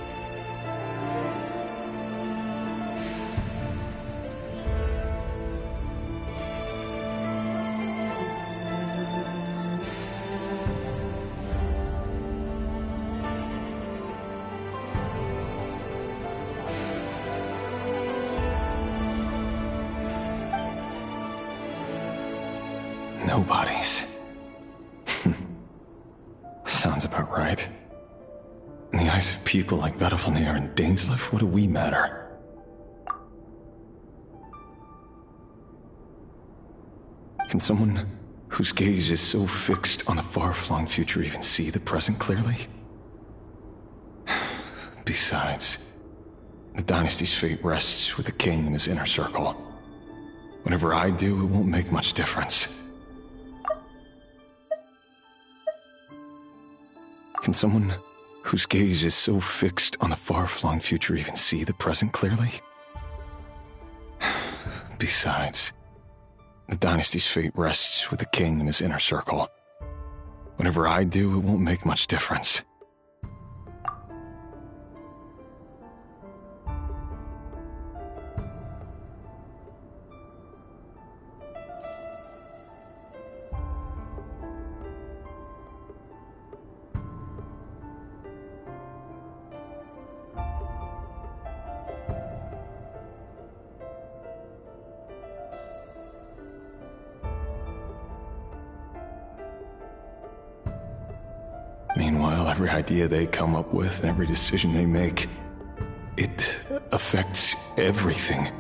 Speaker 17: Nobodies. Sounds about right. In the eyes of people like Vedifamir and Dainslev, what do we matter? Can someone whose gaze is so fixed on a far-flung future even see the present clearly? Besides, the dynasty's fate rests with the king and his inner circle. Whatever I do, it won't make much difference. Can someone whose gaze is so fixed on a far-flung future even see the present clearly? Besides, the dynasty's fate rests with the king and his inner circle. Whatever I do, it won't make much difference. Meanwhile, every idea they come up with and every decision they make, it affects everything.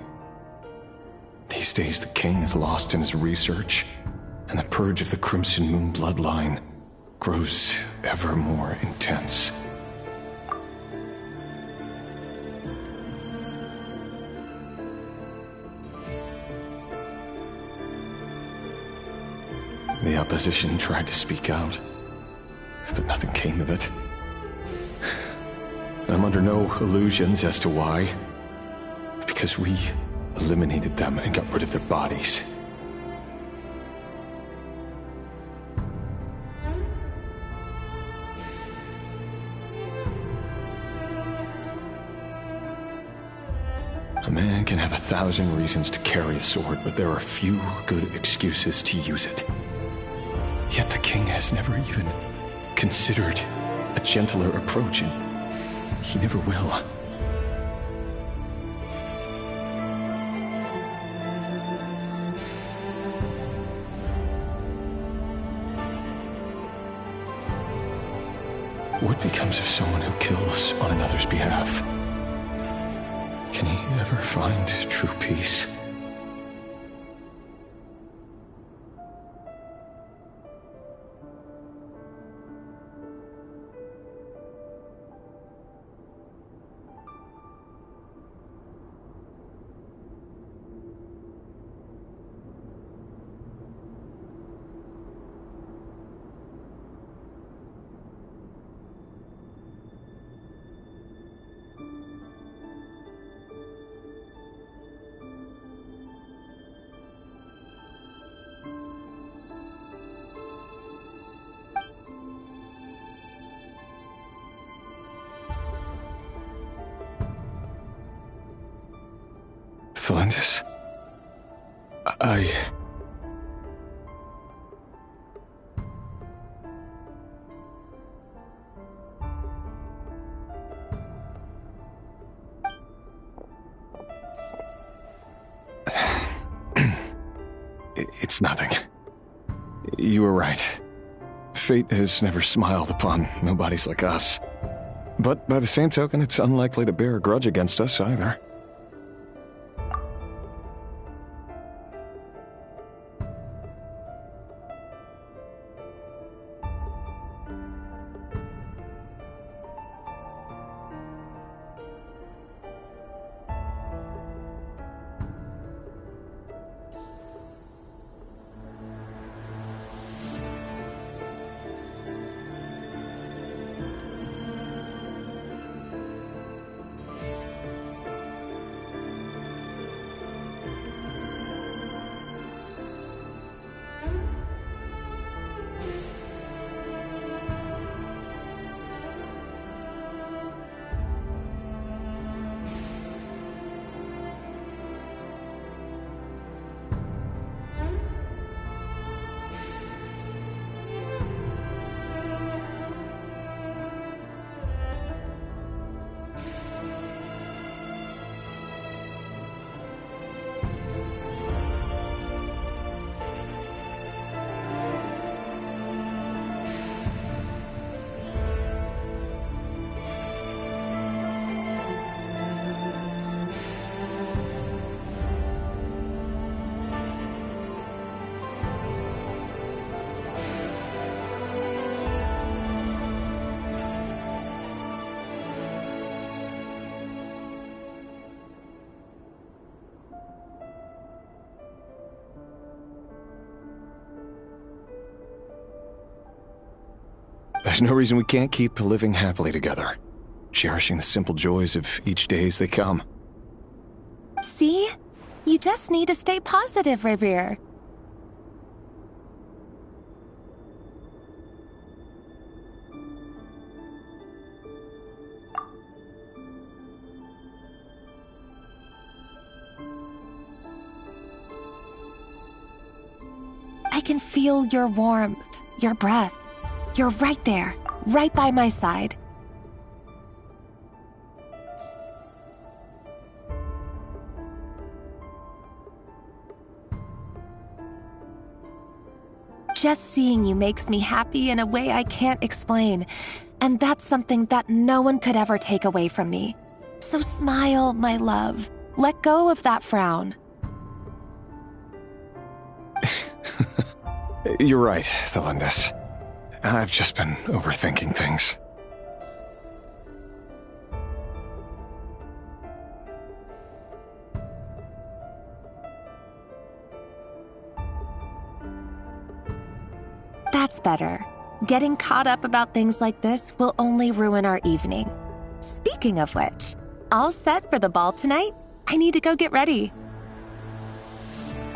Speaker 17: These days, the king is lost in his research, and the purge of the Crimson Moon bloodline grows ever more intense. The opposition tried to speak out, but nothing came of it. And I'm under no illusions as to why. Because we eliminated them and got rid of their bodies. A man can have 1,000 reasons to carry a sword, but there are few good excuses to use it. Yet the king has never even considered a gentler approach, and he never will. What becomes of someone who kills on another's behalf? Can he ever find true peace? Thalendis, It's nothing. You were right. Fate has never smiled upon nobodies like us. But by the same token, it's unlikely to bear a grudge against us either. There's no reason we can't keep living happily together, cherishing the simple joys of each day as they come.
Speaker 2: See? You just need to stay positive, Revere. I can feel your warmth, your breath. You're right there, right by my side. Just seeing you makes me happy in a way I can't explain, and that's something that no one could ever take away from me. So smile, my love. Let go of that frown.
Speaker 17: You're right, Thelindis. I've just been overthinking things.
Speaker 2: That's better. Getting caught up about things like this will only ruin our evening. Speaking of which, all set for the ball tonight? I need to go get ready.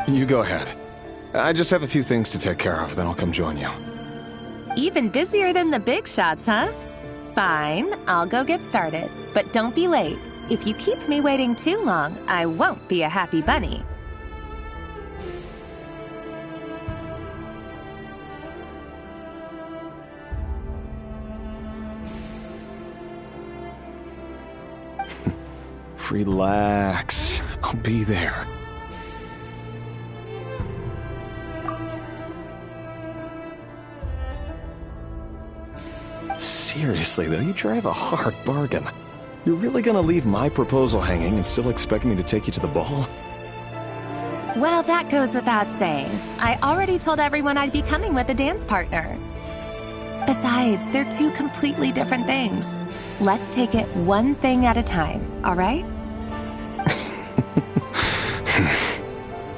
Speaker 17: You go ahead. I just have a few things to take care of, then I'll come join you.
Speaker 2: Even busier than the big shots, huh? Fine, I'll go get started. But don't be late. If you keep me waiting too long, I won't be a happy bunny.
Speaker 17: Relax. I'll be there. Seriously, though, you drive a hard bargain. You're really gonna leave my proposal hanging and still expect me to take you to the ball?
Speaker 2: Well, that goes without saying. I already told everyone I'd be coming with a dance partner. Besides, they're two completely different things. Let's take it one thing at a time, all right?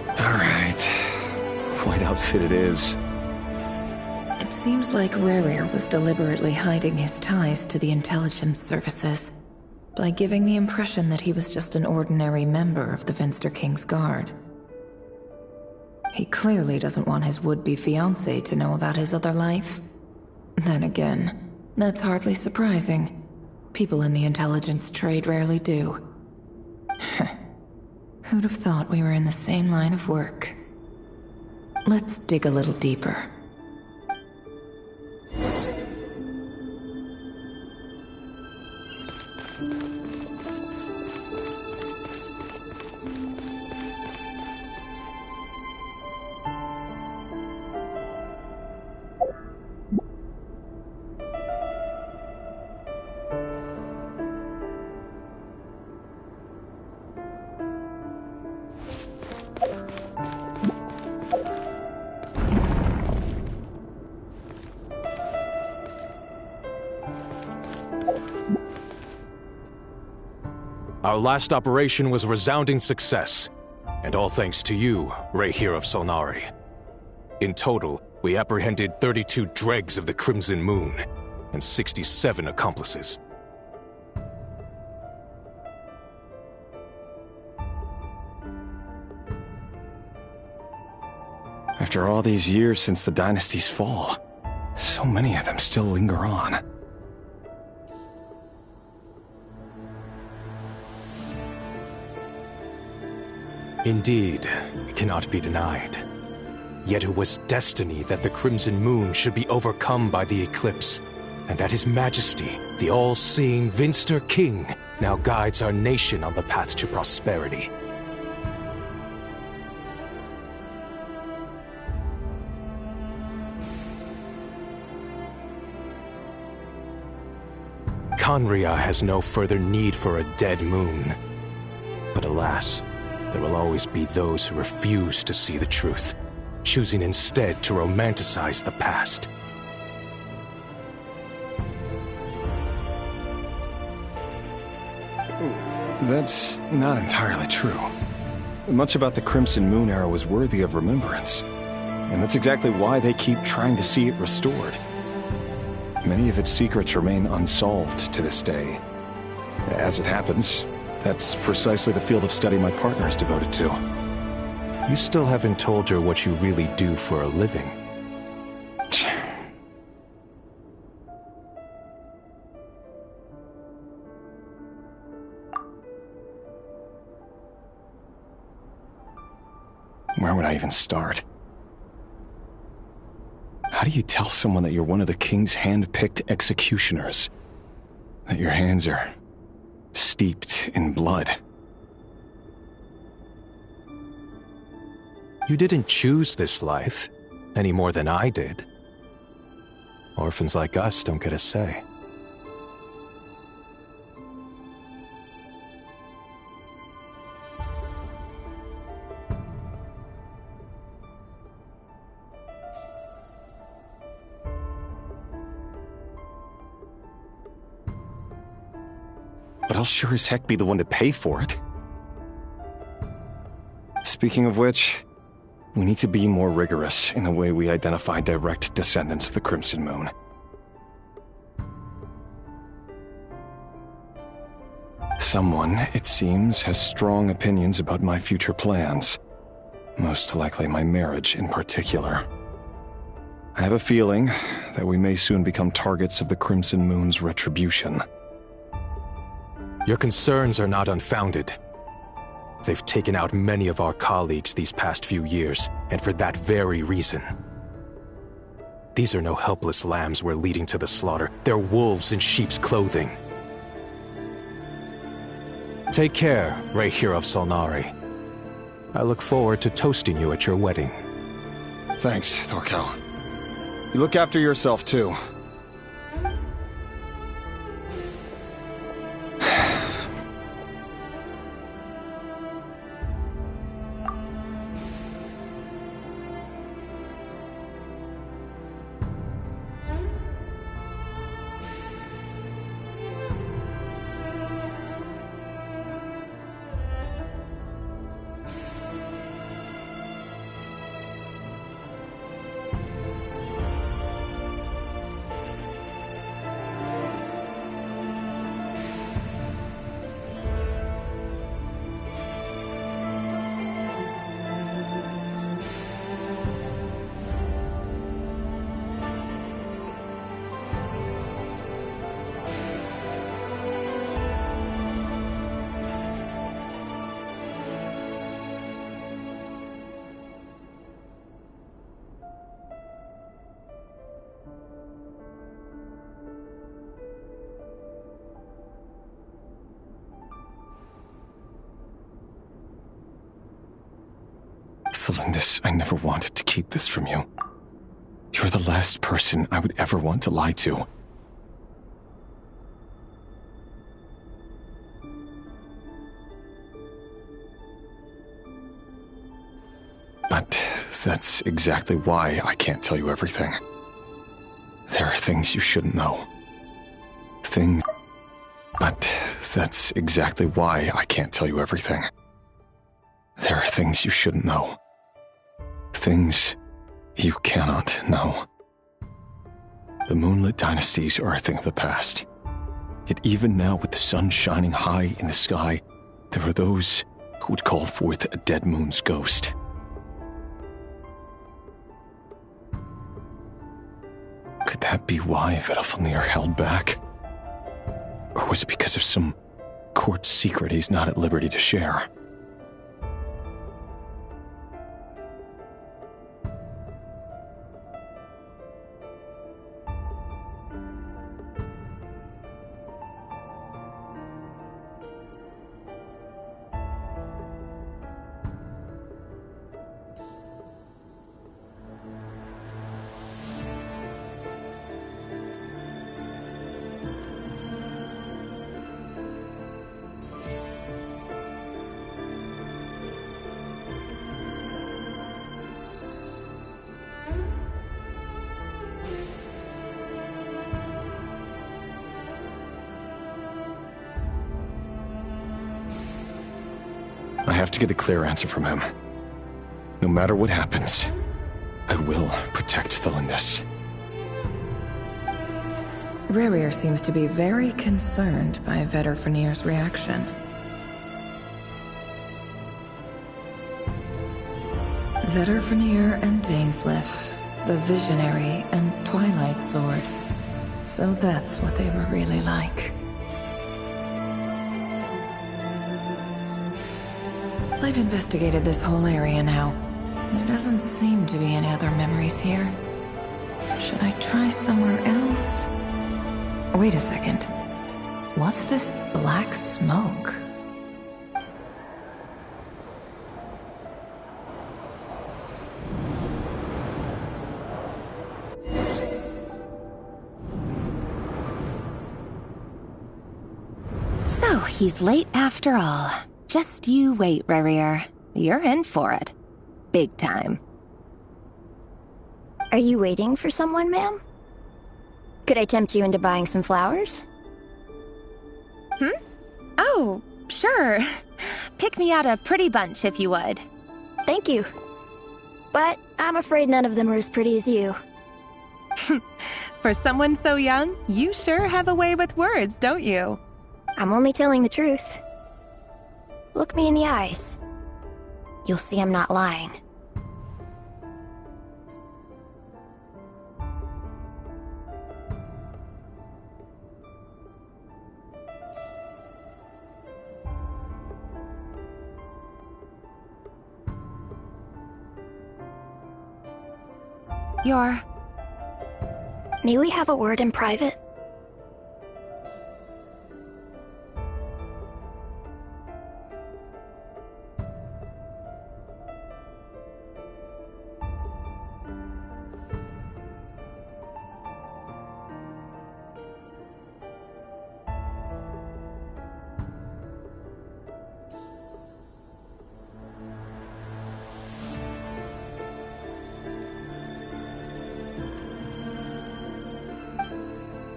Speaker 17: All right. White outfit it is.
Speaker 9: It seems like Rerir was deliberately hiding his ties to the intelligence services by giving the impression that he was just an ordinary member of the Finster King's Guard. He clearly doesn't want his would-be fiancée to know about his other life. Then again, that's hardly surprising. People in the intelligence trade rarely do. Who'd have thought we were in the same line of work? Let's dig a little deeper.
Speaker 1: Our last operation was a resounding success, and all thanks to you, Rehir of Solnari. In total, we apprehended 32 dregs of the Crimson Moon, and 67 accomplices.
Speaker 17: After all these years since the dynasty's fall, so many of them still linger on.
Speaker 1: Indeed, it cannot be denied. Yet it was destiny that the Crimson Moon should be overcome by the eclipse, and that His Majesty, the all-seeing Finster King, now guides our nation on the path to prosperity. Conria has no further need for a dead moon. But alas, there will always be those who refuse to see the truth, choosing instead to romanticize the past.
Speaker 17: That's not entirely true. Much about the Crimson Moon era was worthy of remembrance, and that's exactly why they keep trying to see it restored.
Speaker 5: many of its secrets remain unsolved to this day. As it happens, that's precisely the field of study my partner is devoted to.
Speaker 1: You still haven't told her what you really do for a living.
Speaker 5: Where would I even start? How do you tell someone that you're one of the king's hand-picked executioners? That your hands are steeped in blood?
Speaker 1: You didn't choose this life, any more than I did. Orphans like us don't get a say.
Speaker 5: But I'll sure as heck be the one to pay for it. Speaking of which, we need to be more rigorous in the way we identify direct descendants of the Crimson Moon. Someone, it seems, has strong opinions about my future plans. Most likely my marriage in particular. I have a feeling that we may soon become targets of the Crimson Moon's retribution.
Speaker 1: Your concerns are not unfounded. They've taken out many of our colleagues these past few years, and for that very reason. These are no helpless lambs we're leading to the slaughter. They're wolves in sheep's clothing. Take care, Rehir of Solnari. I look forward to toasting you at your wedding.
Speaker 5: Thanks, Thorkel. You look after yourself, too. Thelindis, I never wanted to keep this from you. You're the last person I would ever want to lie to. But that's exactly why I can't tell you everything. There are things you shouldn't know. But that's exactly why I can't tell you everything. There are things you shouldn't know. Things you cannot know. The moonlit dynasties are a thing of the past. Yet even now, with the sun shining high in the sky, there are those who would call forth a dead moon's ghost. Could that be why Vedalfnir held back? Or was it because of some court secret he's not at liberty to share? I have to get a clear answer from him. No matter what happens, I will protect Thelindis.
Speaker 9: Rerir seems to be very concerned by Vedderfanir's reaction. Vedderfanir and Dainsleif, the Visionary and Twilight Sword. So that's what they were really like. I've investigated this whole area now. There doesn't seem to be any other memories here. Should I try somewhere else? Wait a second. What's this black smoke?
Speaker 2: So, he's late after all. Just you wait, Rerir. You're in for it. Big time.
Speaker 4: Are you waiting for someone, ma'am? Could I tempt you into buying some flowers?
Speaker 2: Oh, sure. Pick me out a pretty bunch if you would.
Speaker 4: Thank you. But I'm afraid none of them are as pretty as you.
Speaker 2: For someone so young, you sure have a way with words, don't you?
Speaker 4: I'm only telling the truth. Look me in the eyes. You'll see I'm not lying.
Speaker 2: May
Speaker 4: we have a word in private?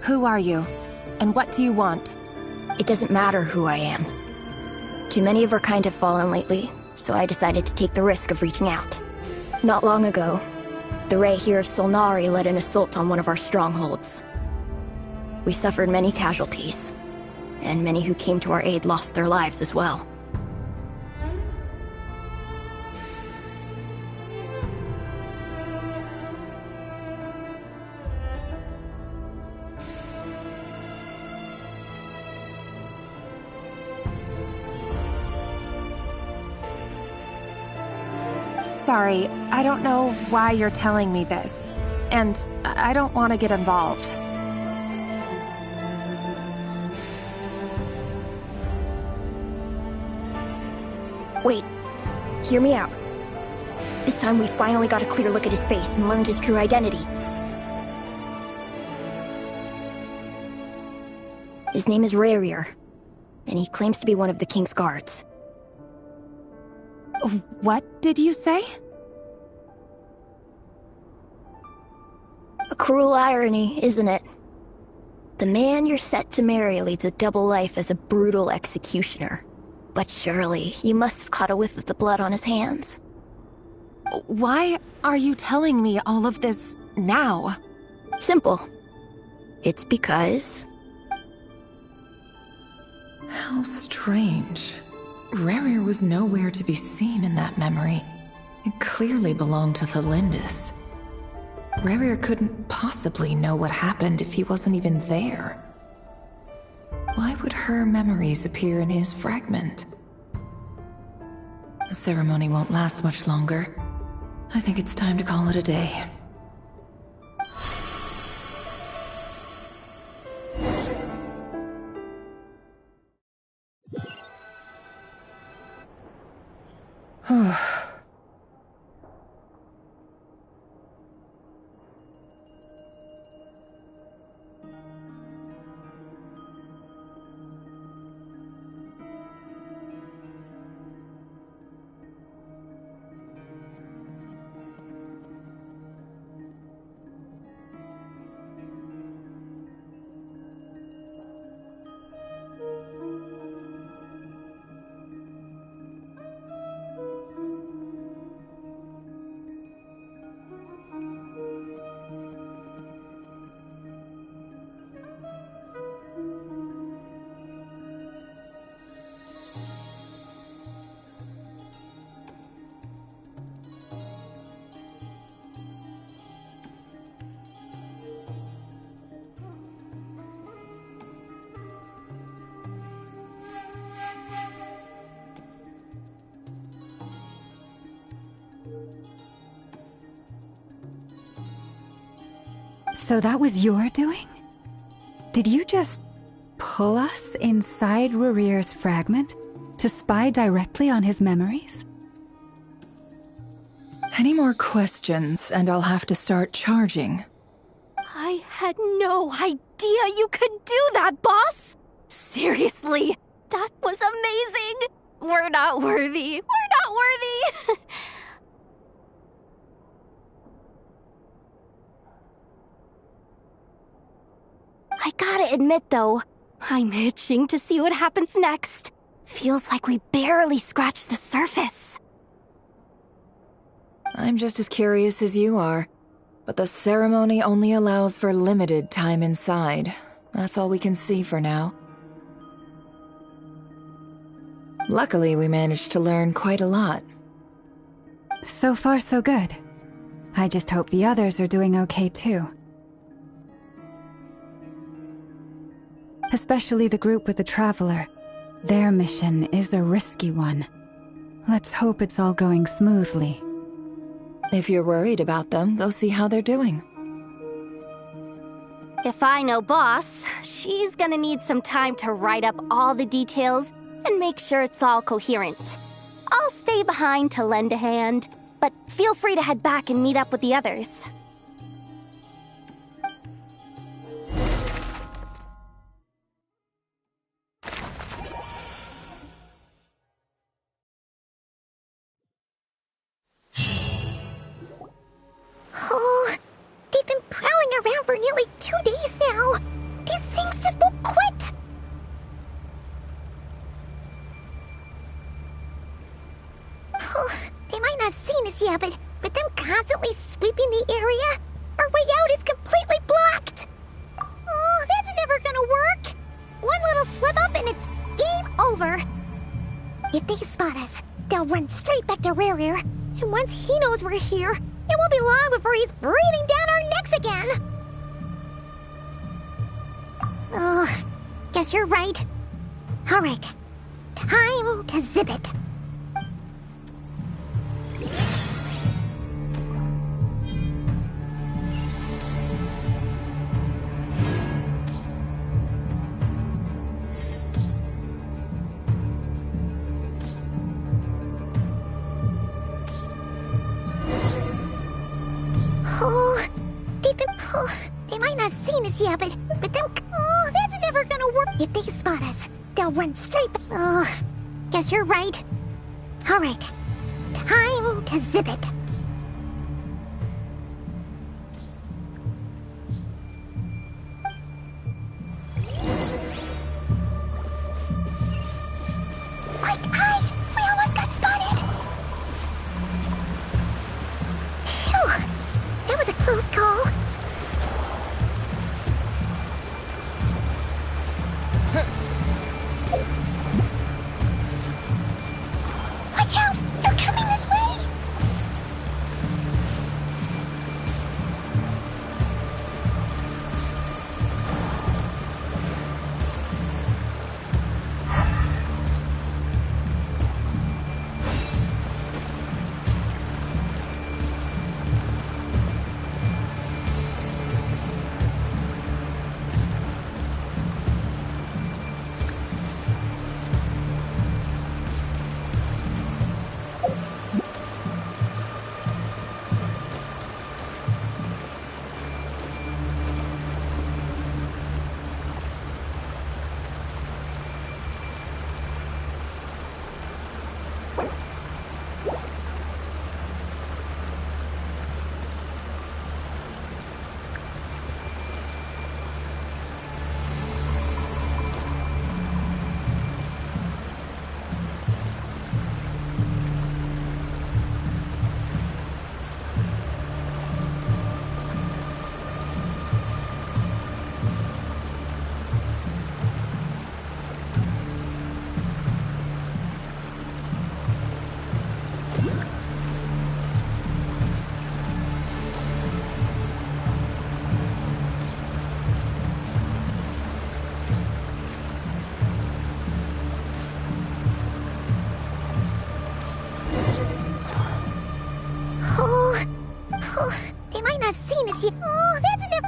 Speaker 2: Who are you? And what do you want?
Speaker 4: It doesn't matter who I am. Too many of our kind have fallen lately, so I decided to take the risk of reaching out. Not long ago, the Ray here of Solnari led an assault on one of our strongholds. We suffered many casualties, and many who came to our aid lost their lives as well.
Speaker 2: Sorry, I don't know why you're telling me this. And I don't want to get involved.
Speaker 4: Wait. Hear me out. This time we finally got a clear look at his face and learned his true identity. His name is Rerir, and he claims to be one of the King's guards.
Speaker 2: What did you say?
Speaker 4: A cruel irony, isn't it? The man you're set to marry leads a double life as a brutal executioner. But surely, you must have caught a whiff of the blood on his hands.
Speaker 2: Why are you telling me all of this now?
Speaker 4: Simple. It's because...
Speaker 9: How strange. Rerir was nowhere to be seen in that memory. It clearly belonged to the Lindis. Rerir couldn't possibly know what happened if he wasn't even there. Why would her memories appear in his fragment? The ceremony won't last much longer. I think it's time to call it a day.
Speaker 10: So that was your doing? Did you just pull us inside Rarir's fragment to spy directly on his memories?
Speaker 9: Any more questions, and I'll have to start charging.
Speaker 4: I had no idea you could do that, boss! Seriously, that was amazing! We're not worthy. We're not worthy! I gotta admit, though, I'm itching to see what happens next. Feels like we barely scratched the surface.
Speaker 9: I'm just as curious as you are, but the ceremony only allows for limited time inside. That's all we can see for now. Luckily, we managed to learn quite a lot.
Speaker 10: So far, so good. I just hope the others are doing okay too. Especially the group with the Traveler. Their mission is a risky one. Let's hope it's all going smoothly.
Speaker 9: If you're worried about them, go see how they're doing.
Speaker 4: If I know Boss, she's gonna need some time to write up all the details and make sure it's all coherent. I'll stay behind to lend a hand, but feel free to head back and meet up with the others.
Speaker 18: Oh, they've been prowling around for nearly 2 days now. These things just won't quit. Oh, they might not have seen us yet, but them constantly sweeping the area, our way out is completely blocked. Oh, that's never gonna work. One little slip up and it's game over. If they spot us, they'll run straight back to Rarir, and once he knows we're here, it won't be long before he's breathing down our necks again. Oh, guess you're right. All right, time to zip it. Oh, they might not have seen us yet, but them. Oh, that's never gonna work. If they spot us, they'll run straight. Oh, guess you're right. All right, time to zip it. My God, we almost got spotted. Phew, that was a close call. Watch out! They're coming this way!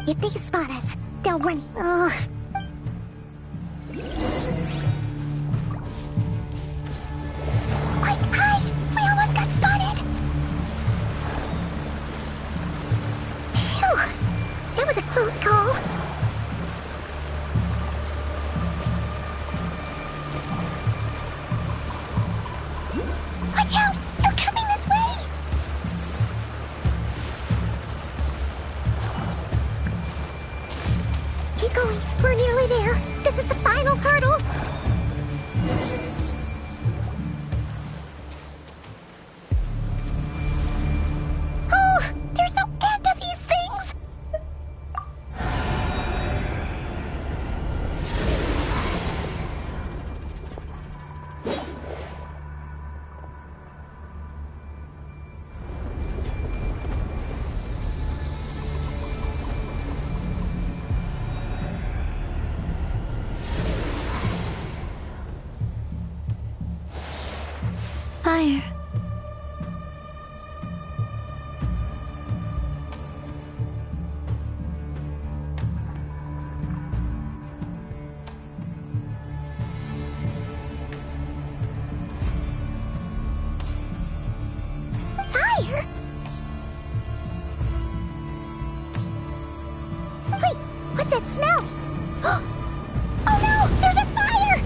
Speaker 18: If they spot us, they'll run. Ugh. Hide! We almost got spotted! Phew! That was a close call. Watch out! They're coming this way! Keep going. We're nearly there. This is the final hurdle. Oh, there's no end to these things.
Speaker 3: Fire.
Speaker 18: Fire? Wait, what's that smell? Oh no, there's a fire!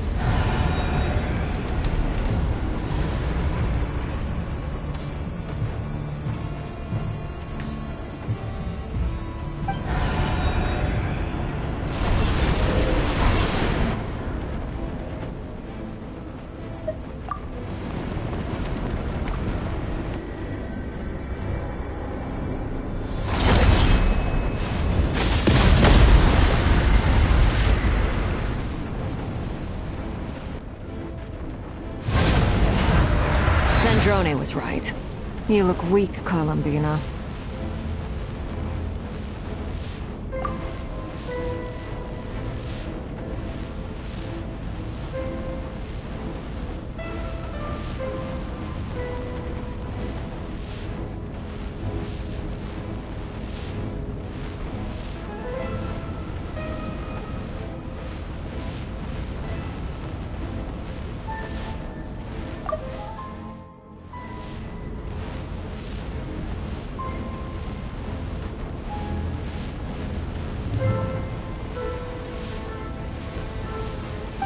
Speaker 15: Sandrone was right. You look weak, Columbina.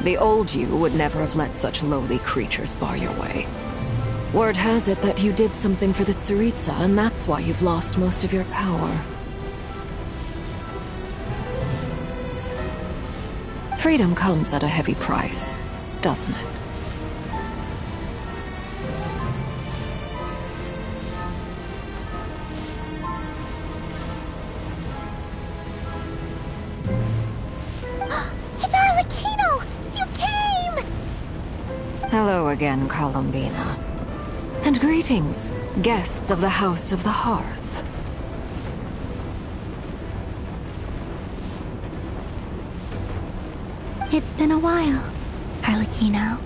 Speaker 15: The old you would never have let such lowly creatures bar your way. Word has it that you did something for the Tsaritsa, and that's why you've lost most of your power. Freedom comes at a heavy price, doesn't it? Hello again, Columbina. And greetings, guests of the House of the Hearth.
Speaker 3: It's been a while, Arlecchino.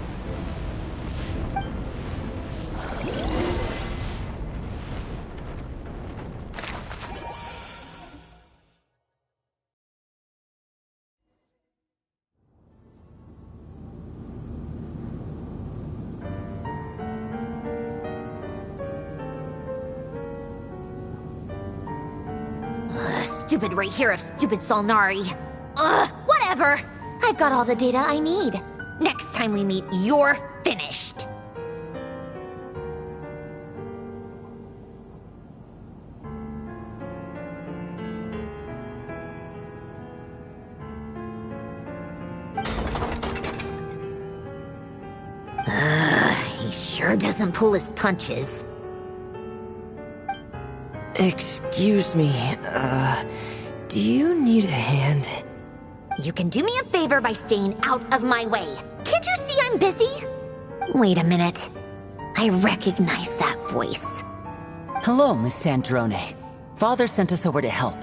Speaker 23: Stupid right here of stupid Solnari. Ugh, whatever. I've got all the data I need. Next time we meet, you're finished. He sure doesn't pull his punches.
Speaker 16: Excuse me, do you need a hand?
Speaker 23: You can do me a favor by staying out of my way. Can't you see I'm busy? Wait a minute. I recognize that voice.
Speaker 20: Hello, Miss Sandrone. Father sent us over to help.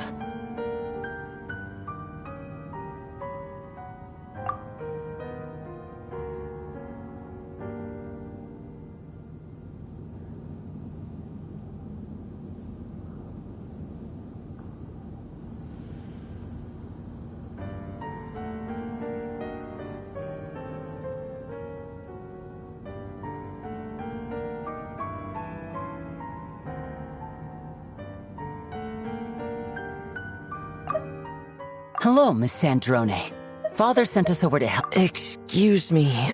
Speaker 20: Hello, Miss Sandrone. Father sent us over to help.
Speaker 16: Excuse me,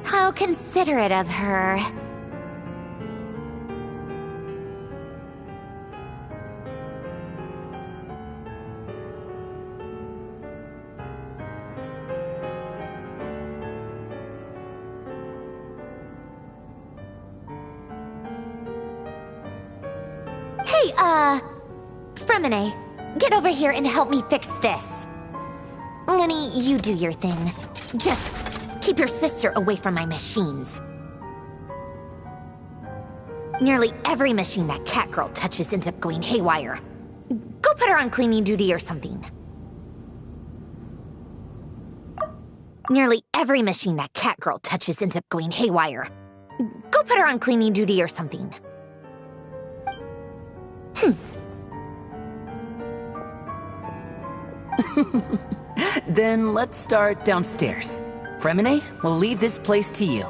Speaker 23: How considerate of her. Hey, Fremine, get over here and help me fix this. Lenny, you do your thing. Just keep your sister away from my machines. Nearly every machine that cat girl touches ends up going haywire. Go put her on cleaning duty or something. Nearly every machine that cat girl touches ends up going haywire. Go put her on cleaning duty or something.
Speaker 20: Then let's start downstairs. Fremine, we'll leave this place to you.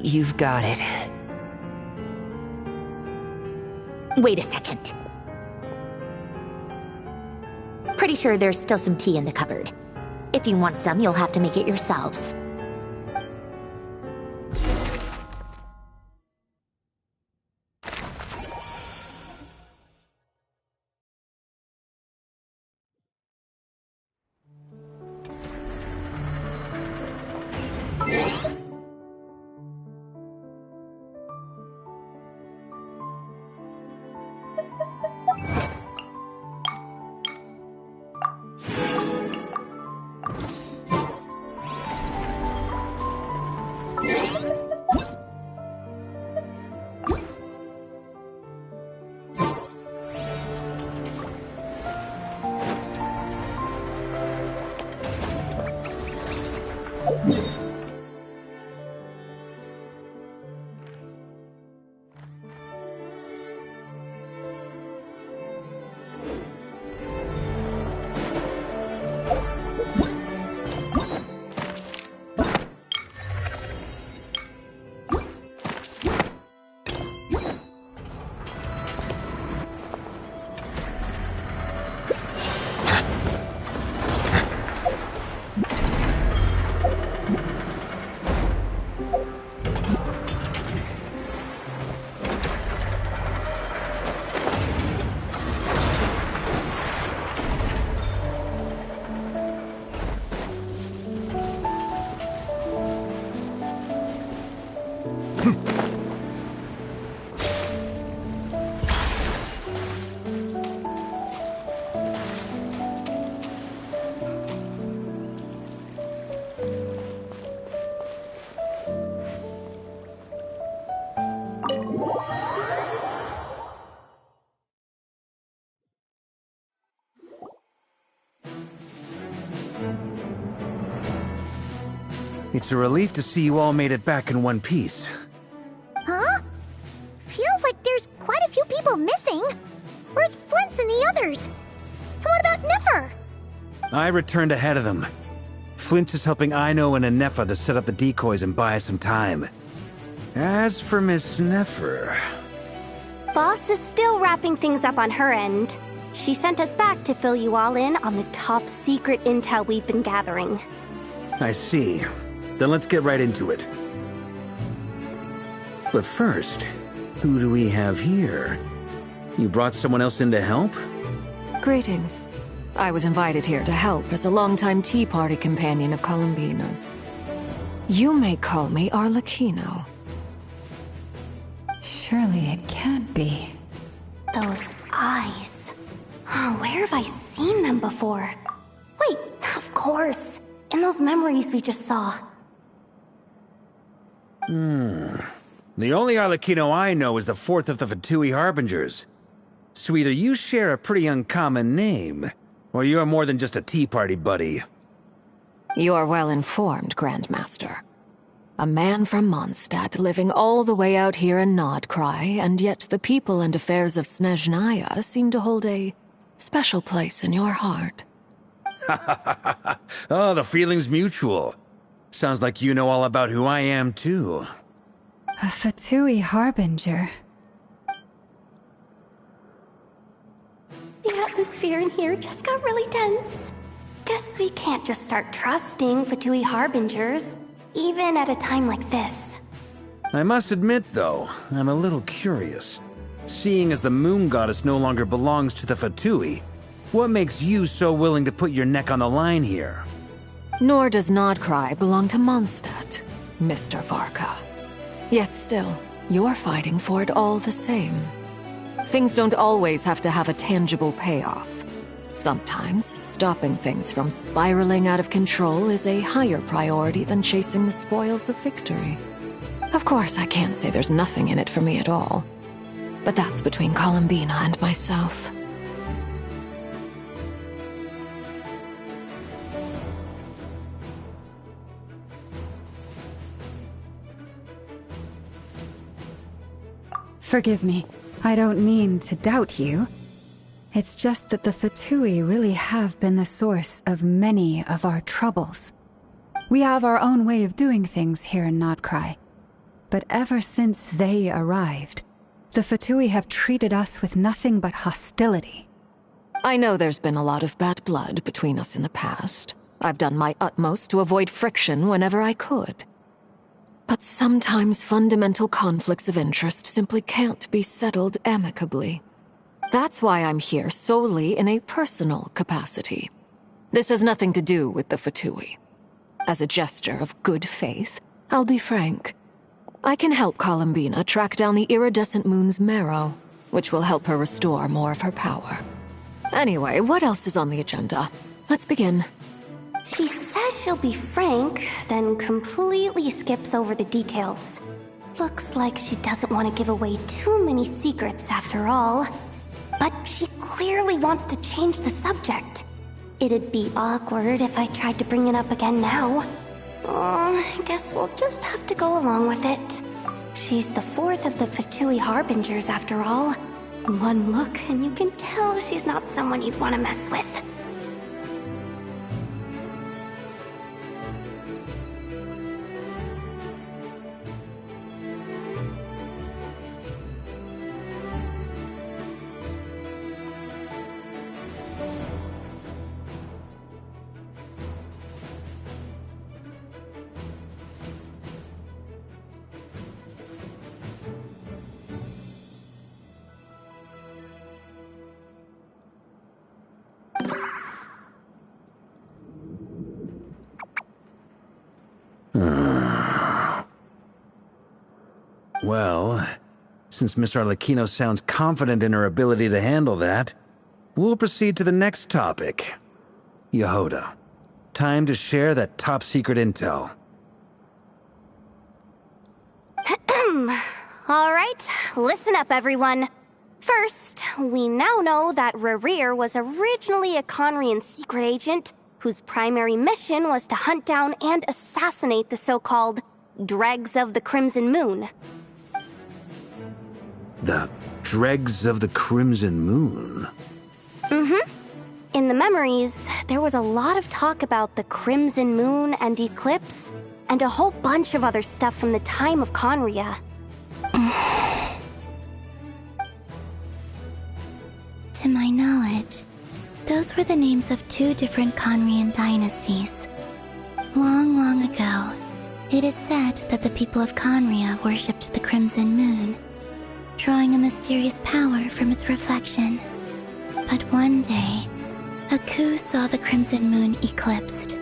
Speaker 16: You've got it.
Speaker 23: Wait a second. Pretty sure there's still some tea in the cupboard. If you want some, you'll have to make it yourselves.
Speaker 19: It's a relief to see you all made it back in one piece.
Speaker 18: Huh? Feels like there's quite a few people missing. Where's Flint's and the others? And what about Nefer?
Speaker 19: I returned ahead of them. Flint is helping Aino and Anefa to set up the decoys and buy us some time. As for Miss Nefer...
Speaker 7: Boss is still wrapping things up on her end. She sent us back to fill you all in on the top secret intel we've been gathering.
Speaker 19: I see. Then let's get right into it. But first, who do we have here? You brought someone else in to help?
Speaker 15: Greetings. I was invited here to help as a longtime Tea Party companion of Columbina's. You may call me Arlecchino.
Speaker 10: Surely it can't be.
Speaker 7: Those eyes. Oh, where have I seen them before? Wait, of course. In those memories we just saw.
Speaker 19: The only Arlecchino I know is the fourth of the Fatui Harbingers. So either you share a pretty uncommon name, or you're more than just a Tea Party buddy.
Speaker 15: You're well informed, Grandmaster. A man from Mondstadt living all the way out here in Nodcry, and yet the people and affairs of Snezhnaya seem to hold a special place in your heart.
Speaker 19: Oh, the feeling's mutual. Sounds like you know all about who I am, too.
Speaker 10: A Fatui Harbinger.
Speaker 7: The atmosphere in here just got really tense. Guess we can't just start trusting Fatui Harbingers, even at a time like this.
Speaker 19: I must admit, though, I'm a little curious. Seeing as the Moon Goddess no longer belongs to the Fatui, what makes you so willing to put your neck on the line here?
Speaker 15: Nor does Nodcry belong to Mondstadt, Mr. Varka. Yet still, you're fighting for it all the same. Things don't always have to have a tangible payoff. Sometimes, stopping things from spiraling out of control is a higher priority than chasing the spoils of victory. Of course, I can't say there's nothing in it for me at all. But that's between Columbina and myself.
Speaker 10: Forgive me. I don't mean to doubt you. It's just that the Fatui really have been the source of many of our troubles. We have our own way of doing things here in Nodcry. But ever since they arrived, the Fatui have treated us with nothing but hostility.
Speaker 15: I know there's been a lot of bad blood between us in the past. I've done my utmost to avoid friction whenever I could. But sometimes fundamental conflicts of interest simply can't be settled amicably. That's why I'm here solely in a personal capacity. This has nothing to do with the Fatui. As a gesture of good faith, I'll be frank. I can help Columbina track down the iridescent moon's marrow, which will help her restore more of her power. Anyway, what else is on the agenda? Let's begin.
Speaker 7: She says she'll be frank, then completely skips over the details. Looks like she doesn't want to give away too many secrets after all. But she clearly wants to change the subject. It'd be awkward if I tried to bring it up again now. I guess we'll just have to go along with it. She's the fourth of the Fatui Harbingers after all. One look and you can tell she's not someone you'd want to mess with.
Speaker 19: Well, since Miss Arlecchino sounds confident in her ability to handle that, we'll proceed to the next topic. Yehoda, time to share that top-secret intel.
Speaker 7: Alright, listen up everyone. First, we now know that Rerir was originally a Conrian secret agent whose primary mission was to hunt down and assassinate the so-called Dregs of the Crimson Moon.
Speaker 19: The Dregs of the Crimson Moon?
Speaker 7: Mm-hmm. In the memories, there was a lot of talk about the Crimson Moon and Eclipse, and a whole bunch of other stuff from the time of Conria.
Speaker 3: To my knowledge, those were the names of 2 different Conrian dynasties. Long, long ago, it is said that the people of Conria worshipped the Crimson Moon, drawing a mysterious power from its reflection. But one day, a coup saw the Crimson Moon eclipsed,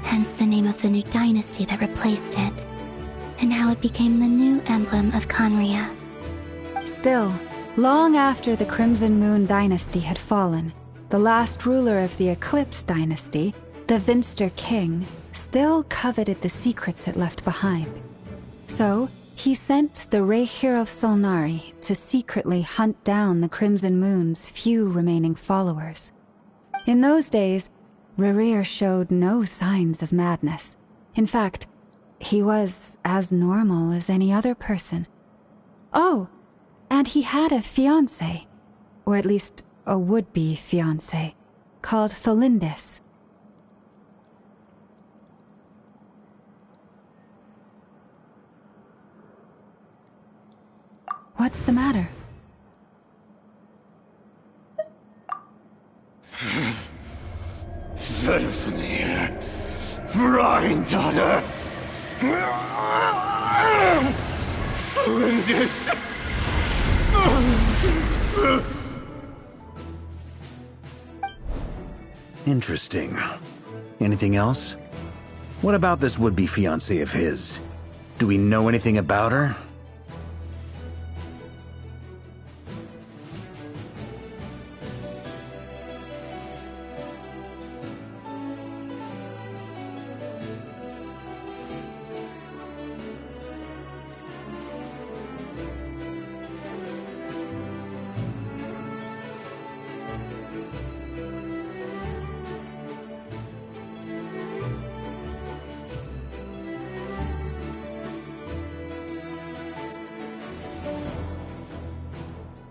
Speaker 3: hence the name of the new dynasty that replaced it, and how it became the new emblem of Conria.
Speaker 10: Still, long after the Crimson Moon dynasty had fallen, the last ruler of the Eclipse dynasty, the Vinster King, still coveted the secrets it left behind. So, he sent the Rehir of Solnari to secretly hunt down the Crimson Moon's few remaining followers. In those days, Rerir showed no signs of madness. In fact, he was as normal as any other person. Oh, and he had a fiancé, or at least a would-be fiancé, called Tholindis. What's the matter?
Speaker 17: Verfnir, Rheindaughter, Flinders.
Speaker 19: Interesting. Anything else? What about this would-be fiancé of his? Do we know anything about her?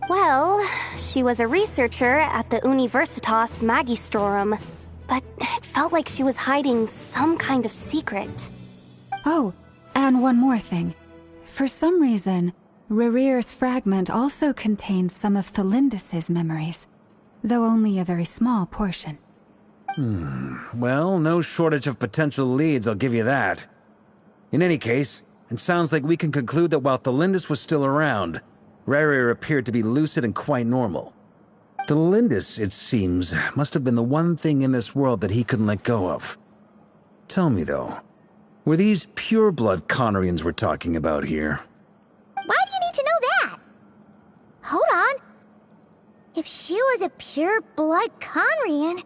Speaker 7: Well, she was a researcher at the Universitas Magistrorum, but it felt like she was hiding some kind of secret.
Speaker 10: Oh, and one more thing. For some reason, Rerir's fragment also contained some of Tholindis' memories, though only a very small portion.
Speaker 19: Well, no shortage of potential leads, I'll give you that. In any case, it sounds like we can conclude that while Tholindis was still around, Rerir appeared to be lucid and quite normal. Tholindis, it seems, must have been the one thing in this world that he couldn't let go of. Tell me, though, were these pure-blood Conrians we're talking about here?
Speaker 18: Why do you need to know that? Hold on. If she was a pure-blood Conrian...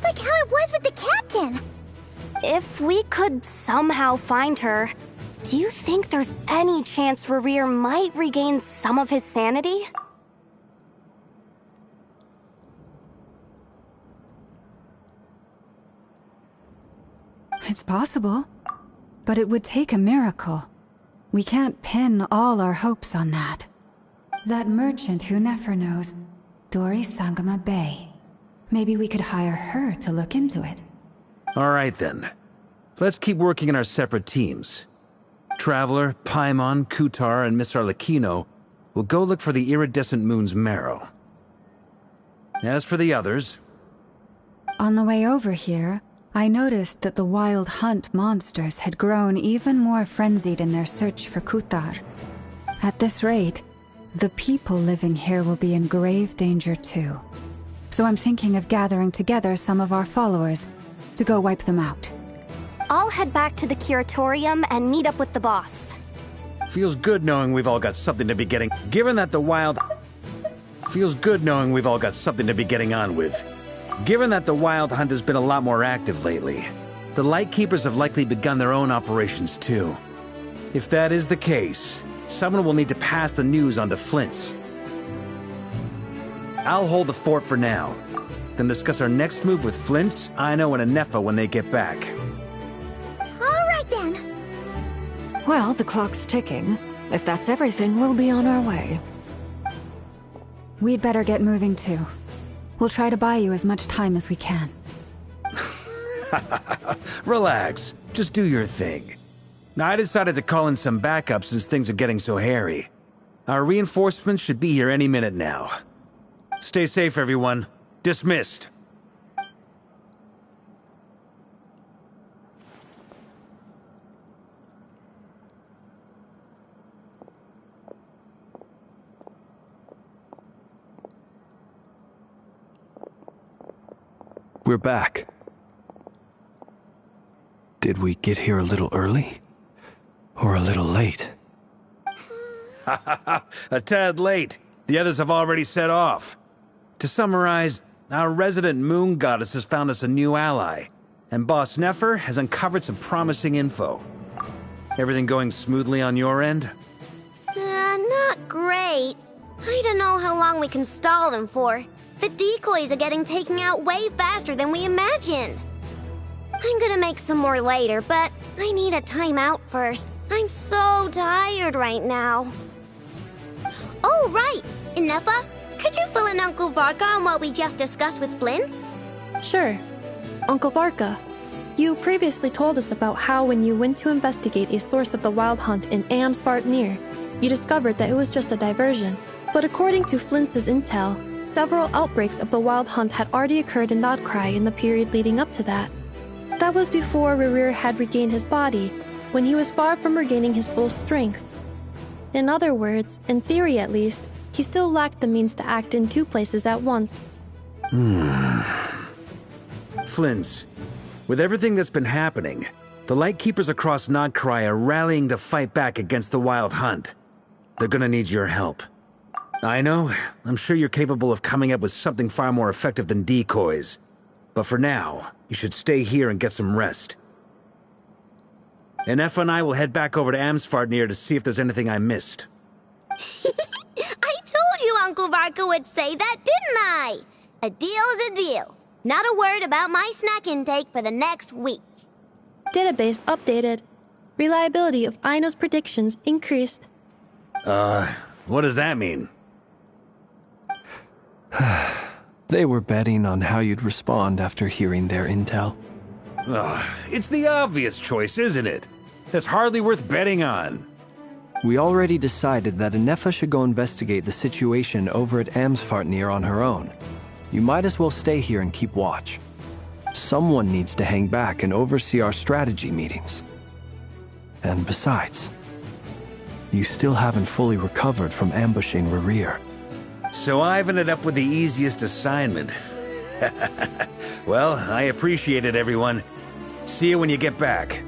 Speaker 18: Like how it was with the captain.
Speaker 7: If we could somehow find her, do you think there's any chance Rerir might regain some of his sanity?
Speaker 10: It's possible, but it would take a miracle. We can't pin all our hopes on that. That merchant who Nefer knows, Dori Sangama Bay. Maybe we could hire her to look into it.
Speaker 19: All right, then. Let's keep working in our separate teams. Traveler, Paimon, Kutar, and Miss Arlecchino will go look for the iridescent moon's marrow. As for the others...
Speaker 10: On the way over here, I noticed that the Wild Hunt monsters had grown even more frenzied in their search for Kutar. At this rate, the people living here will be in grave danger too. So I'm thinking of gathering together some of our followers to go wipe them out.
Speaker 7: I'll head back to the curatorium and meet up with the boss.
Speaker 19: Feels good knowing we've all got something to be getting. Given that the wild... Feels good knowing we've all got something to be getting on with. Given that the wild hunt has been a lot more active lately, the Lightkeepers have likely begun their own operations too. If that is the case, someone will need to pass the news on to Flint's. I'll hold the fort for now, then discuss our next move with Flint's, Aino, and Anefa when they get back.
Speaker 18: All right then.
Speaker 15: Well, the clock's ticking. If that's everything, we'll be on our way.
Speaker 10: We'd better get moving too. We'll try to buy you as much time as we can.
Speaker 19: Relax. Just do your thing. I decided to call in some backup since things are getting so hairy. Our reinforcements should be here any minute now. Stay safe, everyone. Dismissed.
Speaker 8: We're back. Did we get here a little early? Or a little late?
Speaker 19: A tad late. The others have already set off. To summarize, our resident moon goddess has found us a new ally, and Boss Nefer has uncovered some promising info. Everything going smoothly on your end?
Speaker 18: Not great. I don't know how long we can stall them for. The decoys are getting taken out way faster than we imagined. I'm gonna make some more later, but I need a timeout first. I'm so tired right now. Oh, right! Inefa, could you fill in Uncle Varka on what we just discussed with Flint's?
Speaker 11: Sure. Uncle Varka, you previously told us about how when you went to investigate a source of the wild hunt in Amsvartnir, you discovered that it was just a diversion. But according to Flint's intel, several outbreaks of the wild hunt had already occurred in Nodcry in the period leading up to that. That was before Rerir had regained his body, when he was far from regaining his full strength. In other words, in theory at least, he still lacked the means to act in two places at once.
Speaker 19: Flint's, with everything that's been happening, the Lightkeepers across Nodcry are rallying to fight back against the wild hunt. They're gonna need your help. I know, I'm sure you're capable of coming up with something far more effective than decoys. But for now, you should stay here and get some rest. Anefa and I will head back over to Amsvartnir to see if there's anything I missed.
Speaker 18: I told you Uncle Varka would say that, didn't I? A deal's a deal. Not a word about my snack intake for the next week.
Speaker 11: Database updated. Reliability of Aino's predictions increased.
Speaker 19: What does that mean?
Speaker 8: They were betting on how you'd respond after hearing their intel.
Speaker 19: It's the obvious choice, isn't it? That's hardly worth betting on.
Speaker 8: We already decided that Anefa should go investigate the situation over at Amsvartnir on her own. You might as well stay here and keep watch. Someone needs to hang back and oversee our strategy meetings. And besides, you still haven't fully recovered from ambushing Rerir.
Speaker 19: So I've ended up with the easiest assignment. Well, I appreciate it, everyone. See you when you get back.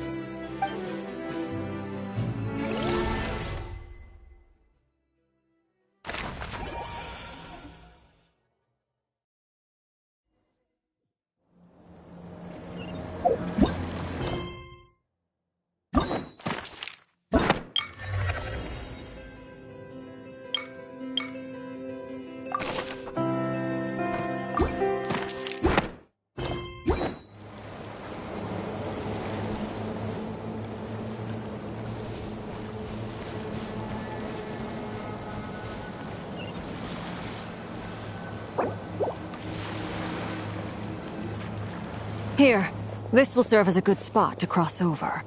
Speaker 15: Here, this will serve as a good spot to cross over.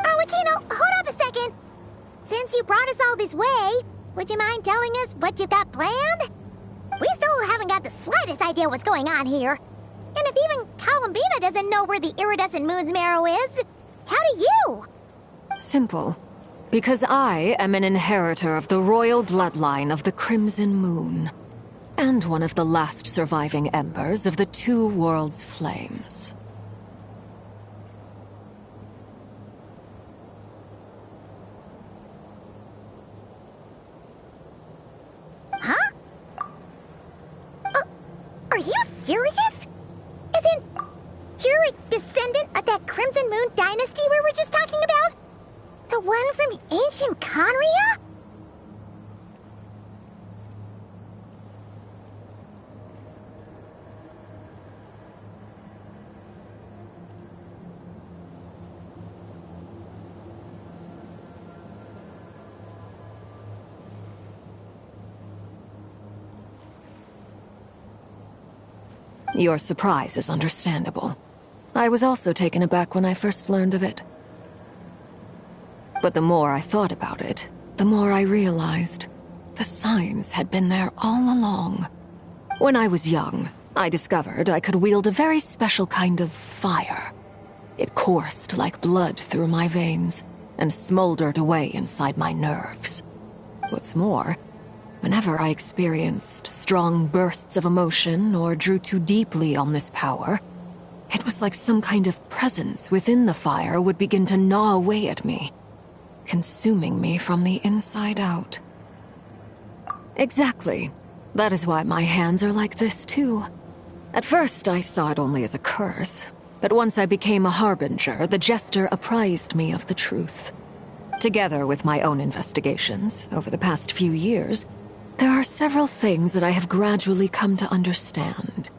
Speaker 18: Arlecchino, hold up a second. Since you brought us all this way, would you mind telling us what you've got planned? We still haven't got the slightest idea what's going on here. And if even Columbina doesn't know where the iridescent moon's marrow is, how do you?
Speaker 15: Simple. Because I am an inheritor of the royal bloodline of the Crimson Moon, and one of the last surviving embers of the Two Worlds' flames.
Speaker 18: Huh? Are you serious? Isn't you're a descendant of that Crimson Moon dynasty we were just talking about? The one from ancient Conria?
Speaker 15: Your surprise is understandable. I was also taken aback when I first learned of it. But the more I thought about it, the more I realized the signs had been there all along. When I was young, I discovered I could wield a very special kind of fire. It coursed like blood through my veins and smoldered away inside my nerves. What's more, whenever I experienced strong bursts of emotion or drew too deeply on this power, it was like some kind of presence within the fire would begin to gnaw away at me, consuming me from the inside out. Exactly. That is why my hands are like this, too. At first, I saw it only as a curse, but once I became a harbinger, the jester apprised me of the truth. Together with my own investigations, over the past few years, there are several things that I have gradually come to understand.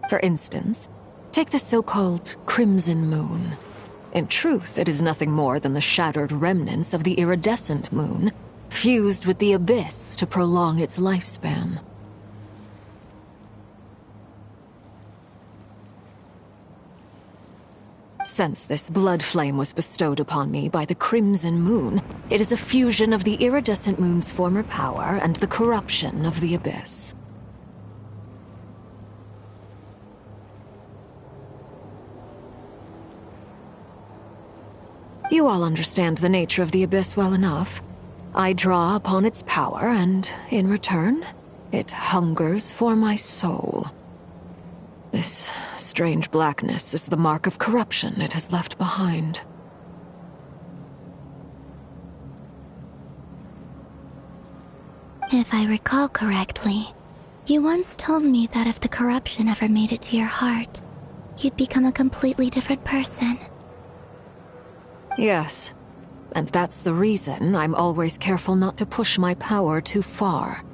Speaker 15: For instance, take the so-called Crimson Moon. In truth, it is nothing more than the shattered remnants of the iridescent moon, fused with the abyss to prolong its lifespan. Since this blood flame was bestowed upon me by the Crimson Moon, it is a fusion of the iridescent moon's former power and the corruption of the abyss. You all understand the nature of the abyss well enough. I draw upon its power, and in return, it hungers for my soul. This strange blackness is the mark of corruption it has left behind.
Speaker 3: If I recall correctly, you once told me that if the corruption ever made it to your heart, you'd become a completely different person.
Speaker 15: Yes, and that's the reason I'm always careful not to push my power too far.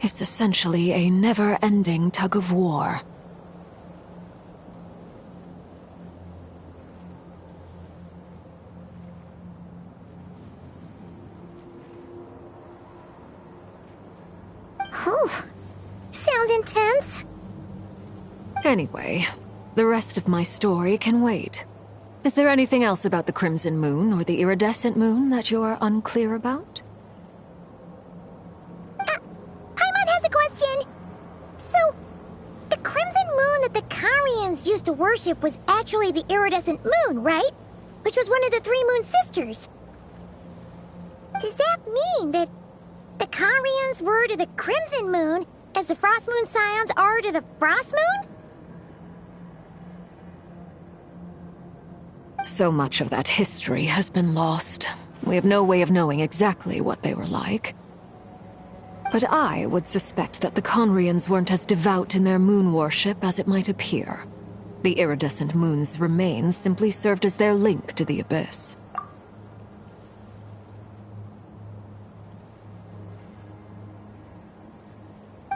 Speaker 15: It's essentially a never-ending tug of war.
Speaker 18: Oh, sounds intense.
Speaker 15: Anyway, the rest of my story can wait. Is there anything else about the Crimson Moon or the Iridescent Moon that you're unclear about?
Speaker 18: Paimon has a question. So, the Crimson Moon that the Carians used to worship was actually the Iridescent Moon, right? Which was one of the three Moon Sisters. Does that mean that the Carians were to the Crimson Moon as the Frost Moon Scions are to the Frost Moon?
Speaker 15: So much of that history has been lost. We have no way of knowing exactly what they were like. But I would suspect that the Conrians weren't as devout in their moon worship as it might appear. The iridescent moon's remains simply served as their link to the abyss.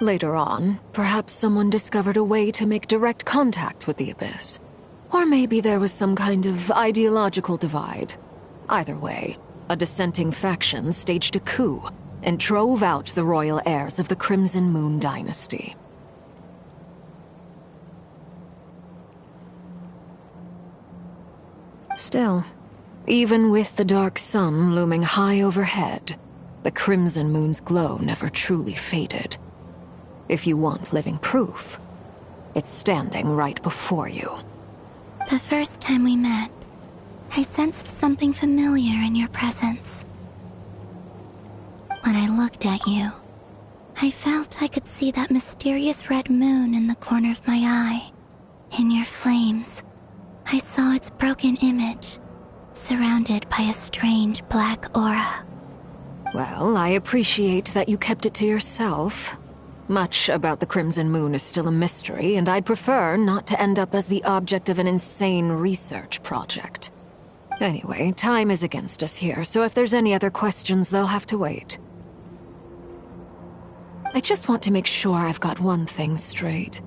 Speaker 15: Later on, perhaps someone discovered a way to make direct contact with the abyss. Or maybe there was some kind of ideological divide. Either way, a dissenting faction staged a coup and drove out the royal heirs of the Crimson Moon dynasty. Still, even with the dark sun looming high overhead, the Crimson Moon's glow never truly faded. If you want living proof, it's standing right before you.
Speaker 3: The first time we met, I sensed something familiar in your presence. When I looked at you, I felt I could see that mysterious red moon in the corner of my eye. In your flames, I saw its broken image, surrounded by a strange black aura.
Speaker 15: Well, I appreciate that you kept it to yourself. Much about the Crimson Moon is still a mystery, and I'd prefer not to end up as the object of an insane research project. Anyway, time is against us here, so if there's any other questions, they'll have to wait. I just want to make sure I've got one thing straight.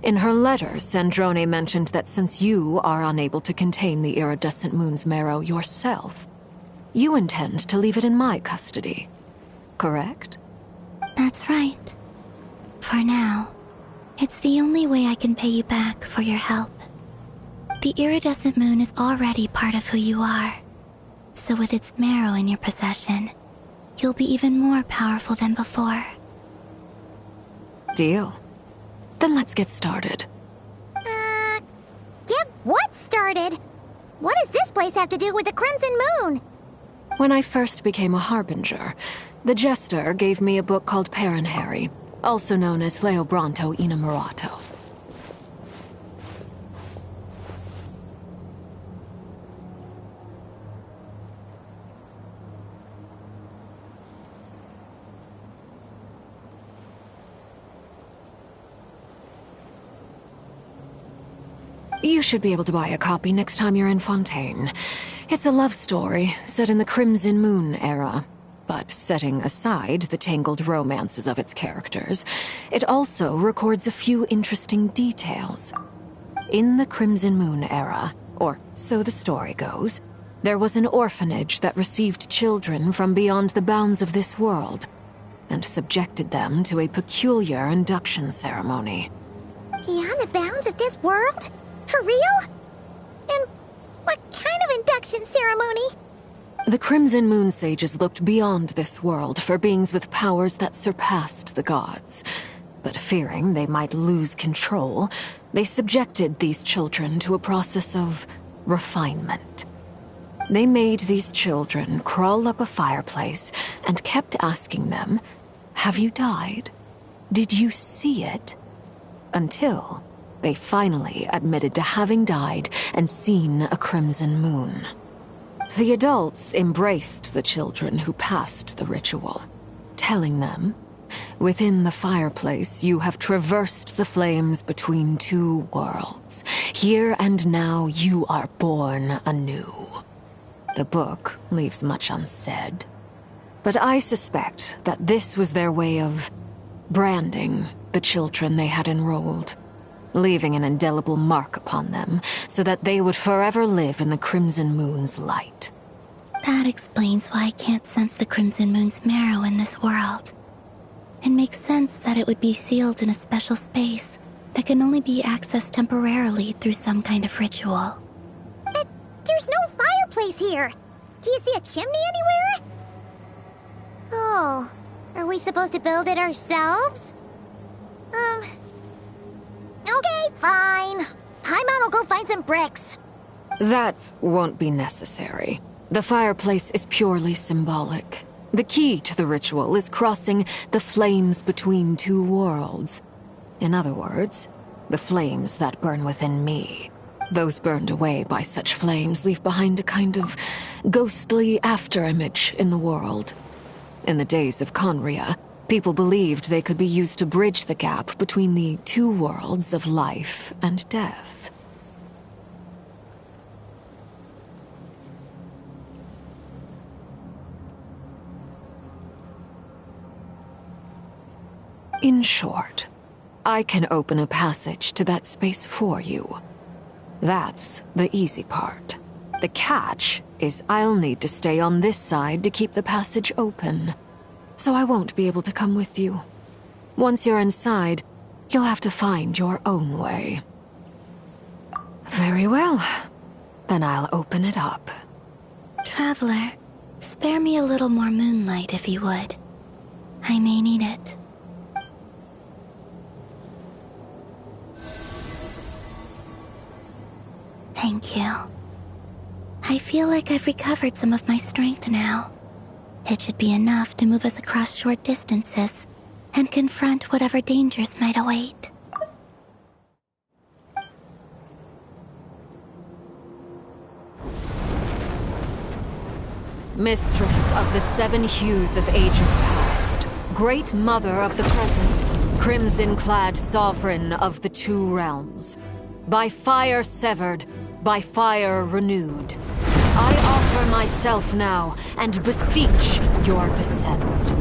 Speaker 15: In her letter, Sandrone mentioned that since you are unable to contain the iridescent moon's marrow yourself, you intend to leave it in my custody. Correct?
Speaker 3: That's right. For now, it's the only way I can pay you back for your help. The iridescent moon is already part of who you are, so with its marrow in your possession, you'll be even more powerful than before.
Speaker 15: Deal. Then let's get started.
Speaker 18: Get what started? What does this place have to do with the Crimson Moon?
Speaker 15: When I first became a Harbinger, the Jester gave me a book called Paranhari, also known as Leobranto Innamorato. You should be able to buy a copy next time you're in Fontaine. It's a love story set in the Crimson Moon era. But setting aside the tangled romances of its characters, it also records a few interesting details. In the Crimson Moon era, or so the story goes, there was an orphanage that received children from beyond the bounds of this world, and subjected them to a peculiar induction ceremony.
Speaker 18: Beyond the bounds of this world? For real? And what kind of induction ceremony?
Speaker 15: The Crimson Moon sages looked beyond this world for beings with powers that surpassed the gods. But fearing they might lose control, they subjected these children to a process of refinement. They made these children crawl up a fireplace and kept asking them, "Have you died? Did you see it?" Until they finally admitted to having died and seen a crimson moon. The adults embraced the children who passed the ritual, telling them, "Within the fireplace, you have traversed the flames between two worlds. Here and now, you are born anew." The book leaves much unsaid, but I suspect that this was their way of branding the children they had enrolled, leaving an indelible mark upon them so that they would forever live in the Crimson Moon's light.
Speaker 3: That explains why I can't sense the Crimson Moon's marrow in this world. It makes sense that it would be sealed in a special space that can only be accessed temporarily through some kind of ritual.
Speaker 18: But there's no fireplace here. Do you see a chimney anywhere? Oh, are we supposed to build it ourselves? Okay, fine. Paimon will go find some bricks.
Speaker 15: That won't be necessary. The fireplace is purely symbolic. The key to the ritual is crossing the flames between two worlds. In other words, the flames that burn within me. Those burned away by such flames leave behind a kind of ghostly afterimage in the world. In the days of Conria, people believed they could be used to bridge the gap between the two worlds of life and death. In short, I can open a passage to that space for you. That's the easy part. The catch is I'll need to stay on this side to keep the passage open, so I won't be able to come with you. Once you're inside, you'll have to find your own way. Very well. Then I'll open it up.
Speaker 3: Traveler, spare me a little more moonlight if you would. I may need it. Thank you. I feel like I've recovered some of my strength now. It should be enough to move us across short distances and confront whatever dangers might await.
Speaker 15: Mistress of the 7 hues of ages past, Great Mother of the present, crimson-clad sovereign of the 2 realms, by fire severed, by fire renewed, I offer myself now and beseech your descent.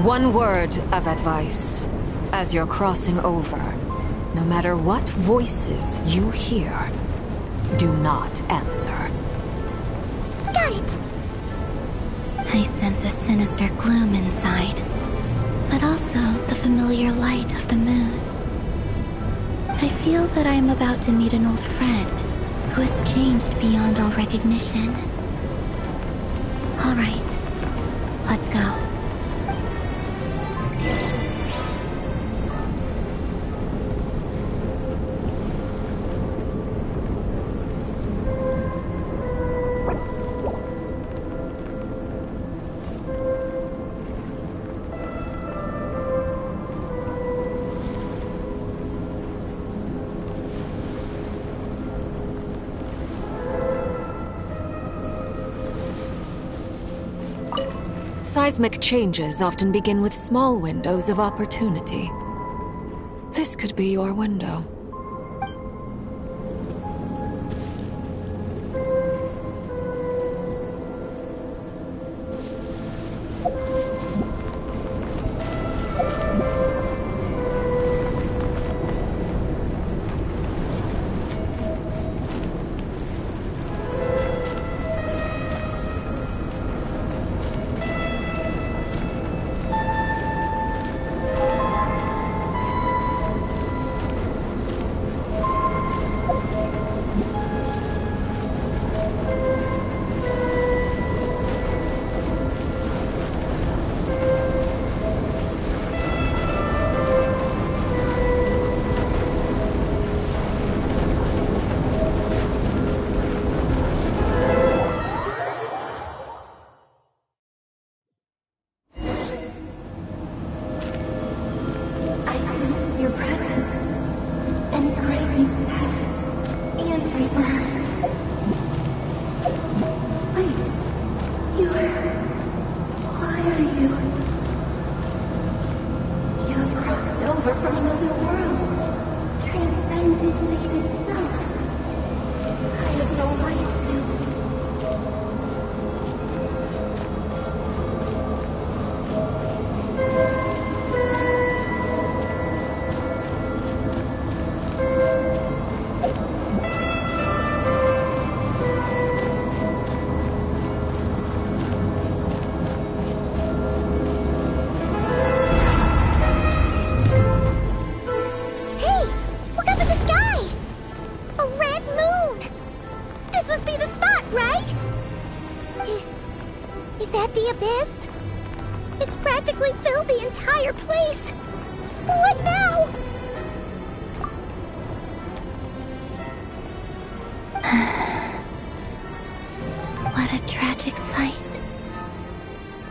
Speaker 15: One word of advice. As you're crossing over, no matter what voices you hear, do not answer.
Speaker 3: Got it! I sense a sinister gloom inside, but also the familiar light of the moon. I feel that I am about to meet an old friend who has changed beyond all recognition. All right, let's go.
Speaker 15: Seismic changes often begin with small windows of opportunity. This could be your window.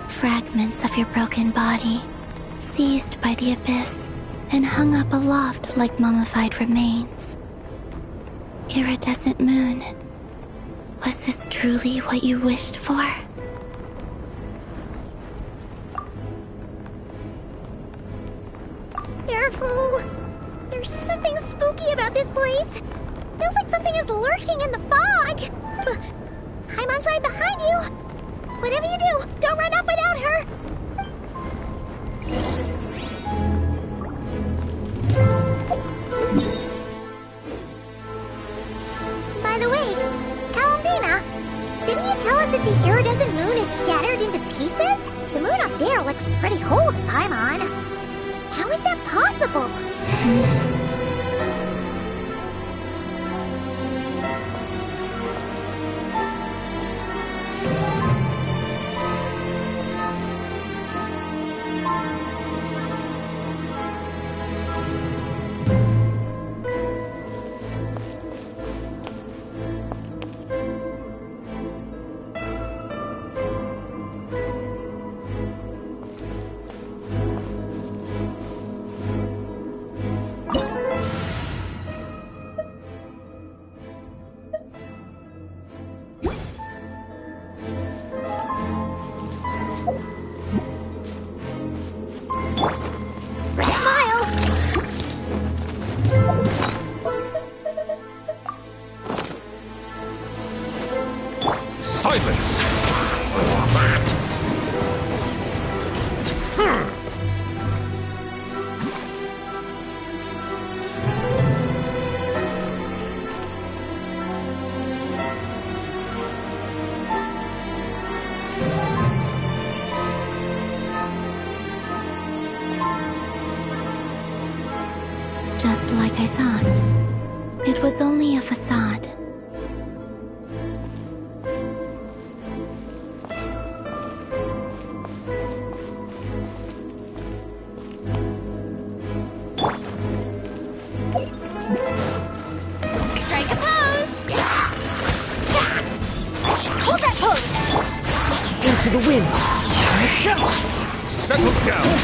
Speaker 3: Fragments of your broken body, seized by the abyss, and hung up aloft like mummified remains. Iridescent moon. Was this truly what you wished for?
Speaker 18: Careful! There's something spooky about this place. Feels like something is lurking in the fog. Paimon's right behind you. Whatever you do, don't run off without her. By the way, Alambina, didn't you tell us that the iridescent moon had shattered into pieces? The moon up there looks pretty whole to Paimon. How is that possible?
Speaker 1: Silence!
Speaker 3: Just like I thought. It was only a facade.
Speaker 18: Strike a pose! Hold that pose!
Speaker 16: Into the wind.
Speaker 1: Settle down!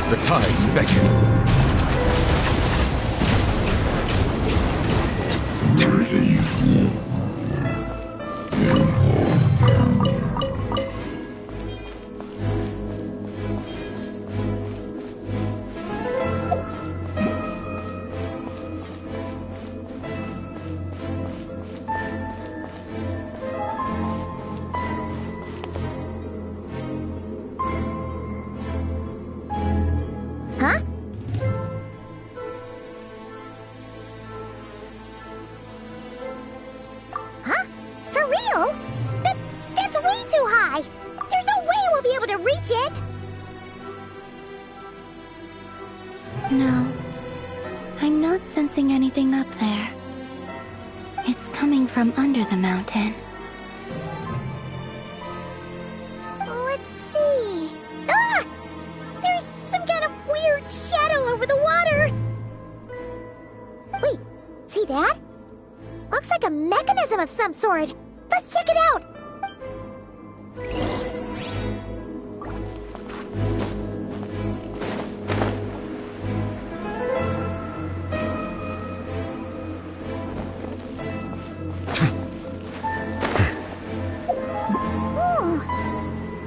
Speaker 17: The tides beckon.
Speaker 18: Huh? Huh? For real? That's way too high! There's no way we'll be able to reach it!
Speaker 3: No. I'm not sensing anything up there. It's coming from under the mountain.
Speaker 18: Let's see... Ah! There's some kind of weird shadow over the water! Wait, see that? Looks like a mechanism of some sort! Let's check it out!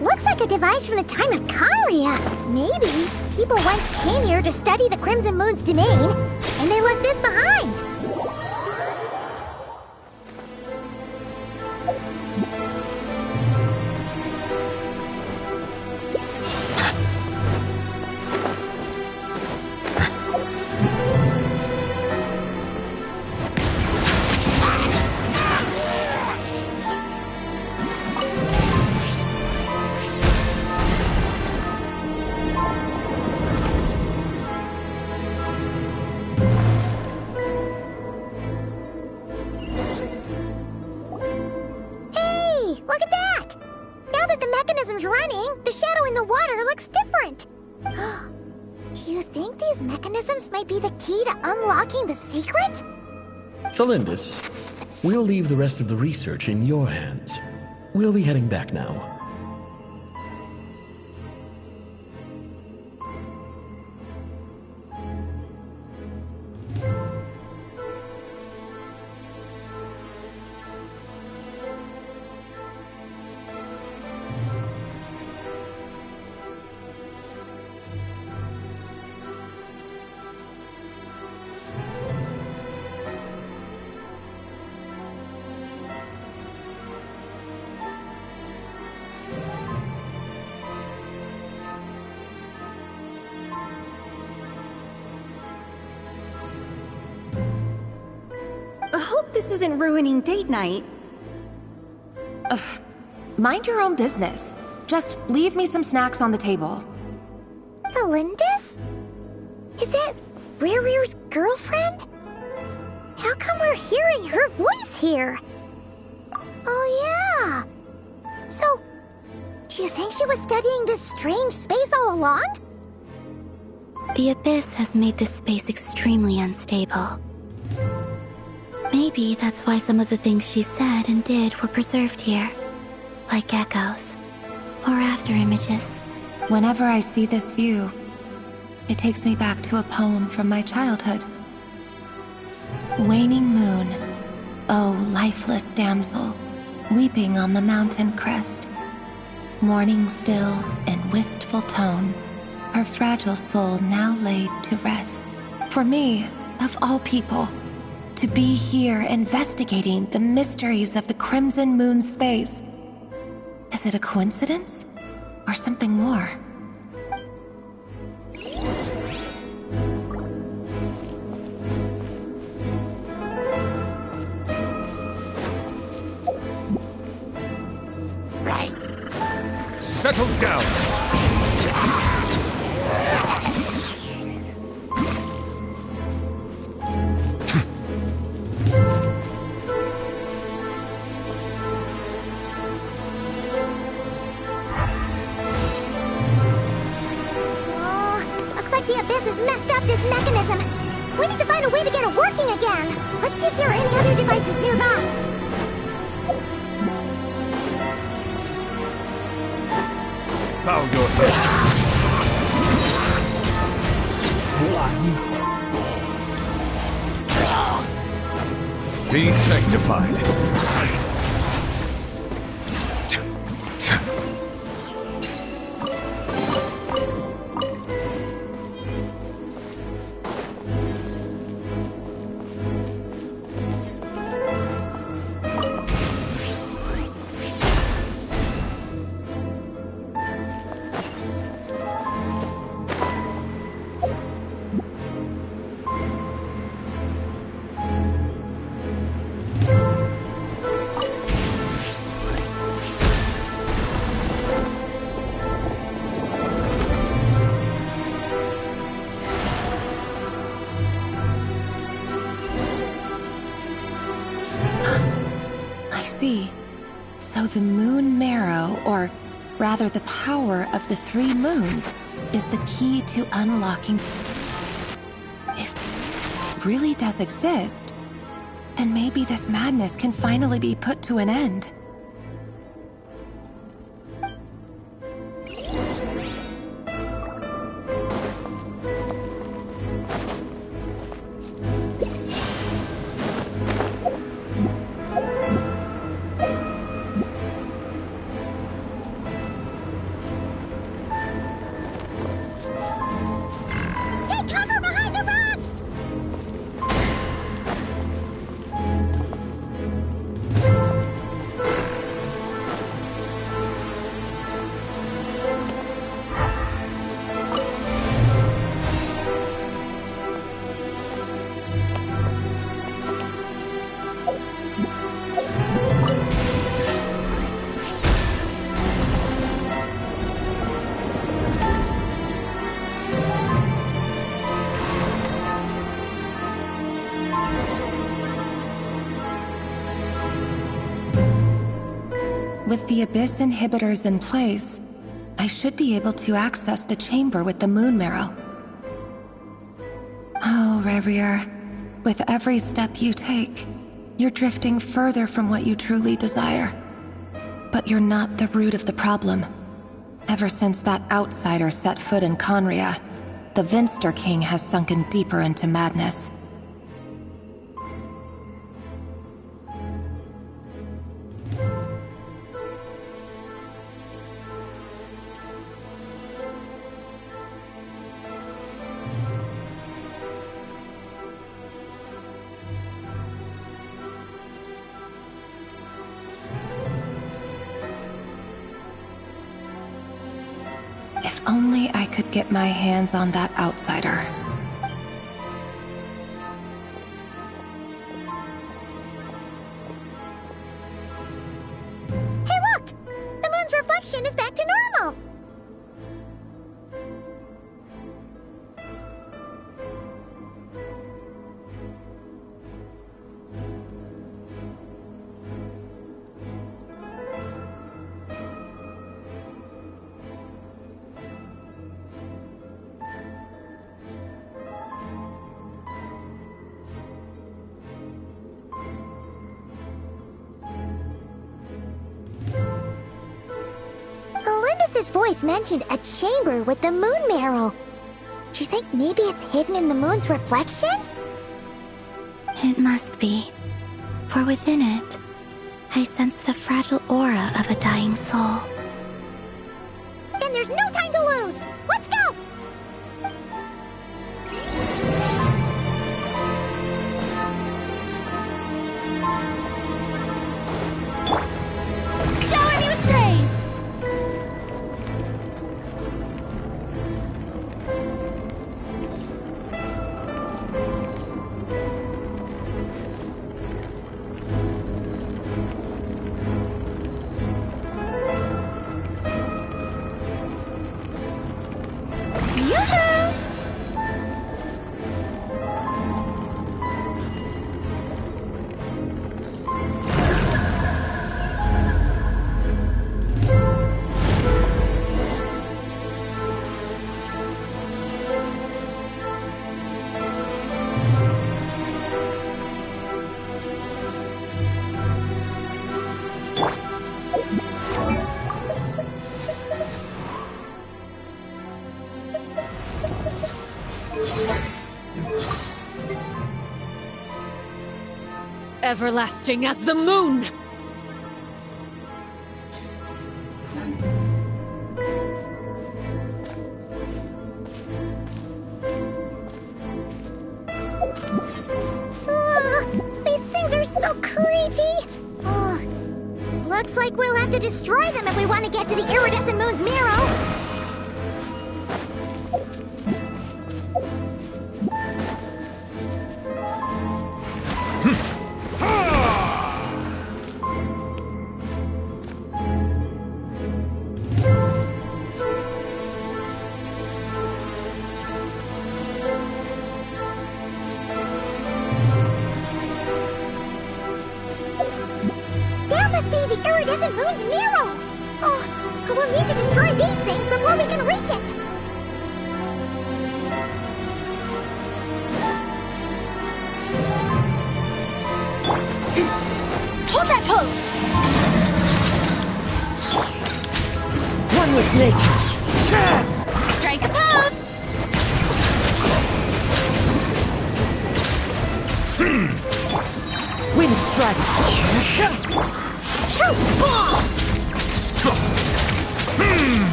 Speaker 18: Looks like a device from the time of Kyria. Maybe people once came here to study the Crimson Moon's domain, and they left this behind. mechanism's running, the shadow in the water looks different. Do you think these mechanisms might be the key to unlocking the secret?
Speaker 12: Thalindis, we'll leave the rest of the research in your hands. We'll be heading back now.
Speaker 14: I hope this isn't ruining date night.
Speaker 2: Ugh. Mind your own business. Just leave me some snacks on the table.
Speaker 18: Thalindis? Is that Rere's girlfriend? How come we're hearing her voice here? Oh yeah. So, do you think she was studying this strange space all along?
Speaker 3: The Abyss has made this space extremely unstable. Maybe that's why some of the things she said and did were preserved here. Like echoes. Or after images.
Speaker 2: Whenever I see this view, it takes me back to a poem from my childhood. Waning moon, oh lifeless damsel, weeping on the mountain crest. Mourning still in wistful tone, her fragile soul now laid to rest. For me, of all people, to be here investigating the mysteries of the Crimson Moon space. Is it a coincidence? Or something more?
Speaker 17: Settle down!
Speaker 18: Looks like the Abyss has messed up this mechanism. We need to find a way to get it working again. Let's see if there are any other devices nearby.
Speaker 17: Bow your head. Be sanctified.
Speaker 2: So the moon marrow, or rather the power of the 3 moons, is the key to unlocking. If it really does exist, then maybe this madness can finally be put to an end. With the Abyss inhibitors in place, I should be able to access the chamber with the moon marrow. Oh, Rerir, with every step you take, you're drifting further from what you truly desire. But you're not the root of the problem. Ever since that outsider set foot in Conria, the Vinster King has sunken deeper into madness. If only I could get my hands on that outsider.
Speaker 18: Hey look! The moon's reflection is back to normal! His voice mentioned a chamber with the moon marrow. Do you think maybe it's hidden in the moon's reflection?
Speaker 3: It must be. For within it, I sense the fragile aura of a dying soul.
Speaker 18: Then there's no time to lose! Let's go!
Speaker 3: Shower me with praise!
Speaker 15: Everlasting as the moon!
Speaker 18: These things are so creepy! Looks like we'll have to destroy them if we want to get to the iridescent moon's marrow! Iridescent moon's marrow! Oh, we'll need to destroy these things before we can reach it!
Speaker 16: Hold that pose! One with nature!
Speaker 3: Strike a pose!
Speaker 16: Wind strike!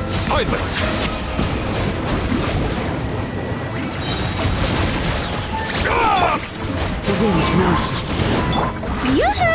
Speaker 17: Silence!
Speaker 16: The wind knows me.
Speaker 18: Yoo-hoo!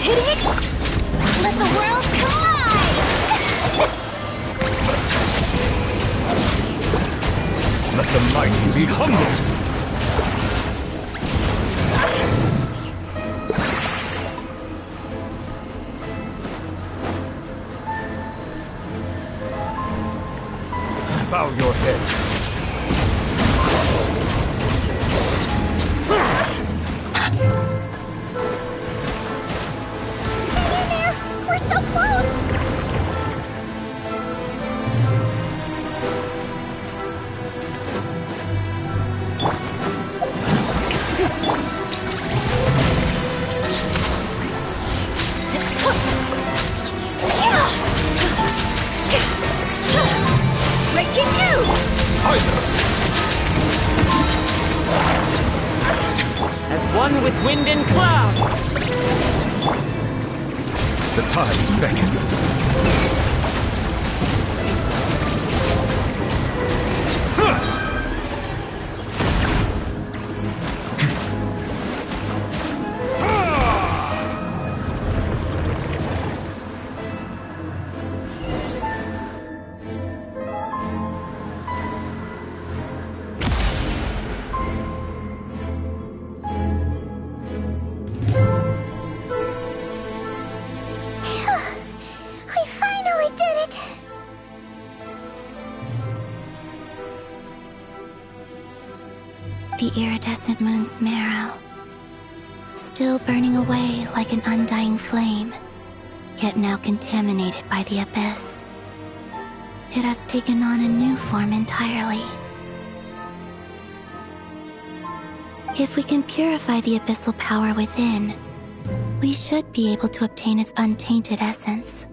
Speaker 18: Hit it! Let the world collide!
Speaker 17: Let the mighty be humbled! Bow your head.
Speaker 16: As one with wind and cloud!
Speaker 17: The tides beckon.
Speaker 3: The iridescent moon's marrow, still burning away like an undying flame, yet now contaminated by the abyss. It has taken on a new form entirely. If we can purify the abyssal power within, we should be able to obtain its untainted essence.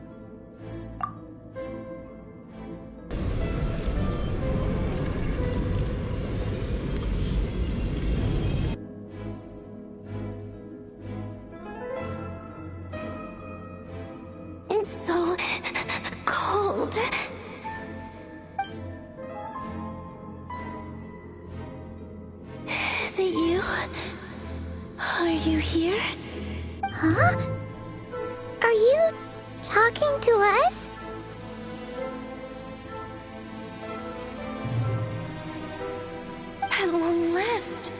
Speaker 3: It's so cold. Is it you? Are you here?
Speaker 18: Huh? Are you talking to us?
Speaker 3: At long last,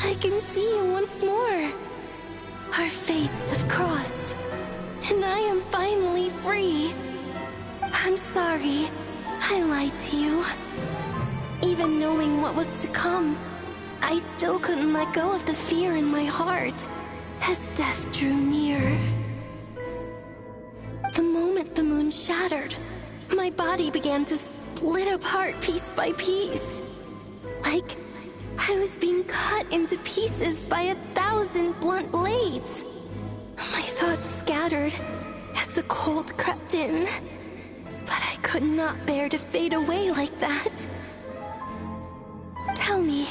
Speaker 3: I can see you once more. Our fates have crossed, and I am finally free. I'm sorry, I lied to you. Even knowing what was to come, I still couldn't let go of the fear in my heart as death drew near. The moment the moon shattered, my body began to split apart piece by piece. Like I was being cut into pieces by 1,000 blunt blades. My thoughts scattered as the cold crept in, but I could not bear to fade away like that. Tell me,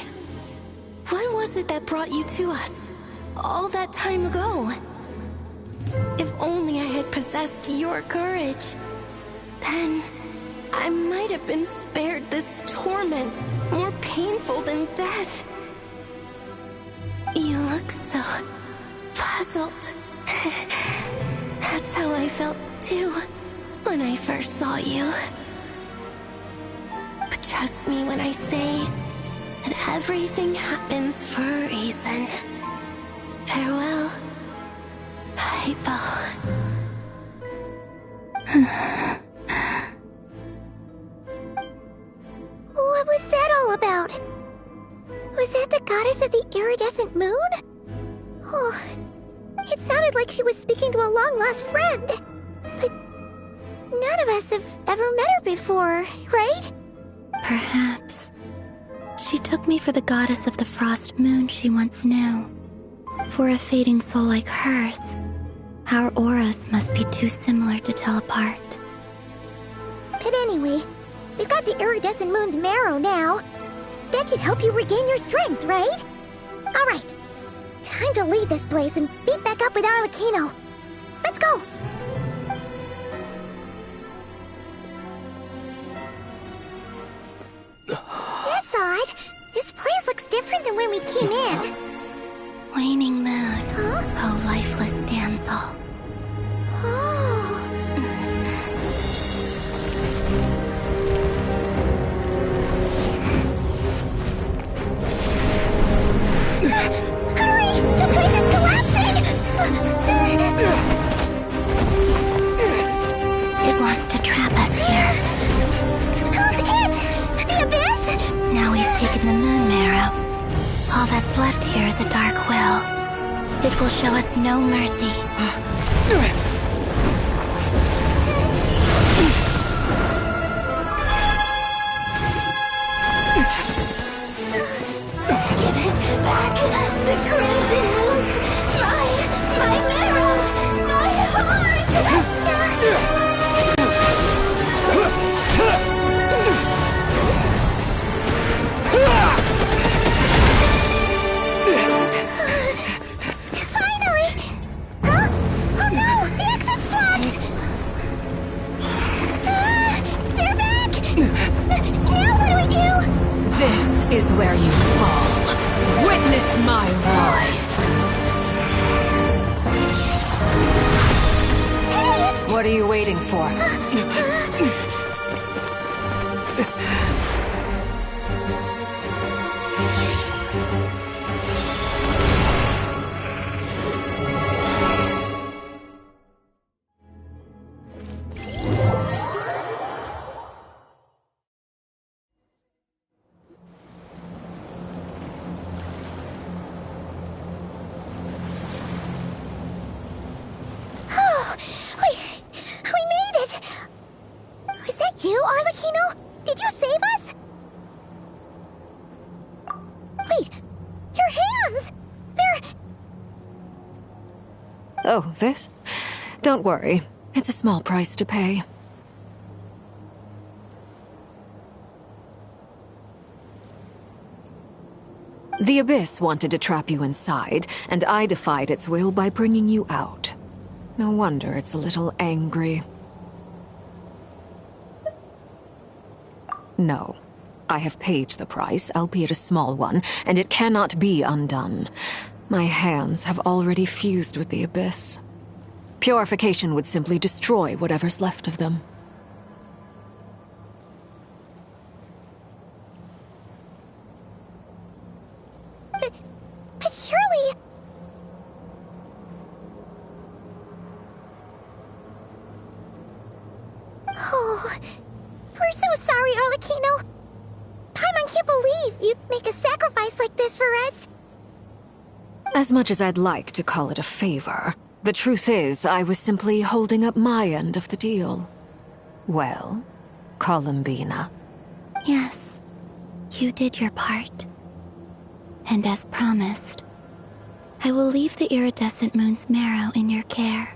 Speaker 3: what was it that brought you to us all that time ago? If only I had possessed your courage, then I might have been spared this torment more painful than death. You look so puzzled. That's how I felt too when I first saw you. But trust me when I say that everything happens for a reason. Farewell, Hypo.
Speaker 18: What was that all about? Was that the goddess of the iridescent moon? Oh, it sounded like she was speaking to a long-lost friend. But none of us have ever met her before, right?
Speaker 3: Perhaps. She took me for the goddess of the frost moon she once knew. For a fading soul like hers, our auras must be too similar to tell apart.
Speaker 18: But anyway, we've got the iridescent moon's marrow now. That should help you regain your strength, right? Alright, time to leave this place and meet back up with Arlecchino. Let's go! That's odd. This place looks different than when we came in.
Speaker 3: Waning moon, oh lifeless damsel.
Speaker 18: Hurry! The place is collapsing!
Speaker 3: It wants to trap us here.
Speaker 18: Who's it? The Abyss?
Speaker 3: Now we've taken the moon marrow. All that's left here is a dark will. It will show us no mercy.
Speaker 18: Give it back! The crimson moons! My marrow! My heart! Finally! Huh? Oh no! The exit's blocked! They're back! Now what do we do?
Speaker 15: This is where you fall. Witness my rise. What are you waiting for?
Speaker 18: We made it! Was that you, Arlecchino? Did you save us? Wait, your hands! They're...
Speaker 15: Oh, this? Don't worry. It's a small price to pay. The Abyss wanted to trap you inside, and I defied its will by bringing you out. No wonder it's a little angry. No. I have paid the price, albeit a small one, and it cannot be undone. My hands have already fused with the Abyss. Purification would simply destroy whatever's left of them.
Speaker 18: But surely... Oh, we're so sorry, Arlecchino. Paimon can't believe you'd make a sacrifice like this for us.
Speaker 15: As much as I'd like to call it a favor, the truth is I was simply holding up my end of the deal. Well, Columbina.
Speaker 3: Yes, you did your part. And as promised, I will leave the iridescent moon's marrow in your care.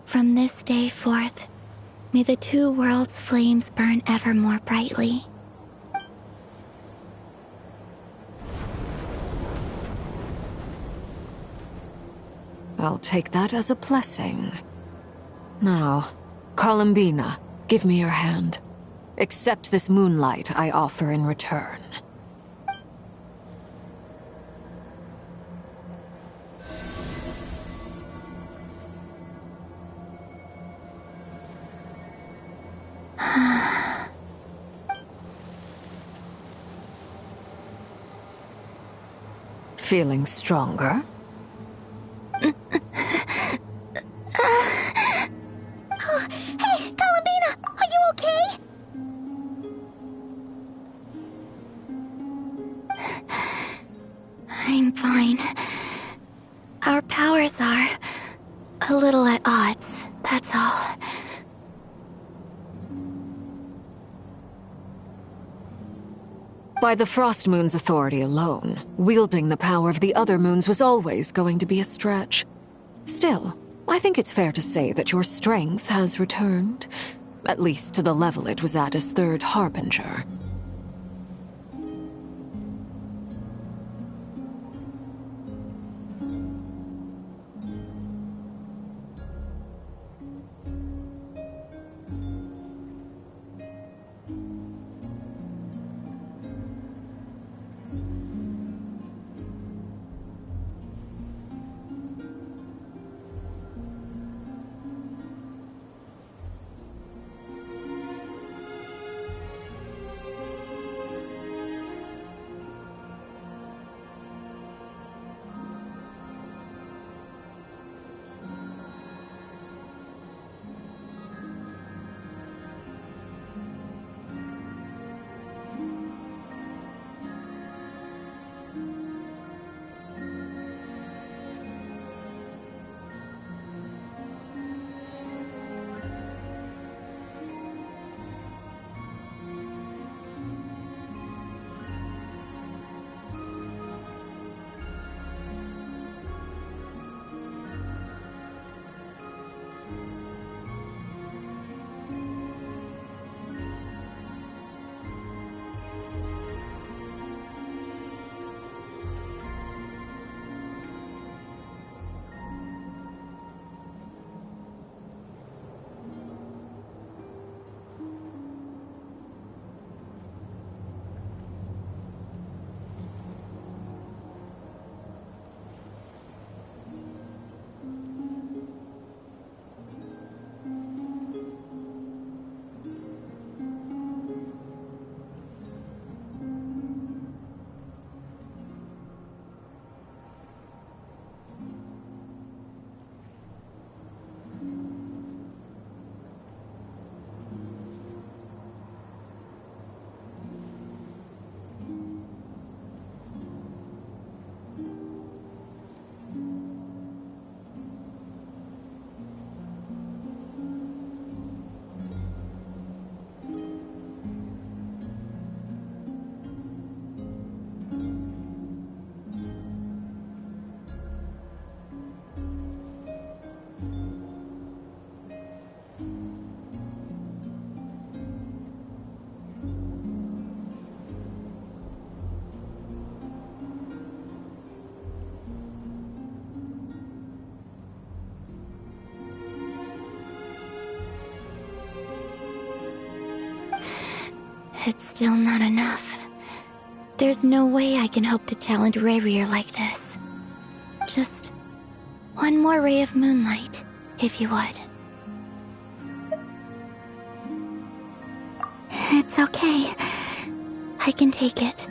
Speaker 3: From this day forth, may the two worlds' flames burn ever more brightly.
Speaker 15: I'll take that as a blessing. Now, Columbina, give me your hand. Accept this moonlight I offer in return. Feeling stronger?
Speaker 18: Hey, Columbina, are you okay?
Speaker 3: I'm fine. Our powers are a little at odds, that's all.
Speaker 15: By the Frost Moon's authority alone, wielding the power of the other moons was always going to be a stretch. Still, I think it's fair to say that your strength has returned, at least to the level it was at as Third Harbinger.
Speaker 3: It's still not enough. There's no way I can hope to challenge Rayrir like this. Just one more ray of moonlight, if you would. It's okay. I can take it.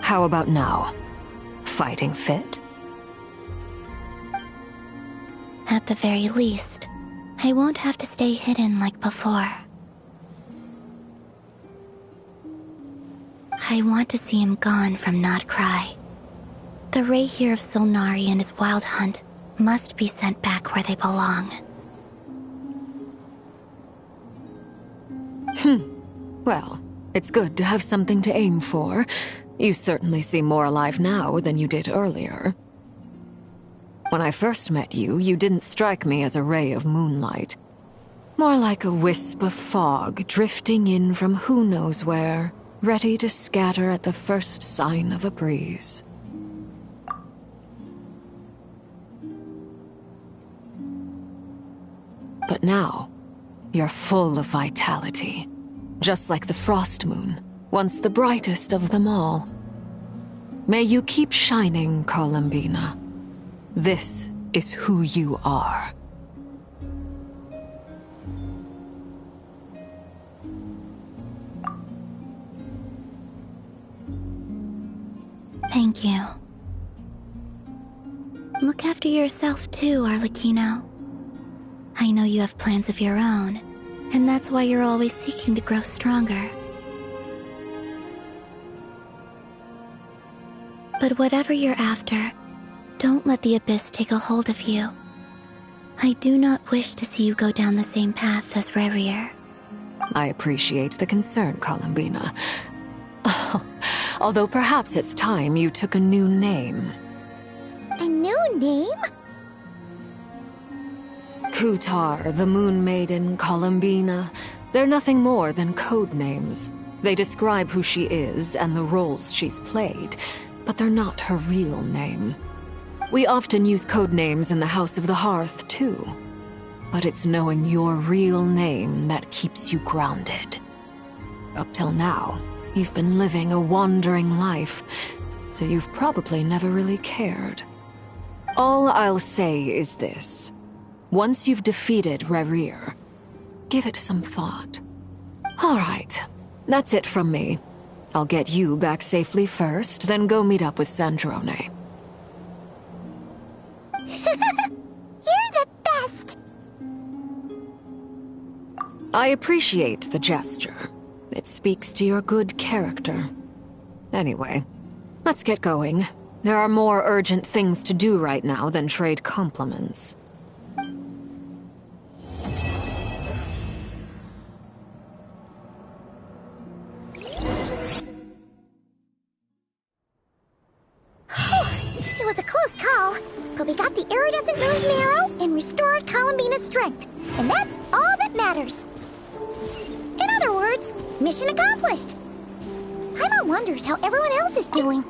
Speaker 15: How about now? Fighting fit?
Speaker 3: At the very least, I won't have to stay hidden like before. I want to see him gone from Not Cry. The Ray here of Solnari and his wild hunt must be sent back where they belong.
Speaker 15: Well, it's good to have something to aim for. You certainly seem more alive now than you did earlier. When I first met you, you didn't strike me as a ray of moonlight. More like a wisp of fog drifting in from who knows where, ready to scatter at the first sign of a breeze. But now, you're full of vitality. Just like the frost moon, once the brightest of them all. May you keep shining, Columbina. This is who you are.
Speaker 3: Thank you. Look after yourself too, Arlecchino. I know you have plans of your own, and that's why you're always seeking to grow stronger. But whatever you're after, don't let the Abyss take a hold of you. I do not wish to see you go down the same path as Rayrir.
Speaker 15: I appreciate the concern, Columbina. Although perhaps it's time you took a new name.
Speaker 18: A new name?
Speaker 15: Kutar, the Moon Maiden, Columbina. They're nothing more than code names. They describe who she is and the roles she's played, but they're not her real name. We often use code names in the House of the Hearth, too. But it's knowing your real name that keeps you grounded. Up till now, you've been living a wandering life, so you've probably never really cared. All I'll say is this. Once you've defeated Rayrir, give it some thought. All right, that's it from me. I'll get you back safely first, then go meet up with Sandrone.
Speaker 18: You're the best!
Speaker 15: I appreciate the gesture. It speaks to your good character. Anyway, let's get going. There are more urgent things to do right now than trade compliments.
Speaker 18: It was a close call, but we got the iridescent moon's marrow and restored Columbina's strength, and that's all that matters. In other words, mission accomplished. Paimon wonders how everyone else is doing.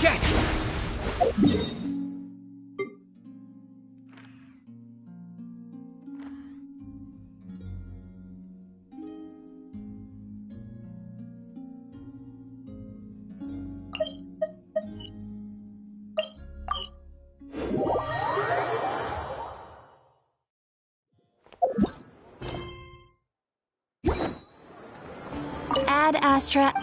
Speaker 16: jet!
Speaker 4: Ad Astra.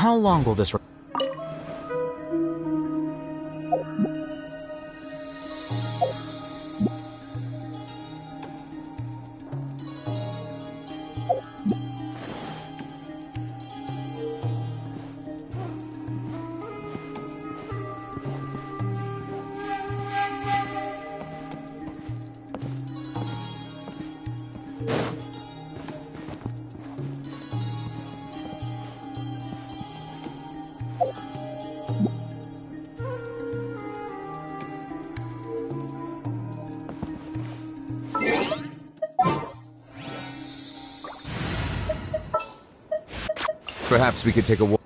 Speaker 13: How long will this...
Speaker 21: Perhaps we could take a walk.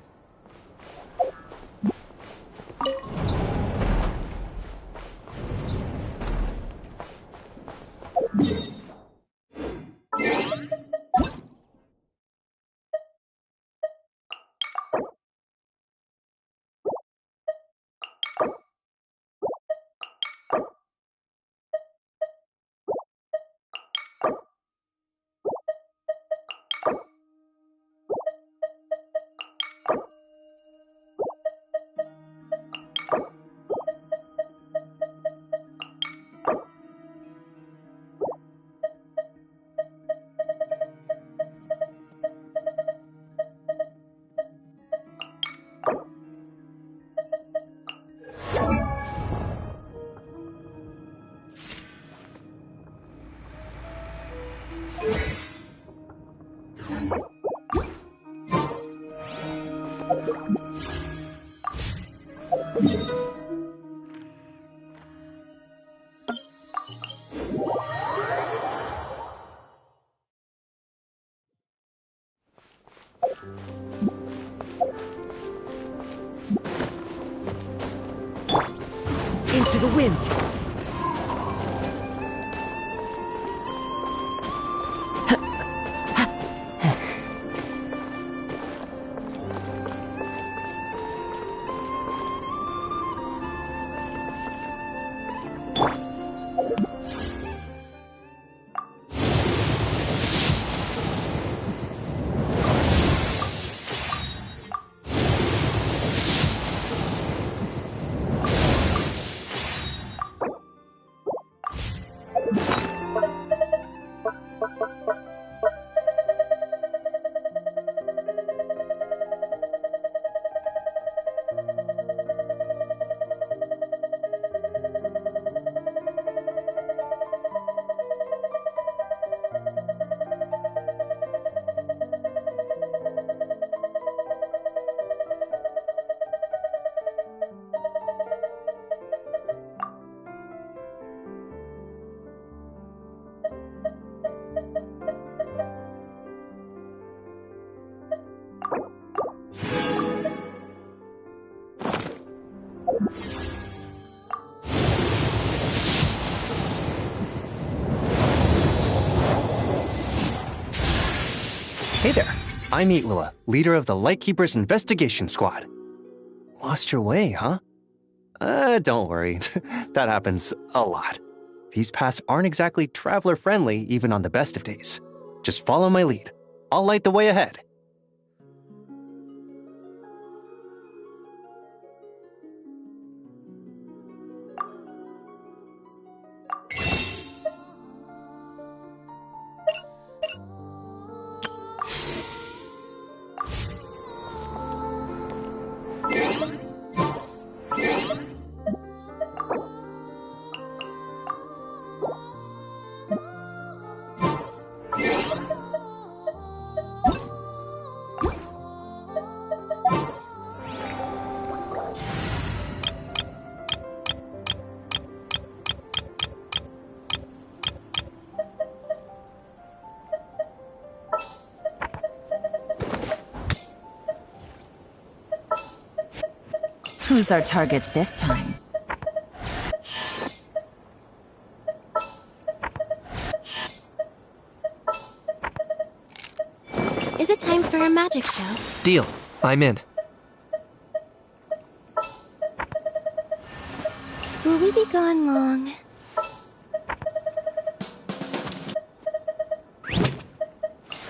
Speaker 16: into the wind.
Speaker 5: Hey there, I'm Eatwilla, leader of the Lightkeeper's investigation squad. Lost your way, huh? Don't worry, that happens a lot. These paths aren't exactly traveler-friendly even on the best of days. Just follow my lead. I'll light the way ahead.
Speaker 20: Who's our target this time?
Speaker 3: Is it time for a magic show?
Speaker 5: Deal. I'm in.
Speaker 3: Will we be gone long?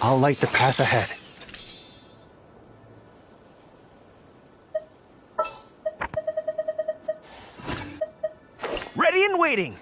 Speaker 5: I'll light the path ahead. Ready and waiting!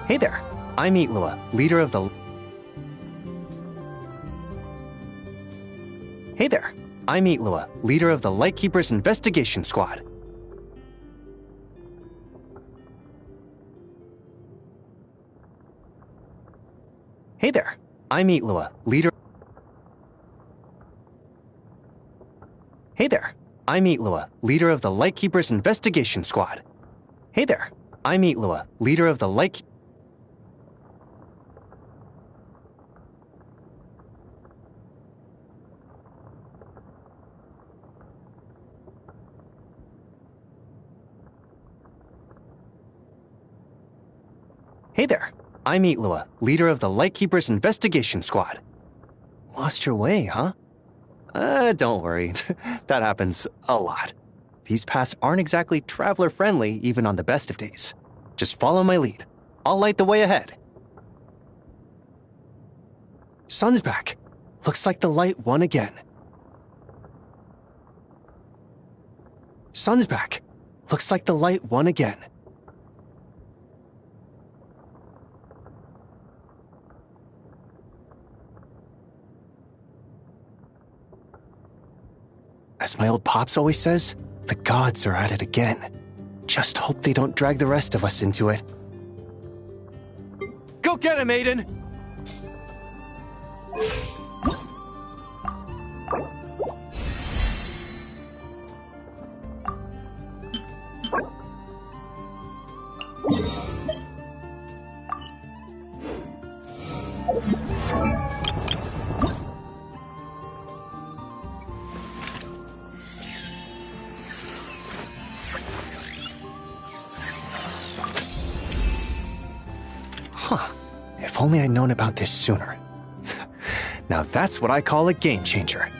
Speaker 5: Hey there, I'm Lua, leader of the... Hey there, I'm Lua, leader of the Lightkeeper's Investigation Squad. Hey there, I'm Lua, leader... Hey there, I'm Lua, leader of the Lightkeeper's Investigation Squad. Hey there, I'm Lua, leader of the Light... Hey there, I'm Lua, leader of the Lightkeeper's Investigation Squad. Lost your way, huh? Don't worry. That happens a lot. These paths aren't exactly traveler-friendly even on the best of days. Just follow my lead. I'll light the way ahead. Sun's back. Looks like the light won again. Sun's back. Looks like the light won again. As my old pops always says, the gods are at it again. Just hope they don't drag the rest of us into it. Go get him, Aiden! Huh. If only I'd known about this sooner. Now that's what I call a game changer.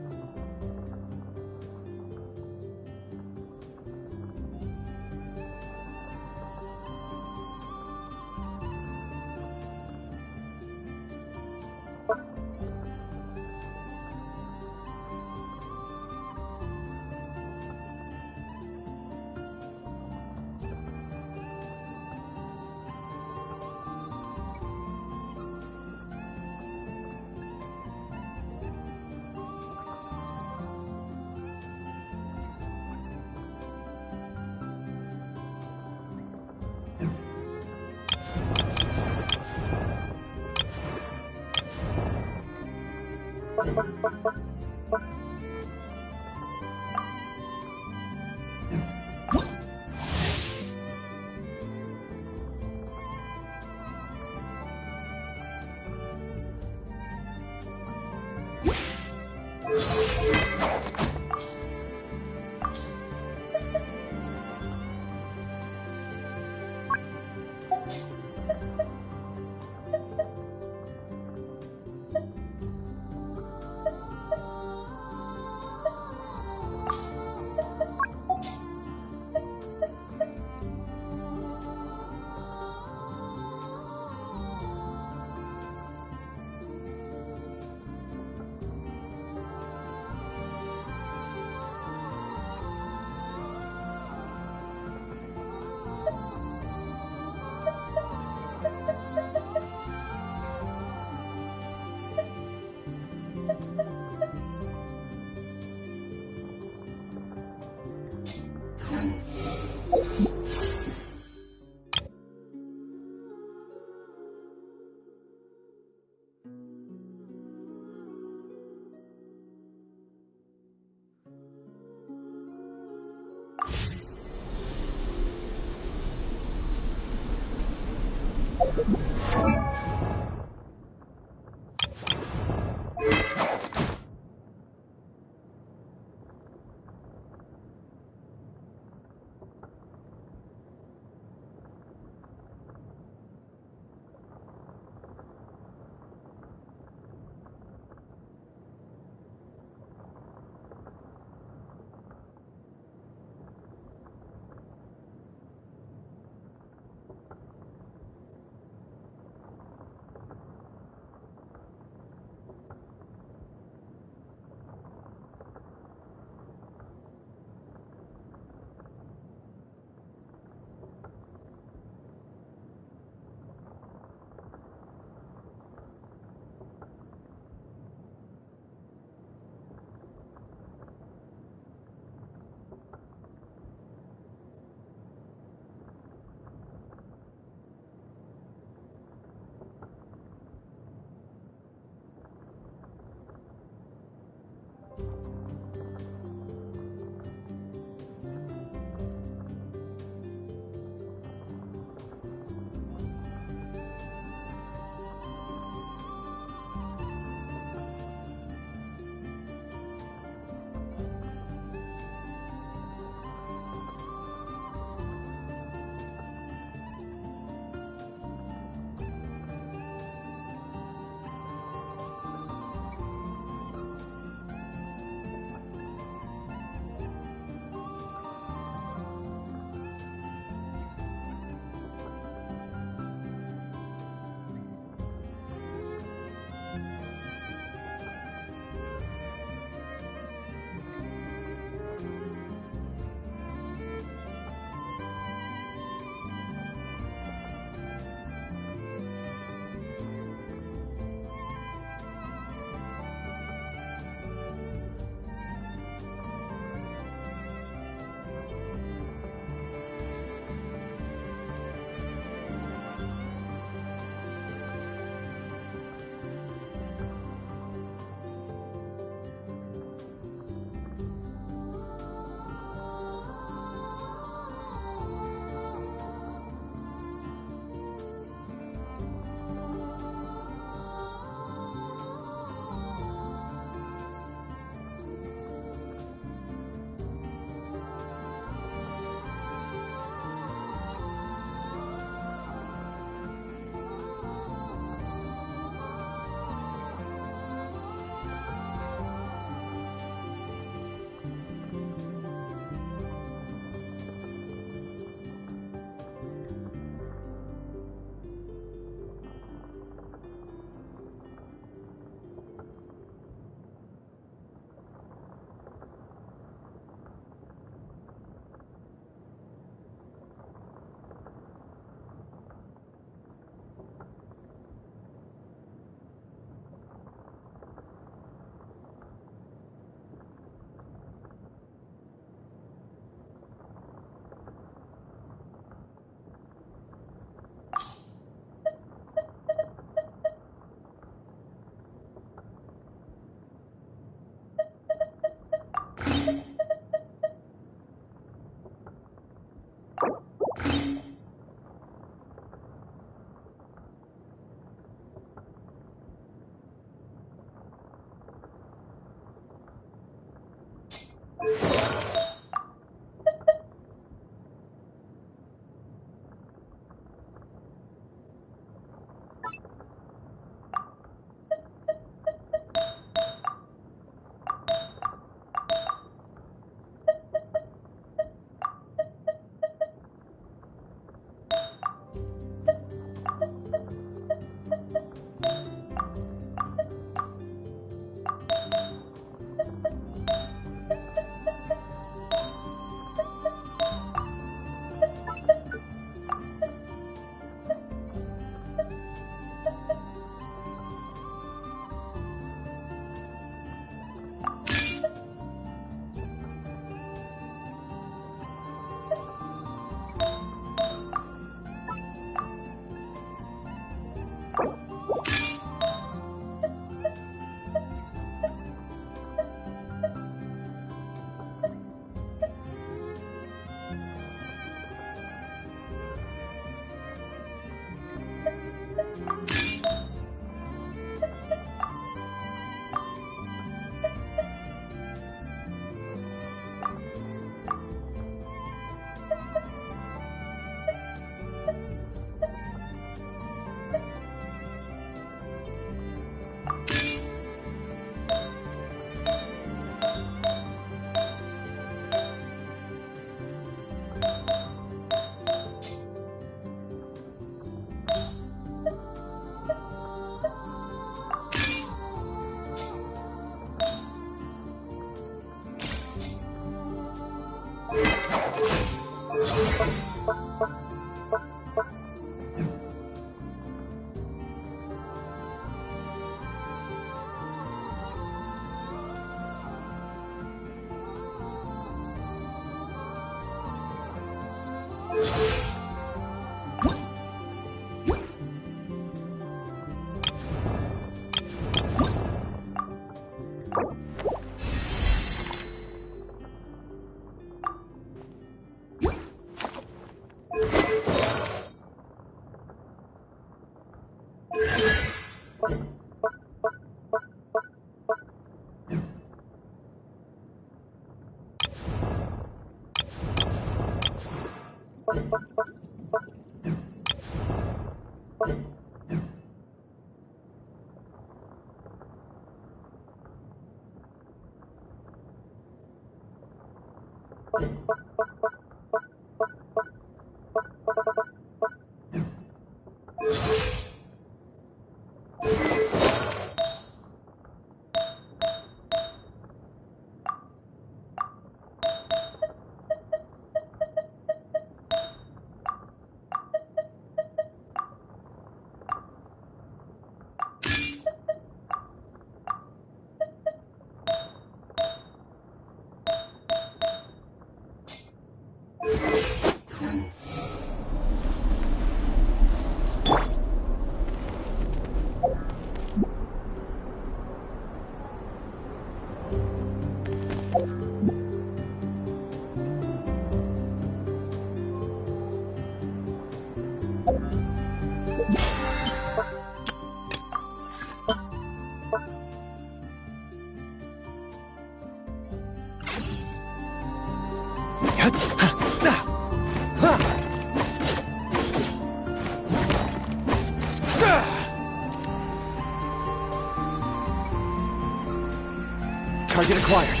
Speaker 1: Target acquired.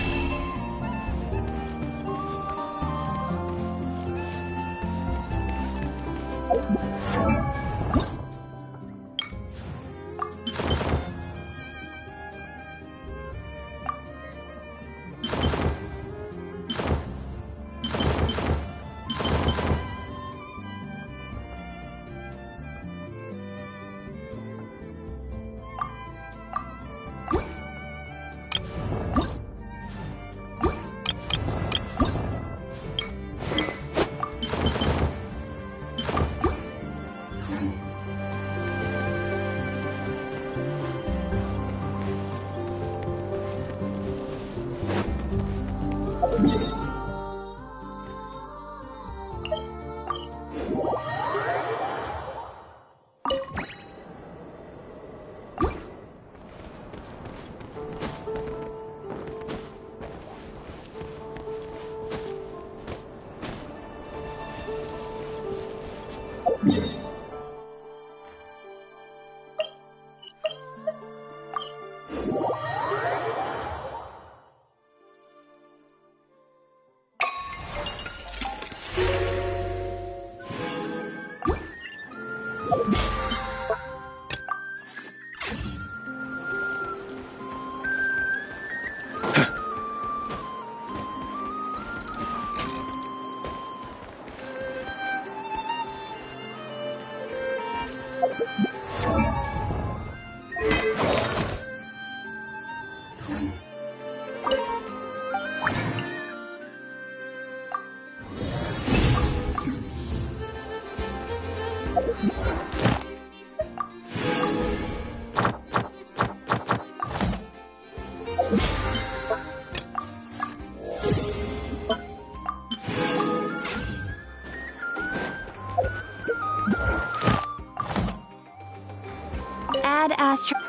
Speaker 6: Ad Astra.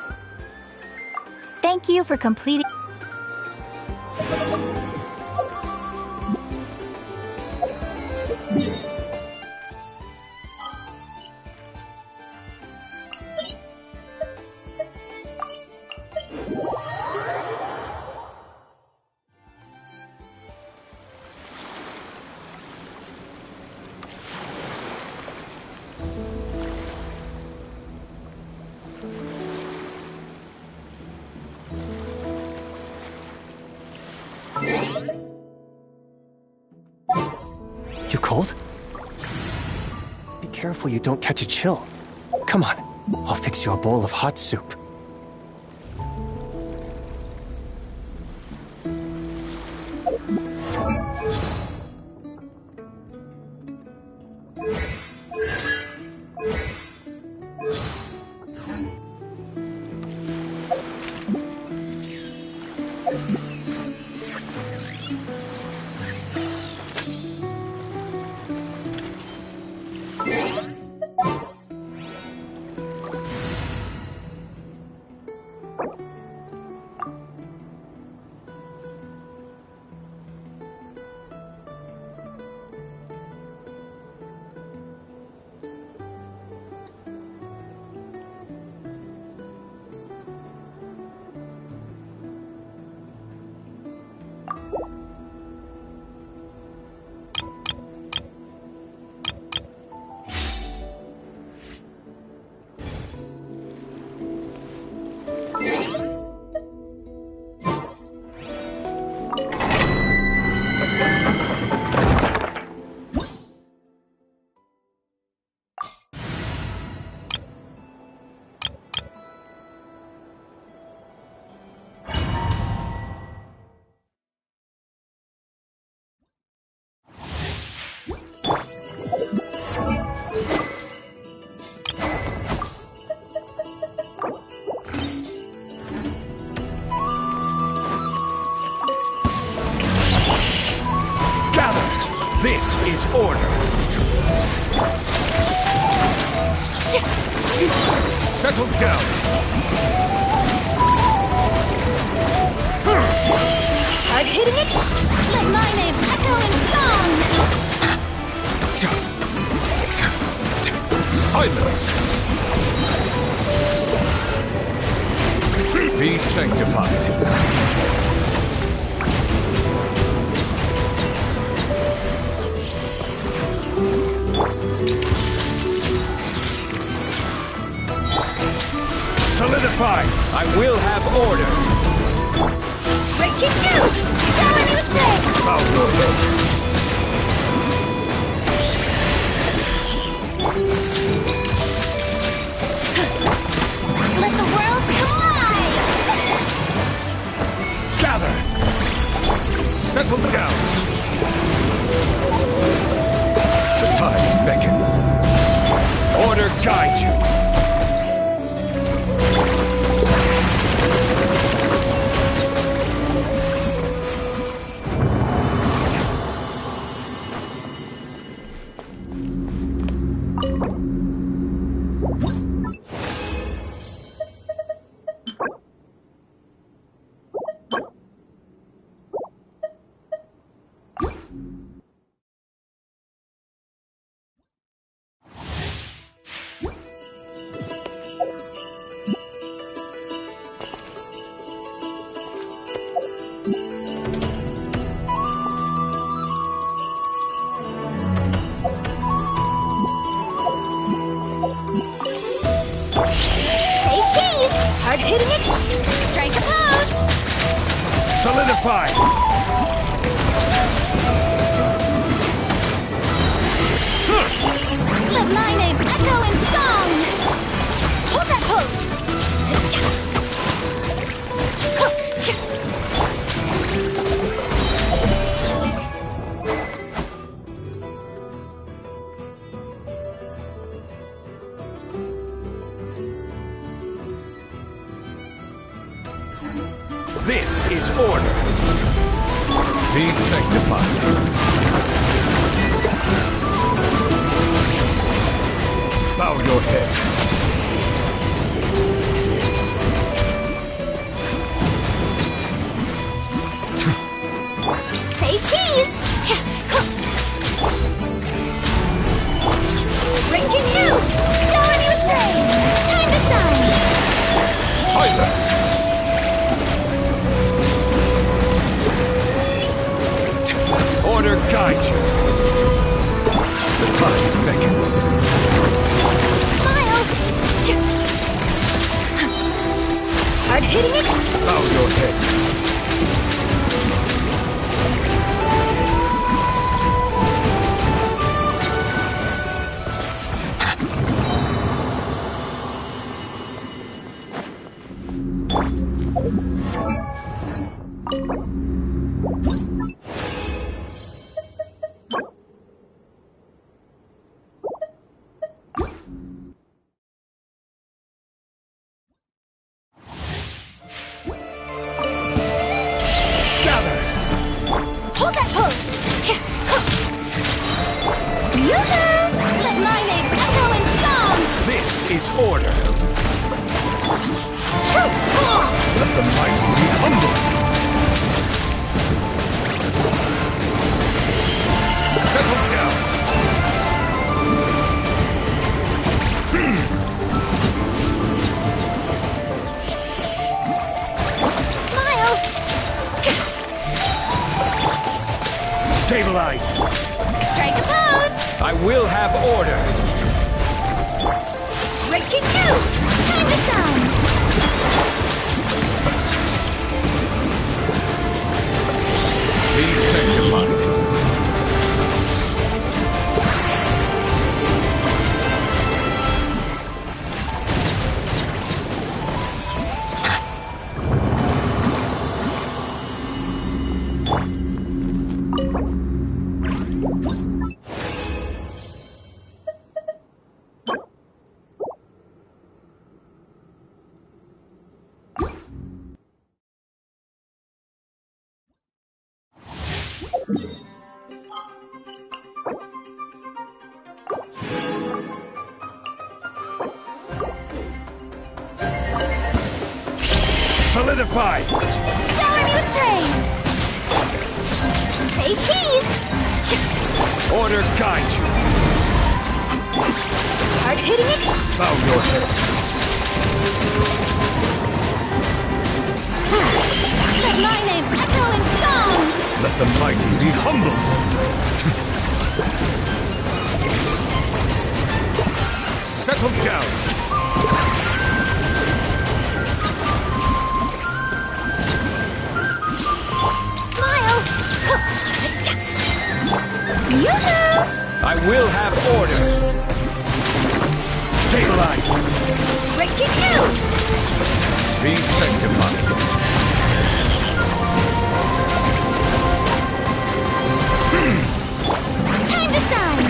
Speaker 6: Thank you for completing.
Speaker 5: You cold? Be careful you don't catch a chill. Come on, I'll fix you a bowl of hot soup.
Speaker 17: is order. Settle down.
Speaker 3: Hard hitting it. Let my name echo in song.
Speaker 17: Silence. Be sanctified. Solidify! I will have order!
Speaker 3: Breaking through! Shower me with flame!
Speaker 17: Bow your head!
Speaker 3: Let the world collide!
Speaker 17: Gather! Settle down! The tides beckon. Order guide you!
Speaker 3: Say cheese! Hard hitting it! Strike a pose!
Speaker 17: Solidify!
Speaker 3: Let my name echo in song! Hold that pose!
Speaker 17: This is order. Be sanctified. Bow your head.
Speaker 3: Say cheese! Breaking through! Shower me with praise! Time to shine!
Speaker 17: Silence! Order guide you. The tides beckon.
Speaker 3: Smile! Hard hitting it?
Speaker 17: Bow your head.
Speaker 3: Hold that pose! Yoo-hoo! Let my name echo in song!
Speaker 17: This is order. Let the mighty be humble. Settle down.
Speaker 3: Smile!
Speaker 17: Stabilize.
Speaker 3: Strike a pose!
Speaker 17: I will have order.
Speaker 3: Breaking through! Time to shine!
Speaker 17: Be sanctified.
Speaker 19: Solidify!
Speaker 18: Shower me with praise! Say cheese!
Speaker 19: Order guide you!
Speaker 18: Hard-hitting it!
Speaker 19: Bow your head.
Speaker 18: Let my name echo in song!
Speaker 19: Let the mighty be humbled! Settle down!
Speaker 18: Smile! Yoo-hoo!
Speaker 19: I will have order! Stabilize!
Speaker 18: Breaking news!
Speaker 19: Be sanctified!
Speaker 18: Time to shine!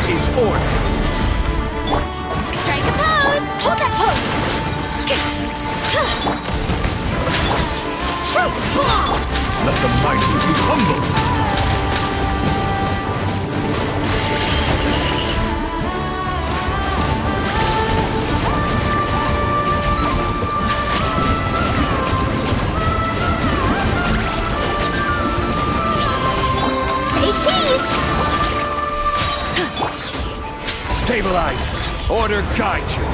Speaker 19: is order.
Speaker 18: Strike a pose! Hold that pose!
Speaker 19: Let the mighty be humbled. Stabilize. Order guide you.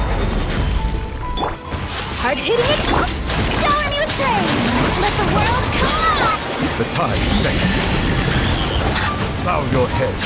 Speaker 18: Hard hitting it. Shower me with praise. Let the world come on.
Speaker 19: The tide beckons. Bow your head.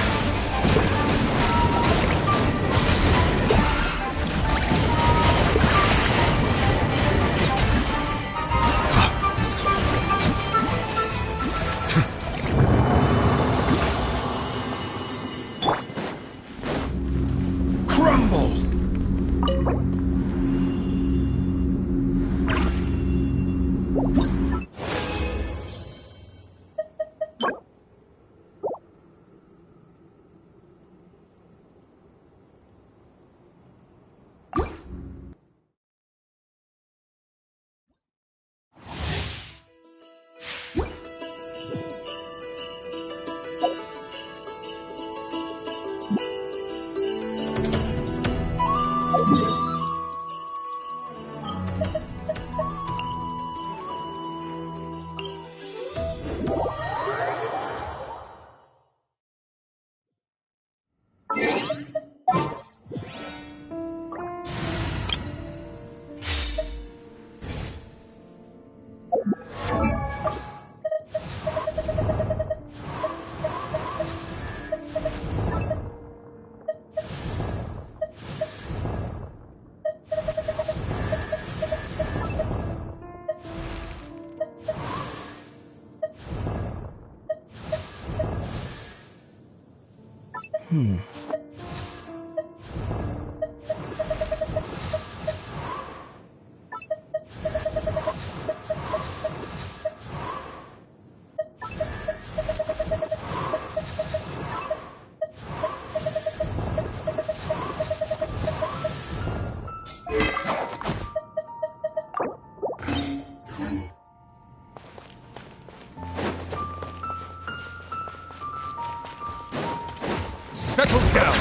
Speaker 17: Settle down!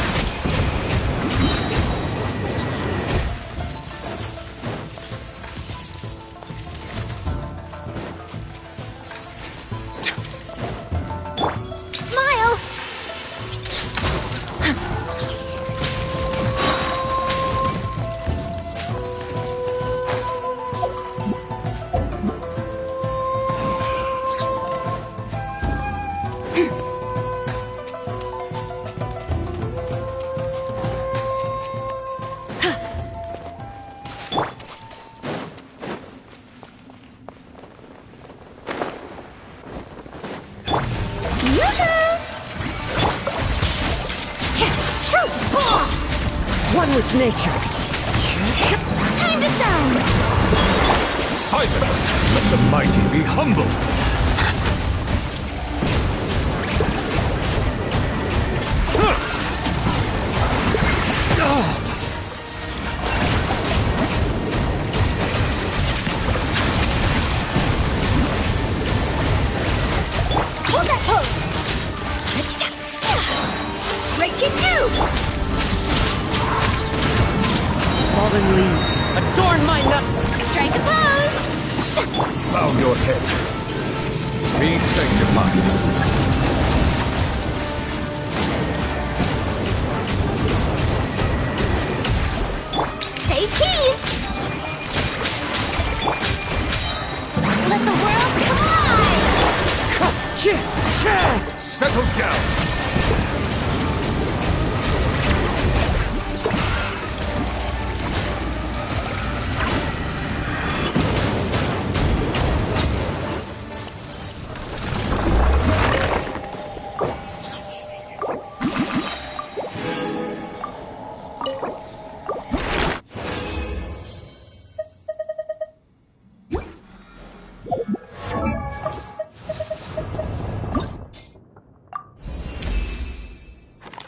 Speaker 18: Smile!
Speaker 16: One with nature.
Speaker 18: Time to shine!
Speaker 17: Silence! Let the mighty be humbled!
Speaker 18: Hold that pose! Break your tubes!
Speaker 16: Fallen leaves, adorn my nut.
Speaker 18: Strike a pose!
Speaker 17: Bow your head. Be sanctified.
Speaker 18: Say cheese! Let the world collide!
Speaker 17: Settle down!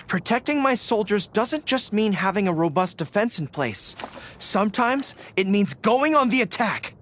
Speaker 9: Protecting my soldiers doesn't just mean having a robust defense in place. Sometimes it means going on the attack.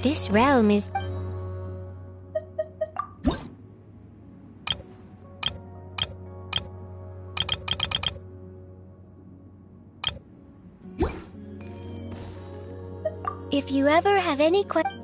Speaker 18: This realm is... If you ever have any questions...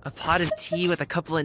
Speaker 7: A pot of tea with a couple of